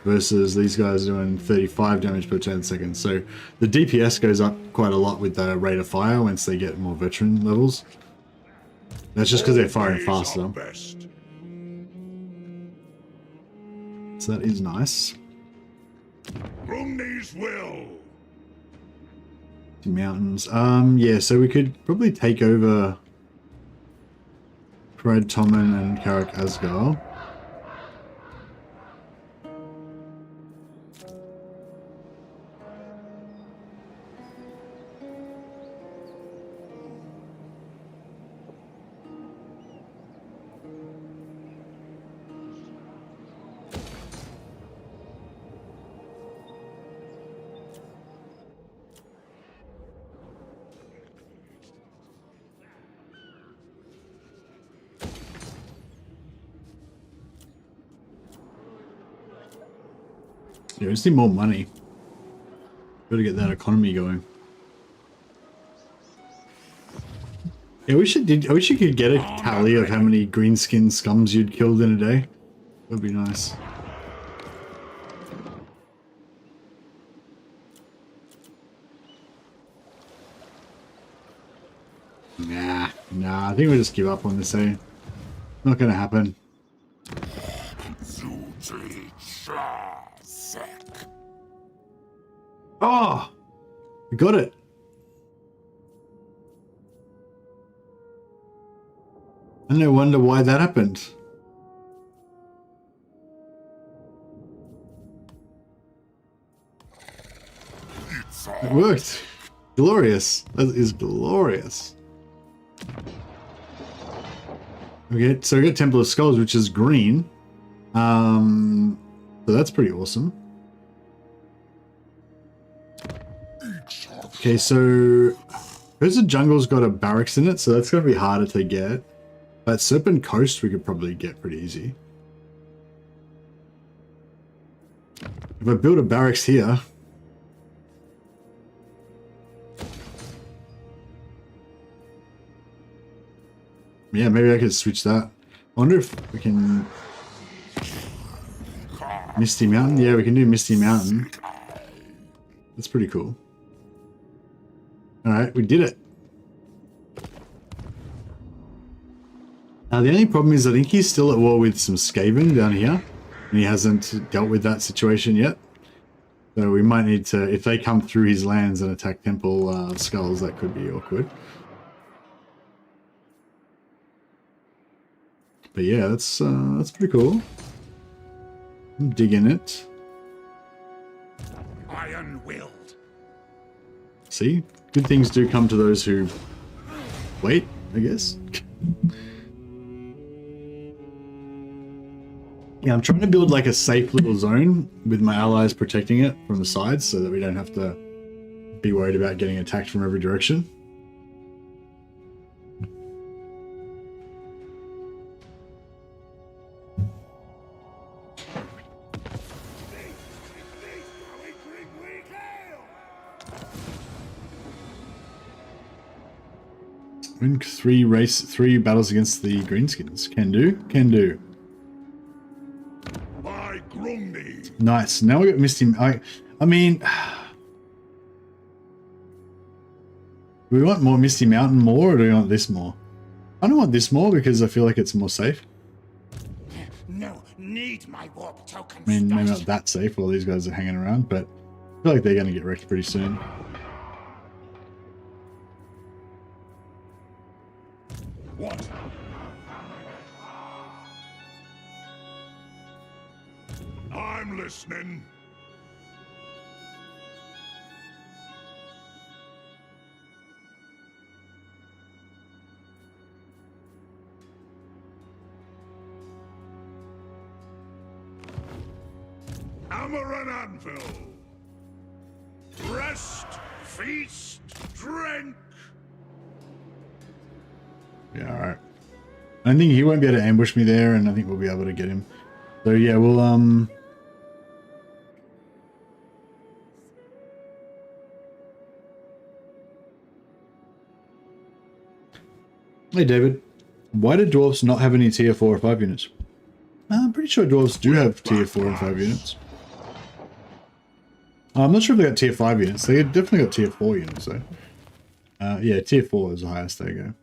versus these guys doing 35 damage per 10 seconds. So the DPS goes up quite a lot with the rate of fire once they get more veteran levels. That's just because they're firing faster. So that is nice. Rumney's will. Mountains. Yeah, so we could probably take over Prad Tommen and Karak Asgar. Yeah, we just need more money. Gotta get that economy going. Yeah, I wish you could get a tally of how many greenskin scums you'd killed in a day. That'd be nice. Nah, I think we'll just give up on this, eh? Not gonna happen. Oh! We got it! And I wonder why that happened. It worked. Glorious. That is glorious. Okay, so we got Temple of Skulls, which is green. So that's pretty awesome. Okay, so because the jungle's got a barracks in it, so that's gonna be harder to get. But Serpent Coast we could probably get pretty easy. If I build a barracks here. Yeah, maybe I could switch that. I wonder if we can... Misty Mountain? Yeah, we can do Misty Mountain. That's pretty cool. Alright, we did it. Now the only problem is I think he's still at war with some Skaven down here. And he hasn't dealt with that situation yet. So we might need to... If they come through his lands and attack Temple Skulls, that could be awkward. But yeah, that's pretty cool. I'm digging it. Iron-willed. See? Good things do come to those who wait, I guess. Yeah, I'm trying to build like a safe little zone with my allies protecting it from the sides so that we don't have to be worried about getting attacked from every direction. Win three battles against the greenskins. Can do, can do. By Grundy. Nice. Now we got Misty. I mean, do we want more Misty Mountain more, or do we want this more? I don't want this more because I feel like it's more safe. No, need my warp token. I mean, maybe not that safe while these guys are hanging around, but I feel like they're going to get wrecked pretty soon. What? I'm listening. Hammer and anvil. Rest, feast, drink. Yeah, alright. I think he won't be able to ambush me there, and I think we'll be able to get him. So yeah, we'll Hey David, why do dwarves not have any tier 4 or 5 units? I'm pretty sure dwarves do have tier 4 and 5 units. I'm not sure if they got tier 5 units. They definitely got tier 4 units though. Yeah, tier 4 is the highest. There you go.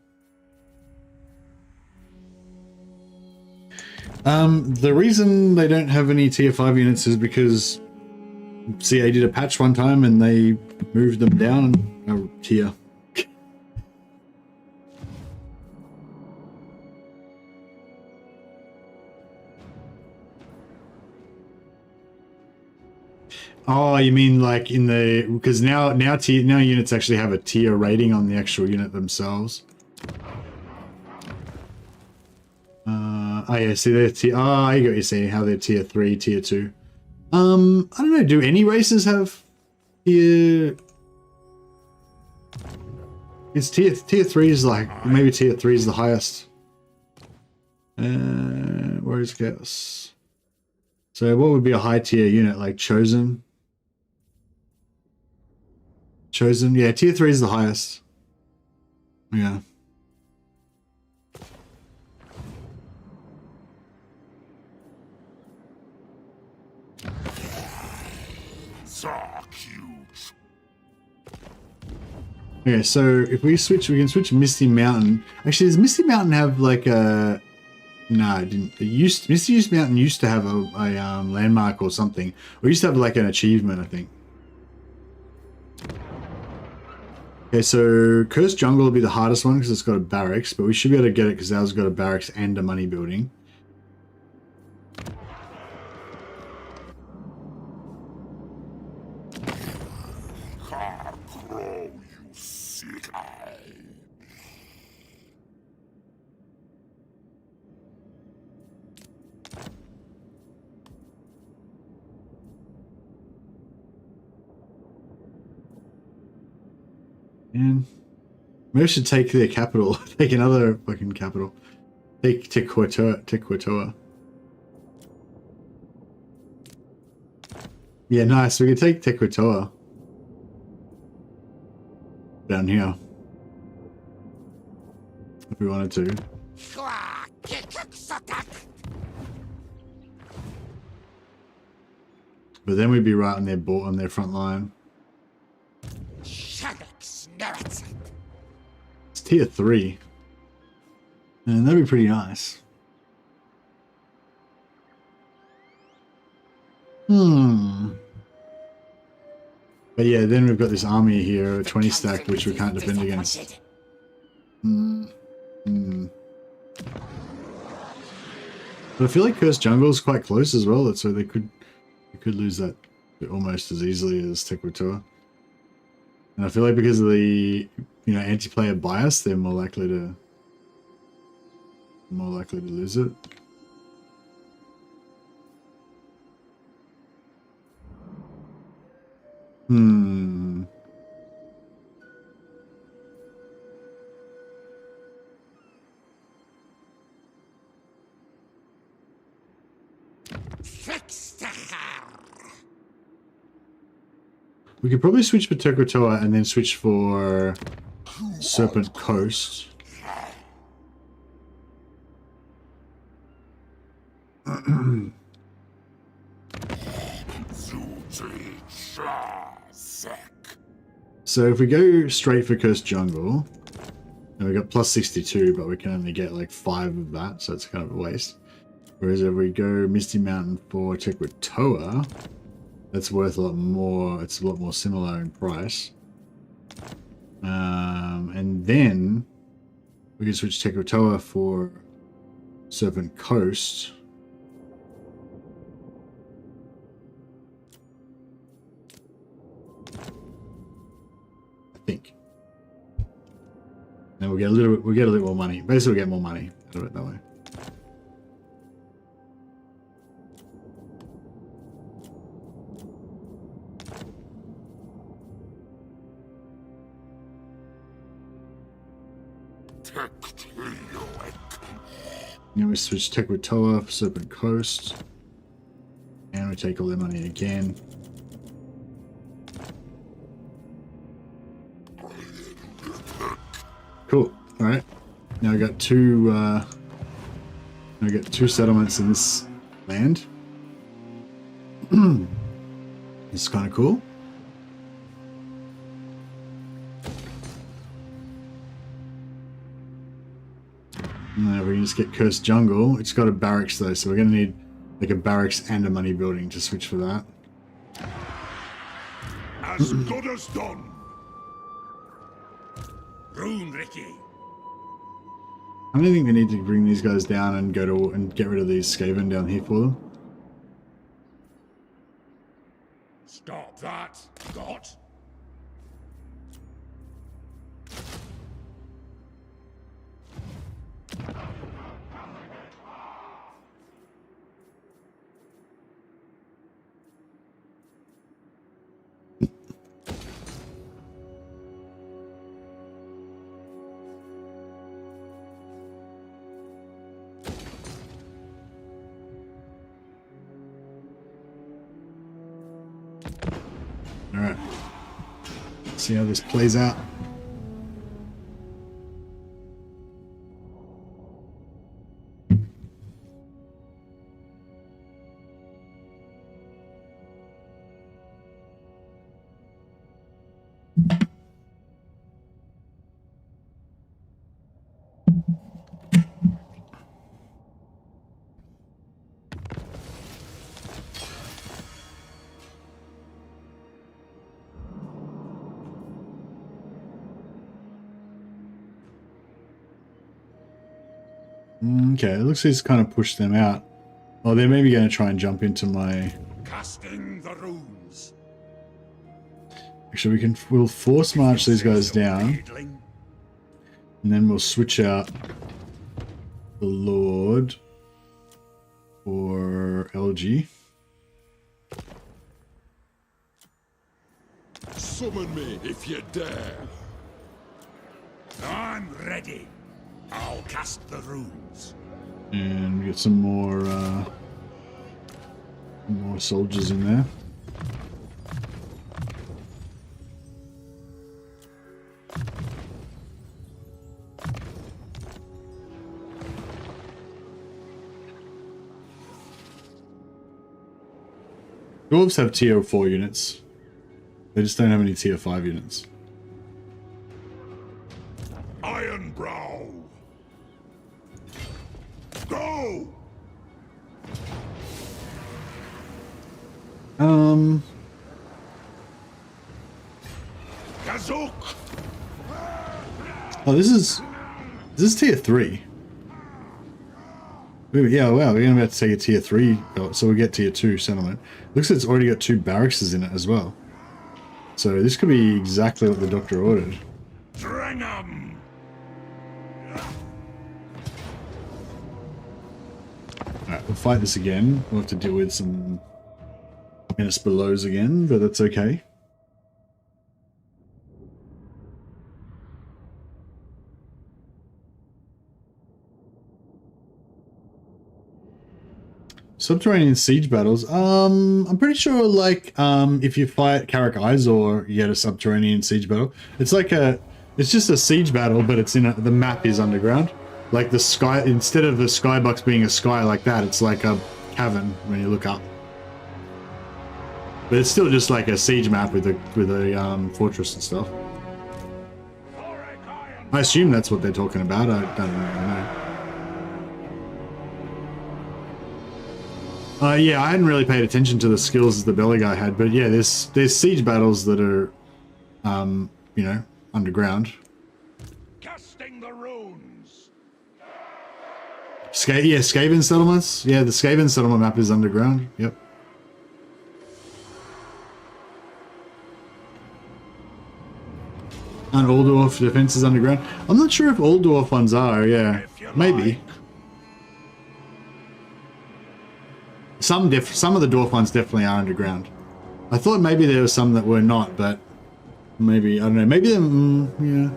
The reason they don't have any tier 5 units is because CA did a patch one time and they moved them down a tier. Oh, you mean like in the, because now units actually have a tier rating on the actual unit themselves. Oh yeah, see they're tier. Oh, I get what you're saying. How they're tier 3, tier 2. I don't know. Do any races have tier? It's tier 3 is like maybe tier 3 is the highest. Where is Chaos? So what would be a high tier unit, like Chosen? Chosen, yeah, tier 3 is the highest. Yeah. Okay, so if we switch, we can switch Misty Mountain. Actually, does Misty Mountain have like a... No, it didn't. Misty Mountain used to have a landmark or something. Or used to have like an achievement, I think. Okay, so Cursed Jungle will be the hardest one because it's got a barracks, but we should be able to get it because ours got a barracks and a money building. And maybe I should take their capital. Take another fucking capital. Take Tequatoa. Yeah, nice. We could take Tequatoa. Down here. If we wanted to. But then we'd be right on their front line. It's tier 3. And that'd be pretty nice. But yeah, then we've got this army here, 20 stack, which we can't defend against. But I feel like Cursed Jungle is quite close as well, so they could lose that almost as easily as Tequatoa. And I feel like because of the anti-player bias, they're more likely to lose it. We could probably switch for Tequatoa and then switch for Serpent Coast. So if we go straight for Cursed Jungle, and we got plus 62, but we can only get like 5 of that, so it's kind of a waste. Whereas if we go Misty Mountain for Tequatoa, that's worth a lot more. It's a lot more similar in price. And then we can switch Tequatoa for Serpent Coast. I think. And we'll get a little more money. Basically, we'll get more money out of it that way. Now we switch Tequatoa for Serpent Coast. And we take all their money again. Cool. Alright. Now we got two settlements in this land. This is kind of cool. Now we can just get Cursed Jungle. It's got a barracks though, so we're going to need like a barracks and a money building to switch for that. As good as done. Rune Ricky. I don't think we need to bring these guys down and get rid of these Skaven down here for them. Stop that, Scott. See how this plays out. Okay, it looks like he's kind of pushed them out. Oh, they're maybe going to try and jump into my... Casting the runes. Actually, we'll force march these guys down. And then we'll switch out the Lord for LG. Summon me if you dare. I'm ready. I'll cast the runes. And we get some more soldiers in there. Dwarves have tier 4 units. They just don't have any tier 5 units. Ironbrow. Go! Kazook! Oh, this is tier 3. Yeah, wow, we're gonna have to take a tier 3 belt, so we'll get tier 2 settlement. Looks like it's already got 2 barracks in it as well. So this could be exactly what the doctor ordered. Dring 'em! Alright, we'll fight this again. We'll have to deal with some menace belows again, but that's okay. Subterranean siege battles. I'm pretty sure like if you fight Karak Izor, you get a subterranean siege battle. It's like it's just a siege battle, but it's in the map is underground. Like the sky, instead of the skybox being a sky like that, it's like a cavern when you look up. But it's still just like a siege map with a fortress and stuff. I assume that's what they're talking about. I don't really know. Yeah, I hadn't really paid attention to the skills the belly guy had, but yeah, there's siege battles that are, you know, underground. Casting the runes. Yeah, Skaven settlements. Yeah, the Skaven settlement map is underground. Yep. And Aldorf defense is underground. I'm not sure if Aldorf ones are. Yeah, maybe. Some of the dwarf ones definitely are underground. I thought maybe there were some that were not, but maybe, I don't know, maybe yeah.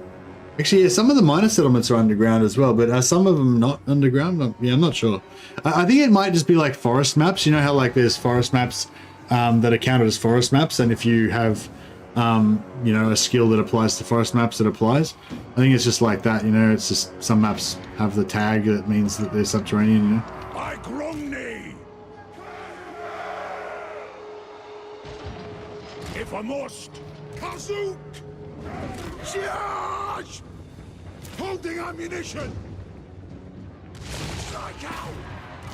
Actually, yeah, some of the minor settlements are underground as well, but are some of them not underground? Yeah, I'm not sure. I think it might just be like forest maps. You know how like there's forest maps that are counted as forest maps, and if you have, you know, a skill that applies to forest maps, that applies. I think it's just like that, you know, it's just some maps have the tag that means that they're subterranean, you know. By Grumney! If I must, Kazook! Charge! Holding ammunition! Strike out!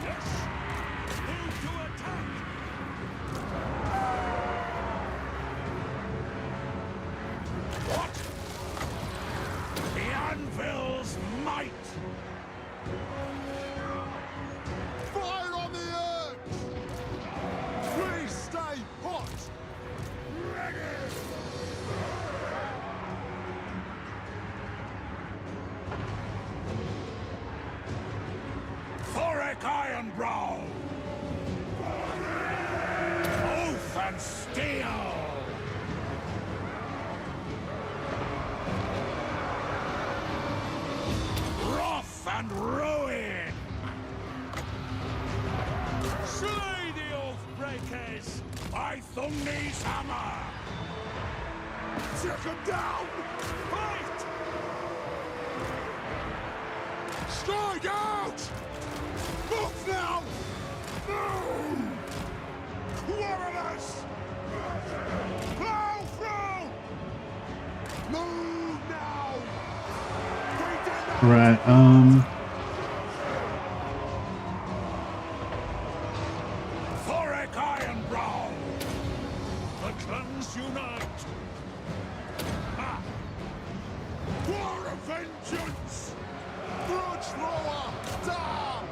Yes! Move to attack! What? The anvil's might! Fire on the earth! Please stay hot! THOREK Ironbrow! Oath and steel! Wrath and ruin! Slay the Oathbreakers! By Thumni's hammer! Take him down! Fight! Strike out! Move now! Move! Warriors! Plow through! Move now! Right, THOREK Ironbrow! The clans unite! Ha! War of vengeance! Grudge thrower! Down!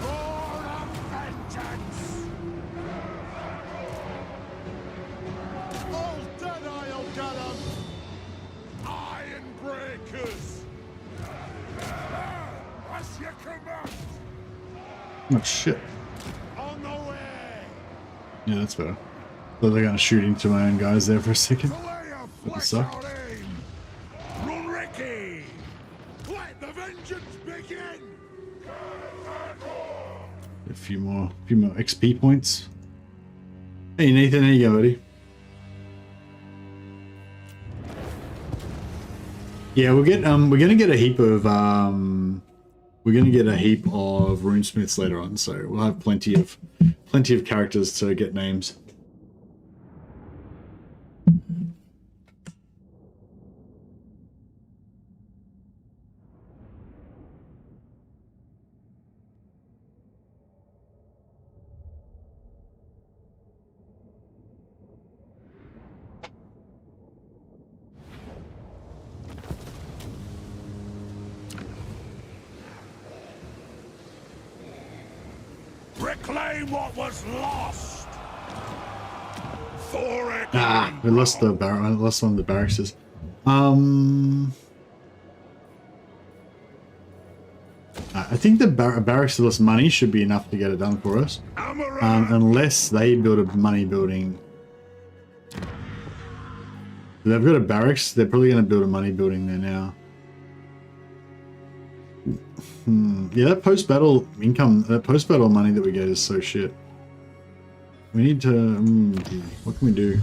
War of vengeance! All dead I'll get 'em! Iron breakers! As you command! oh shit. On the way! Yeah, that's better. Thought they're gonna shoot into my own guys there for a second. That sucked. Run, Ricky! Let the vengeance begin! A few more XP points. Hey Nathan, how you go, buddy? Yeah, we're gonna get a heap of runesmiths later on, so we'll have plenty of characters to get names. Reclaim what was lost! THOREK Ah, we lost the I lost one of the barracks. I think the barracks less money should be enough to get it done for us. Unless they build a money building. They've got a barracks, they're probably going to build a money building there now. Yeah, that post-battle income, that post-battle money that we get is so shit. We need to... what can we do?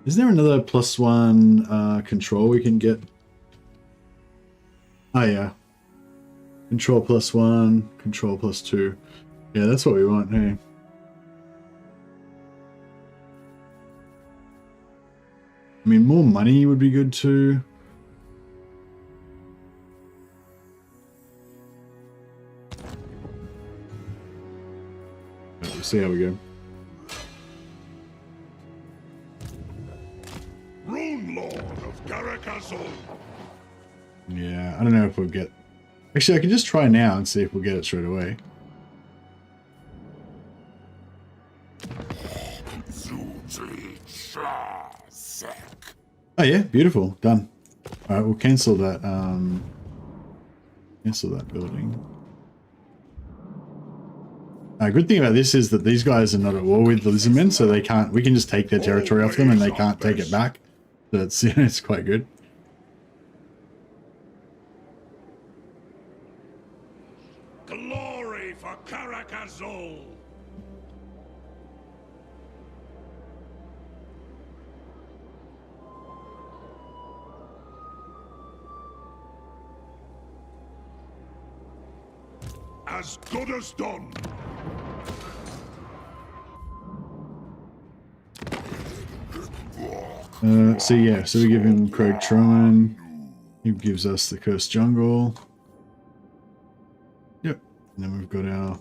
Is there another +1 control we can get? Oh yeah. Control +1, control +2. Yeah, that's what we want, hey. I mean, more money would be good too. We'll see how we go. Rune Lord of Garakazzle. Yeah, I don't know if we'll get... Actually, I can just try now and see if we'll get it straight away. Oh yeah, beautiful. Done. Alright, we'll cancel that, building. Good thing about this is that these guys are not at war with the Lizardmen, so they can't... We can just take their territory off them and they can't take it back. So it's, it's quite good. Glory for Garakazzle. As good as done. So yeah, so we give him Craig Trine. He gives us the Cursed Jungle. Yep. And then we've got our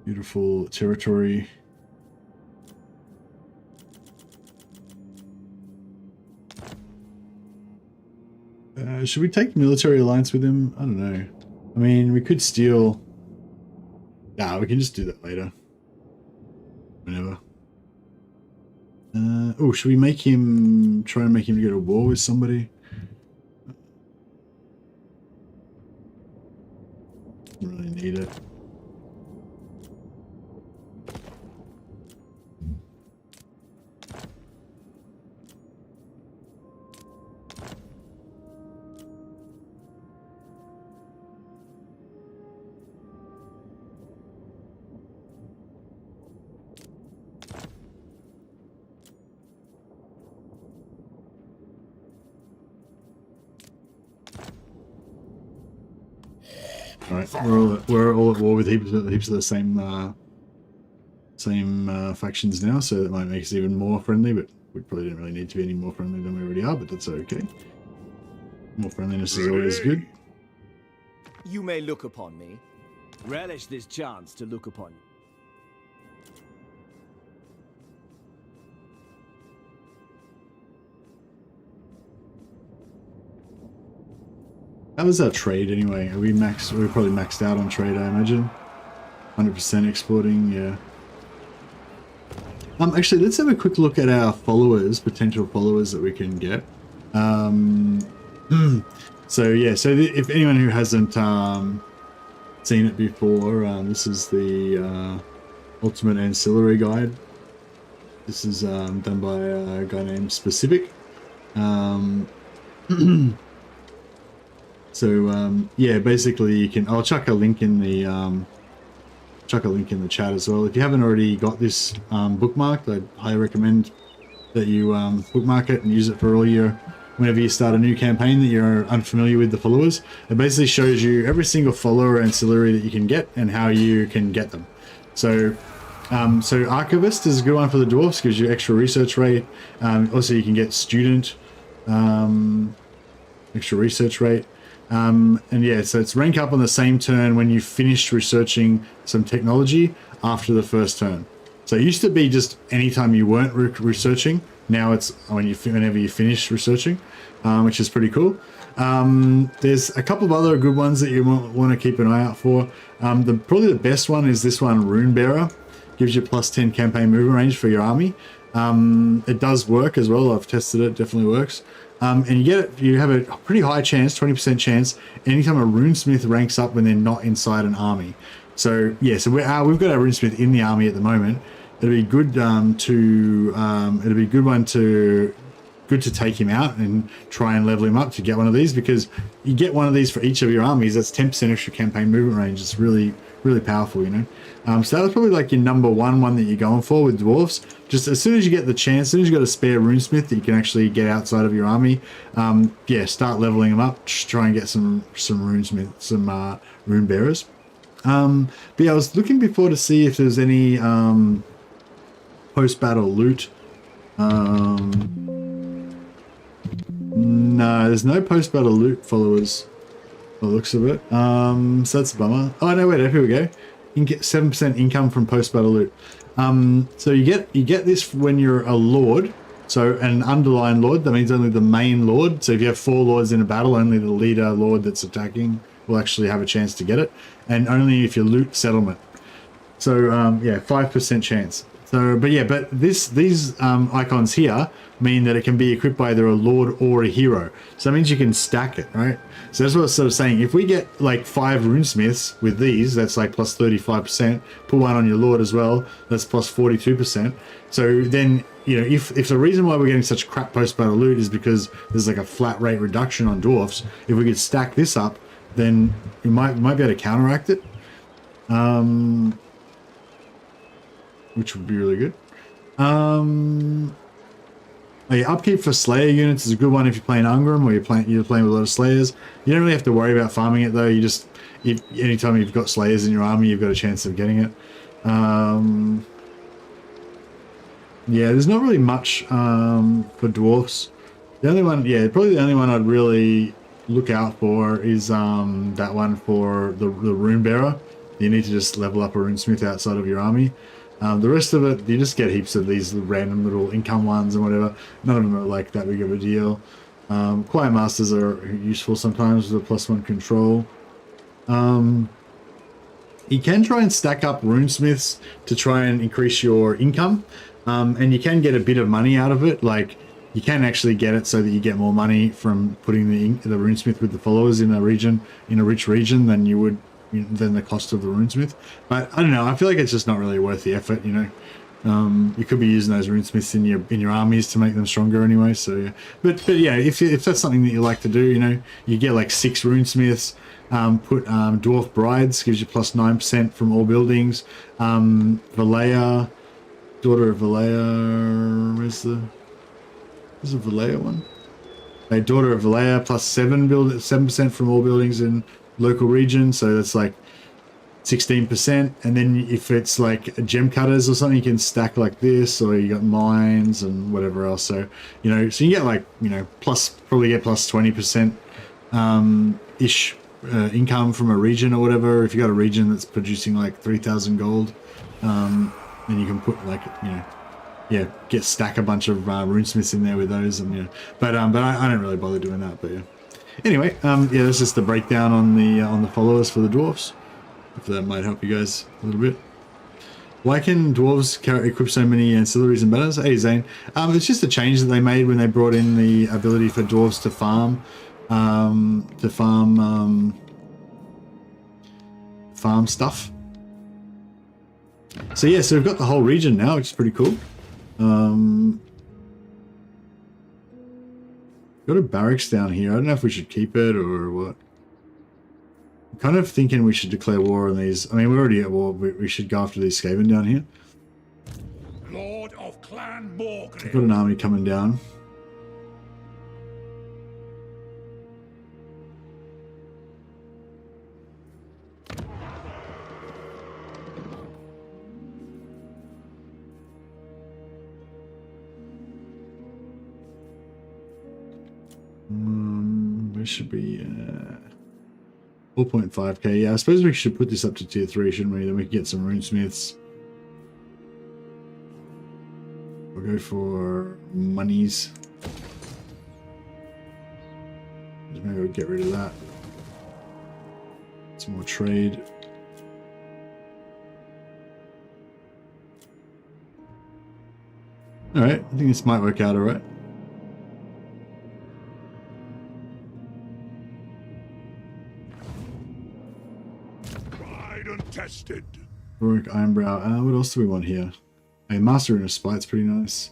beautiful territory. Should we take military alliance with him? I don't know. I mean, we could steal... Nah, we can just do that later. Whenever. Oh, should we make him... Try and make him go to war with somebody? Don't really need it. Right, we're all at war with heaps of the same factions now, so that might make us even more friendly, but we probably don't really need to be any more friendly than we already are, but that's okay. More friendliness is always good. You may look upon me. Relish this chance to look upon you. How was our trade anyway? Are we maxed? We're probably maxed out on trade, I imagine. 100% exporting, yeah. Actually, let's have a quick look at our followers, potential followers that we can get. So yeah, so if anyone who hasn't seen it before, this is the Ultimate Ancillary Guide. This is done by a guy named Specific. So yeah, basically you can. I'll chuck a link in the chat as well. If you haven't already got this bookmarked, I'd highly recommend that you bookmark it and use it for all your. Whenever you start a new campaign that you're unfamiliar with the followers, it basically shows you every single follower ancillary that you can get and how you can get them. So, so Archivist is a good one for the Dwarfs, gives you extra research rate. Also, you can get Student, extra research rate. And yeah, so it's rank up on the same turn when you finish researching some technology after the first turn. So it used to be just anytime you weren't researching. Now it's whenever you finish researching, which is pretty cool. There's a couple of other good ones that you want to keep an eye out for. Probably the best one is this one, Rune Bearer. Gives you +10 campaign movement range for your army. It does work as well. I've tested it, definitely works. And you have a pretty high chance, 20% chance, anytime a runesmith ranks up when they're not inside an army. So yeah, so we've got our runesmith in the army at the moment. It'd be good good to take him out and try and level him up to get one of these, because you get one of these for each of your armies. That's 10% extra campaign movement range. It's really, really powerful, you know. So that was probably like your number one that you're going for with Dwarfs. Just as soon as you get the chance, as soon as you got a spare runesmith that you can actually get outside of your army, yeah, start leveling them up. Just try and get some rune bearers. But yeah, I was looking before to see if there's any post-battle loot. No, there's no post-battle loot followers by the looks of it. So that's a bummer. Oh no, wait, here we go. You can get 7% income from post-battle loot. So you get this when you're a lord. So an underlined lord, that means only the main lord. So if you have 4 lords in a battle, only the leader lord that's attacking will actually have a chance to get it. And only if you loot settlement. So yeah, 5% chance. So, but yeah, but these icons here mean that it can be equipped by either a lord or a hero. So that means you can stack it, right? So that's what I was sort of saying. If we get like 5 runesmiths with these, that's like plus 35%. Put one on your lord as well, that's plus 42%. So then, you know, if the reason why we're getting such crap post-battle loot is because there's like a flat rate reduction on dwarfs, if we could stack this up, then we might be able to counteract it. Which would be really good. Oh yeah, upkeep for Slayer units is a good one if you're playing Ungram or you're playing with a lot of Slayers. You don't really have to worry about farming it though. Anytime you've got Slayers in your army, you've got a chance of getting it. Yeah, there's not really much for dwarfs. The only one, yeah, probably the only one I'd really look out for is that one for the Rune Bearer. You need to just level up a runesmith outside of your army. The rest of it, you just get heaps of these random little income ones and whatever. None of them are like that big of a deal. Quiet Masters are useful sometimes with a +1 control. You can try and stack up runesmiths to try and increase your income. And you can get a bit of money out of it. Like, you can actually get it so that you get more money from putting the runesmith with the followers in a region, in a rich region, than you would than the cost of the runesmith. But I don't know, I feel like it's just not really worth the effort, you know. You could be using those runesmiths in your armies to make them stronger anyway. So yeah, but yeah, if that's something that you like to do, you know, you get like 6 runesmiths. Put Dwarf Brides, gives you +9% from all buildings. Valea, Daughter of Valea, where's the Valea one? Okay, Daughter of Valea, +7% from all buildings in local region, so that's like 16%. And then if it's like gem cutters or something, you can stack like this, or you got mines and whatever else. So, you know, so you get like, you know, probably get plus 20% ish income from a region or whatever. If you got a region that's producing like 3,000 gold, then you can put like, you know, yeah, stack a bunch of runesmiths in there with those, and yeah, but I don't really bother doing that. But yeah, anyway, yeah, that's just the breakdown on the followers for the dwarfs. If that might help you guys a little bit. Why can dwarves equip so many ancillaries and banners? Hey Zane, it's just a change that they made when they brought in the ability for dwarves to farm, farm stuff. So yeah, so we've got the whole region now, which is pretty cool. Got a barracks down here. I don't know if we should keep it or what. I'm kind of thinking we should declare war on these. I mean, we're already at war, but we should go after these Skaven down here. Lord of Clan Morgrim. We've got an army coming down. Where should we 4.5k. Yeah, I suppose we should put this up to tier 3, shouldn't we? Then we can get some runesmiths. We'll go for monies. Maybe we'll get rid of that. Some more trade. Alright, I think this might work out alright. Tested. THOREK IRONBROW. What else do we want here? A Master in a Spite's pretty nice.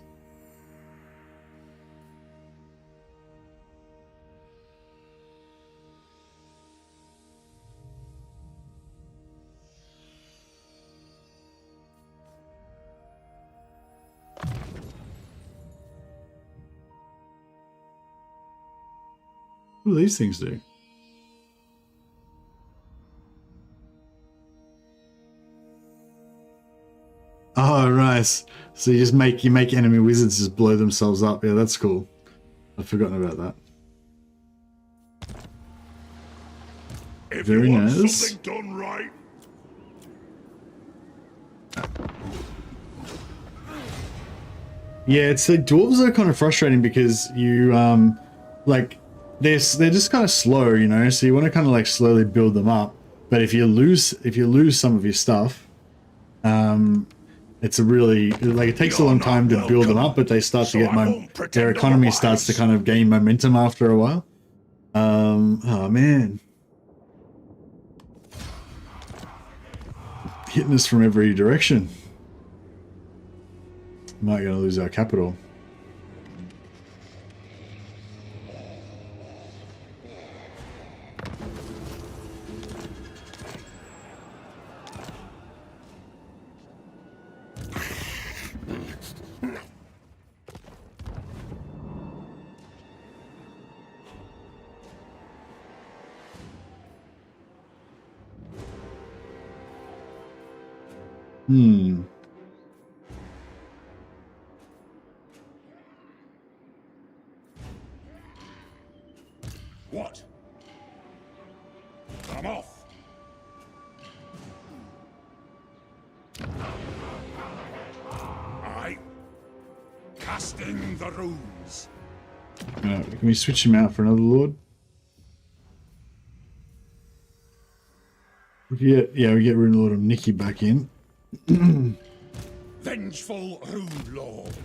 What do these things do? Oh, nice. So you just make enemy wizards just blow themselves up. Yeah, that's cool. I've forgotten about that. If Very you want nice. something done right. Yeah, it's the dwarves are kind of frustrating because you like they're just kind of slow, you know. So you want to kind of like slowly build them up. But if you lose some of your stuff, it's a really, like, it takes a long time to build them up, but they start to get their economy starts to kind of gain momentum after a while. Oh man. Hitting us from every direction. Might gonna lose our capital. What? Come off. Aye. Casting the runes. Can we switch him out for another lord? We get Rune Lord of Nikki back in. Vengeful Rune Lord.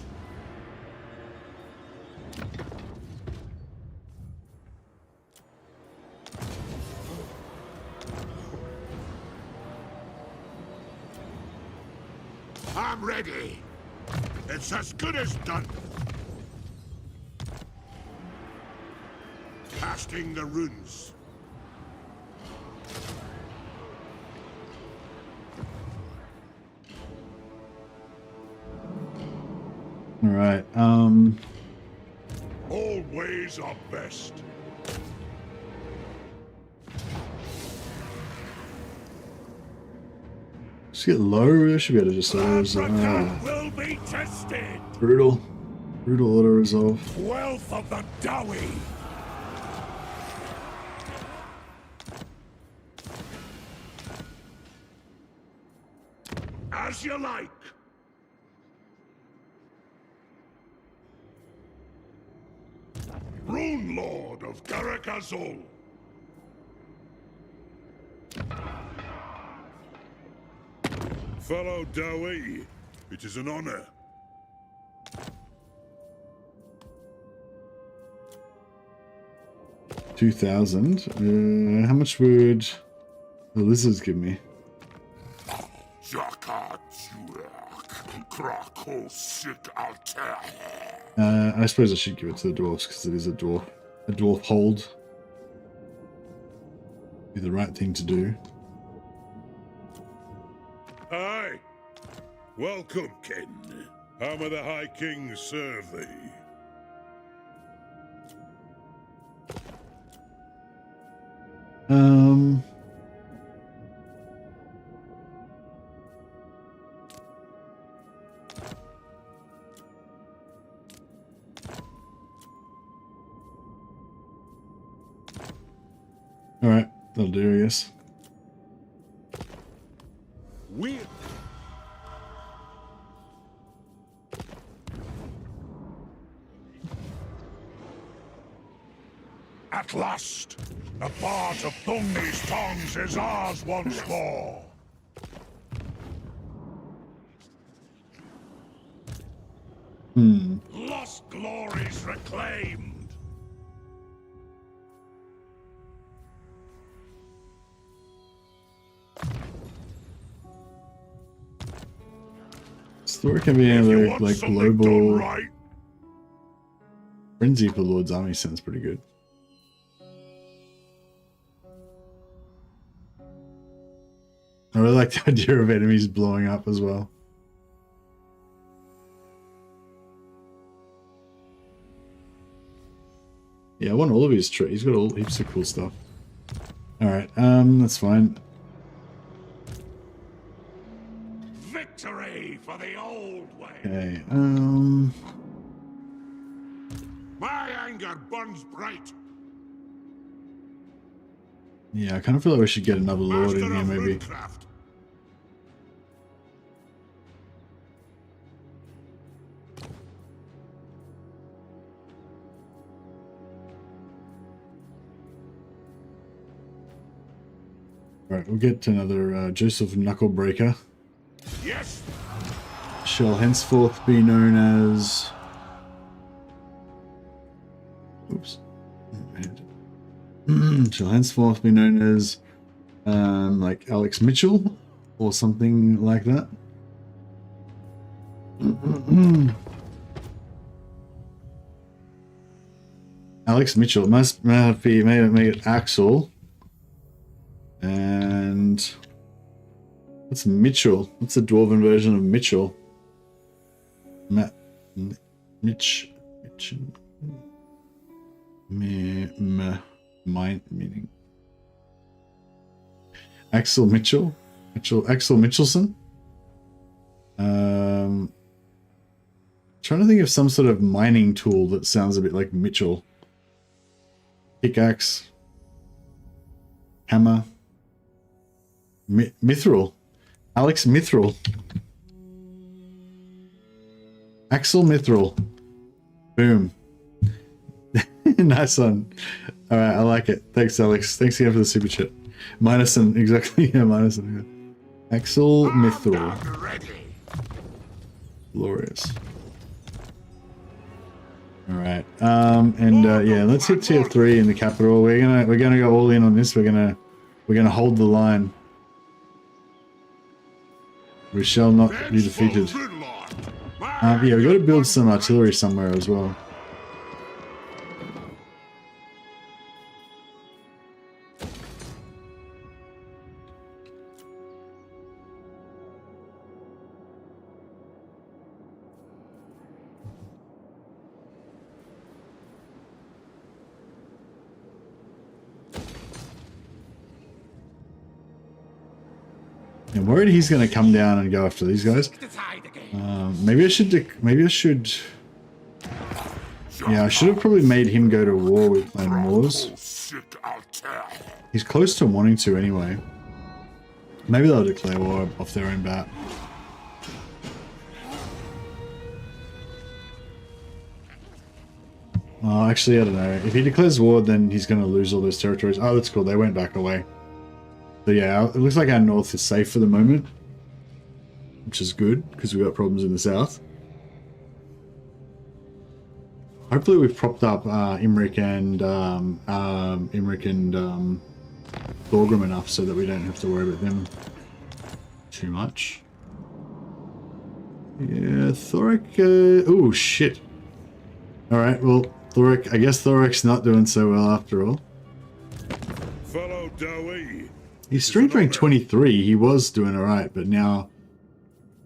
I'm ready. It's as good as done. Casting the runes. All right. All ways are best. Just get low. I should be able to just auto resolve. Leprechaun will be tested. Brutal. Brutal auto resolve. Wealth of the Dowie. As you like. Rune Lord of THOREK Azul. Fellow Dowie, it is an honor. $2,000. How much would the lizards give me? I suppose I should give it to the dwarfs because it is a dwarf. A dwarf hold. Be the right thing to do. Aye. Welcome, Ken. How may the High King serve thee? All right, that'll do, I guess. We. At last, a part of Thungi's tongues is ours once more. Lost glories reclaimed. Story can be another like global Right. frenzy for Lord's army. Sounds pretty good. I really like the idea of enemies blowing up as well. Yeah, I want all of his traits. He's got all heaps of cool stuff. All right, that's fine. Victory for the old way. Okay, My anger burns bright. yeah, I kind of feel like we should get another lord in Master here, of maybe. Runecraft. All right, we'll get another Joseph Knucklebreaker. Yes. Shall henceforth be known as. Oops. Shall henceforth be known as, like Alex Mitchell or something like that. Alex Mitchell. It must be make it Axel. And what's Mitchell? What's the dwarven version of Mitchell? Mitch. Mind meaning. Axel Mitchell. Axel Mitchelson. Trying to think of some sort of mining tool that sounds a bit like Mitchell. Pickaxe. Hammer. Mithril. Alex Mithril. Axel Mithril. Boom. Nice one. Alright, I like it. Thanks, Alex. Thanks again for the super chat. Minuson, exactly. Yeah, Minuson. Yeah. Axel Mithril. Glorious. Alright. Yeah, let's hit tier 3 in the capital. We're gonna go all in on this. We're gonna hold the line. We shall not be defeated. Yeah, we got to build some artillery somewhere as well. I'm worried he's going to come down and go after these guys. Maybe I should. Yeah, I should have probably made him go to war with Clan Wars. He's close to wanting to anyway. Maybe they'll declare war off their own bat. Oh, actually, I don't know. If he declares war, then he's going to lose all those territories. Oh, that's cool. They went back away. So yeah, it looks like our north is safe for the moment, which is good because we've got problems in the south. Hopefully, we've propped up Imric and Thorgrim enough so that we don't have to worry about them too much. Yeah, Thorek. Oh shit! All right, well, Thorek. I guess Thorek's not doing so well after all. Follow Dowie. He's strength rank 23. He was doing all right, but now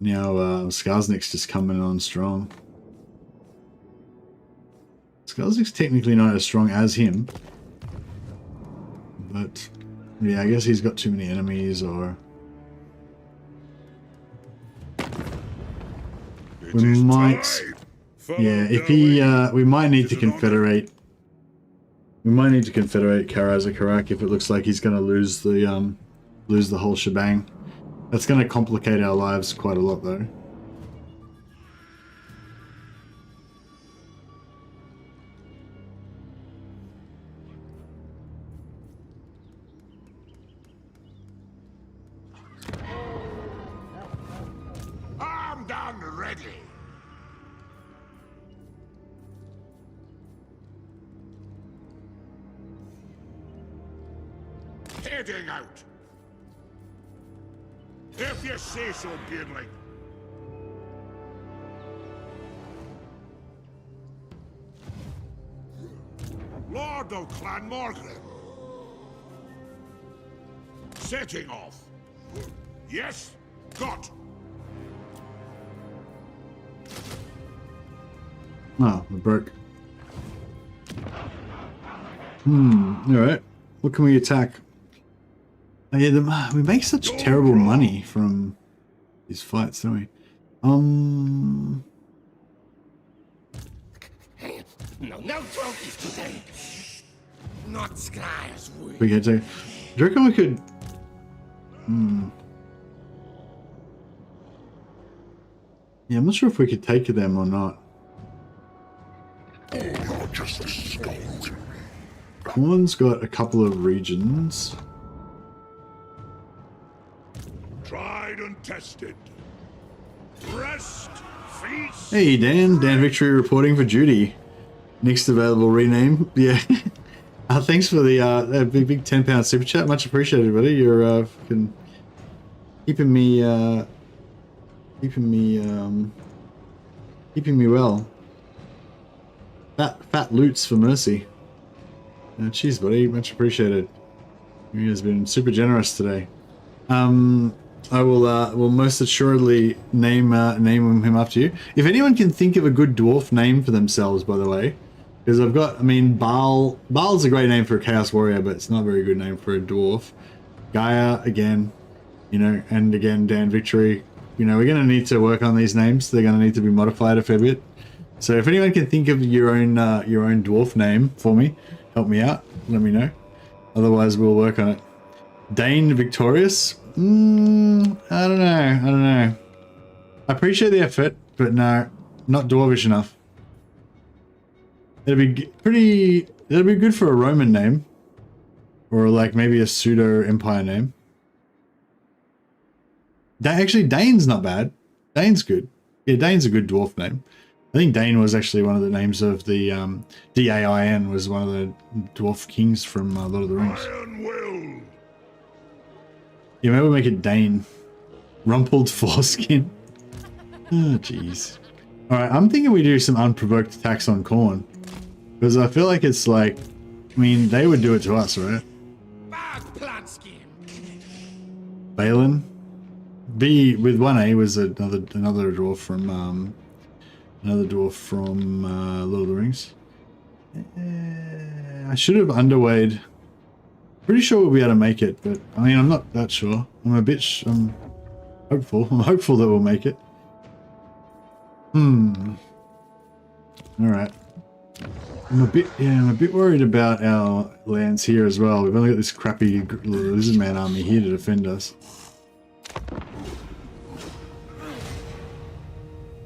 Skarsnik's just coming on strong. Skarsnik's technically not as strong as him, but yeah, I guess he's got too many enemies, or we might. Yeah, if he, we might need to confederate. We might need to confederate Karazakarak if it looks like he's going to lose the whole shebang. That's going to complicate our lives quite a lot, though. Armed and ready. Heading out. If you say so, Beardling. Lord of Clan Morgan. Setting off. Yes, got. Oh, we broke. Alright. What can we attack? Oh, yeah, we make such terrible money from these fights, don't we? No trophies today. Not scars. We can take. Do you reckon we could? Yeah, I'm not sure if we could take them or not. Corn's got a couple of regions. Tried and tested. Rest, feast. Hey Dan, Dan Victory reporting for duty. Next available rename. Yeah. Thanks for the big £10 super chat. Much appreciated, buddy. You're fucking keeping me well. Fat loots for mercy. Cheers, buddy. Much appreciated. You guys have been super generous today. I will most assuredly name him after you. If anyone can think of a good dwarf name for themselves, by the way, because I've got, I mean, Baal's a great name for a Chaos Warrior, but it's not a very good name for a dwarf. Gaia, again, you know, and again, Dan Victory. You know, we're going to need to work on these names. They're going to need to be modified a fair bit. So if anyone can think of your own dwarf name for me, help me out. Let me know. Otherwise, we'll work on it. Dane Victorious? I don't know. I appreciate the effort, but no, not dwarvish enough. It'd be good for a Roman name, or like maybe a pseudo empire name. Actually, Dane's not bad. Dane's good. Yeah, Dane's a good dwarf name. I think Dane was actually one of the names of the D-A-I-N was one of the dwarf kings from Lord of the Rings. Yeah, maybe we'll make it Dane. Rumpled foreskin. Oh, jeez. Alright, I'm thinking we do some unprovoked attacks on Khorne. Because I feel like it's like, I mean, they would do it to us, right? Balin? B with 1A was another dwarf from Lord of the Rings. I should have underweighed. Pretty sure we'll be able to make it, but I mean, I'm not that sure. I'm a bit. hopeful. I'm hopeful that we'll make it. All right. I'm a bit worried about our lands here as well. We've only got this crappy lizard man army here to defend us.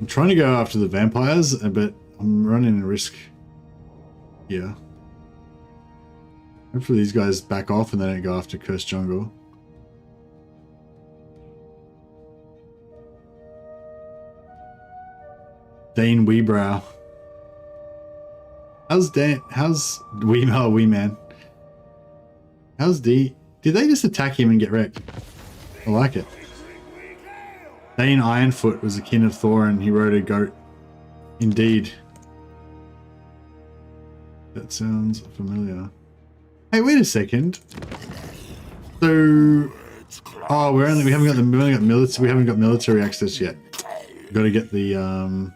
I'm trying to go after the vampires, but I'm running a risk here. Hopefully these guys back off and they don't go after Cursed Jungle. Dane Weebrow. How's Wee Man? How's D? Did they just attack him and get wrecked? I like it. Dane Ironfoot was a kin of Thor and he rode a goat. Indeed. That sounds familiar. Hey, wait a second. So, oh, we haven't got military access yet. We've got to get the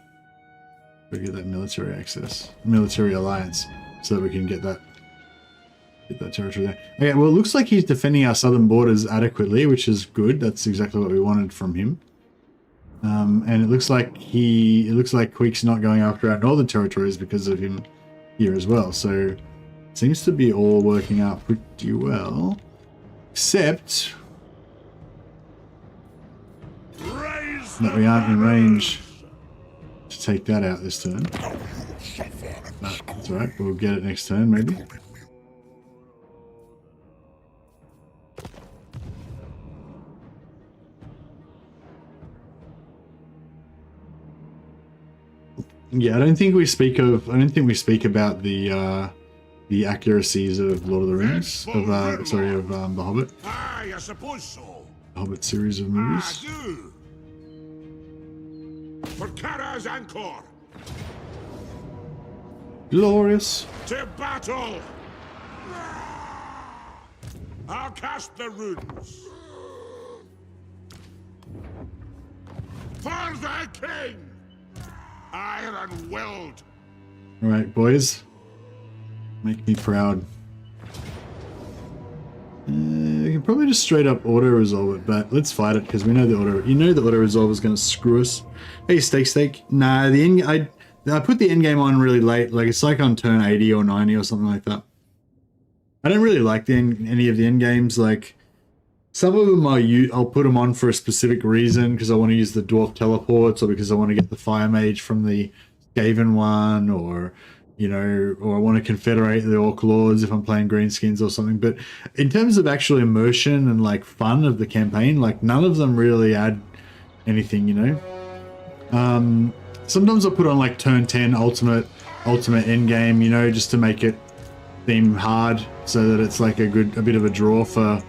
that military access, military alliance, so that we can get that territory there. Okay, well, it looks like he's defending our southern borders adequately, which is good. That's exactly what we wanted from him. And it looks like Queek's not going after our northern territories because of him here as well. So it seems to be all working out pretty well, except that we aren't in range to take that out this turn. But that's alright, we'll get it next turn maybe. Yeah, I don't think we speak about the accuracies of Lord of the Rings, of The Hobbit. I suppose so. The Hobbit series of movies. For Kara's Anchor. Glorious. To battle. I'll cast the runes. For the king. Iron-willed. Alright, boys. Make me proud. We can probably just straight up auto-resolve it, but let's fight it because we know the auto-resolve is going to screw us. Hey, Steak. Nah, I put the end game on really late. Like, it's like on turn 80 or 90 or something like that. I don't really like any of the end games. Like, some of them I'll put them on for a specific reason because I want to use the dwarf teleports or because I want to get the fire mage from the Skaven one, or or I want to confederate the orc lords if I'm playing greenskins or something. But in terms of actual immersion and like fun of the campaign, like none of them really add anything, Sometimes I'll put on like turn 10 ultimate end game, just to make it seem hard so that it's like a bit of a draw for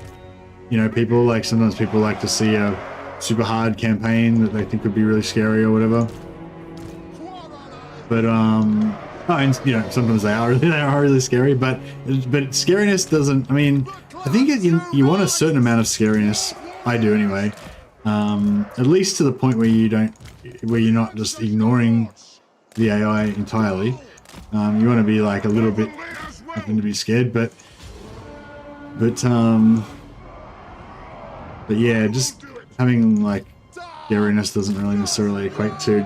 people. Like sometimes people like to see a super hard campaign that they think would be really scary or whatever. But sometimes they are really scary. But scariness doesn't. I mean, I think you want a certain amount of scariness. I do anyway. At least to the point where you're not just ignoring the AI entirely. You want to be like a little bit nothing to be scared, but yeah, just having like scariness doesn't really necessarily equate to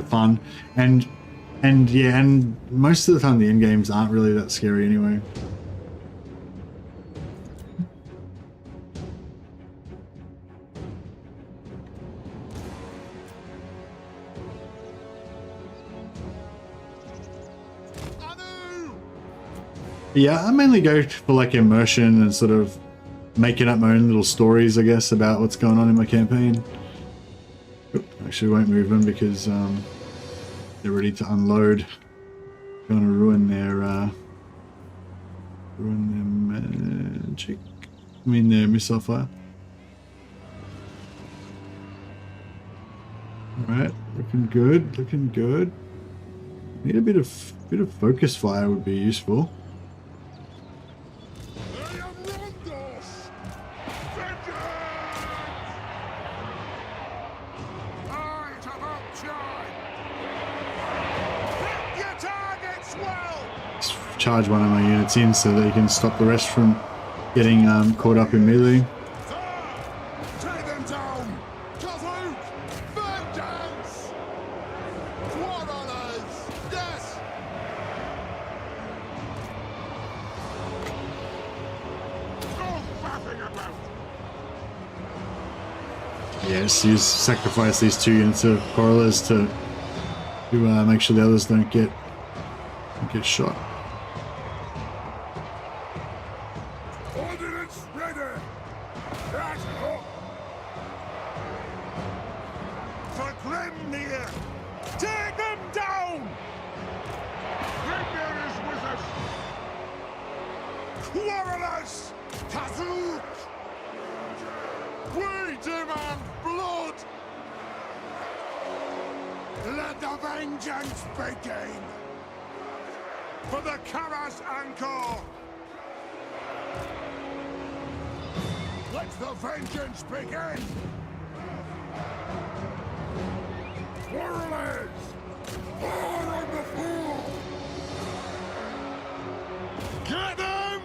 fun, and most of the time the end games aren't really that scary anyway. Yeah, I mainly go for like immersion and sort of making up my own little stories, I guess, about what's going on in my campaign. Actually, won't move them because they're ready to unload. Gonna ruin their magic. I mean their missile fire. All right, looking good. Looking good. Need a bit of focus fire would be useful. Charge one of my units in so that you can stop the rest from getting caught up in melee. THOREK! Vengeance! Warhammer! Yes! Go faffing about! Yes, you sacrifice these 2 units of correlers to make sure the others don't get shot. Ordnance ready! That's hook! For Grimnir! Take them down! Grimnir is with us! Quarrelers! THOREK! We demand blood! Let the vengeance begin! For the Kara's Anchor! Let the vengeance begin! Quarrelers! Fall on the fool! Get them!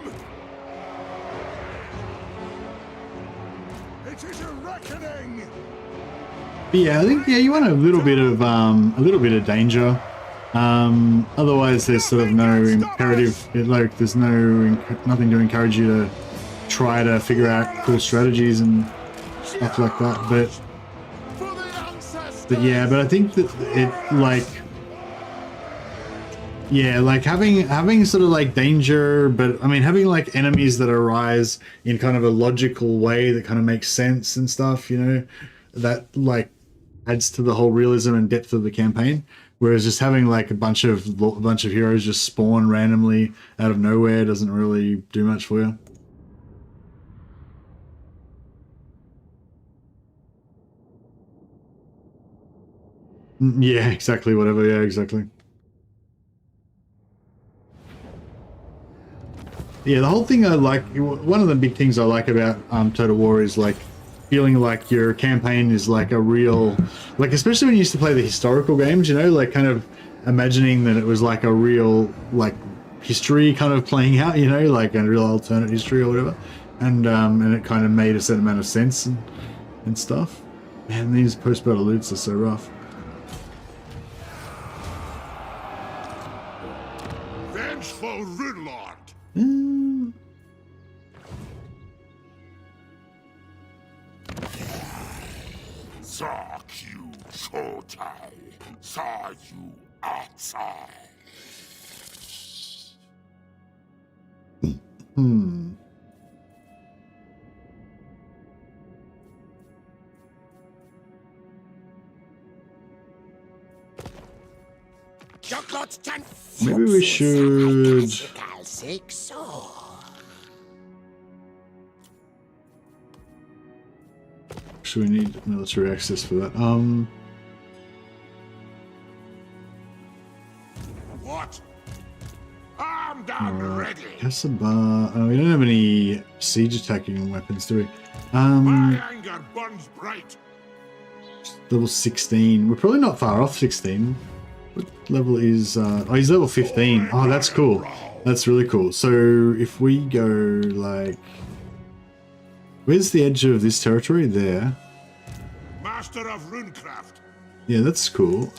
It is a reckoning! But yeah, I think you want a little bit of danger. Otherwise, there's sort of no imperative. Like there's nothing to encourage you to try to figure out cool strategies and stuff like that. But yeah, but I think that it like having sort of like danger, but I mean having like enemies that arise in kind of a logical way that kind of makes sense and stuff, you know, that like adds to the whole realism and depth of the campaign. Whereas just having like a bunch of heroes just spawn randomly out of nowhere doesn't really do much for you. Yeah, exactly. Whatever. Yeah, exactly. Yeah, the whole thing I like. One of the big things I like about Total War is like feeling like your campaign is like a real, like especially when you used to play the historical games, you know, like kind of imagining that it was like a real like history kind of playing out, you know, like a real alternate history or whatever, and it kind of made a certain amount of sense and stuff. Man, these post-battle loots are so rough. Vengeful Runelord! Saw you Chotai, saw you outside. Maybe we should. Should we need military access for that? What? I'm down ready. Kasaba. Oh, we don't have any siege attacking weapons, do we? My anger burns bright. Level 16. We're probably not far off 16. What level is... oh, he's level 15. Oh, that's cool. That's really cool. So if we go like... Where's the edge of this territory? There. Master of Runecraft. Yeah, that's cool.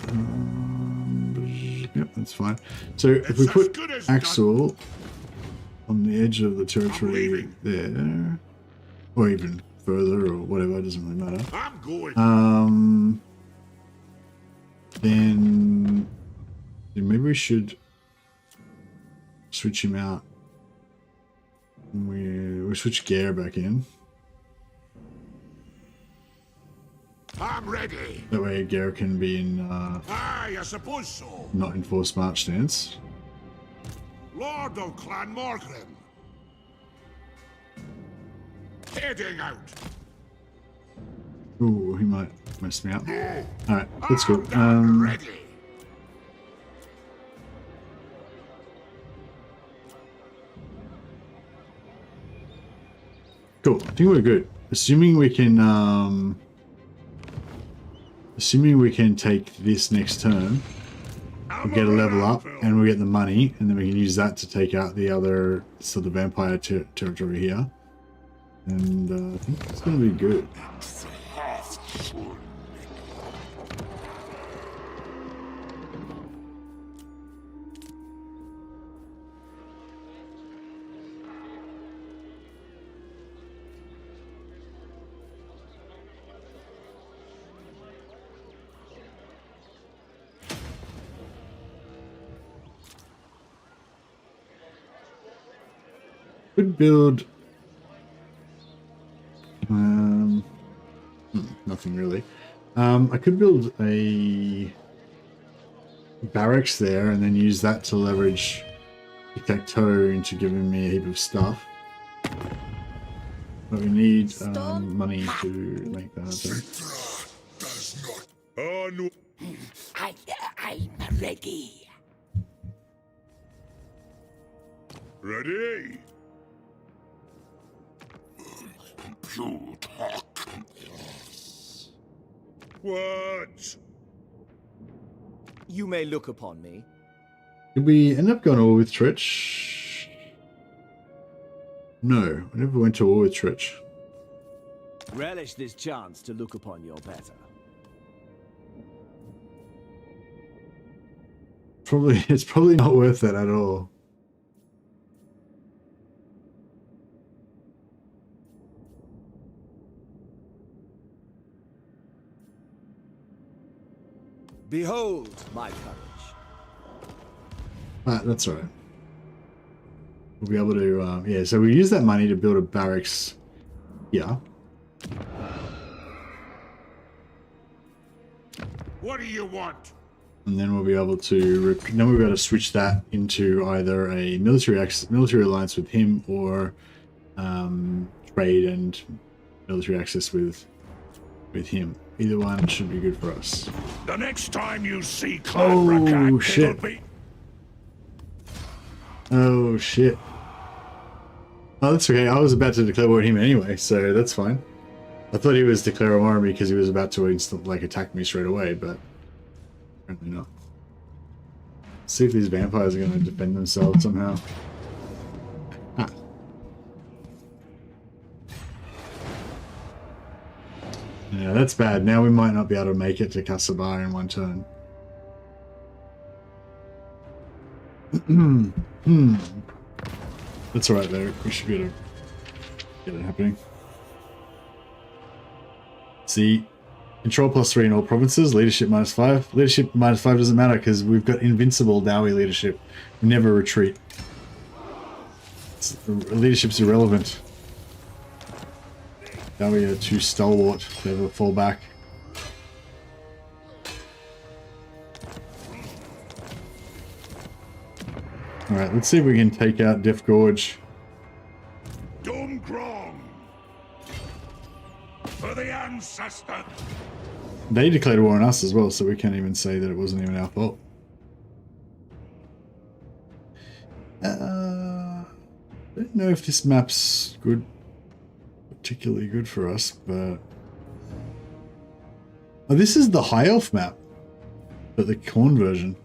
Yep, that's fine. So if we put Axel on the edge of the territory there, or even further, or whatever, it doesn't really matter. I'm going. Then maybe we should switch him out. We switch Gare back in. I'm ready. That way Gare can be in Aye, I suppose so. not in forced march stance. Lord of Clan Morgrim. Heading out. Ooh, he might mess me up. Alright, let's go. Ready. Cool, I think we're good. Assuming we can take this next turn, we'll get a level up and we'll get the money, and then we can use that to take out the other, so the vampire territory here. And I think it's going to be good. Could build. Nothing really. I could build a barracks there and then use that to leverage tic-tac-toe into giving me a heap of stuff. But we need money to make that happen. I'm ready. Ready? What? You may look upon me. Did we end up going to war with Trich? No, I never went to war with Trich. Relish this chance to look upon your better. It's probably not worth it at all. Behold my courage. That's all right. We'll be able to, yeah, so we use that money to build a barracks here. What do you want? And then we'll be able to, then we'll be able to switch that into either a military alliance with him or trade and military access with him. Either one should be good for us. The next time you see Oh shit. Oh shit. Oh, that's okay. I was about to declare war on him anyway, so that's fine. I thought he was declaring war on me because he was about to attack me straight away, but apparently not. Let's see if these vampires are going to defend themselves somehow. Ah. Yeah, that's bad. Now we might not be able to make it to Kasabar in one turn. That's alright though. We should be able to get it happening. See, control +3 in all provinces, leadership -5. Leadership -5 doesn't matter because we've got invincible Dawi leadership. We never retreat. Leadership's irrelevant. Dawi are too stalwart to ever fall back. Alright, let's see if we can take out Death Gorge. Doomgrong! For the ancestor! They declared war on us as well, so we can't even say that it wasn't even our fault. I don't know if this map's good, particularly good for us, but... Oh, this is the High Elf map, but the Khorne version.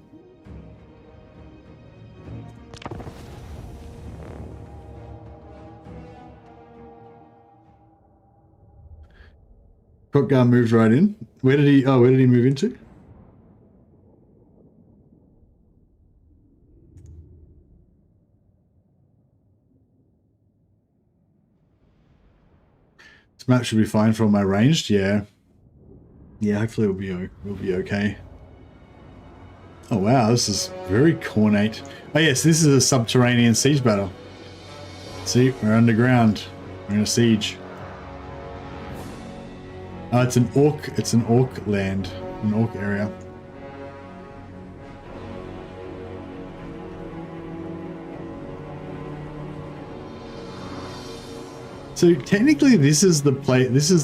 Khotgar moved right in. Where did he move into? This map should be fine for my ranged, yeah. Yeah, hopefully we'll be okay. Oh wow, this is very cornate. Oh yes, this is a subterranean siege battle. See, we're underground. We're in a siege. Oh, it's an orc land, an orc area. So technically this is the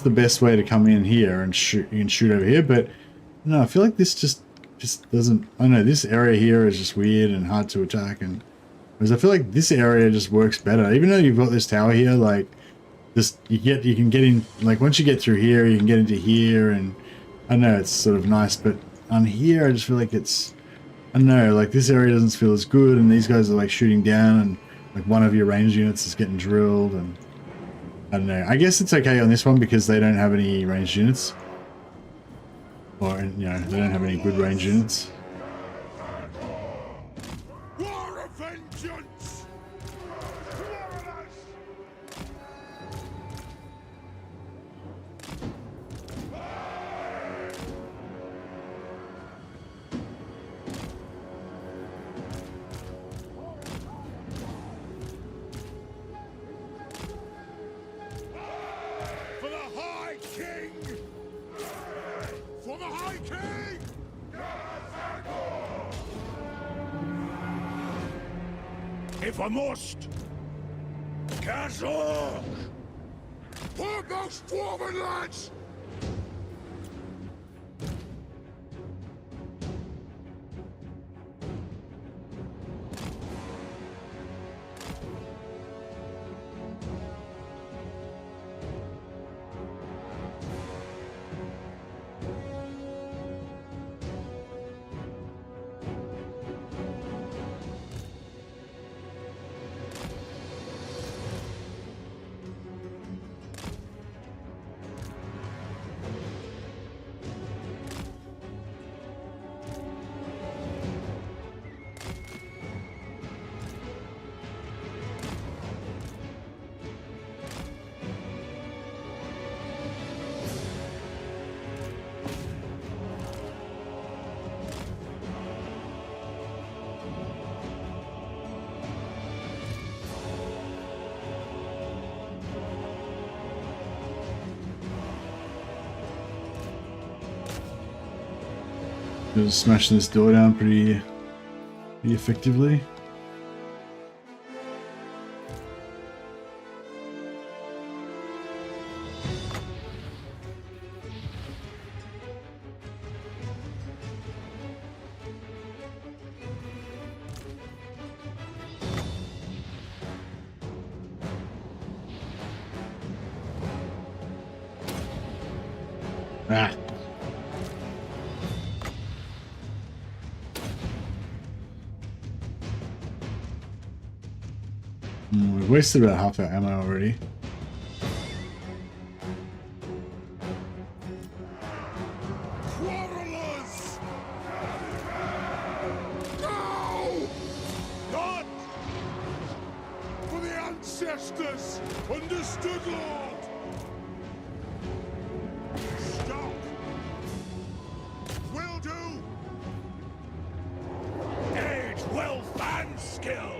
best way to come in here and shoot. You can shoot over here, but no, I feel like this just doesn't, I don't know, this area here is just weird and hard to attack, and whereas I feel like this area just works better. Even though you've got this tower here, like just you can get in, like once you get through here you can get into here, and I know it's sort of nice, but on here I just feel like it's, I don't know, like this area doesn't feel as good, and these guys are like shooting down, and like one of your range units is getting drilled, and I don't know. I guess it's okay on this one because they don't have any ranged units, or you know, they don't have any good range units. War of vengeance! if I must. Kazork! For those dwarven lads! Just smashing this door down pretty effectively. Ah. We've wasted about half our ammo already. Quarrelers! Go! God! For the ancestors! Understood, Lord! Stop! Will do! Age, wealth, and skill!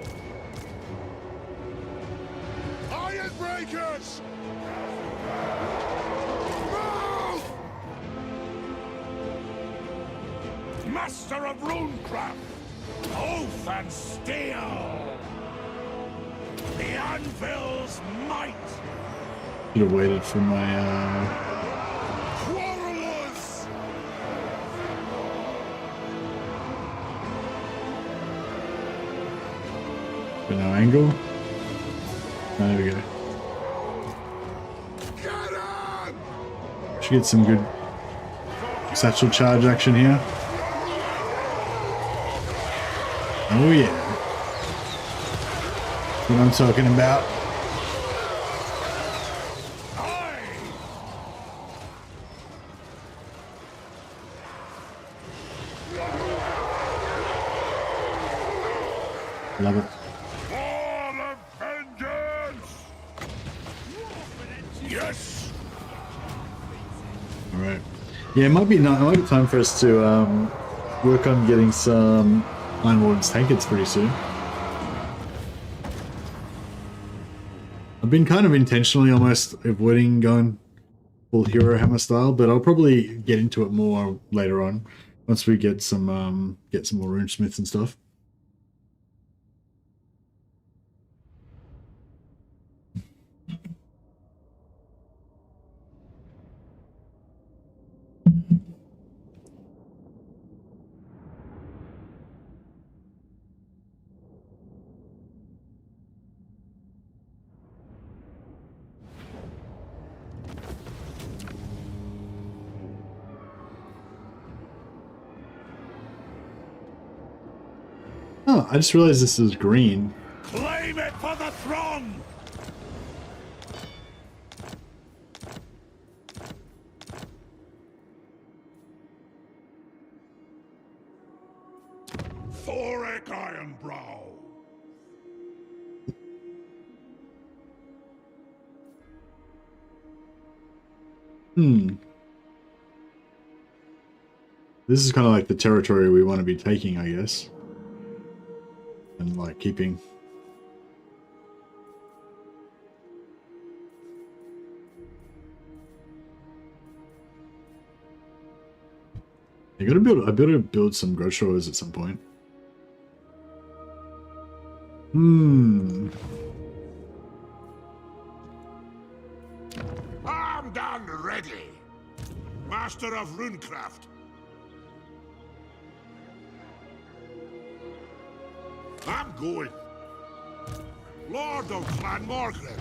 Iron breakers! Move! Master of runecraft! Oath and steel! The anvil's might! Should have waited for my Quarrelers! no angle. There we go. Get him! Should get some good satchel charge action here. Oh yeah. That's what I'm talking about. Love it. All of vengeance! Yes! Alright. Yeah, it might be time for us to work on getting some Iron Warden's tankets pretty soon. I've been kind of intentionally almost avoiding going full Hero Hammer style, but I'll probably get into it more later on once we get some more runesmiths and stuff. Oh, I just realized this is green. Claim it for the throng! THOREK Ironbrow! This is kind of like the territory we want to be taking, I guess. And like keeping. I better build some growth showers at some point. Armed and ready. Master of Runecraft. I'm going. Lord of Clan Morgan.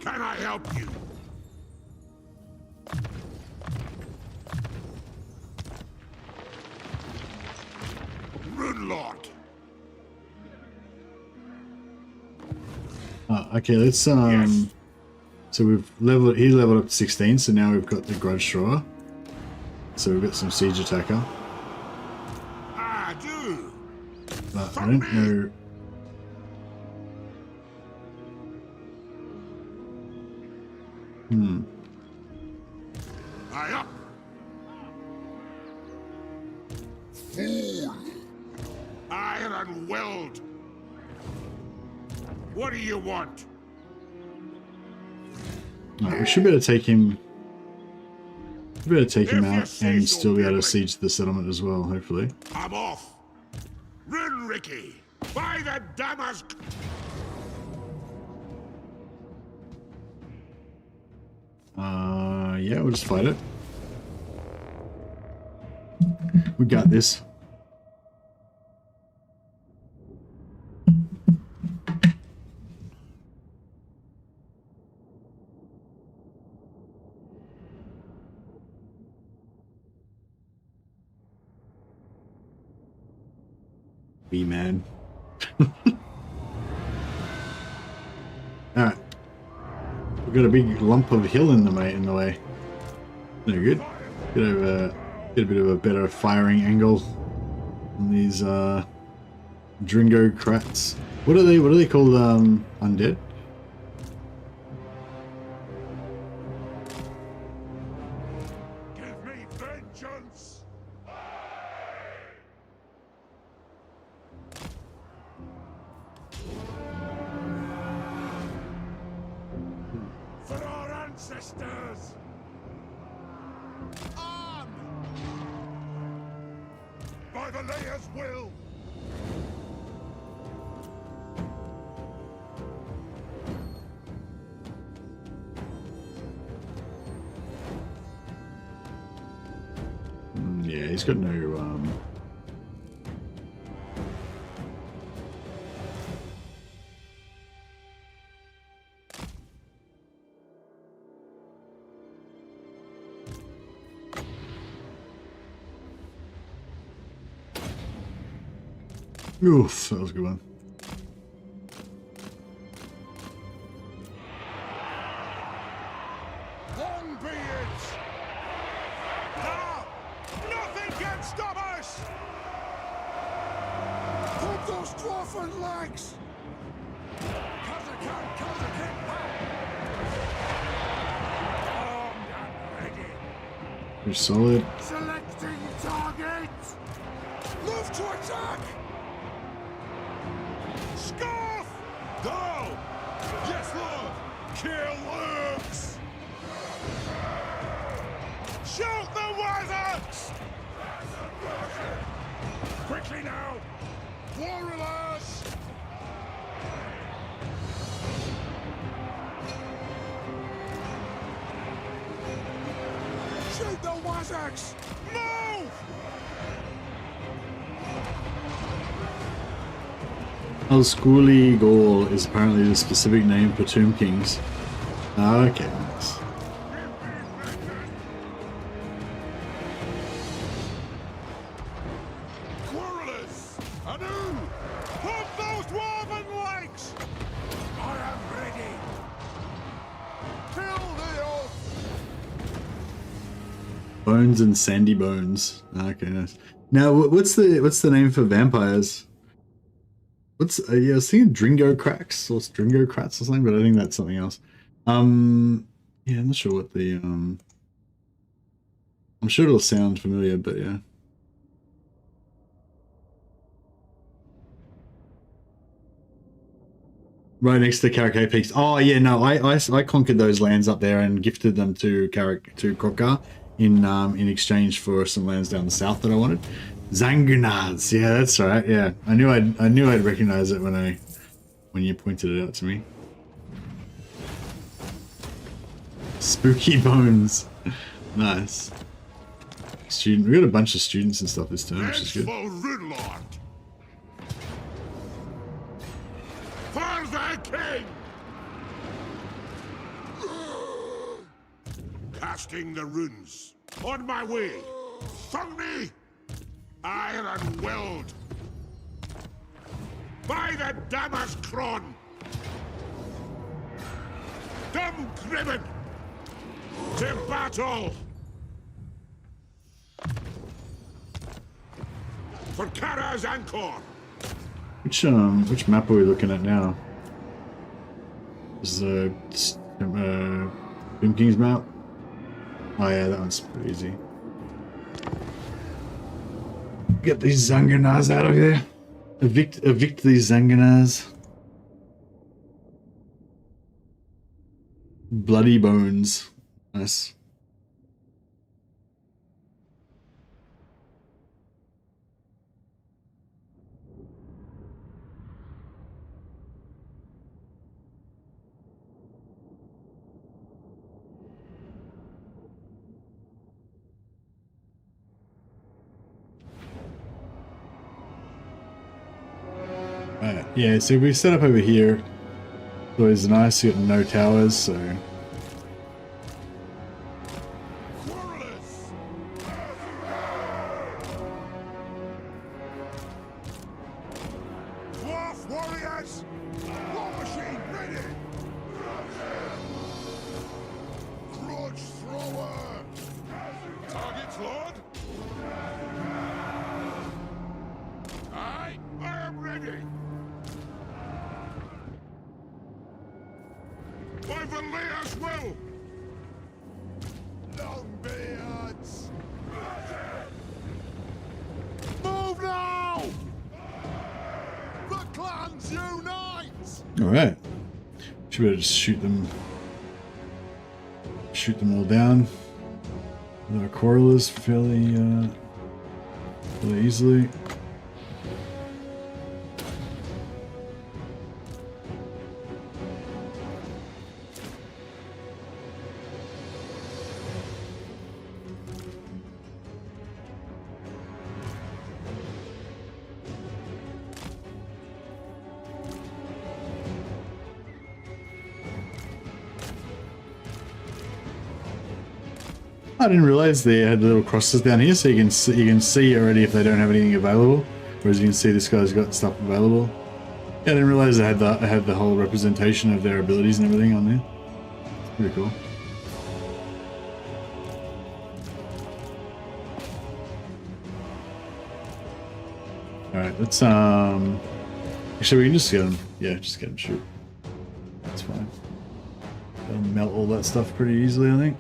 Can I help you? Rune Lord. Okay, let's Yes. So we've leveled. He leveled up to 16, so now we've got the Grudge Thrower. So we've got some Siege Attacker. I do. But I don't know. Aye up. Fool. Iron Weld. What do you want? Right, we should be able to take him. We better take him If you out say and so, still be able to Billy. siege the settlement as well. Hopefully. I'm off. Run, Ricky. By the Damask. Yeah, we'll just fight it. We got this. Be man. Alright. We've got a big lump of hill in the way. No good. Get a bit of a better firing angle on these Dringo crats. What are they called? Undead? Give me vengeance. For our ancestors. On! By the Layer's will. Yeah, he's got no Oof, that was a good one. Long be it! Now! Nothing can stop us! Put those dwarfen legs! Armed and ready. You're solid. Selecting target! Move to attack! Scarf! Go! Yes, Lord! Kill Lurks! Shoot the wizards! Quickly now! Warriors! Shoot the wizards! Move! Oh, Schooly Gaul is apparently the specific name for Tomb Kings. Okay, nice. Quarrelers! Anew! Put those dwarven legs! I am ready! Kill the oath! Bones and Sandy Bones. Okay, nice. Now, what's the name for vampires? What's yeah, I was thinking Dringo Cracks or Dringo Crats or something, but I think that's something else. Yeah, I'm not sure what the I'm sure it'll sound familiar, but yeah. Right next to Karakay Peaks. Oh yeah, no, I conquered those lands up there and gifted them to Krokar in exchange for some lands down the south that I wanted. Zangunars. Yeah, that's right. Yeah, I knew I'd recognize it when you pointed it out to me. Spooky bones. Nice. Student. We got a bunch of students and stuff this term, which is good. For the king! Casting the runes. On my way. Thungni! Iron Weld. By the Damask Kron. Dumb Gribben. To battle. For Kara's Anchor. Which map are we looking at now? This is Boom King's map. Oh yeah, that one's pretty easy. Get these Zangunars out of here. Evict these Zangunars. Bloody bones. Nice. Yeah, so we set up over here. So it's nice, you got no towers, so... Dwarf warriors! War machine ready! Grudge thrower! Targets, Lord! I am ready! By Valea's will! Longbeards! Move now! The clans unite! Alright. Should we just shoot them all down with our Corollas fairly easily. I didn't realize they had little crosses down here, so you can see already if they don't have anything available. Whereas you can see this guy's got stuff available. Yeah, I didn't realize it had the whole representation of their abilities and everything on there. It's pretty cool. All right, let's actually we can just get him. Yeah, just get him shoot. That's fine. They'll melt all that stuff pretty easily, I think.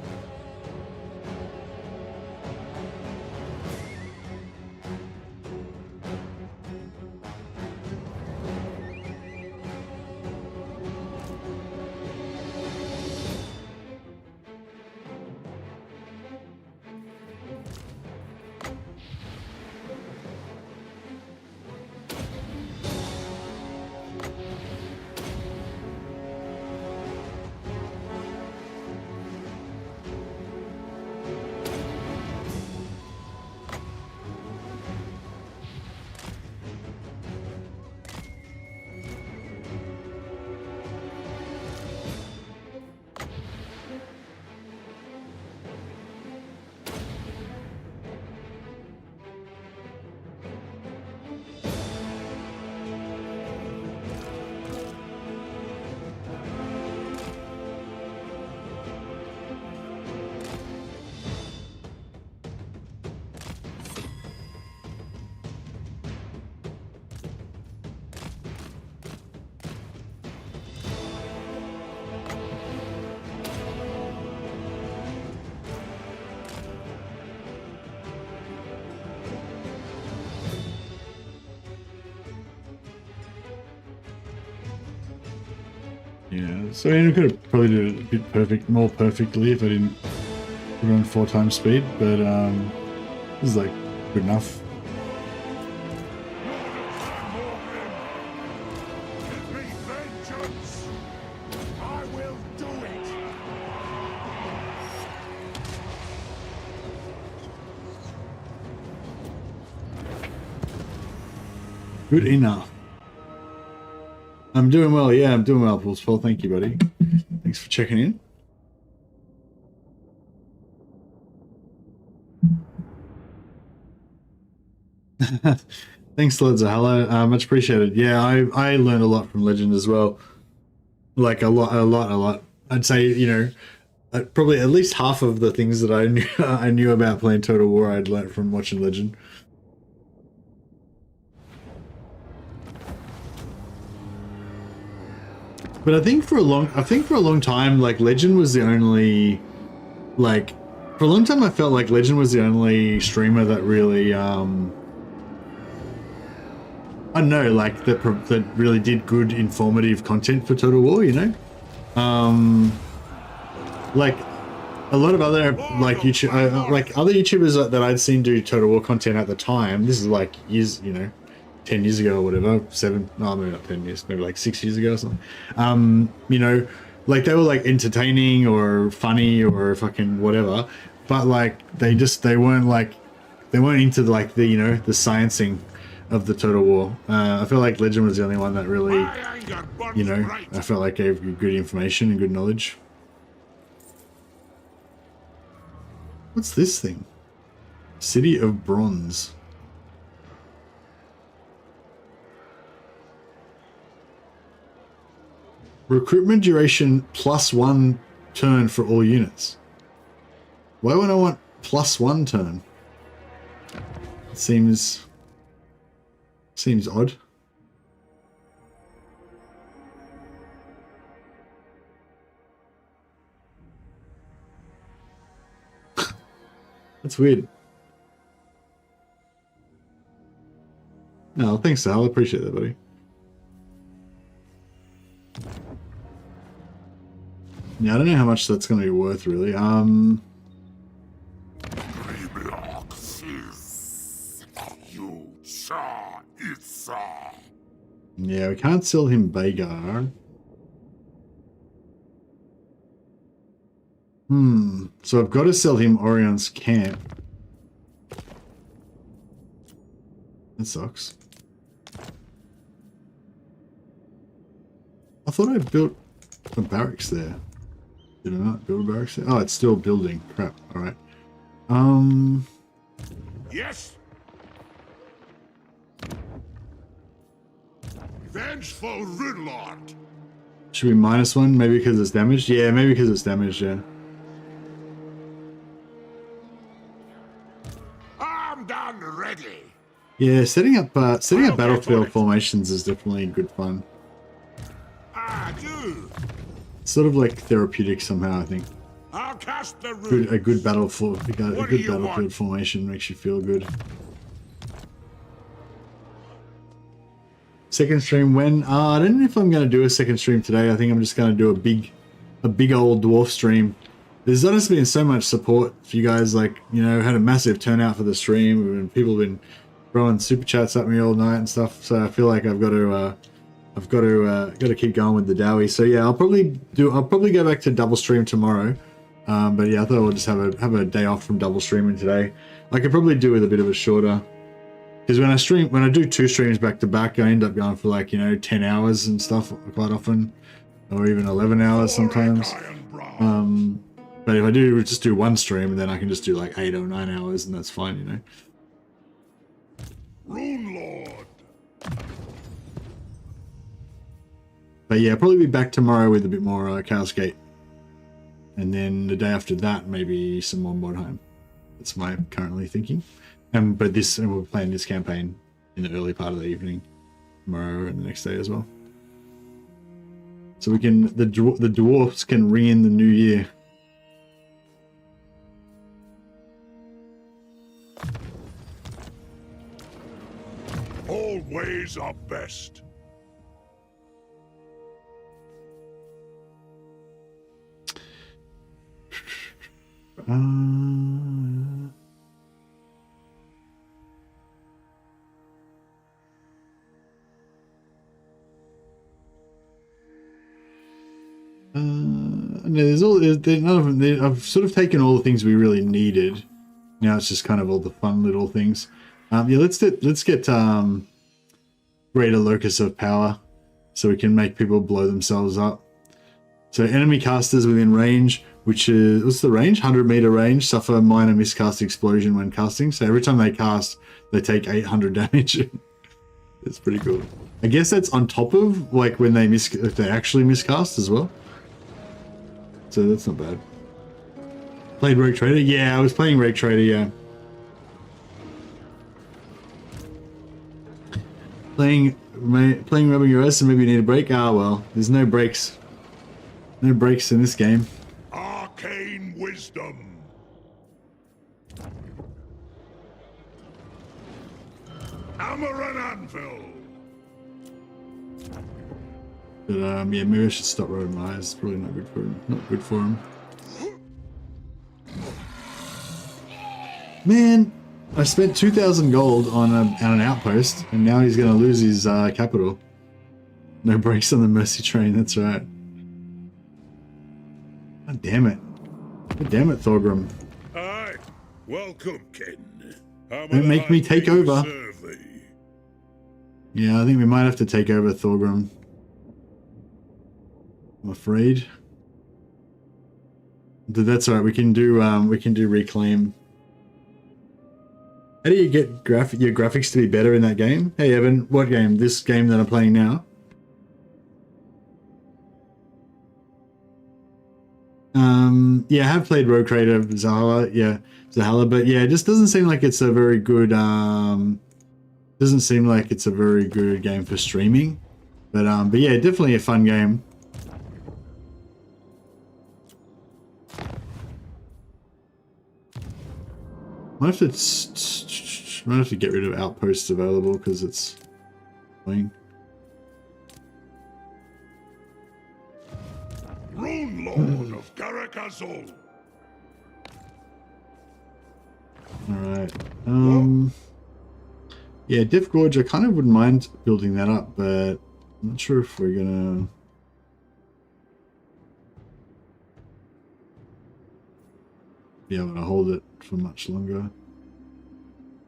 Yeah, so I mean, we could have probably did it a bit more perfectly if I didn't put it on 4 times speed, but this is like good enough. Good enough. I'm doing well. Yeah, I'm doing well, Paul. Thank you, buddy. Thanks for checking in. Thanks, Lodza. Hello. Much appreciated. Yeah, I learned a lot from Legend as well. Like a lot. I'd say, you know, probably at least half of the things that I knew about playing Total War I'd learned from watching Legend. But I think for a long time, like Legend was the only, like, for a long time I felt like Legend was the only streamer that really, I don't know, like that really did good informative content for Total War, you know? Like a lot of other like YouTube, like other YouTubers that I'd seen do Total War content at the time. This is like years, you know, 10 years ago or whatever, maybe not 10 years, maybe like 6 years ago or something. You know, like they were like entertaining or funny or fucking whatever, but like they weren't into like the, you know, the sciencing of the Total War. I feel like Legend was the only one that really, you know, I felt like gave good information and good knowledge. What's this thing? City of Bronze. Recruitment duration +1 turn for all units. Why would I want +1 turn? It seems odd. That's weird. No, thanks, Sal. I appreciate that, buddy. Yeah, I don't know how much that's going to be worth, really. Yeah, we can't sell him Bagar. So I've got to sell him Orion's Camp. That sucks. I thought I built a barracks there. Did I not build a barracks there? Oh, it's still building. Crap. Alright. Yes. Vengeful Runelord. Should we -1? Maybe because it's damaged? Yeah, maybe because it's damaged, yeah. Armed and ready. Yeah, setting up battlefield formations is definitely good fun. I do. Sort of like therapeutic somehow, I think. I'll cast the runes. A good battlefield formation makes you feel good. Second stream when? I don't know if I'm going to do a second stream today. I think I'm just going to do a big old dwarf stream. There's honestly been so much support for you guys. Like, you know, had a massive turnout for the stream, and people have been throwing super chats at me all night and stuff. So I feel like I've got to keep going with the Dowie. So yeah, I'll probably go back to double stream tomorrow. But yeah, I thought I would just have a day off from double streaming today. I could probably do with a bit of a shorter. Because when I do 2 streams back to back, I end up going for like, you know, 10 hours and stuff quite often, or even 11 hours sometimes. But if I just do 1 stream, then I can just do like 8 or 9 hours, and that's fine, you know. Rune Lord. But yeah, probably be back tomorrow with a bit more Chaos Gate, and then the day after that, maybe some more Mordheim. That's my currently thinking. And we're playing this campaign in the early part of the evening tomorrow and the next day as well. So we can the dwarfs can ring in the new year. All ways are best. No, none of them. I've sort of taken all the things we really needed. Now it's just kind of all the fun little things. Yeah, let's get greater locus of power, so we can make people blow themselves up. So enemy casters within range, which is, what's the range? 100-meter range, suffer minor miscast explosion when casting. So every time they cast, they take 800 damage. It's pretty cool. I guess that's on top of like when they if they actually miscast as well. So that's not bad. Played Rogue Trader? Yeah, I was playing Rogue Trader, yeah. Playing rubbing your ass and maybe you need a break? Ah, well, there's no breaks. No breaks in this game. Arcane wisdom. Hammer and anvil. But yeah, maybe I should stop rubbing my eyes. It's probably not good for him. Not good for him. Man, I spent 2,000 gold on an outpost, and now he's going to lose his capital. No brakes on the Mercy train, that's right. God damn it. God damn it, Thorgrim. Aye, welcome, kin. Don't make me take over. Yeah, I think we might have to take over Thorgrim. I'm afraid. But that's alright, we can do reclaim. How do you get your graphics to be better in that game? Hey Evan, what game? This game that I'm playing now? Yeah, I have played Rogue Trader, Zahala, but yeah, it just doesn't seem like it's a very good, doesn't seem like it's a very good game for streaming. But yeah, definitely a fun game. Might have to get rid of outposts available because it's annoying. Rune Lord of Karakazul. Alright. Yeah, Diff Gorge, I kind of wouldn't mind building that up, but I'm not sure if we're gonna be able to hold it for much longer.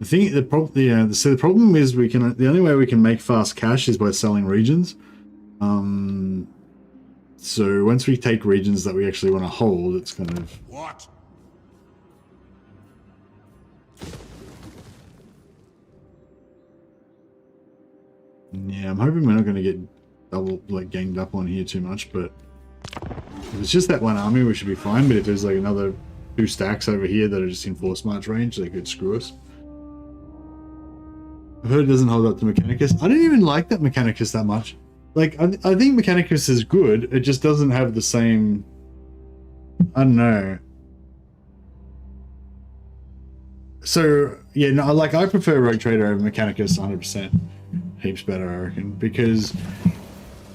I think the problem is the only way we can make fast cash is by selling regions. So once we take regions that we actually want to hold, it's kind of What? Yeah, I'm hoping we're not going to get ganged up on here too much, but if it's just that one army, we should be fine. But if there's like another 2 stacks over here that are just in force march range, they could screw us. I've heard it doesn't hold up to Mechanicus. I didn't even like that Mechanicus that much. Like, I think Mechanicus is good. It just doesn't have the same... I don't know. So, yeah, no, like, I prefer Rogue Trader over Mechanicus 100%. Heaps better, I reckon. Because...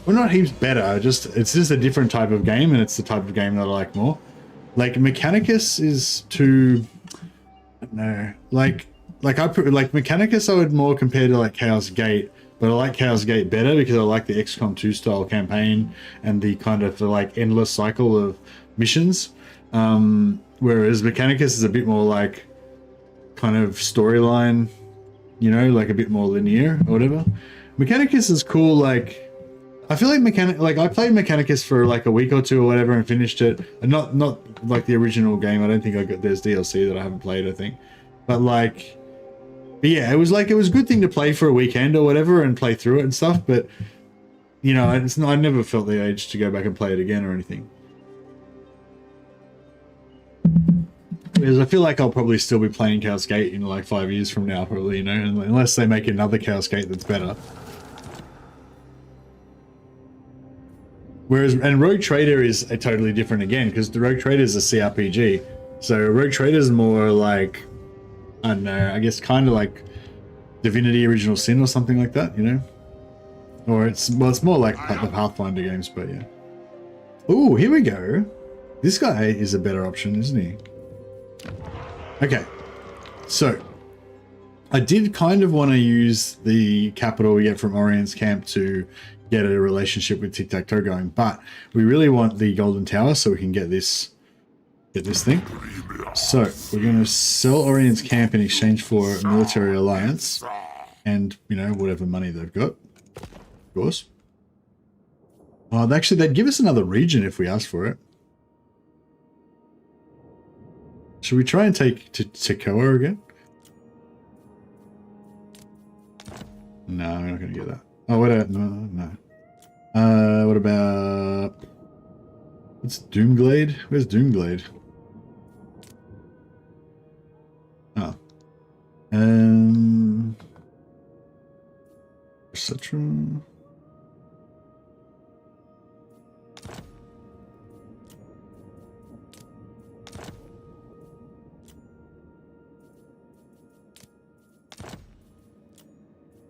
Well, not heaps better. It's just a different type of game, and it's the type of game that I like more. Like, Mechanicus is too... I don't know. Like Mechanicus I would more compare to, like, Chaos Gate. But I like Chaos Gate better because I like the XCOM 2 style campaign and the kind of like endless cycle of missions. Whereas Mechanicus is a bit more like kind of storyline, you know, like a bit more linear or whatever. Mechanicus is cool. Like, I feel like I played Mechanicus for like a week or 2 or whatever and finished it. And not like the original game. I don't think there's DLC that I haven't played, I think. But like... But yeah, it was a good thing to play for a weekend or whatever and play through it and stuff, but, you know, I never felt the urge to go back and play it again or anything. Because I feel like I'll probably still be playing Chaos Gate in like 5 years from now, probably, you know, unless they make another Chaos Gate that's better. And Rogue Trader is totally different again, because the Rogue Trader is a CRPG. So Rogue Trader is more like... I don't know, I guess kind of like Divinity Original Sin or something like that, you know? Or it's more like the Pathfinder games, but yeah. Ooh, here we go. This guy is a better option, isn't he? Okay, so I did kind of want to use the capital we get from Orion's Camp to get a relationship with Tic-Tac-Toe going, but we really want the Golden Tower so we can get this thing. So we're going to sell Orion's Camp in exchange for a military alliance and, you know, whatever money they've got. Of course. Oh, actually, they'd give us another region if we asked for it. Should we try and take Tekoa again? No, we're not going to get that. Oh, what? No. What about? What's Doomglade? Where's Doomglade? Oh. Etc.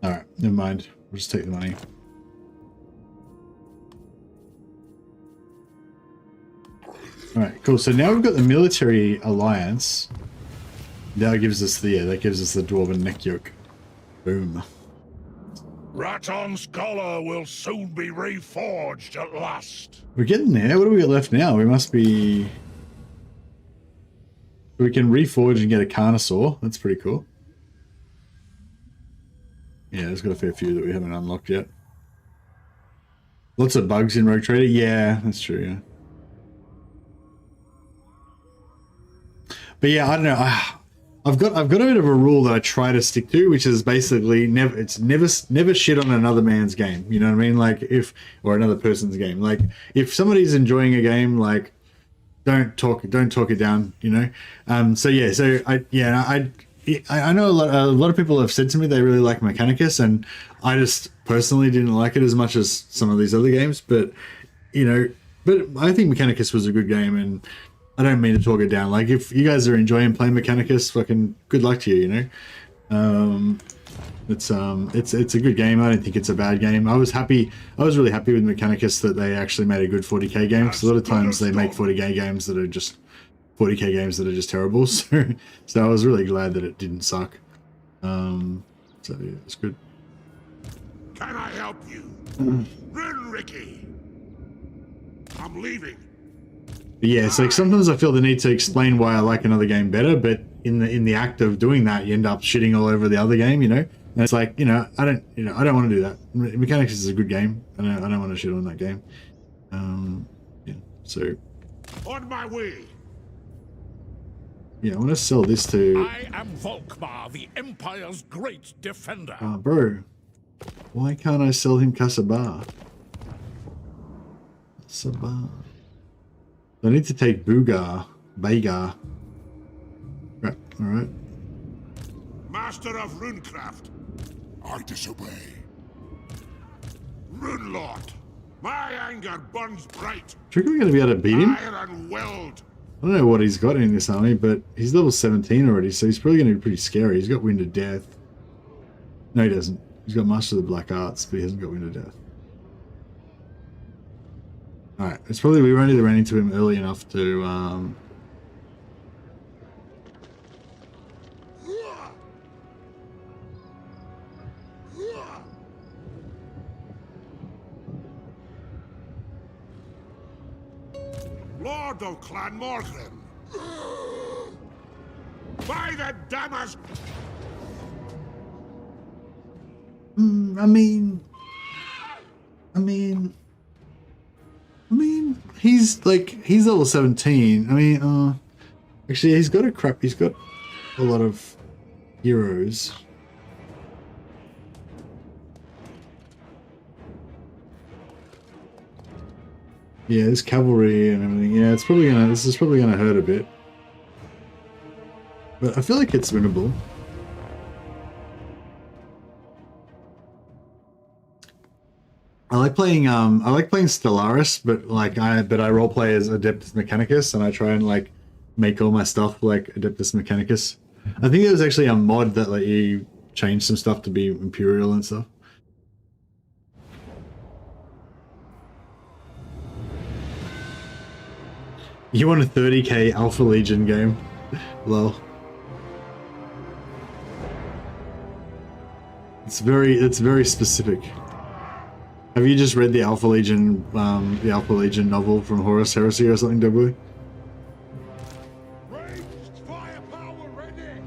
Alright, never mind. We'll just take the money. Alright, cool. So now we've got the military alliance. That gives us the dwarven neck yoke. Boom. Raton's collar will soon be reforged at last. We're getting there. What do we got left now? We must be... We can reforge and get a Carnosaur. That's pretty cool. Yeah, there's got a fair few that we haven't unlocked yet. Lots of bugs in Rogue Trader. Yeah, that's true, yeah. But yeah, I don't know. I've got a bit of a rule that I try to stick to, which is basically never shit on another man's game. You know what I mean? Like or another person's game. Like if somebody's enjoying a game, like don't talk it down. You know. I know a lot of people have said to me they really like Mechanicus, and I just personally didn't like it as much as some of these other games. But I think Mechanicus was a good game, and I don't mean to talk it down. Like if you guys are enjoying playing Mechanicus, fucking good luck to you. You know, it's a good game. I don't think it's a bad game. I was really happy with Mechanicus that they actually made a good 40k game. Because a lot of times they make 40k games that are just 40k games that are just terrible. So I was really glad that it didn't suck. So yeah, it's good. Can I help you? Ricky. I'm leaving. But yeah, it's like sometimes I feel the need to explain why I like another game better, but in the act of doing that, you end up shitting all over the other game, you know? And it's like, I don't want to do that. Mechanics is a good game, and I don't want to shit on that game. Yeah, so On my way. Yeah, I want to sell this to... I am Volkmar, the Empire's great defender. Bro. Why can't I sell him Kasabar? Kasabar. I need to take Bagar. Right, alright. Master of Runecraft. I disobey. Runelord. My anger burns bright. Do you reckon we're going to be able to beat him? Iron weld. I don't know what he's got in this army, but he's level 17 already, so he's probably going to be pretty scary. He's got Wind of Death. No, he doesn't. He's got Master of the Black Arts, but he hasn't got Wind of Death. Alright, it's probably we only ran into him early enough to... Lord of Clan Morgrim. By the Damas. I mean, he's level 17. I mean, actually, he's got a lot of heroes. Yeah, there's cavalry and everything. Yeah, this is probably gonna hurt a bit. But I feel like it's winnable. I like playing Stellaris, but I roleplay as Adeptus Mechanicus, and I try and like make all my stuff like Adeptus Mechanicus. I think there was actually a mod that let you change some stuff to be Imperial and stuff. You want a 30k Alpha Legion game? Lol. It's very specific. Have you just read the Alpha Legion novel from Horus Heresy or something, Dubboy? Ranged firepower ready.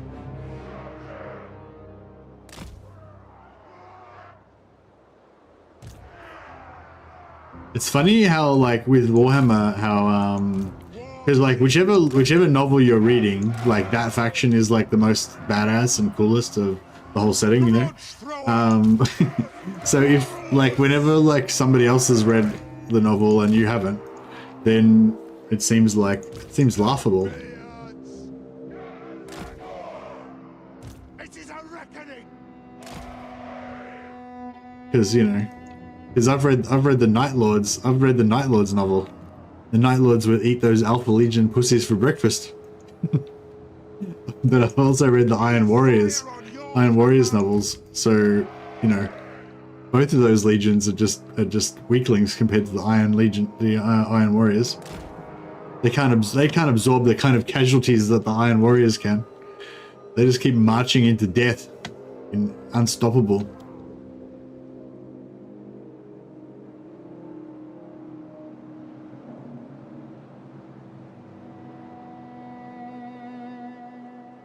It's funny how, like, with Warhammer, how because like whichever novel you're reading, like that faction is like the most badass and coolest of the whole setting, you know. So if like whenever like somebody else has read the novel and you haven't, then it seems laughable. It is a reckoning. Because because I've read the Night Lords. I've read the Night Lords novel. The Night Lords would eat those Alpha Legion pussies for breakfast. But I've also read the Iron Warriors novels. So both of those legions are just weaklings compared to the Iron Warriors. They can't absorb the kind of casualties that the Iron Warriors can. They just keep marching into death, unstoppable.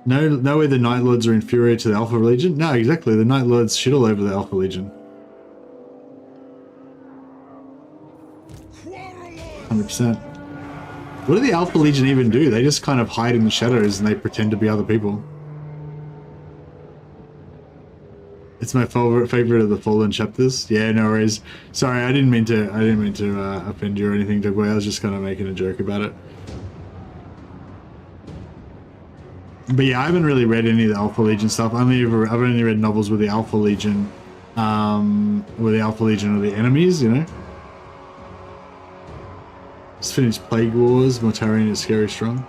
No way the Night Lords are inferior to the Alpha Legion? No, exactly. The Night Lords shit all over the Alpha Legion. 100%. What do the Alpha Legion even do? They just kind of hide in the shadows and they pretend to be other people. It's my favorite of the Fallen chapters. Yeah, no worries. Sorry, I didn't mean to offend you or anything, Dugway. I was just kind of making a joke about it. But yeah, I haven't really read any of the Alpha Legion stuff. I've only read novels with the Alpha Legion, are the enemies, Just finished Plague Wars. Mortarion is scary strong.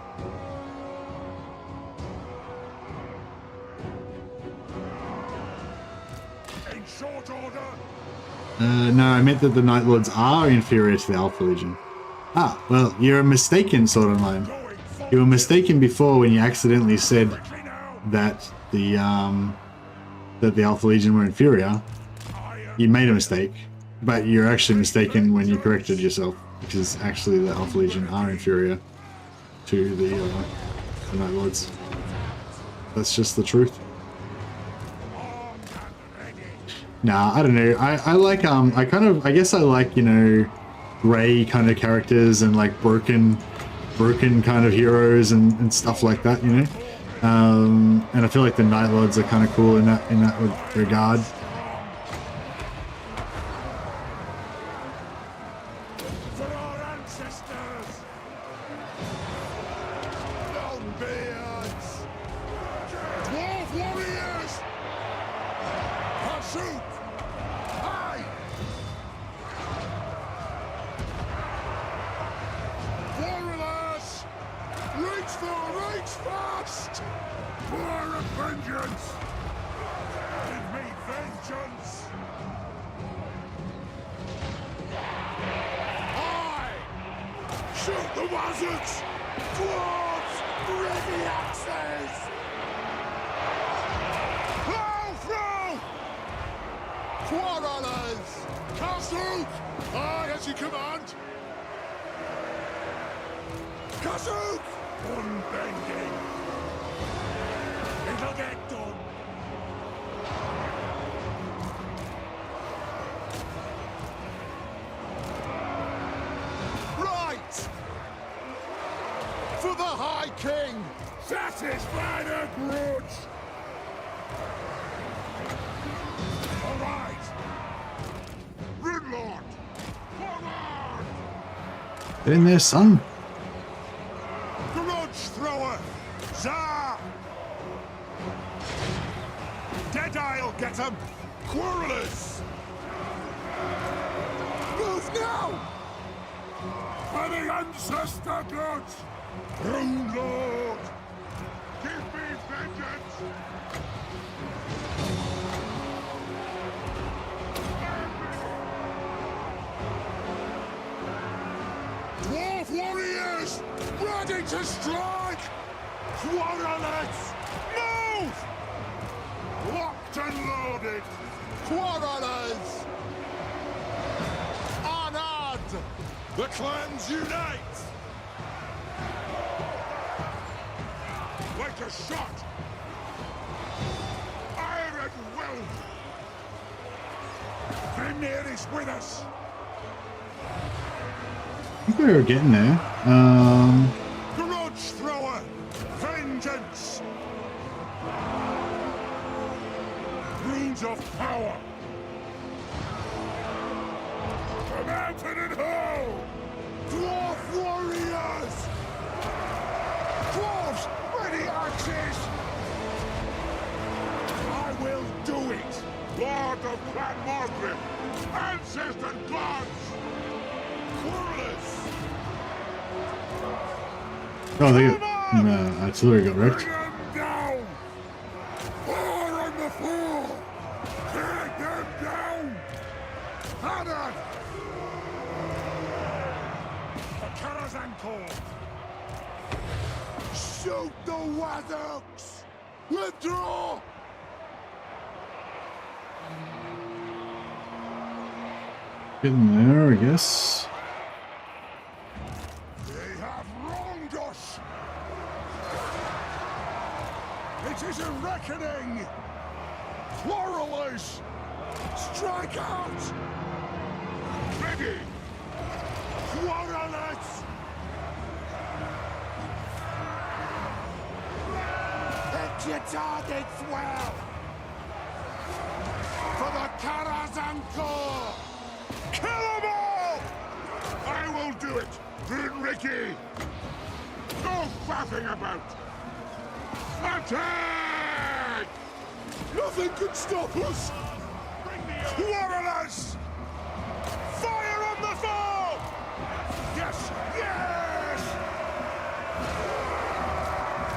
In short order. No, I meant that the Night Lords are inferior to the Alpha Legion. Ah, well, you're mistaken, Sword Online. You were mistaken before when you accidentally said that the Alpha Legion were inferior. You made a mistake, but you're actually mistaken when you corrected yourself, because actually the Alpha Legion are inferior to the Night Lords. That's just the truth. Nah, I don't know. I like I guess I like gray kind of characters and like broken kind of heroes and stuff like that, and I feel like the Night Lords are kind of cool in that regard. For our ancestors. Longbeards. Dwarf warriors. Pursuit. Aye. Warriors. Reach fast. War of vengeance. Give me vengeance. Aye. Shoot the wizards. Dwarves. Ready axes. Plow through. Quarrelers. Castle. Aye, as you command. Castle. Unbending. It'll get done. Right! For the High King! Satisfy the grudge! Alright! Runelord! Forward! Get in there, son. Grudge thrower! Zah! Deadeye'll get him! Quarrelers! Move now! For the ancestor gods! Rune Lord! Give me vengeance! Dwarf warriors! Ready to strike! Quarrelers! Move! Locked and loaded! Quarrelers! Unarmed! The clans unite! Like a shot! Iron will! Grimnir is with us! think we were getting there. Grudge thrower! Vengeance! Runes of power! A mountain and hole! Dwarf warriors! Dwarves, ready axes! I will do it! Lord of Clan Margaret! Ancestor gods! Quarrelers! Oh, the artillery got wrecked. Bring them down! Fire on the floor! Take them down! Hammer! The Karazhan Corps! Shoot the Wathooks! Withdraw! Getting there, I guess. They have wronged us! It is a reckoning! Quarrelers! Strike out! Ready! Quarrelers! Hit your targets well! For the Karazhan Corps! Kill them all! I will do it! Ricky! No faffing about! Attack! Nothing can stop us! Quarrelers! Fire on the foe! Yes! Yes!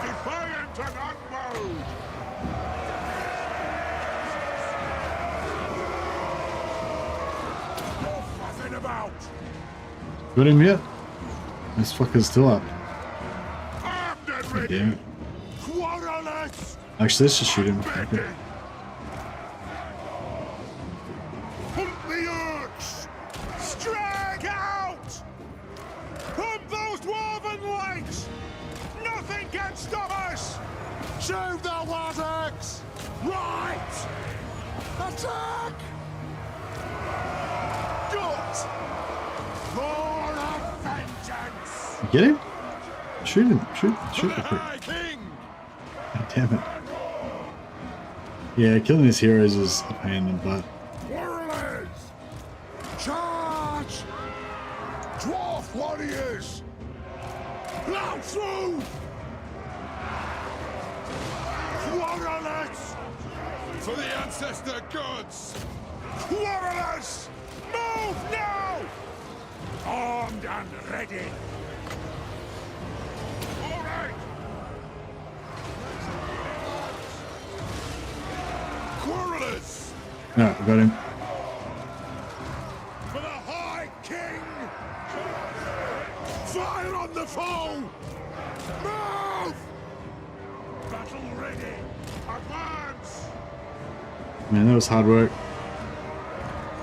Defiant and unbowed! No faffing about! Got him yet? This fucker's still up. Armed and God ready! damn it. Quarrelers! Actually, let's just shoot him. Okay. Hunt the urks! Strike out! Pump those dwarven legs! Nothing can stop us! Shoot the Wathooks! Right! Attack! Good! For a vengeance! Get him? Shoot him. Shoot the prick. High King! God damn it. Yeah, killing his heroes is a pain in the butt. Warriors! Charge! Dwarf warriors! Plow through! Warriors! For the ancestor gods! Warriors! Move now! Armed and ready! All right! Quarrelers! No, got him. For the High King! Fire on the foe! Move! Battle ready! Advance! Man, that was hard work.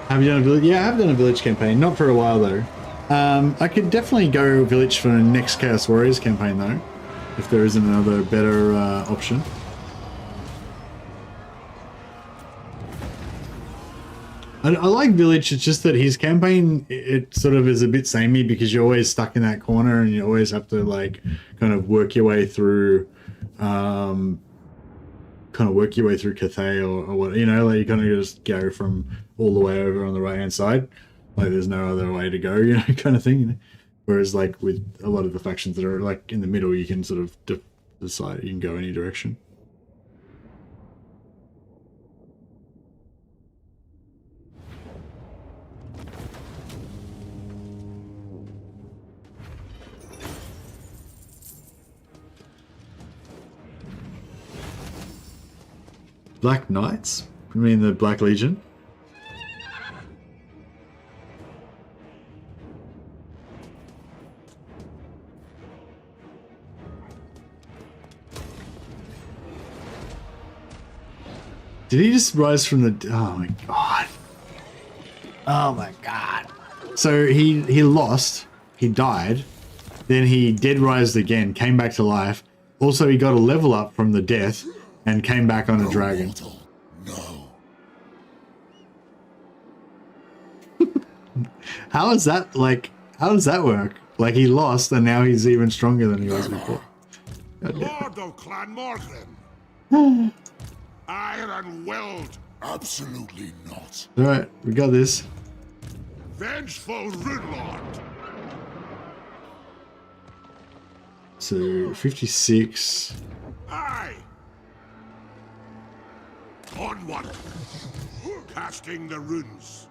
Have you done a village? Yeah, I have done a village campaign. Not for a while though. I could definitely go village for the next Chaos Warriors campaign though, if there isn't another better option. I like village. It's just that his campaign, it sort of is a bit samey because you're always stuck in that corner and you always have to like kind of work your way through Cathay or what, you know, like you kind of just go from all the way over on the right hand side, like there's no other way to go, you know, kind of thing, you know? Whereas like with a lot of the factions that are like in the middle, you can sort of decide you can go any direction. Black Knights? You mean the Black Legion? Did he just rise from the... Oh my god. Oh my god. So he lost, he died, then he dead rised again, came back to life. Also he got a level up from the death and came back on a dragon. No. How is that like... How does that work? Like he lost and now he's even stronger than he was before. Lord of Clan Morgrim. Iron willed. Absolutely not. Alright, we got this. Vengeful Runelord. So 56. Aye. Onward. Casting the runes.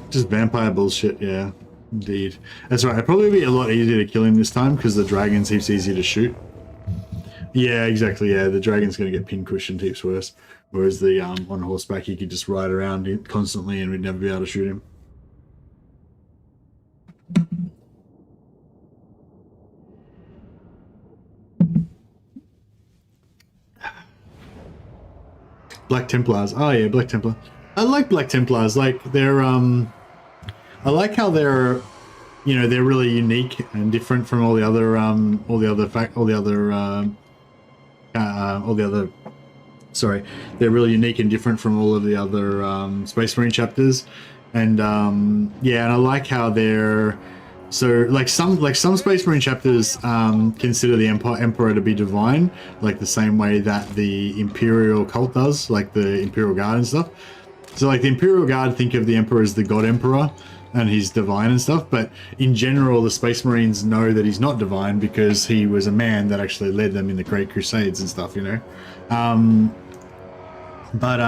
Just vampire bullshit, yeah. Indeed. That's right. It'd probably be a lot easier to kill him this time because the dragon's heaps easier to shoot. Yeah, exactly. Yeah, the dragon's going to get pincushioned heaps worse. Whereas the on horseback, he could just ride around it constantly and we'd never be able to shoot him. Black Templars. Oh yeah, Black Templar. I like Black Templars. Like they're I like how they're, you know, they're really unique and different from all the other sorry, they're really unique and different from all of the other Space Marine chapters. And yeah, and I like how they're so like some Space Marine chapters consider the Emperor to be divine, like the same way that the Imperial cult does, like the Imperial Guard and stuff. So like the Imperial Guard think of the Emperor as the God Emperor and he's divine and stuff, but in general the Space Marines know that he's not divine because he was a man that actually led them in the Great Crusades and stuff, you know. But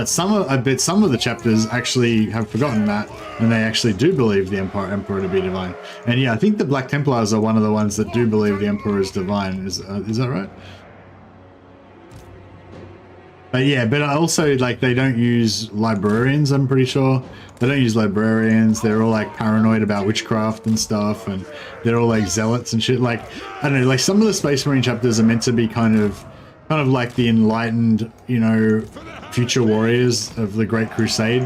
some of the chapters actually have forgotten that, and they actually do believe the Emperor to be divine. And yeah, I think the Black Templars are one of the ones that do believe the Emperor is divine. Is that right? But yeah, but also like they don't use librarians. I'm pretty sure they don't use librarians. They're all like paranoid about witchcraft and stuff, and they're all like zealots and shit. Like I don't know, like some of the Space Marine chapters are meant to be kind of like the enlightened, you know, future warriors of the Great Crusade,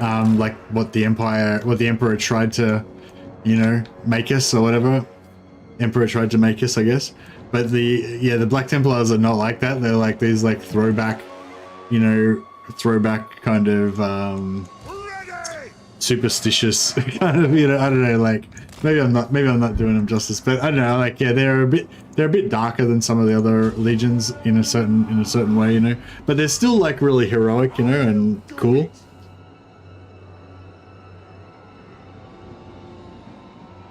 like what the Emperor tried to, you know, make us or whatever. Emperor tried to make us, I guess. But the Black Templars are not like that. They're like these like throwback, you know, kind of superstitious kind of, you know, I don't know, like maybe I'm not doing them justice, but I don't know, like yeah, they're a bit darker than some of the other legions in a certain way, you know, but they're still like really heroic, you know, and cool.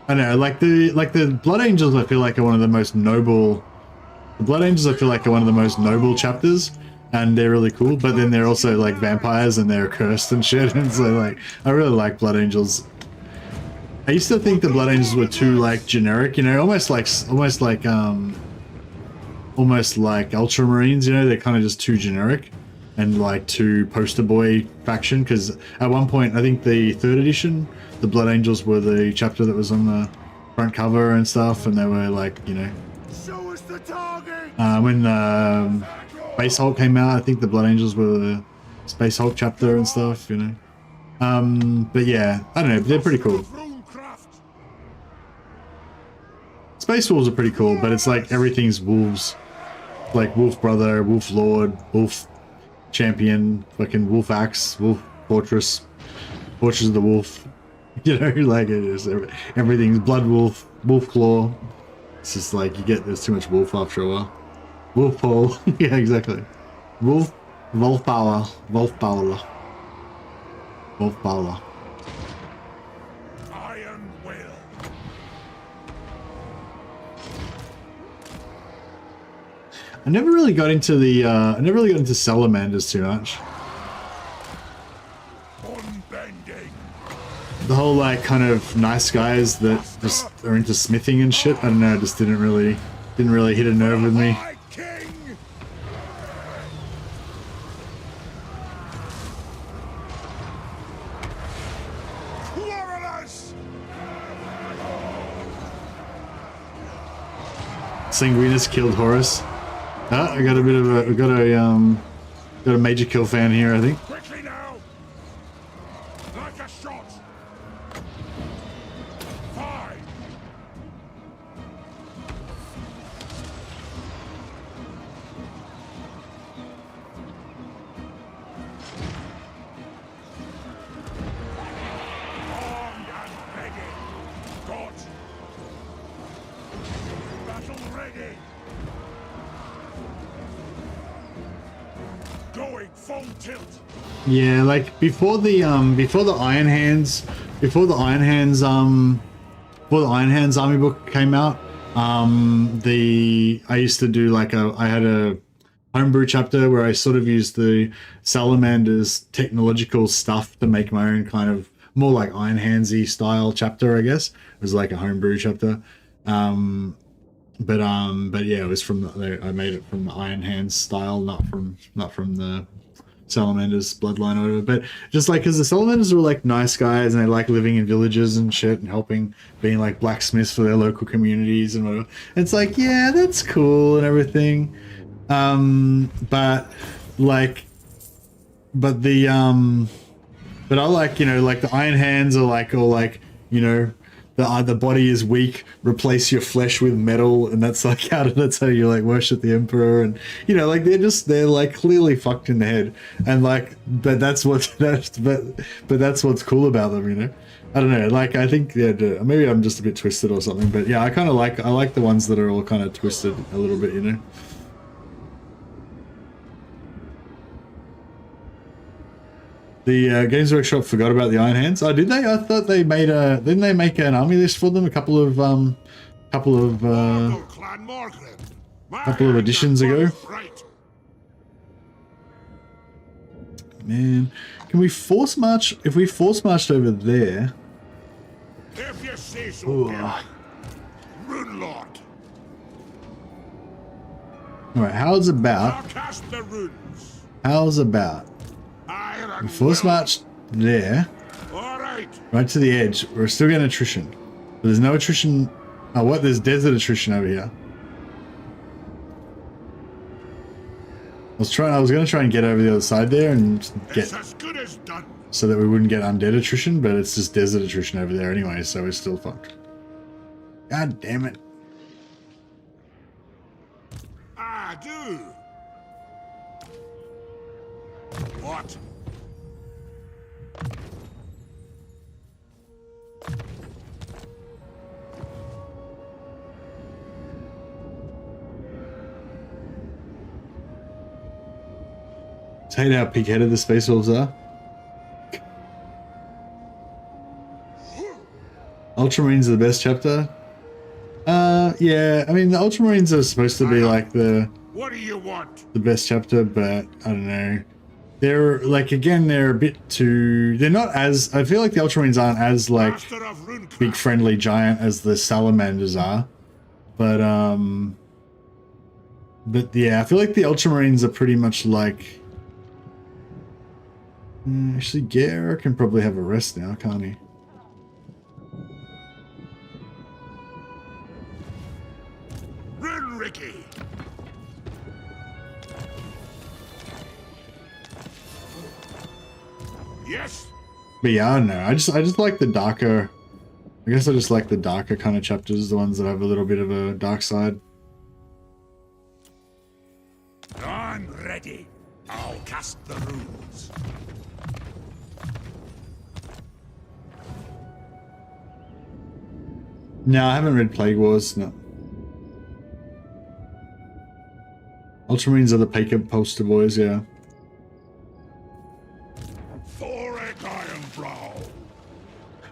I know, like the Blood Angels I feel like are one of the most noble chapters, and they're really cool, but then they're also like vampires and they're cursed and shit, and so like I really like Blood Angels. I used to think the Blood Angels were too like generic, you know, almost like Ultramarines, you know, they're kind of just too generic and like too poster boy faction, because at one point I think the 3rd edition, the Blood Angels were the chapter that was on the front cover and stuff, and they were like, you know, when Space Hulk came out, I think the Blood Angels were the Space Hulk chapter and stuff, you know. But yeah, I don't know, they're pretty cool. Space Wolves are pretty cool, but it's like everything's wolves. Like Wolf Brother, Wolf Lord, Wolf Champion, fucking Wolf Axe, Wolf Fortress, Fortress of the Wolf. You know, like it is everything's Blood Wolf, Wolf Claw. It's just like there's too much wolf after a while. Wolf Paul. Yeah, exactly. Wolf Power. Iron Will. I never really got into salamanders too much. Unbending. The whole like kind of nice guys that just are into smithing and shit. I don't know, it just didn't really hit a nerve with me. My king. Warriors. Sanguinus killed Horus. Ah, I got a major kill fan here, I think. Quickly now. Like a shot. 5. Ready. Going full tilt. Yeah, like before the Iron Hands army book came out, I used to do like I had a homebrew chapter where I sort of used the Salamander's technological stuff to make my own kind of more like Iron Handsy style chapter, I guess. It was like a homebrew chapter. But yeah, it was I made it from the Iron Hands style, not from the Salamander's bloodline or whatever. But just like, because the Salamanders were like nice guys and they like living in villages and shit and helping, being like blacksmiths for their local communities and whatever. And it's like, yeah, that's cool and everything. But I like, you know, like the Iron Hands are like, all like, you know, the body is weak, replace your flesh with metal, and that's like that's how you like worship the Emperor, and you know, like they're like clearly fucked in the head, and like, but that's what's cool about them, you know. I don't know, like I think, yeah, maybe I'm just a bit twisted or something, but yeah, I like the ones that are all kind of twisted a little bit, you know. The Games Workshop forgot about the Iron Hands. Oh, did they? I thought they made didn't they make an army list for them a couple of editions ago? Man, can we force march? If we force marched over there. If you say so, Rune Lord. All right, how's about? How's about? We force march there, right to the edge. We're still getting attrition, but there's no attrition. Oh, what? There's desert attrition over here. I was going to try and get over the other side there and get so that we wouldn't get undead attrition, but it's just desert attrition over there anyway, so we're still fucked. God damn it. I do. What? I hate how pig-headed the Space Wolves are. Ultramarines are the best chapter. Yeah, I mean the Ultramarines are supposed to be like the best chapter, but I don't know. They're like, again, they're a bit too. They're not as. I feel like the Ultramarines aren't as like big friendly giant as the Salamanders are, but yeah, I feel like the Ultramarines are pretty much like. Actually, Gare can probably have a rest now, can't he? Run, Ricky. Yes. But yeah, I don't know. I just like the darker. I guess I just like the darker kind of chapters, the ones that have a little bit of a dark side. I'm ready. I'll cast the runes. No, I haven't read Plague Wars. No. Ultramarines are the Paker poster boys, yeah. THOREK Ironbrow.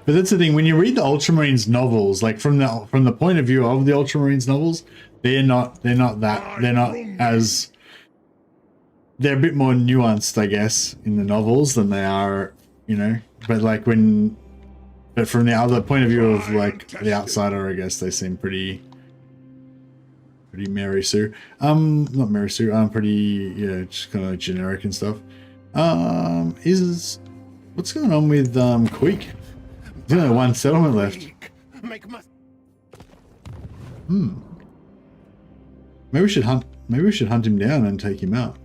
But that's the thing, when you read the Ultramarines novels, like from the point of view of the Ultramarines novels, they're not as, they're a bit more nuanced, I guess, in the novels than they are, you know. But like but from the other point of view of like the outsider, I guess they seem pretty Mary Sue. Not Mary Sue. Pretty, yeah, just kind of like generic and stuff. What's going on with Queek? There's only one settlement left. Maybe we should hunt him down and take him out.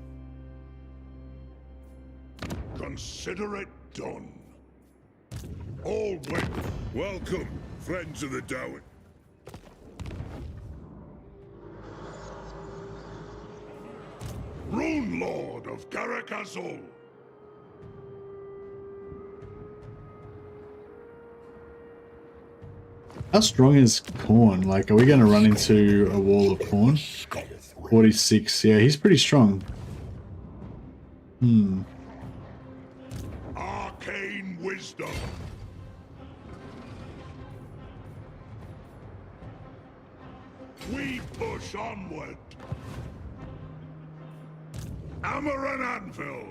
Consider it done. All wait. Welcome, friends of the Dowen. Rune Lord of Karakazol. How strong is Khorne? Like, are we going to run into a wall of Khorne? 46. Yeah, he's pretty strong. Arcane wisdom. We push onward. Hammer and anvil.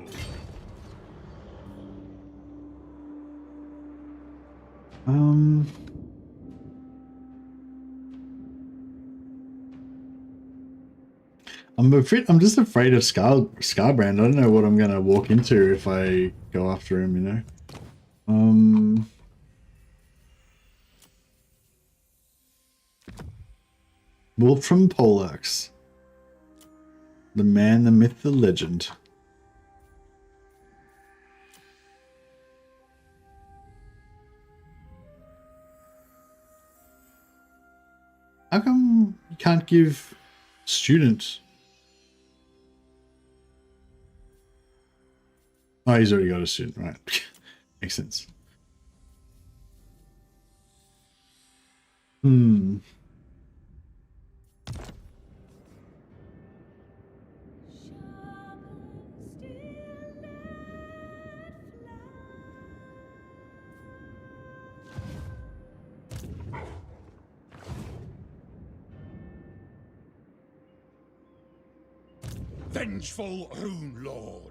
I'm just afraid of Scarbrand. I don't know what I'm gonna walk into if I go after him, you know. Wolf from Poleaxe. The man, the myth, the legend. How come you can't give student? Oh, he's already got a student, right? Makes sense. Vengeful Rune Lord.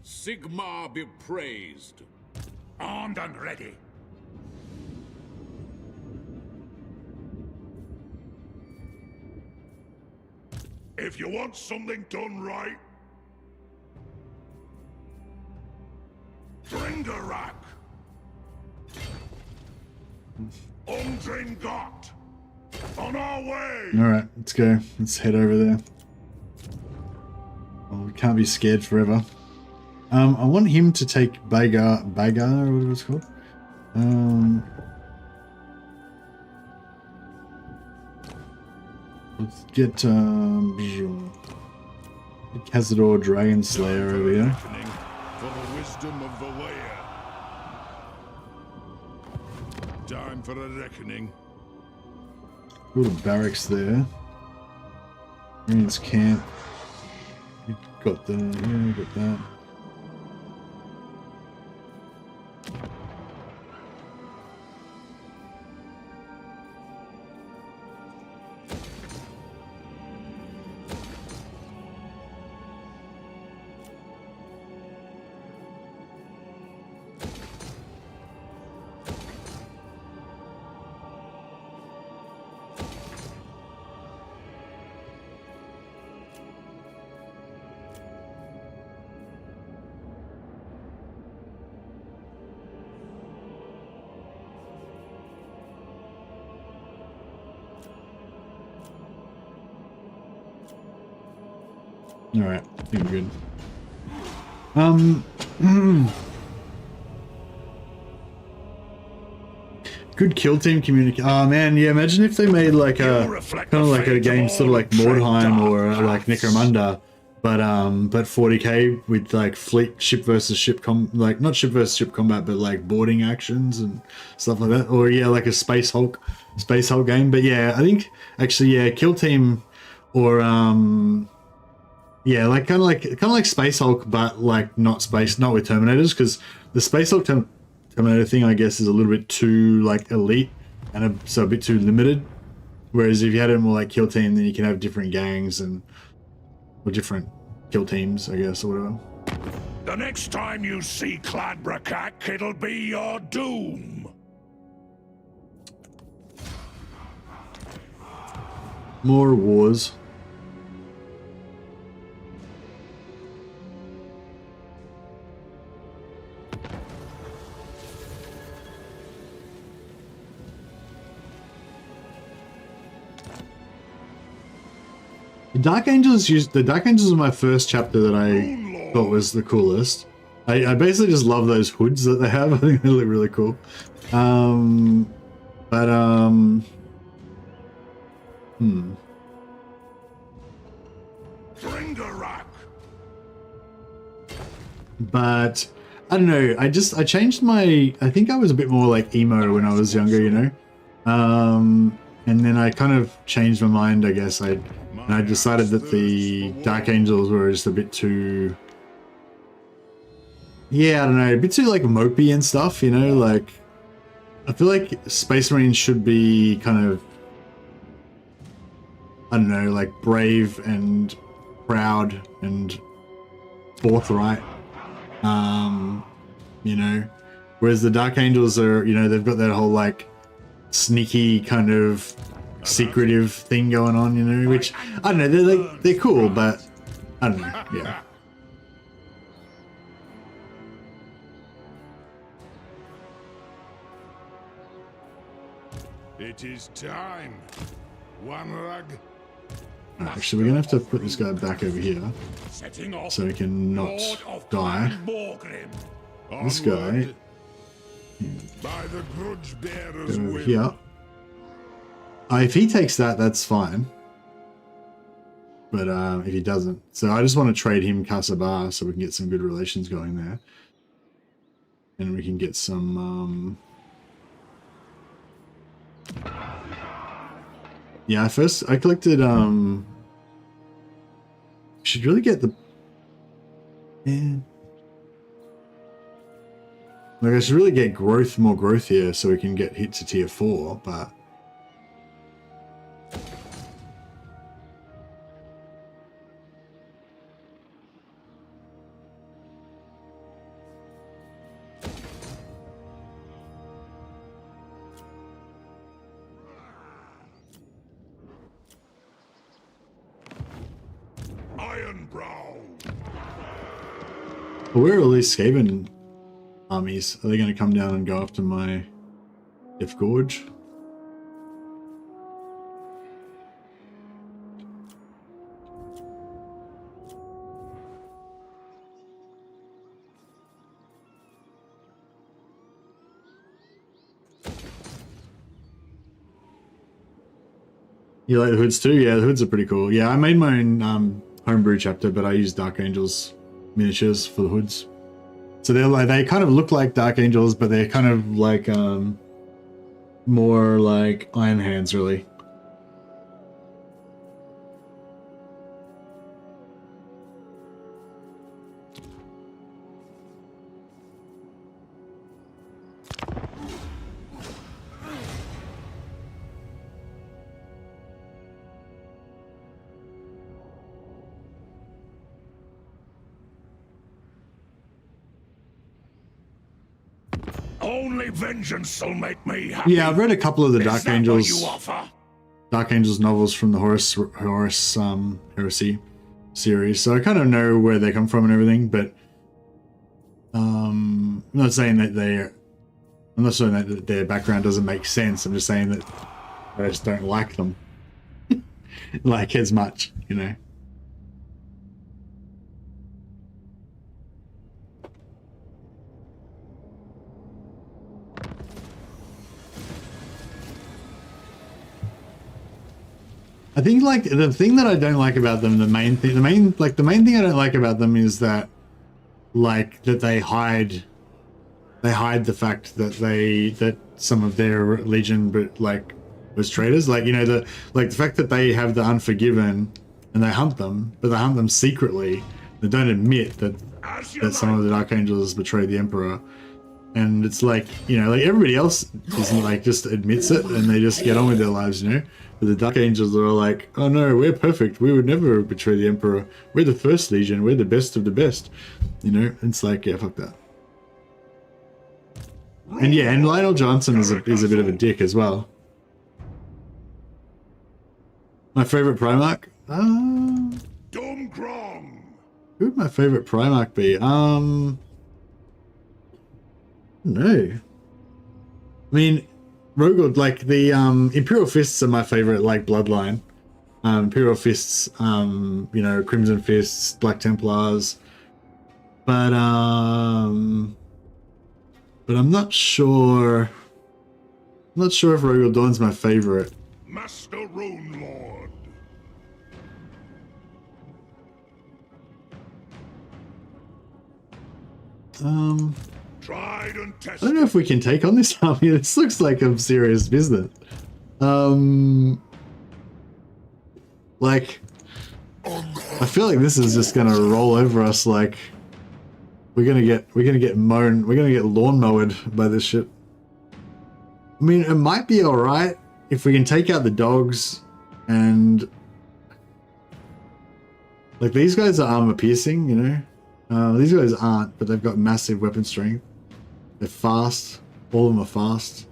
Sigmar be praised. Armed and ready. If you want something done right, Dringarak. Umdringot. On our way. Alright, let's go. Let's head over there. Well, we can't be scared forever. I want him to take Bagar, or whatever it's called. Let's get Cazador Dragon Slayer over here. For the wisdom of Valea. Time for a reckoning. Little barracks there. Marines camp. You got the, yeah, got that. Alright, I think we're good. Good kill team communicate. Oh man, yeah, imagine if they made like a kind of like a game sort of like Mordheim or like Necromunda, but 40k with like fleet ship versus ship like not ship versus ship combat, but like boarding actions and stuff like that. Or yeah, like a Space Hulk game. But yeah, I think actually yeah, kill team or yeah, like kind of like Space Hulk, but like not with Terminators, because the Space Hulk Terminator thing, I guess, is a little bit too like elite and so a bit too limited. Whereas if you had it more like kill team, then you can have different gangs or different kill teams, I guess, or whatever. The next time you see Cladbrakak, it'll be your doom. More wars. The Dark Angels was my first chapter that I thought was the coolest. I basically just love those hoods that they have. I think they look really cool. But I don't know. I changed my. I think I was a bit more like emo when I was younger, you know. And then I kind of changed my mind. I guess I decided that the Dark Angels were just a bit too. Yeah, I don't know, a bit too like mopey and stuff, you know. Like, I feel like Space Marines should be kind of, I don't know, like brave and proud and forthright. You know, whereas the Dark Angels are, you know, they've got that whole like sneaky kind of secretive thing going on, you know, which I don't know, they're cool, but I don't know, yeah. It is time. One rug. Actually, we're gonna have to put this guy back over here so he can not die. This guy By the grudge bearer's go over will. here. If he takes that, that's fine. But if he doesn't, so I just want to trade him Kasabar so we can get some good relations going there, and we can get some. Yeah, first I collected. Should really get the. Man. Like, I should really get more growth here so we can get hit to tier 4, but. Ironbrow. Where are all these Skaven armies? Are they going to come down and go after my Death Gorge? You like the hoods too? Yeah, the hoods are pretty cool. Yeah, I made my own homebrew chapter, but I used Dark Angels miniatures for the hoods. So they're like, they kind of look like Dark Angels, but they're kind of like more like Iron Hands, really. Only vengeance will make me happy. Yeah, I've read a couple of the Dark Is that what Angels. you offer? Dark Angels novels from the Horus Heresy series, so I kind of know where they come from and everything. But I'm not saying that their background doesn't make sense. I'm just saying that I just don't like them like as much, you know. I think like the thing that I don't like about them, the main thing I don't like about them is that like that they hide the fact that some of their legion was traitors. Like, you know, the fact that they have the Unforgiven and they hunt them, but they hunt them secretly. They don't admit that some of the Dark Angels betrayed the Emperor. And it's like, you know, like everybody else isn't like just admits it and they just get on with their lives, you know. But the Dark Angels are all like, oh no, we're perfect. We would never betray the Emperor. We're the first Legion. We're the best of the best. You know, it's like, yeah, fuck that. And yeah, and Lionel Johnson is a bit of a dick as well. My favorite Primarch? Domgrom. Who would my favorite Primarch be? No. I mean, Rogod, like the Imperial Fists are my favorite, like bloodline. Imperial Fists, you know, Crimson Fists, Black Templars, But I'm not sure. I'm not sure if Rogal Dawn's my favorite. Master Rune Lord. Tried and I tested. don't know if we can take on this army. This looks like a serious business. Like, I feel like this is just gonna roll over us. Like, we're gonna get lawn mowed by this shit. I mean, it might be all right if we can take out the dogs and like these guys are armor piercing, you know. These guys aren't, but they've got massive weapon strength. They're fast. All of them are fast.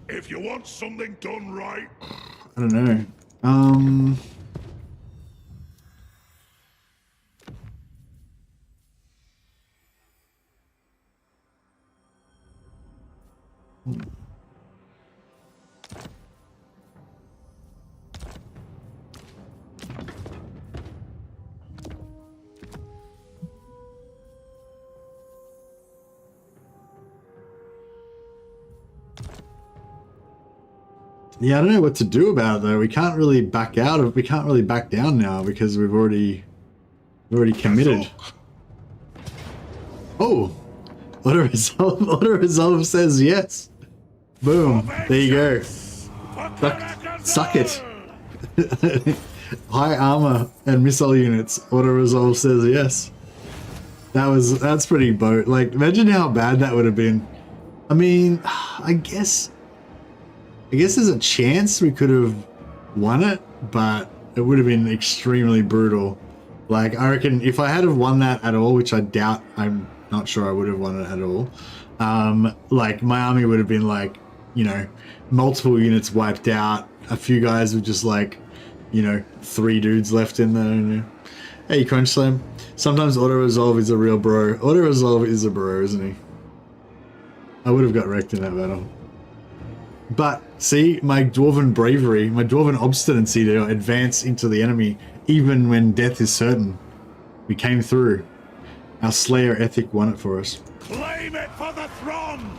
If you want something done right, I don't know. Yeah, I don't know what to do about it though. We can't really back out of. We can't really back down now because we've already committed. Oh, auto resolve says yes. Boom. There you go. Suck it. High armor and missile units. Auto resolve says yes. That's pretty boat. Like, imagine how bad that would have been. I mean, I guess there's a chance we could have won it, but it would have been extremely brutal. Like, I reckon if I had have won that at all, which I doubt, I'm not sure I would have won it at all. Like, my army would have been like, you know, multiple units wiped out. A few guys with just like, you know, 3 dudes left in there. You know. Hey, Crunch Slam. Sometimes auto resolve is a real bro. Auto resolve is a bro, isn't he? I would have got wrecked in that battle. But see, my dwarven bravery, my dwarven obstinacy to advance into the enemy, even when death is certain. We came through. Our Slayer ethic won it for us. claim it for the throne!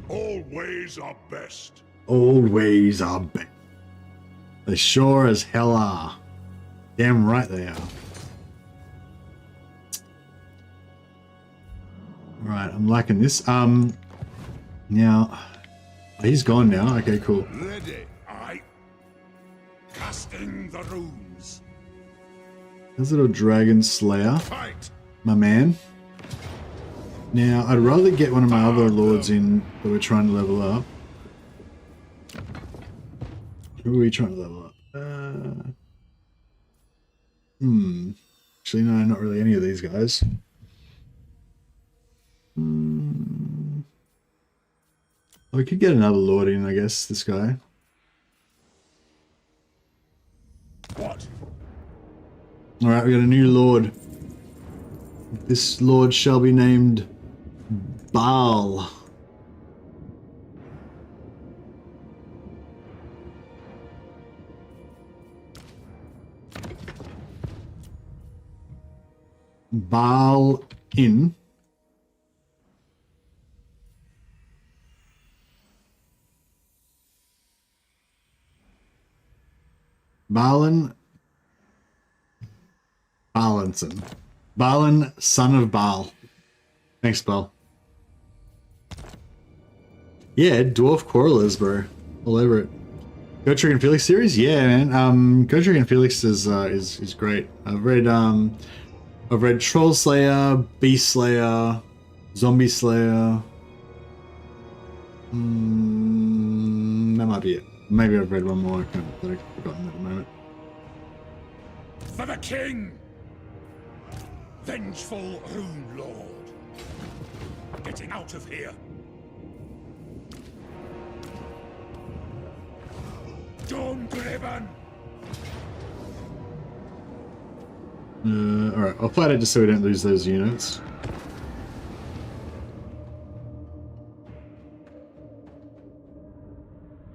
All ways are best. All ways are best. They sure as hell are. Damn right they are. Right, I'm liking this. Now, oh, he's gone now. Okay, cool. Ready, aye. Casting the runes. There's a little dragon slayer, Fight. my man. Now, I'd rather get one of my other lords in that we're trying to level up. Who are we trying to level up? Actually, no, not really any of these guys. We could get another lord in, I guess, this guy. What? Alright, we got a new lord. This lord shall be named Baal. Baal in. Balin Balanson. Balin, son of Baal. Thanks, Baal. Yeah, Dwarf Quarrelers, bro. All over it. Gotrek and Felix series? Yeah, man. Gotrek and Felix is great. I've read Troll Slayer, Beast Slayer, Zombie Slayer. That might be it. Maybe I've read one more. I've forgotten at the moment. For the king! Vengeful Rune Lord. Getting out of here. Dawn Driven! Alright, I'll fight it just so we don't lose those units.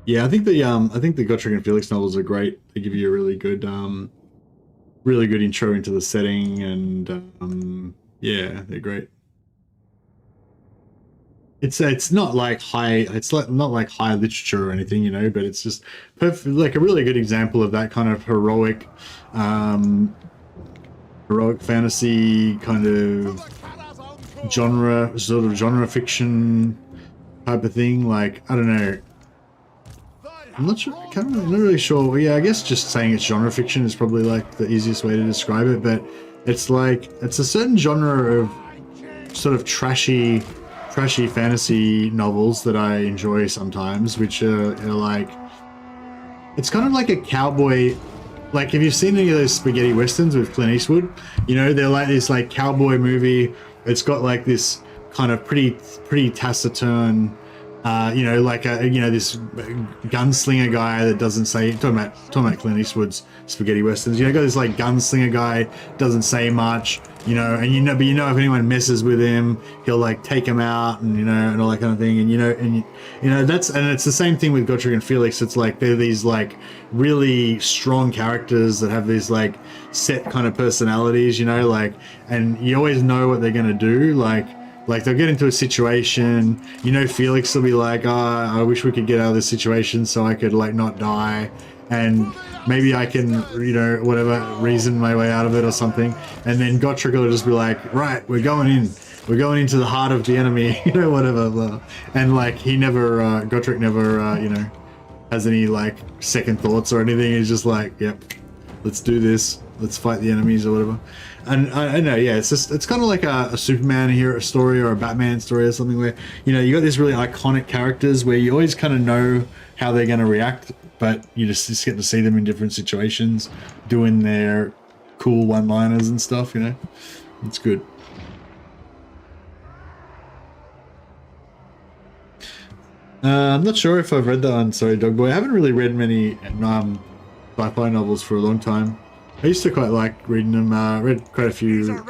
Yeah, I think the Gotrek and Felix novels are great. They give you a really good intro into the setting, and yeah, they're great. It's not like not like high literature or anything, you know, but it's just perfect, like a really good example of that kind of heroic fantasy kind of genre fiction type of thing. Like, I don't know, I'm not sure, I'm not really sure. Well, yeah, I guess just saying it's genre fiction is probably like the easiest way to describe it, but it's like, it's a certain genre of sort of trashy fantasy novels that I enjoy sometimes, which are like, it's kind of like a cowboy, like, have you seen any of those spaghetti westerns with Clint Eastwood? You know, they're like this like cowboy movie. It's got like this kind of pretty taciturn, you know, like this gunslinger guy that doesn't say, talking about Clint Eastwood's spaghetti westerns, you know, got this like gunslinger guy, doesn't say much, you know, and but you know if anyone messes with him, he'll like take him out, and you know, and all that kind of thing, and you know that's, and it's the same thing with Gotrek and Felix. It's like they're these like really strong characters that have these like set kind of personalities, you know, like, and you always know what they're gonna do, like they'll get into a situation, you know, Felix will be like, I wish we could get out of this situation so I could like not die, and maybe I can, you know, whatever, reason my way out of it or something. And then Gotrek will just be like, right, we're going into the heart of the enemy, you know, whatever, blah. And like Gotrek never you know, has any like second thoughts or anything. He's just like, yep, let's do this, let's fight the enemies or whatever. And I know, yeah, it's kind of like a Superman hero story or a Batman story or something, where, you know, you got these really iconic characters where you always kind of know how they're going to react, but you just get to see them in different situations doing their cool one-liners and stuff, you know. It's good. I'm not sure if I've read that one. Sorry, Dogboy. I haven't really read many sci-fi novels for a long time. I used to quite like reading them. Read quite a few.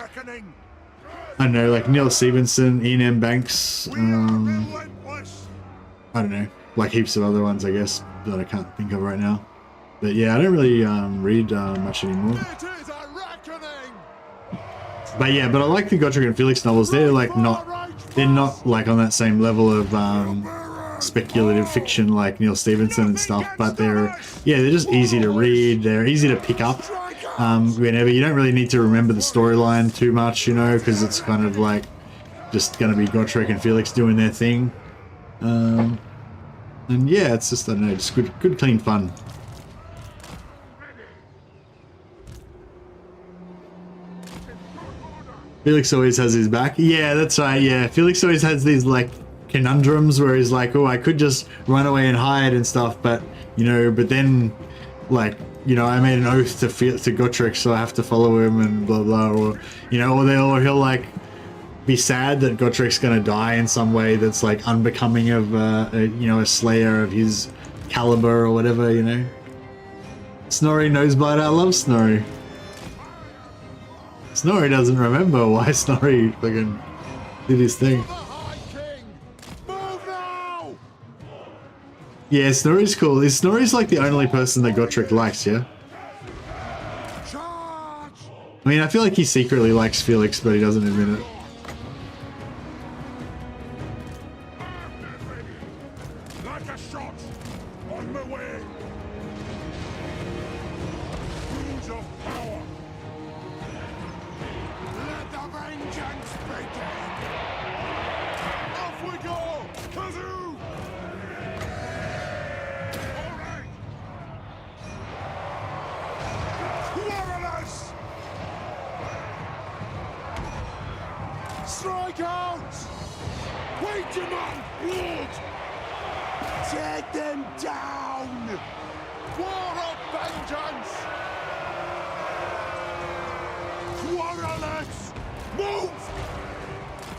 I don't know, like Neil Stevenson, Ian M. Banks. I don't know, like heaps of other ones, I guess, that I can't think of right now. But yeah, I don't really read much anymore. But yeah, but I like the Gotrek and Felix novels. They're like not like on that same level of speculative fiction like Neil Stevenson and stuff. But they're just easy to read. They're easy to pick up. Whenever, you don't really need to remember the storyline too much, you know, because it's kind of like just going to be Gotrek and Felix doing their thing. And yeah, it's just, I don't know, just good clean fun. Felix always has his back. Yeah, that's right, yeah. Felix always has these like conundrums where he's like, oh, I could just run away and hide and stuff, but, you know, but then, like, you know, I made an oath to Gotrek, so I have to follow him and blah blah, or, you know, or he'll like be sad that Gotrek's gonna die in some way that's like unbecoming of you know, a slayer of his caliber or whatever, you know. Snorri Nosebite, I love Snorri. Snorri doesn't remember why Snorri fucking did his thing. Yeah, Snorri's cool. Snorri's like the only person that Gotrek likes, yeah? I mean, I feel like he secretly likes Felix, but he doesn't admit it. Like a shot on my way. Rules of power. Let the vengeance begin. Off we go. Kazoo! Strike out! We demand blood! Take them down! War of vengeance! Quarrelers! Move!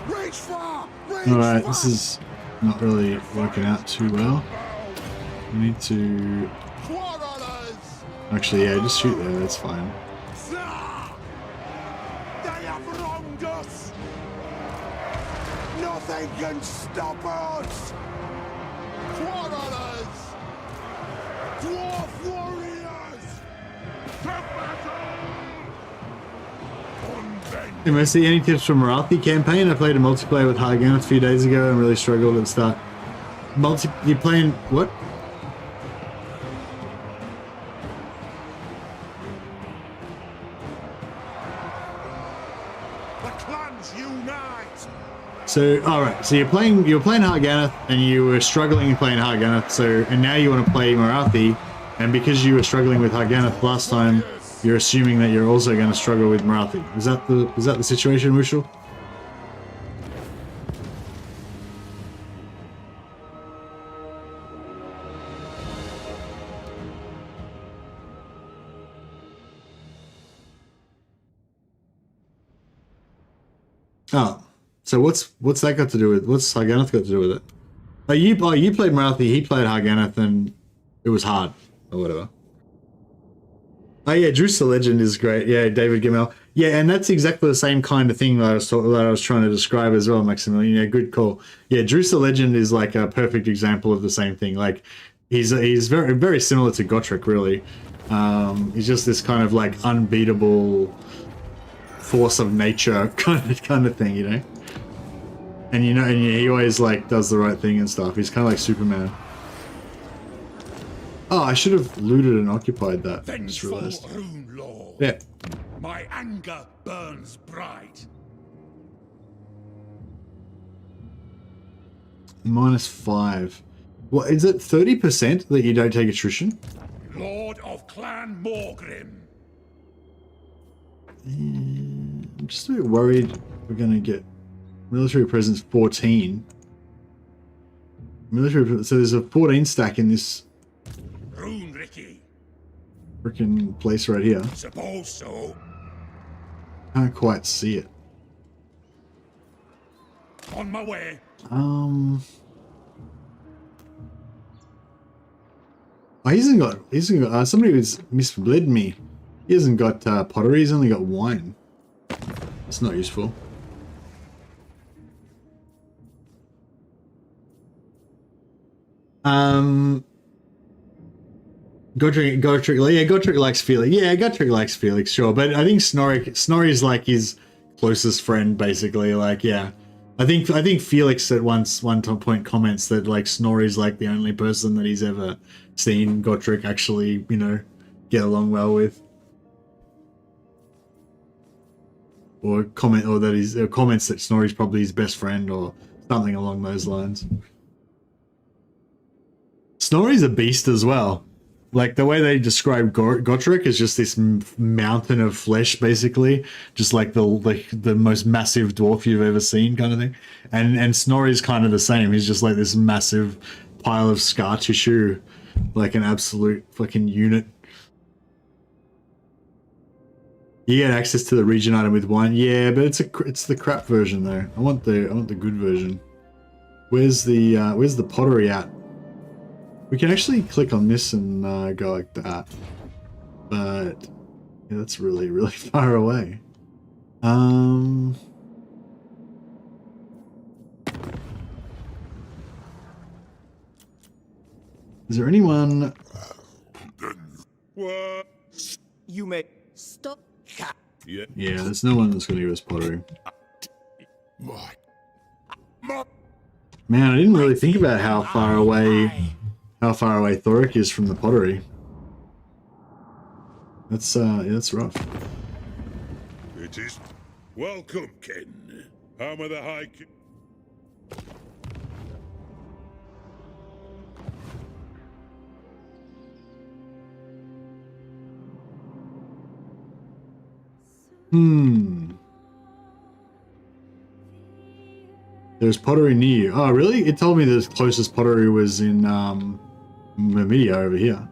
Reach far! Alright, this is not really working out too well. We need to... Actually, yeah, just shoot there, that's fine. They have wronged us! Nothing can stop us! Quarrelers! Dwarf warriors! To battle! Unbend. MSC, any tips from Morathi campaign? I played a multiplayer with Hargan a few days ago and really struggled at the start. You playing what? The clans unite! So, all right. So you were playing Harganeth, and you were struggling playing Harganeth. So, and now you want to play Morathi, and because you were struggling with Harganeth last time, you're assuming that you're also going to struggle with Morathi. Is that the situation, Mushal? Oh. So what's that got to do with, what's Harganeth got to do with it? Oh, you played Morathi, he played Harganeth, and it was hard, or whatever. Oh yeah, Druce the Legend is great. Yeah, David Gamel. Yeah, and that's exactly the same kind of thing that I was trying to describe as well, Maximilian. Yeah, good call. Yeah, Druce the Legend is like a perfect example of the same thing. Like, he's very, very similar to Gotrek, really. He's just this kind of like unbeatable force of nature kind of thing, you know. And you know, and he always like does the right thing and stuff. He's kind of like Superman. Oh, I should have looted and occupied that. I just Vengeful realized. Rune Lord. Yeah. My anger burns bright. -5. What is it? 30% that you don't take attrition? Lord of Clan Morgrim. I'm just a bit worried we're gonna get military presence 14. So there's a 14 stack in this Rune Ricky. freaking place right here. Suppose so. Can't quite see it. On my way. Oh, he hasn't got, somebody was misled me. He hasn't got pottery, he's only got wine. It's not useful. Gotrek likes Felix. Yeah, Gotrek likes Felix, sure. But I think Snorri's like his closest friend, basically. Like, yeah. I think Felix at one point comments that like Snorri's like the only person that he's ever seen Gotrek actually, you know, get along well with. Or that he's comments that Snorri's probably his best friend or something along those lines. Snorri's a beast as well. Like the way they describe Gotrek is just this mountain of flesh, basically, just like the most massive dwarf you've ever seen, kind of thing. And Snorri's kind of the same. He's just like this massive pile of scar tissue, like an absolute fucking unit. You get access to the region item with wine, yeah, but it's the crap version though. I want the good version. Where's the pottery at? We can actually click on this and go like that, but yeah, that's really, really far away. Is there anyone? What? You may Stop. Yeah. Yeah, there's no one that's going to give us pottery. Man, I didn't really think about how far away THOREK is from the pottery. That's yeah, that's rough. It is. Welcome, Ken. Hammer the High King. There's pottery near you. Oh, really? It told me the closest pottery was in Mamidia over here.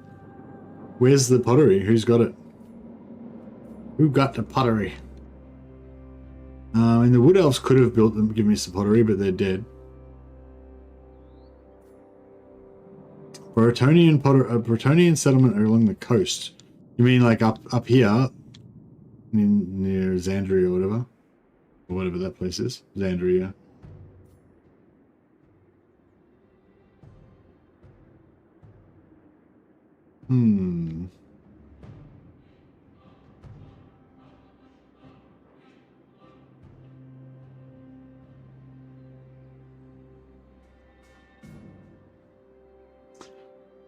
Where's the pottery? Who's got it? Who got the pottery? And the wood elves could have built them, given me some pottery, but they're dead. Bretonian settlement along the coast. You mean like up here, near Xandria or whatever, or whatever that place is, Xandria. Hmm.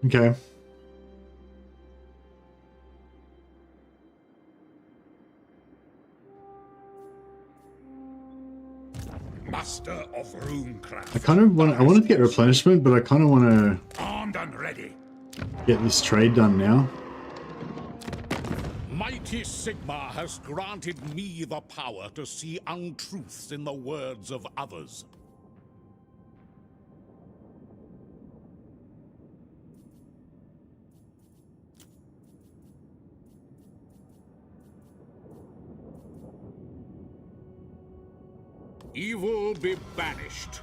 Okay. Master of Runecraft. I kind of want. I wanted to get replenishment, but I kind of want to Armed and ready. get this trade done now. Mighty Sigmar has granted me the power to see untruths in the words of others. Evil be banished.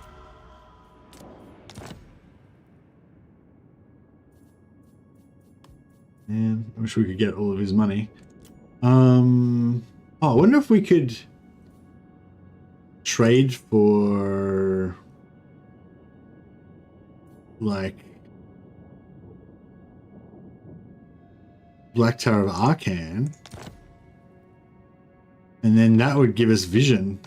Man, I wish we could get all of his money. Oh, I wonder if we could trade for like Black Tower of Arcan, and then that would give us vision.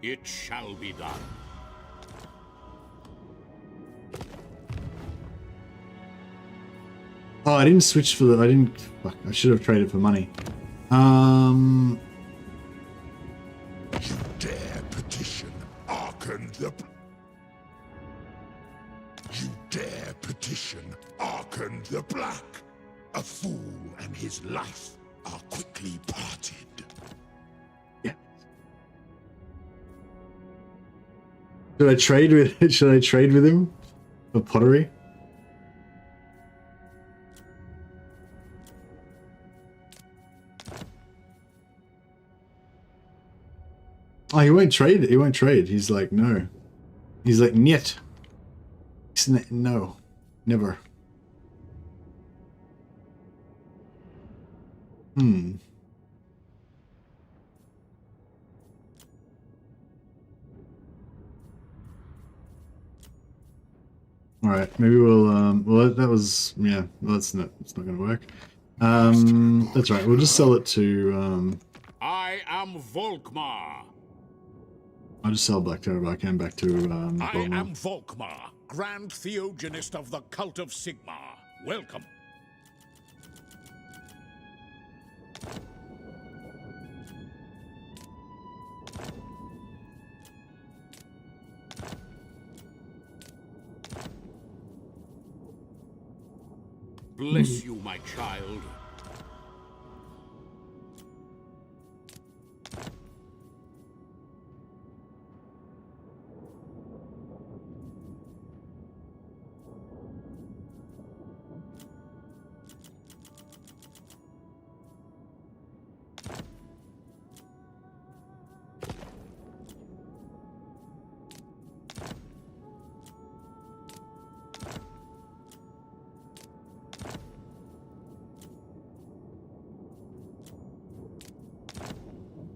It shall be done. Oh, I didn't switch for the. I didn't. Fuck, I should have traded for money. You dare petition Arkan the... You dare petition Arkan the Black. A fool and his life are quickly parted. Yeah. Should I trade with? Should I trade with him for pottery? Oh, he won't trade. He won't trade. He's like, no. He's like, niet. No, never. Hmm. All right, maybe we'll. Well, that was yeah. Well, that's not. It's not going to work. That's right. We'll just sell it to. I am Volkmar. I'll just sell Black Tower back and back to. I am Volkmar, Grand Theogenist of the Cult of Sigmar. Welcome. Bless you, my child.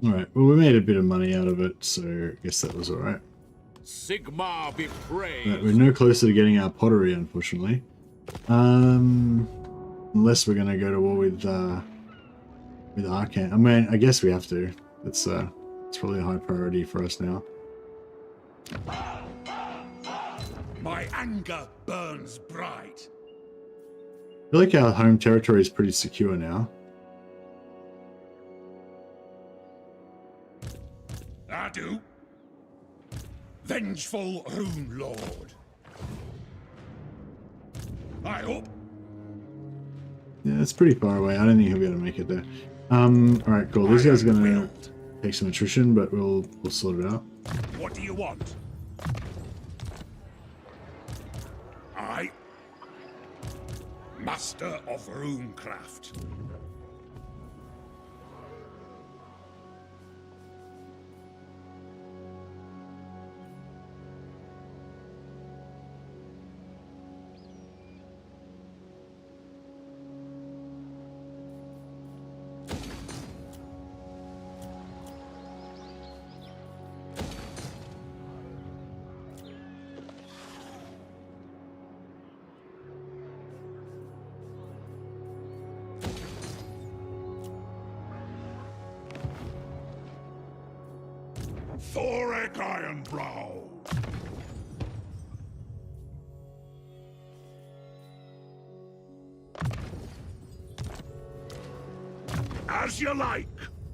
All right. Well, we made a bit of money out of it, so I guess that was all right. Sigmar be praised. Right, we're no closer to getting our pottery, unfortunately. Unless we're gonna go to war with Arcan. I mean, I guess we have to. It's probably a high priority for us now. My anger burns bright. I feel like our home territory is pretty secure now. I do. Vengeful Rune Lord. I hope. Yeah, it's pretty far away. I don't think he'll be able to make it there. All right, cool. These guys are gonna take some attrition, but we'll sort it out. What do you want? I, Master of Runecraft. THOREK Ironbrow. As you like.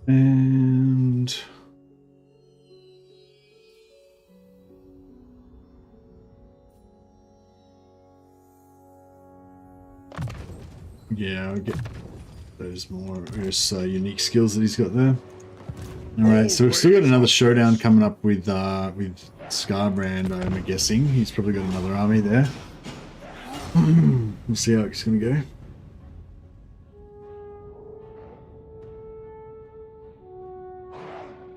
And yeah, I'll get those more unique skills that he's got there. All right, so we've still got another showdown coming up with Scarbrand. I'm guessing he's probably got another army there. We'll see how it's gonna go.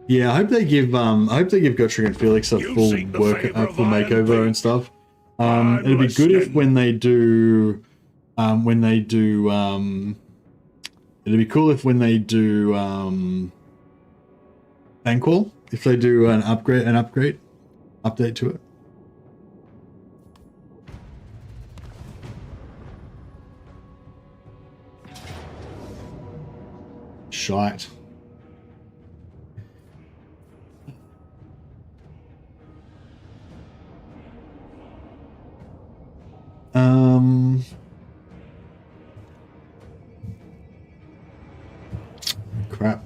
Yeah, I hope they give Gotrek and Felix a full makeover and stuff. It'd be good if when they do it'd be cool if when they do Banqual, if they do an update to it. Shite. Crap.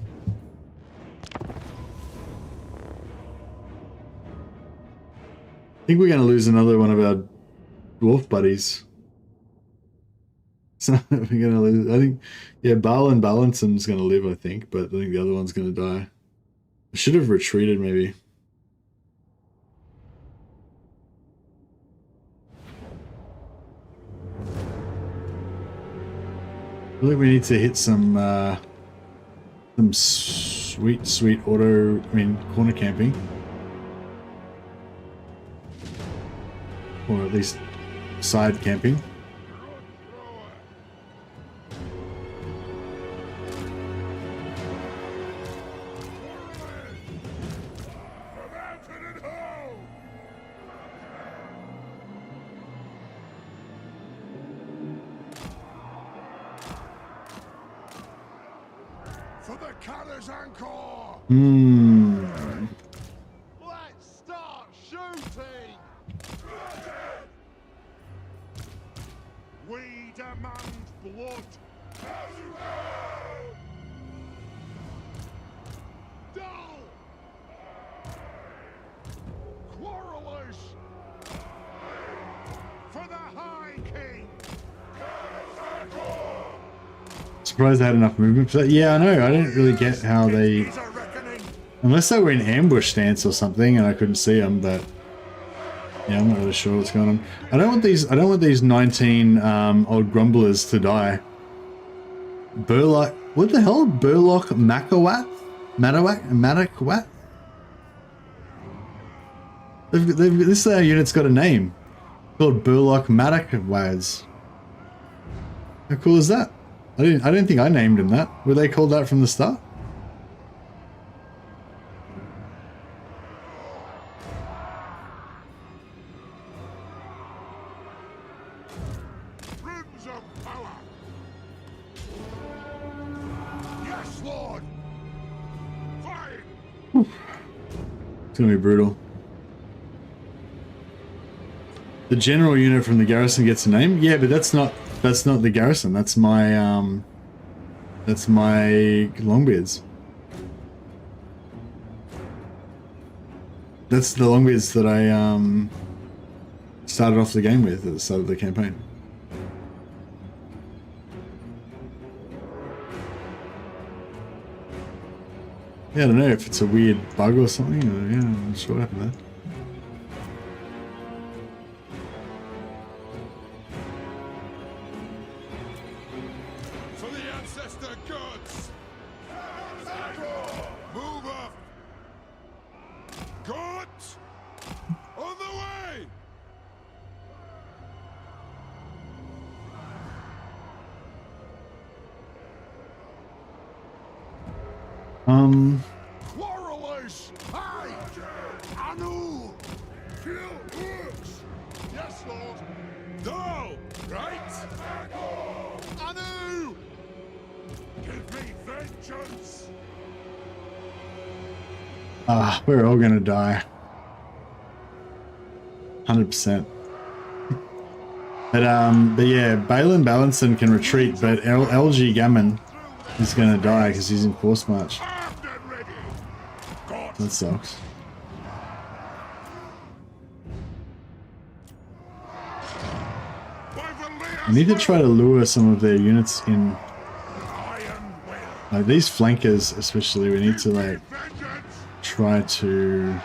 I think we're going to lose another one of our dwarf buddies. So we're going to lose. I think, yeah, Barlin Balancen's going to live, I think, but I think the other one's going to die. I should have retreated, maybe. I feel like we need to hit some sweet corner camping. Or at least side camping. For the Callers Anchor! Let's start shooting! We demand blood! Dull! Quarrelers! For the High King! Surprised they had enough movement for that. Yeah, I know. I didn't really get how they... Unless they were in ambush stance or something and I couldn't see them, but... Yeah, I'm not really sure what's going on. I don't want these 19 old grumblers to die. Burlock... What the hell? Burlock Makawat? Matawat? This unit's got a name. It's called Burlock Matawaz. How cool is that? I don't think I named him that. Were they called that from the start? Rims of power! Yes, Lord! Fight! It's gonna be brutal. The general unit from the garrison gets a name? Yeah, but that's not the garrison. That's my Longbeards. That's the Longbeards that I started off the game with at the start of the campaign. Yeah, I don't know if it's a weird bug or something. Or, yeah, I'm not sure what happened there. For the ancestor gods! Move up! Gods! On the way! Quarrelers! Aye! Anu! Kill orcs! Yes, Lord! No! Right? Anu! Give me vengeance! Ah, we're all gonna die. 100%. But yeah, Balin Balanson can retreat, but LG Gammon is gonna die because he's in force march. That sucks. I need to try to lure some of their units in. Like these flankers especially, we need to like try to...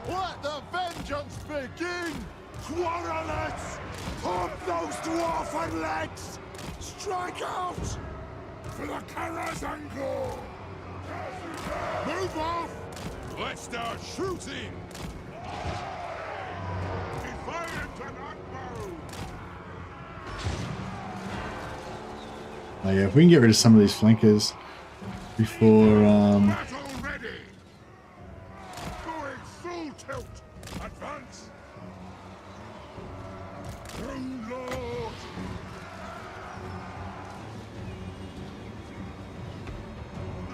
Let the vengeance begin! Quarrelers! Pump those dwarfen legs! Strike out! For the Karazanko! Move off! Let's start shooting! Defiant and unbound! Oh yeah, if we can get rid of some of these flankers before Battle ready! Going full tilt! Advance! True Lord!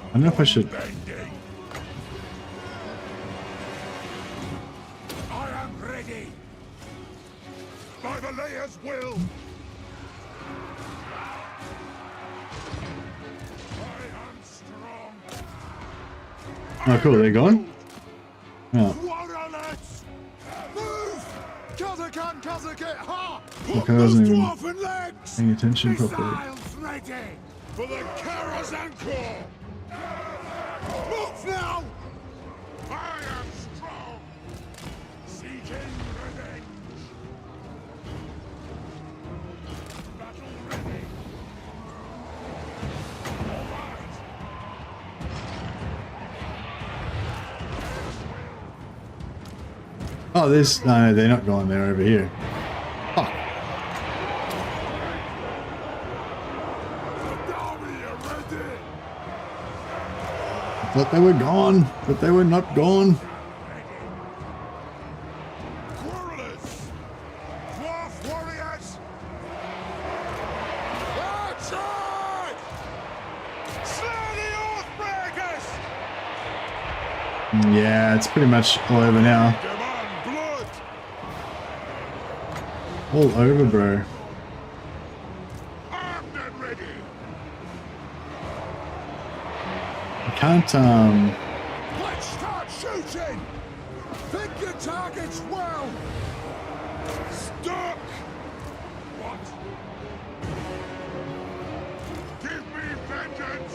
I don't know if I should... Bending! I am ready! By the Layer's will! Oh cool, they're gone? Oh. Look, I wasn't even paying attention properly. Ready for the Karazanko! Move now! I am strong! Seeking revenge! Battle ready! All right! Oh, this... No, they're not going there, over here. Fuck. I thought they were gone, but they were not gone. Quarrelers! Dwarf warriors! Attack! Slay the Oathbreakers! Yeah, it's pretty much all over now. Demand blood! All over, bro. Armed and ready! I can't, Let's start shooting! Pick your targets well! Stuck! What? Give me vengeance!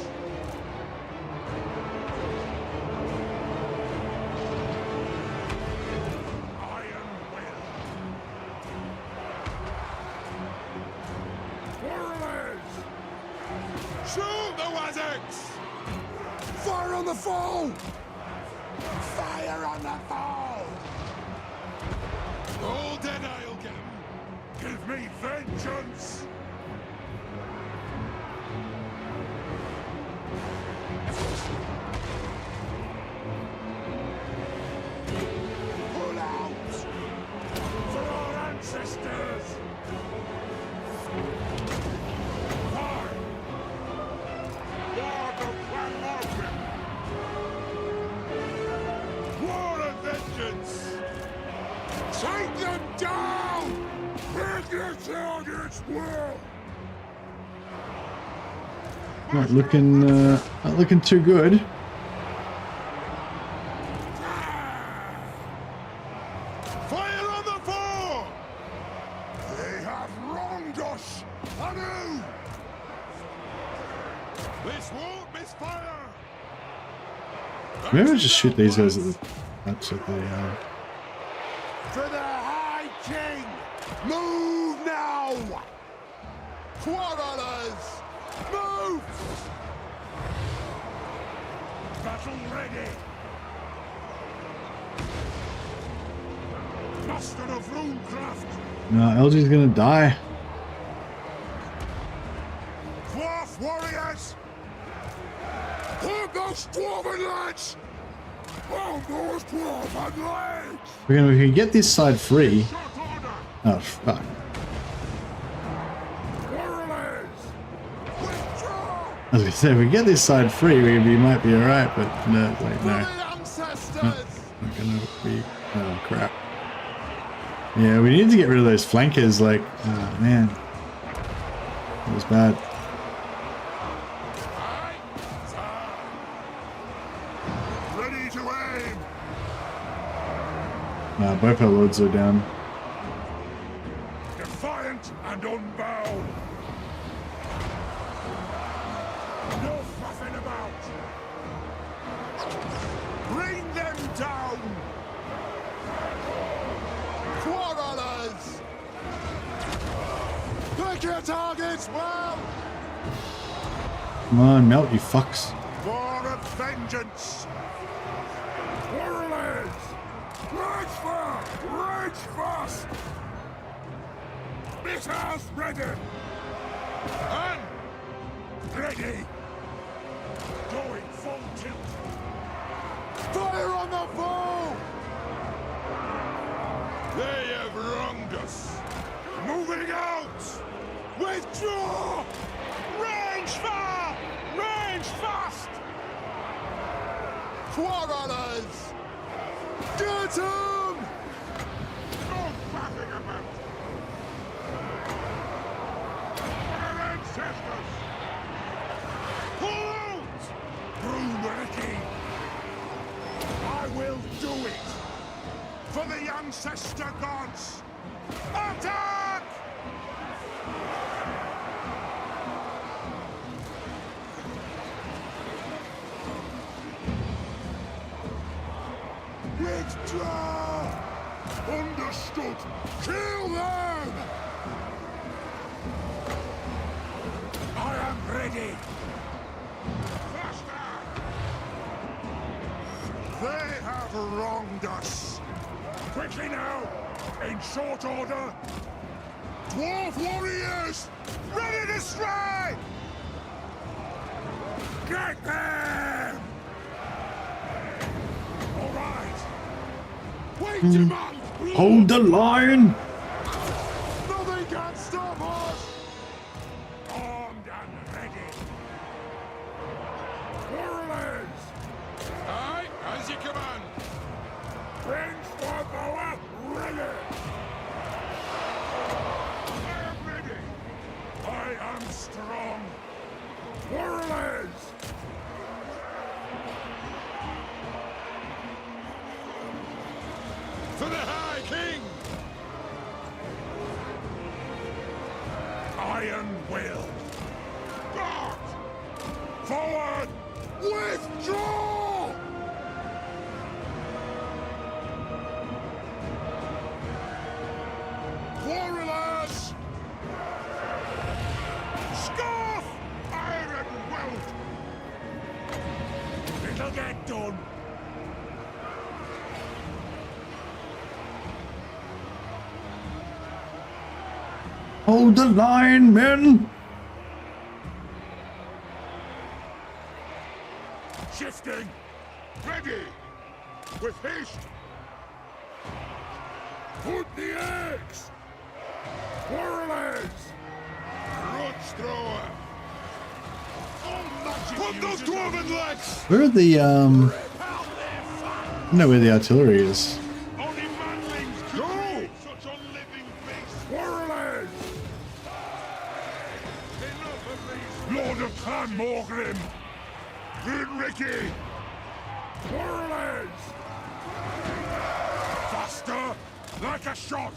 Iron will! Warriors! Shoot the Wazzicks! Fire on the foe! Fire on the foe! All dead I'll get 'em. Give me vengeance! Pull out! For our ancestors! Fire! War of Clan Morgan! War of vengeance! Take them down! Pick your targets well! not looking too good. Fire on the foe! They have wronged us! Anew! This won't misfire! Maybe I'll just shoot these guys at the... That's at the, To the High King! Move now! Quarrelers! Move! Battle ready! Master of Runecraft! No, LG's gonna die. Dwarf warriors! Hold those dwarven lads! Hold those dwarven legs! We can get this side free. Short order! Oh fuck. Warriors! Withdraw! I was gonna say, if we get this side free, we might be alright, but no, wait, no. Not gonna be, oh crap. Yeah, we need to get rid of those flankers, like, oh man. That was bad. Ready to aim! Nah, both our lords are down. Defiant and unbound! No fussing about! Bring them down! Quarrelers! Pick your targets well! Come on, melt, you fucks. War of vengeance! Quarrelers! Rage fast! Rage fast! Missiles ready! And ready! Going full tilt! Fire on the foe! They have wronged us! Moving out! Withdraw! Range fire! Range fast! Quarrelers! Get him! No faffing about! Our ancestors! Pull out! Ricky! I will do it! For the ancestor gods! Attack! Withdraw! Understood! Kill them! I am ready! Faster! They have wronged us! Quickly now! In short order! Dwarf warriors! Ready to strike! Get them! All right! Wait, man! Hold the line! Nothing can stop us! Armed and ready! Warriors! Aye, as you command! Range for power, ready! I am ready! I am strong! Warriors! For the High King! Iron will! Guard! Forward! Withdraw! Warriors! Scarf! Iron weld! It'll get done! Hold the line, men! Shifting! Ready! With haste! Put the eggs! Warriors! Grudge thrower! Put those dwarven legs! Where are the, I know where the artillery is. Only manlings go! Such unliving beasts! Warriors! Enough of these! Lord of Clan Morgrim! Ricky! Warriors! Faster! Like a shot!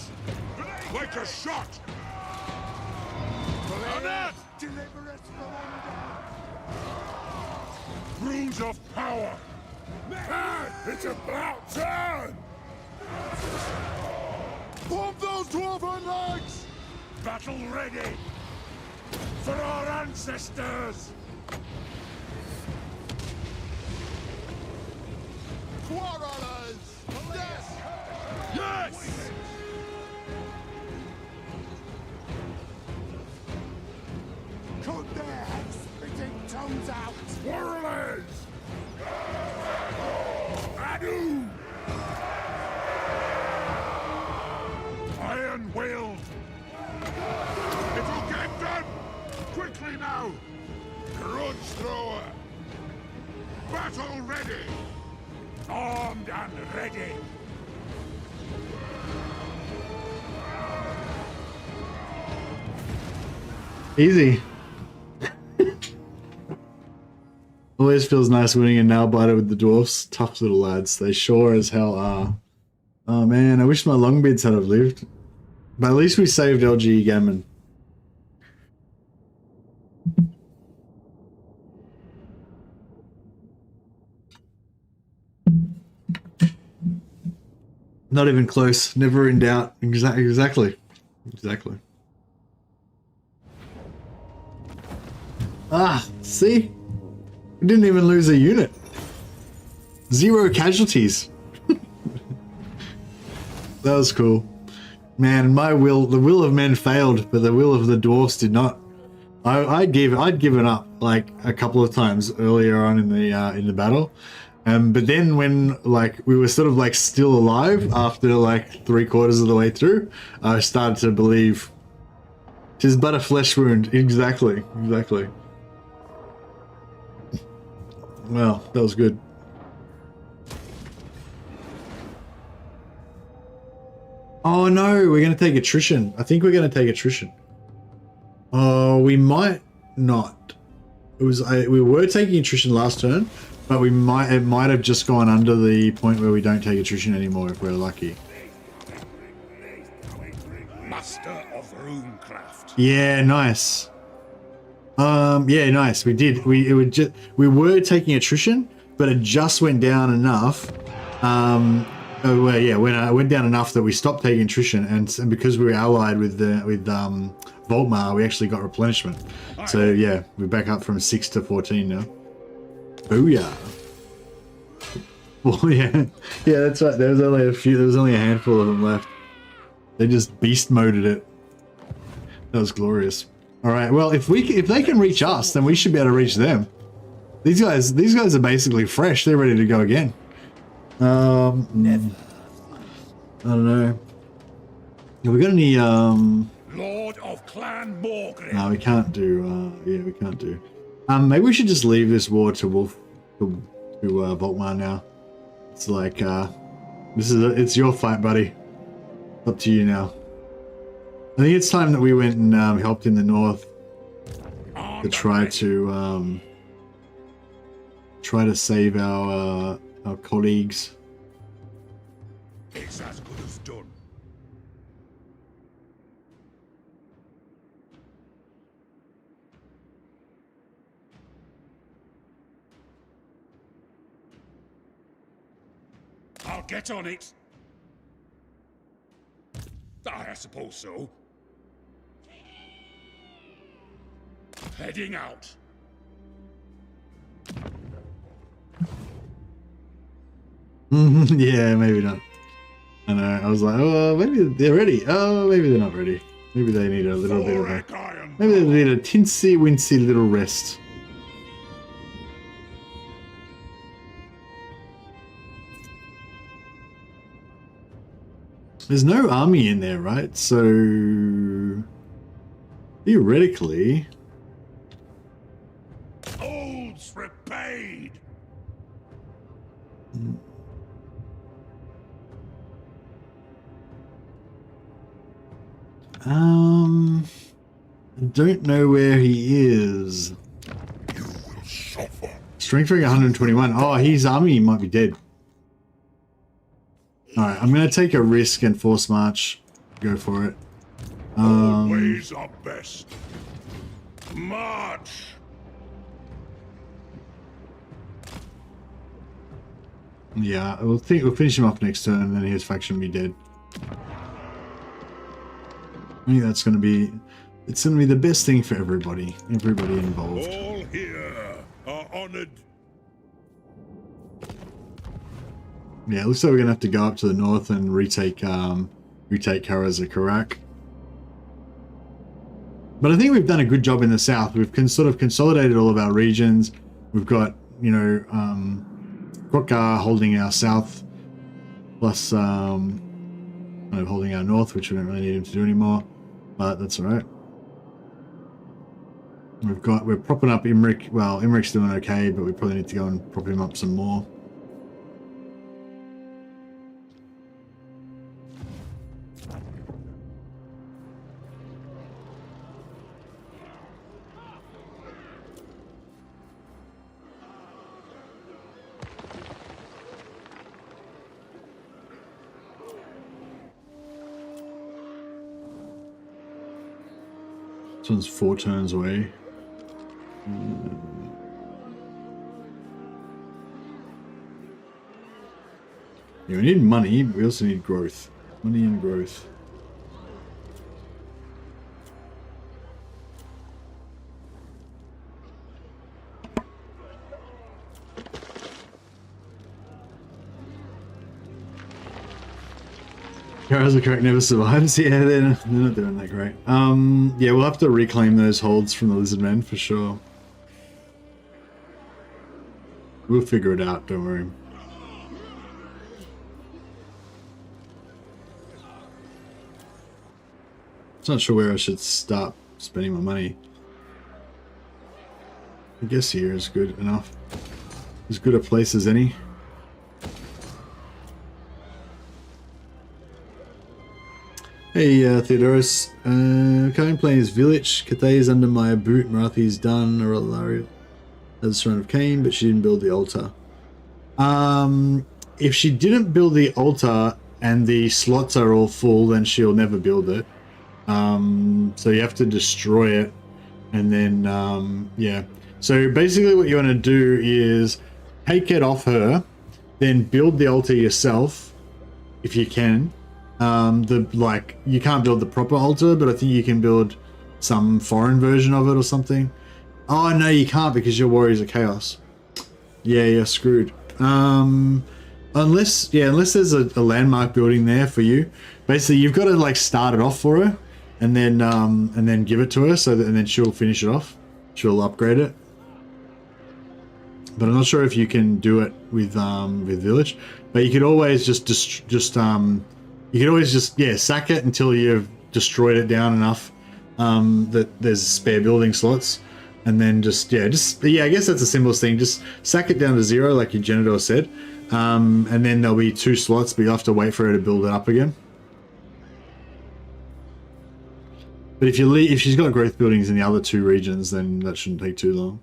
Like a shot! Annette! Deliver us from under! Rules of power! It's about time! Pump those dwarven legs! Battle ready! For our ancestors! Quarrelers! Yes! Yes! Cut their heads, spitting tongues out! Quarrelers! Adu! Iron will! It'll get done! Quickly now! Grudge thrower! Battle ready! Armed and ready! Easy. Always feels nice winning a nail biter with the dwarfs. Tough little lads. They sure as hell are. Oh man, I wish my longbeards had have lived. But at least we saved LG Gammon. Not even close. Never in doubt. Exactly. Ah, see? We didn't even lose a unit. 0 casualties. That was cool. Man, the will of men failed, but the will of the dwarfs did not. I'd given up like a couple of times earlier on in the battle. But then when like we were sort of like still alive after like 3/4 of the way through, I started to believe 'tis but a flesh wound. Exactly. Well, that was good. Oh no, we're going to take attrition. I think we're going to take attrition. Oh, we might not. We were taking attrition last turn, but it might have just gone under the point where we don't take attrition anymore if we're lucky. Master of runecraft. Yeah, nice. Yeah, nice. We did. We were taking attrition, but it just went down enough. Well, yeah, went down enough that we stopped taking attrition, and because we were allied with Voltmar, we actually got replenishment. So yeah, we're back up from 6 to 14 now. Booyah! Well, yeah, that's right. There was only a few. There was only a handful of them left. They just beast moded it. That was glorious. All right. Well, if they can reach us, then we should be able to reach them. These guys are basically fresh. They're ready to go again. I don't know. Have we got any Lord of Clan Morgrim. No, we can't do. Yeah, we can't do. Maybe we should just leave this war to Voltmar now. It's like it's your fight, buddy. Up to you now. I think it's time that we went and helped in the north to try to save our colleagues. It's as good as done. I'll get on it. I suppose so. Heading out. Yeah, maybe not. I know. I was like, oh, maybe they're ready. Oh, maybe they're not ready. Maybe they need a little bit of a. Maybe they need a tinsy wincy little rest. There's no army in there, right? So theoretically, Olds repaid. I don't know where he is. You will suffer. Strength rating 121. Oh, his army might be dead. Alright, I'm going to take a risk and force march. Go for it. Always our best. March. Yeah, we'll finish him off next turn and then his faction will be dead. I think that's going to be... It's going to be the best thing for everybody. Everybody involved. All here are honored. Yeah, it looks like we're going to have to go up to the north and retake Karaz-Karak. But I think we've done a good job in the south. We've sort of consolidated all of our regions. We've got, you know, Krokar holding our south, plus kind of holding our north, which we don't really need him to do anymore. But that's all right. We're propping up Imric. Well, Imric's doing okay, but we probably need to go and prop him up some more. This one's 4 turns away. Yeah, we need money, but we also need growth. Money and growth. Heroes are correct, never survives. Yeah, they're not doing that great. Yeah, we'll have to reclaim those holds from the lizard men for sure. We'll figure it out, don't worry. I'm not sure where I should start spending my money. I guess here is good enough. As good a place as any. Hey, Theodorus. Coming playing his village. Katay is under my boot. Marathi is done. Aralario has a Shrine of Cain, but she didn't build the altar. If she didn't build the altar and the slots are all full, then she'll never build it. So you have to destroy it. And then, yeah. So basically what you want to do is take it off her, then build the altar yourself, if you can. You can't build the proper altar, but I think you can build some foreign version of it or something. Oh no, you can't because your warriors are chaos. Yeah, you're screwed. Unless there's a landmark building there for you. Basically, you've got to like start it off for her, and then give it to her, and then she'll finish it off. She'll upgrade it. But I'm not sure if you can do it with village. But you could always sack it until you've destroyed it down enough that there's spare building slots, and then I guess that's the simplest thing. Just sack it down to 0, like your janitor said, and then there'll be 2 slots, but you'll have to wait for her to build it up again. But if she's got growth buildings in the other 2 regions, then that shouldn't take too long.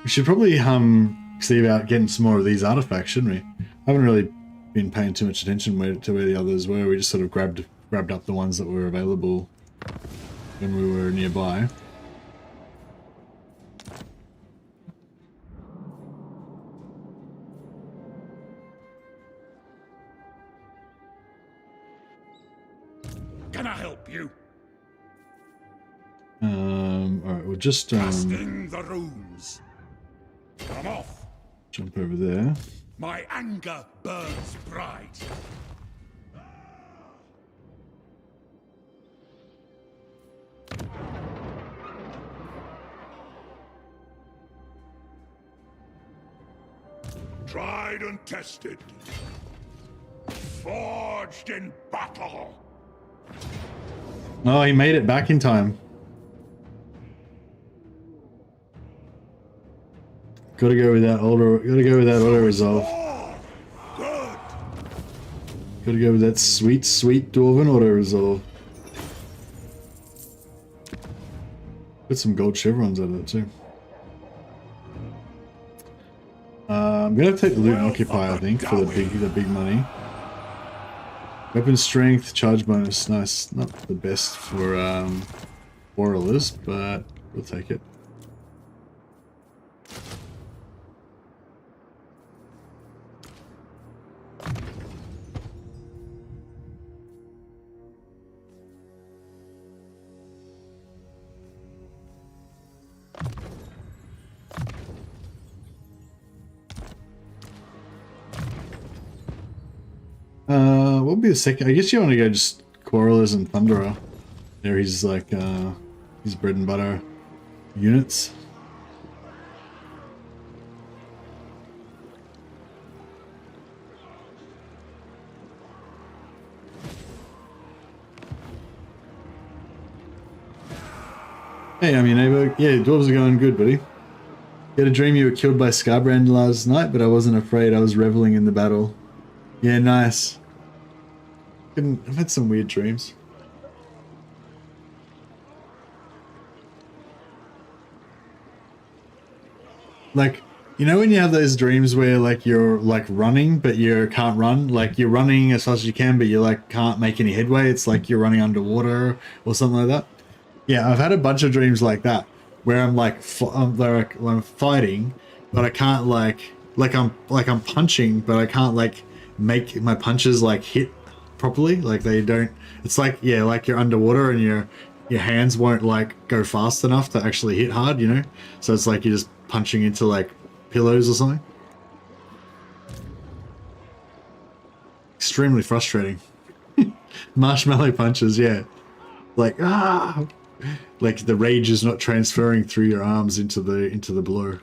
We should probably see about getting some more of these artifacts, shouldn't we? I haven't really been paying too much attention to where the others were. We just sort of grabbed up the ones that were available when we were nearby. Can I help you? Alright, we'll just Casting the runes. Come off. Jump over there. My anger burns bright. Tried and tested. Forged in battle. Oh, he made it back in time. Gotta go with that auto resolve. Good. Gotta go with that sweet dwarven auto resolve. Put some gold chevrons out of it too. I'm gonna take the loot and occupy, I think, for the big money. Weapon strength, charge bonus, nice. Not the best for warriors, but we'll take it. what would be the second? I guess you want to go just Quarrelers and Thunderer. There he's like, his bread and butter units. Hey, I'm your neighbor. Yeah, dwarves are going good, buddy. You had a dream you were killed by Scarbrand last night, but I wasn't afraid. I was reveling in the battle. Yeah, nice. I've had some weird dreams. Like, you know when you have those dreams where like you're like running, but you can't run? Like you're running as fast as you can, but you like can't make any headway. It's like you're running underwater or something like that. Yeah, I've had a bunch of dreams like that where I'm like, I'm fighting, but I can't I'm punching, but I can't like make my punches like hit properly. Like they don't. It's like, yeah, like you're underwater and your hands won't like go fast enough to actually hit hard, you know? So it's like you're just punching into like pillows or something. Extremely frustrating. Marshmallow punches, yeah. Like, ah! Like the rage is not transferring through your arms into the blow.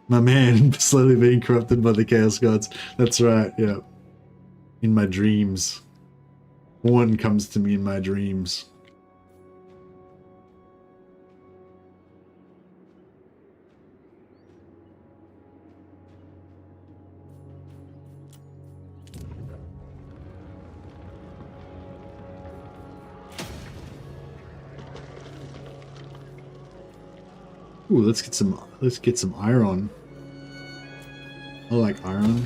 My man, slowly being corrupted by the Chaos Gods. That's right, yeah. In my dreams. One comes to me in my dreams. Ooh, let's get some iron. I like iron.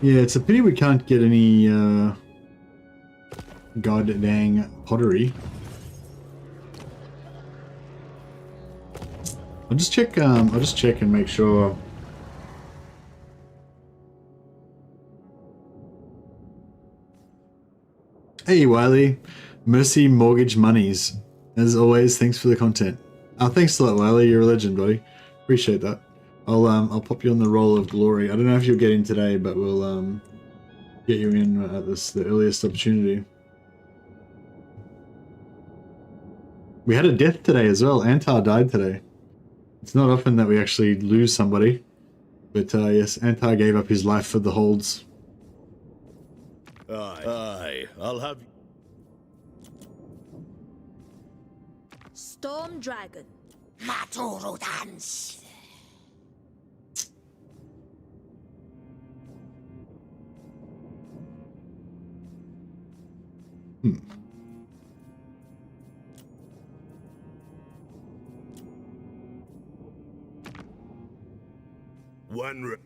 Yeah, it's a pity we can't get any god dang pottery. I'll just check and make sure. Hey Wiley. Mercy Mortgage Monies. As always, thanks for the content. Thanks a lot, Wiley. You're a legend, buddy. Appreciate that. I'll pop you on the roll of glory. I don't know if you'll get in today, but we'll get you in at the earliest opportunity. We had a death today as well. Antar died today. It's not often that we actually lose somebody, but yes, Antar gave up his life for the holds. Aye, I'll have. Storm Dragon. Maturodans. One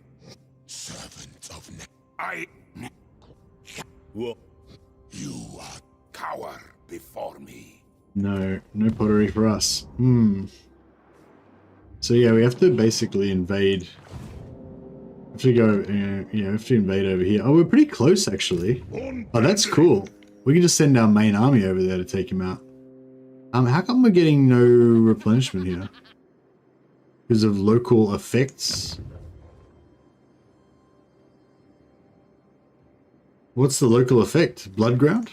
Servant of What? You are cower before me. No pottery for us. So yeah, we have to basically invade. Have to go, we have to invade over here. Oh, we're pretty close actually. Oh, that's cool. We can just send our main army over there to take him out. How come we're getting no replenishment here? Because of local effects? What's the local effect? Bloodground?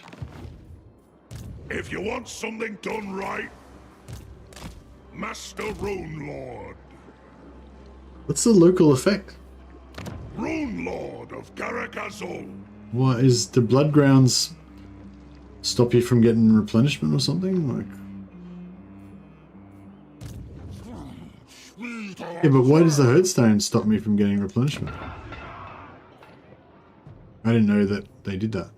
If you want something done right, Master Rune Lord. What's the local effect? Rune Lord of Garagazol. What is the Bloodgrounds stop you from getting replenishment or something? Like, yeah, but why does the Herdstone stop me from getting replenishment? I didn't know that they did that.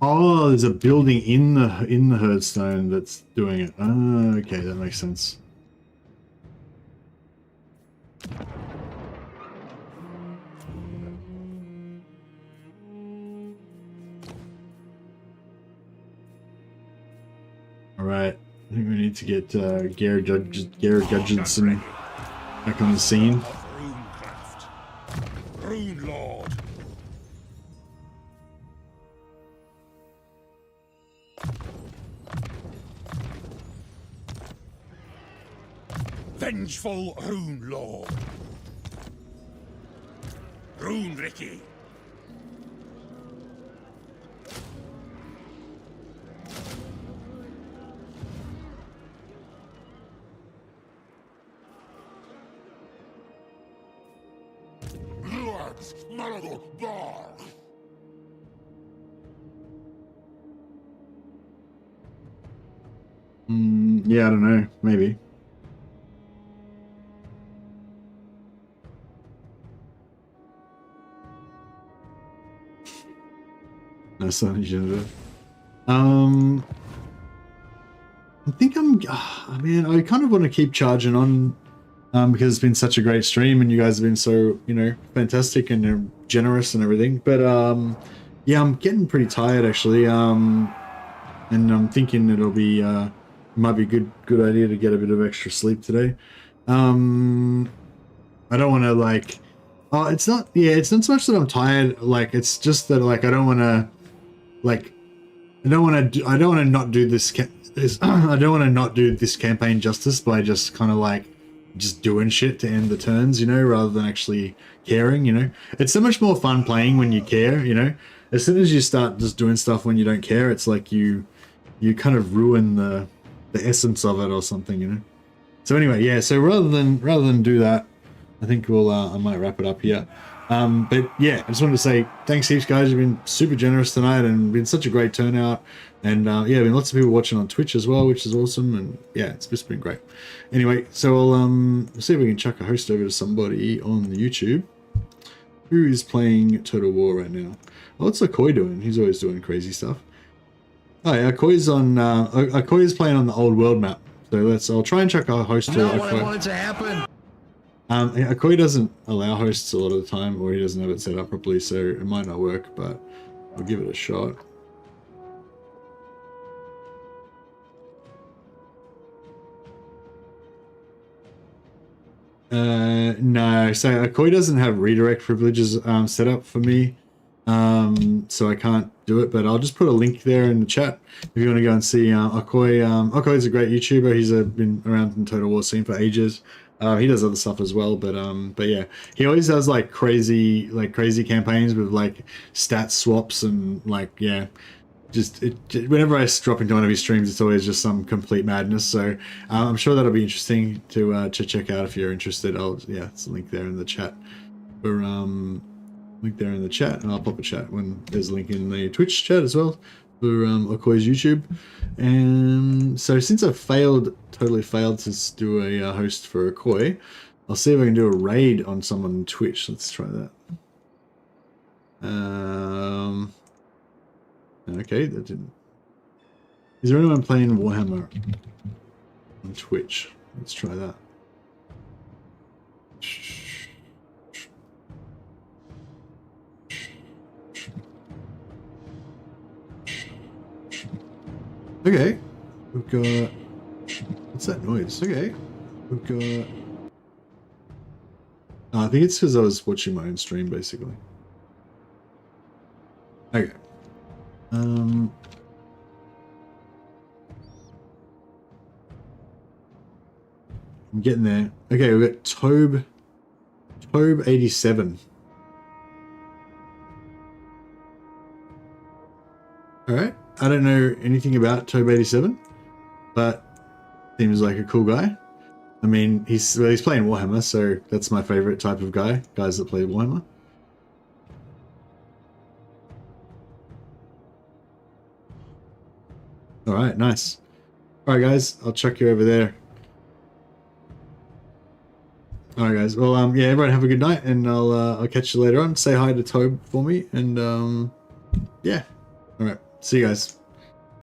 Oh, there's a building in the Herdstone that's doing it. Ah, okay, that makes sense. All right, I think we need need to get Garrett Judgenson back on the scene. Runecraft. Rune Lord. Vengeful Rune Lord. Rune Ricky. Lords, Malagor, Bar. Yeah, I don't know. Maybe. No, son, I think man, I kind of want to keep charging on because it's been such a great stream and you guys have been so, you know, fantastic and generous and everything. But yeah, I'm getting pretty tired actually. And I'm thinking it'll be it might be a good idea to get a bit of extra sleep today. I don't want to like it's not so much that I'm tired, like it's just that like I don't want to not do this I don't want to not do this campaign justice by just kind of like just doing shit to end the turns, you know, rather than actually caring, you know. It's so much more fun playing when you care, you know. As soon as you start just doing stuff when you don't care, it's like you kind of ruin the essence of it or something, you know. So anyway, yeah, so rather than do that, I think we'll I might wrap it up here. But yeah, I just wanted to say thanks heaps, guys. You've been super generous tonight and been such a great turnout. And yeah, been lots of people watching on Twitch as well, which is awesome. And yeah, it's just been great. Anyway, so we'll see if we can chuck a host over to somebody on the YouTube who is playing Total War right now. Oh, what's Akoi doing? He's always doing crazy stuff. Oh yeah, Akoi's on Akoi's playing on the old world map. So I'll try and chuck a host to Akoi. What I wanted to happen. Akoi doesn't allow hosts a lot of the time, or he doesn't have it set up properly, so it might not work, but I'll give it a shot. No, so Akoi doesn't have redirect privileges set up for me, so I can't do it, but I'll just put a link there in the chat if you want to go and see Akoi. Akoi's a great YouTuber. He's been around in Total War scene for ages. He does other stuff as well, but yeah, he always does like crazy campaigns with like stat swaps and like, yeah, whenever I drop into one of his streams, it's always just some complete madness. So I'm sure that'll be interesting to check out if you're interested. Yeah, it's a link there in the chat. Link there in the chat, and I'll pop a chat when there's a link in the Twitch chat as well for Okoi's YouTube. And so since I've totally failed to do a host for Akoi, I'll see if I can do a raid on someone on Twitch. Let's try that. Okay, that didn't. Is there anyone playing Warhammer on Twitch? Let's try that. Okay, we've got. What's that noise? Okay, we've got. I think it's because I was watching my own stream, basically. Okay. I'm getting there. Okay, we've got Tobe 87. Alright. I don't know anything about Tobe 87, but seems like a cool guy. I mean, he's playing Warhammer, so that's my favorite type of guy. Guys that play Warhammer. Alright, nice. Alright guys, I'll chuck you over there. Alright guys, well yeah, everyone have a good night, and I'll catch you later on. Say hi to Tobe for me, and yeah. Alright, see you guys.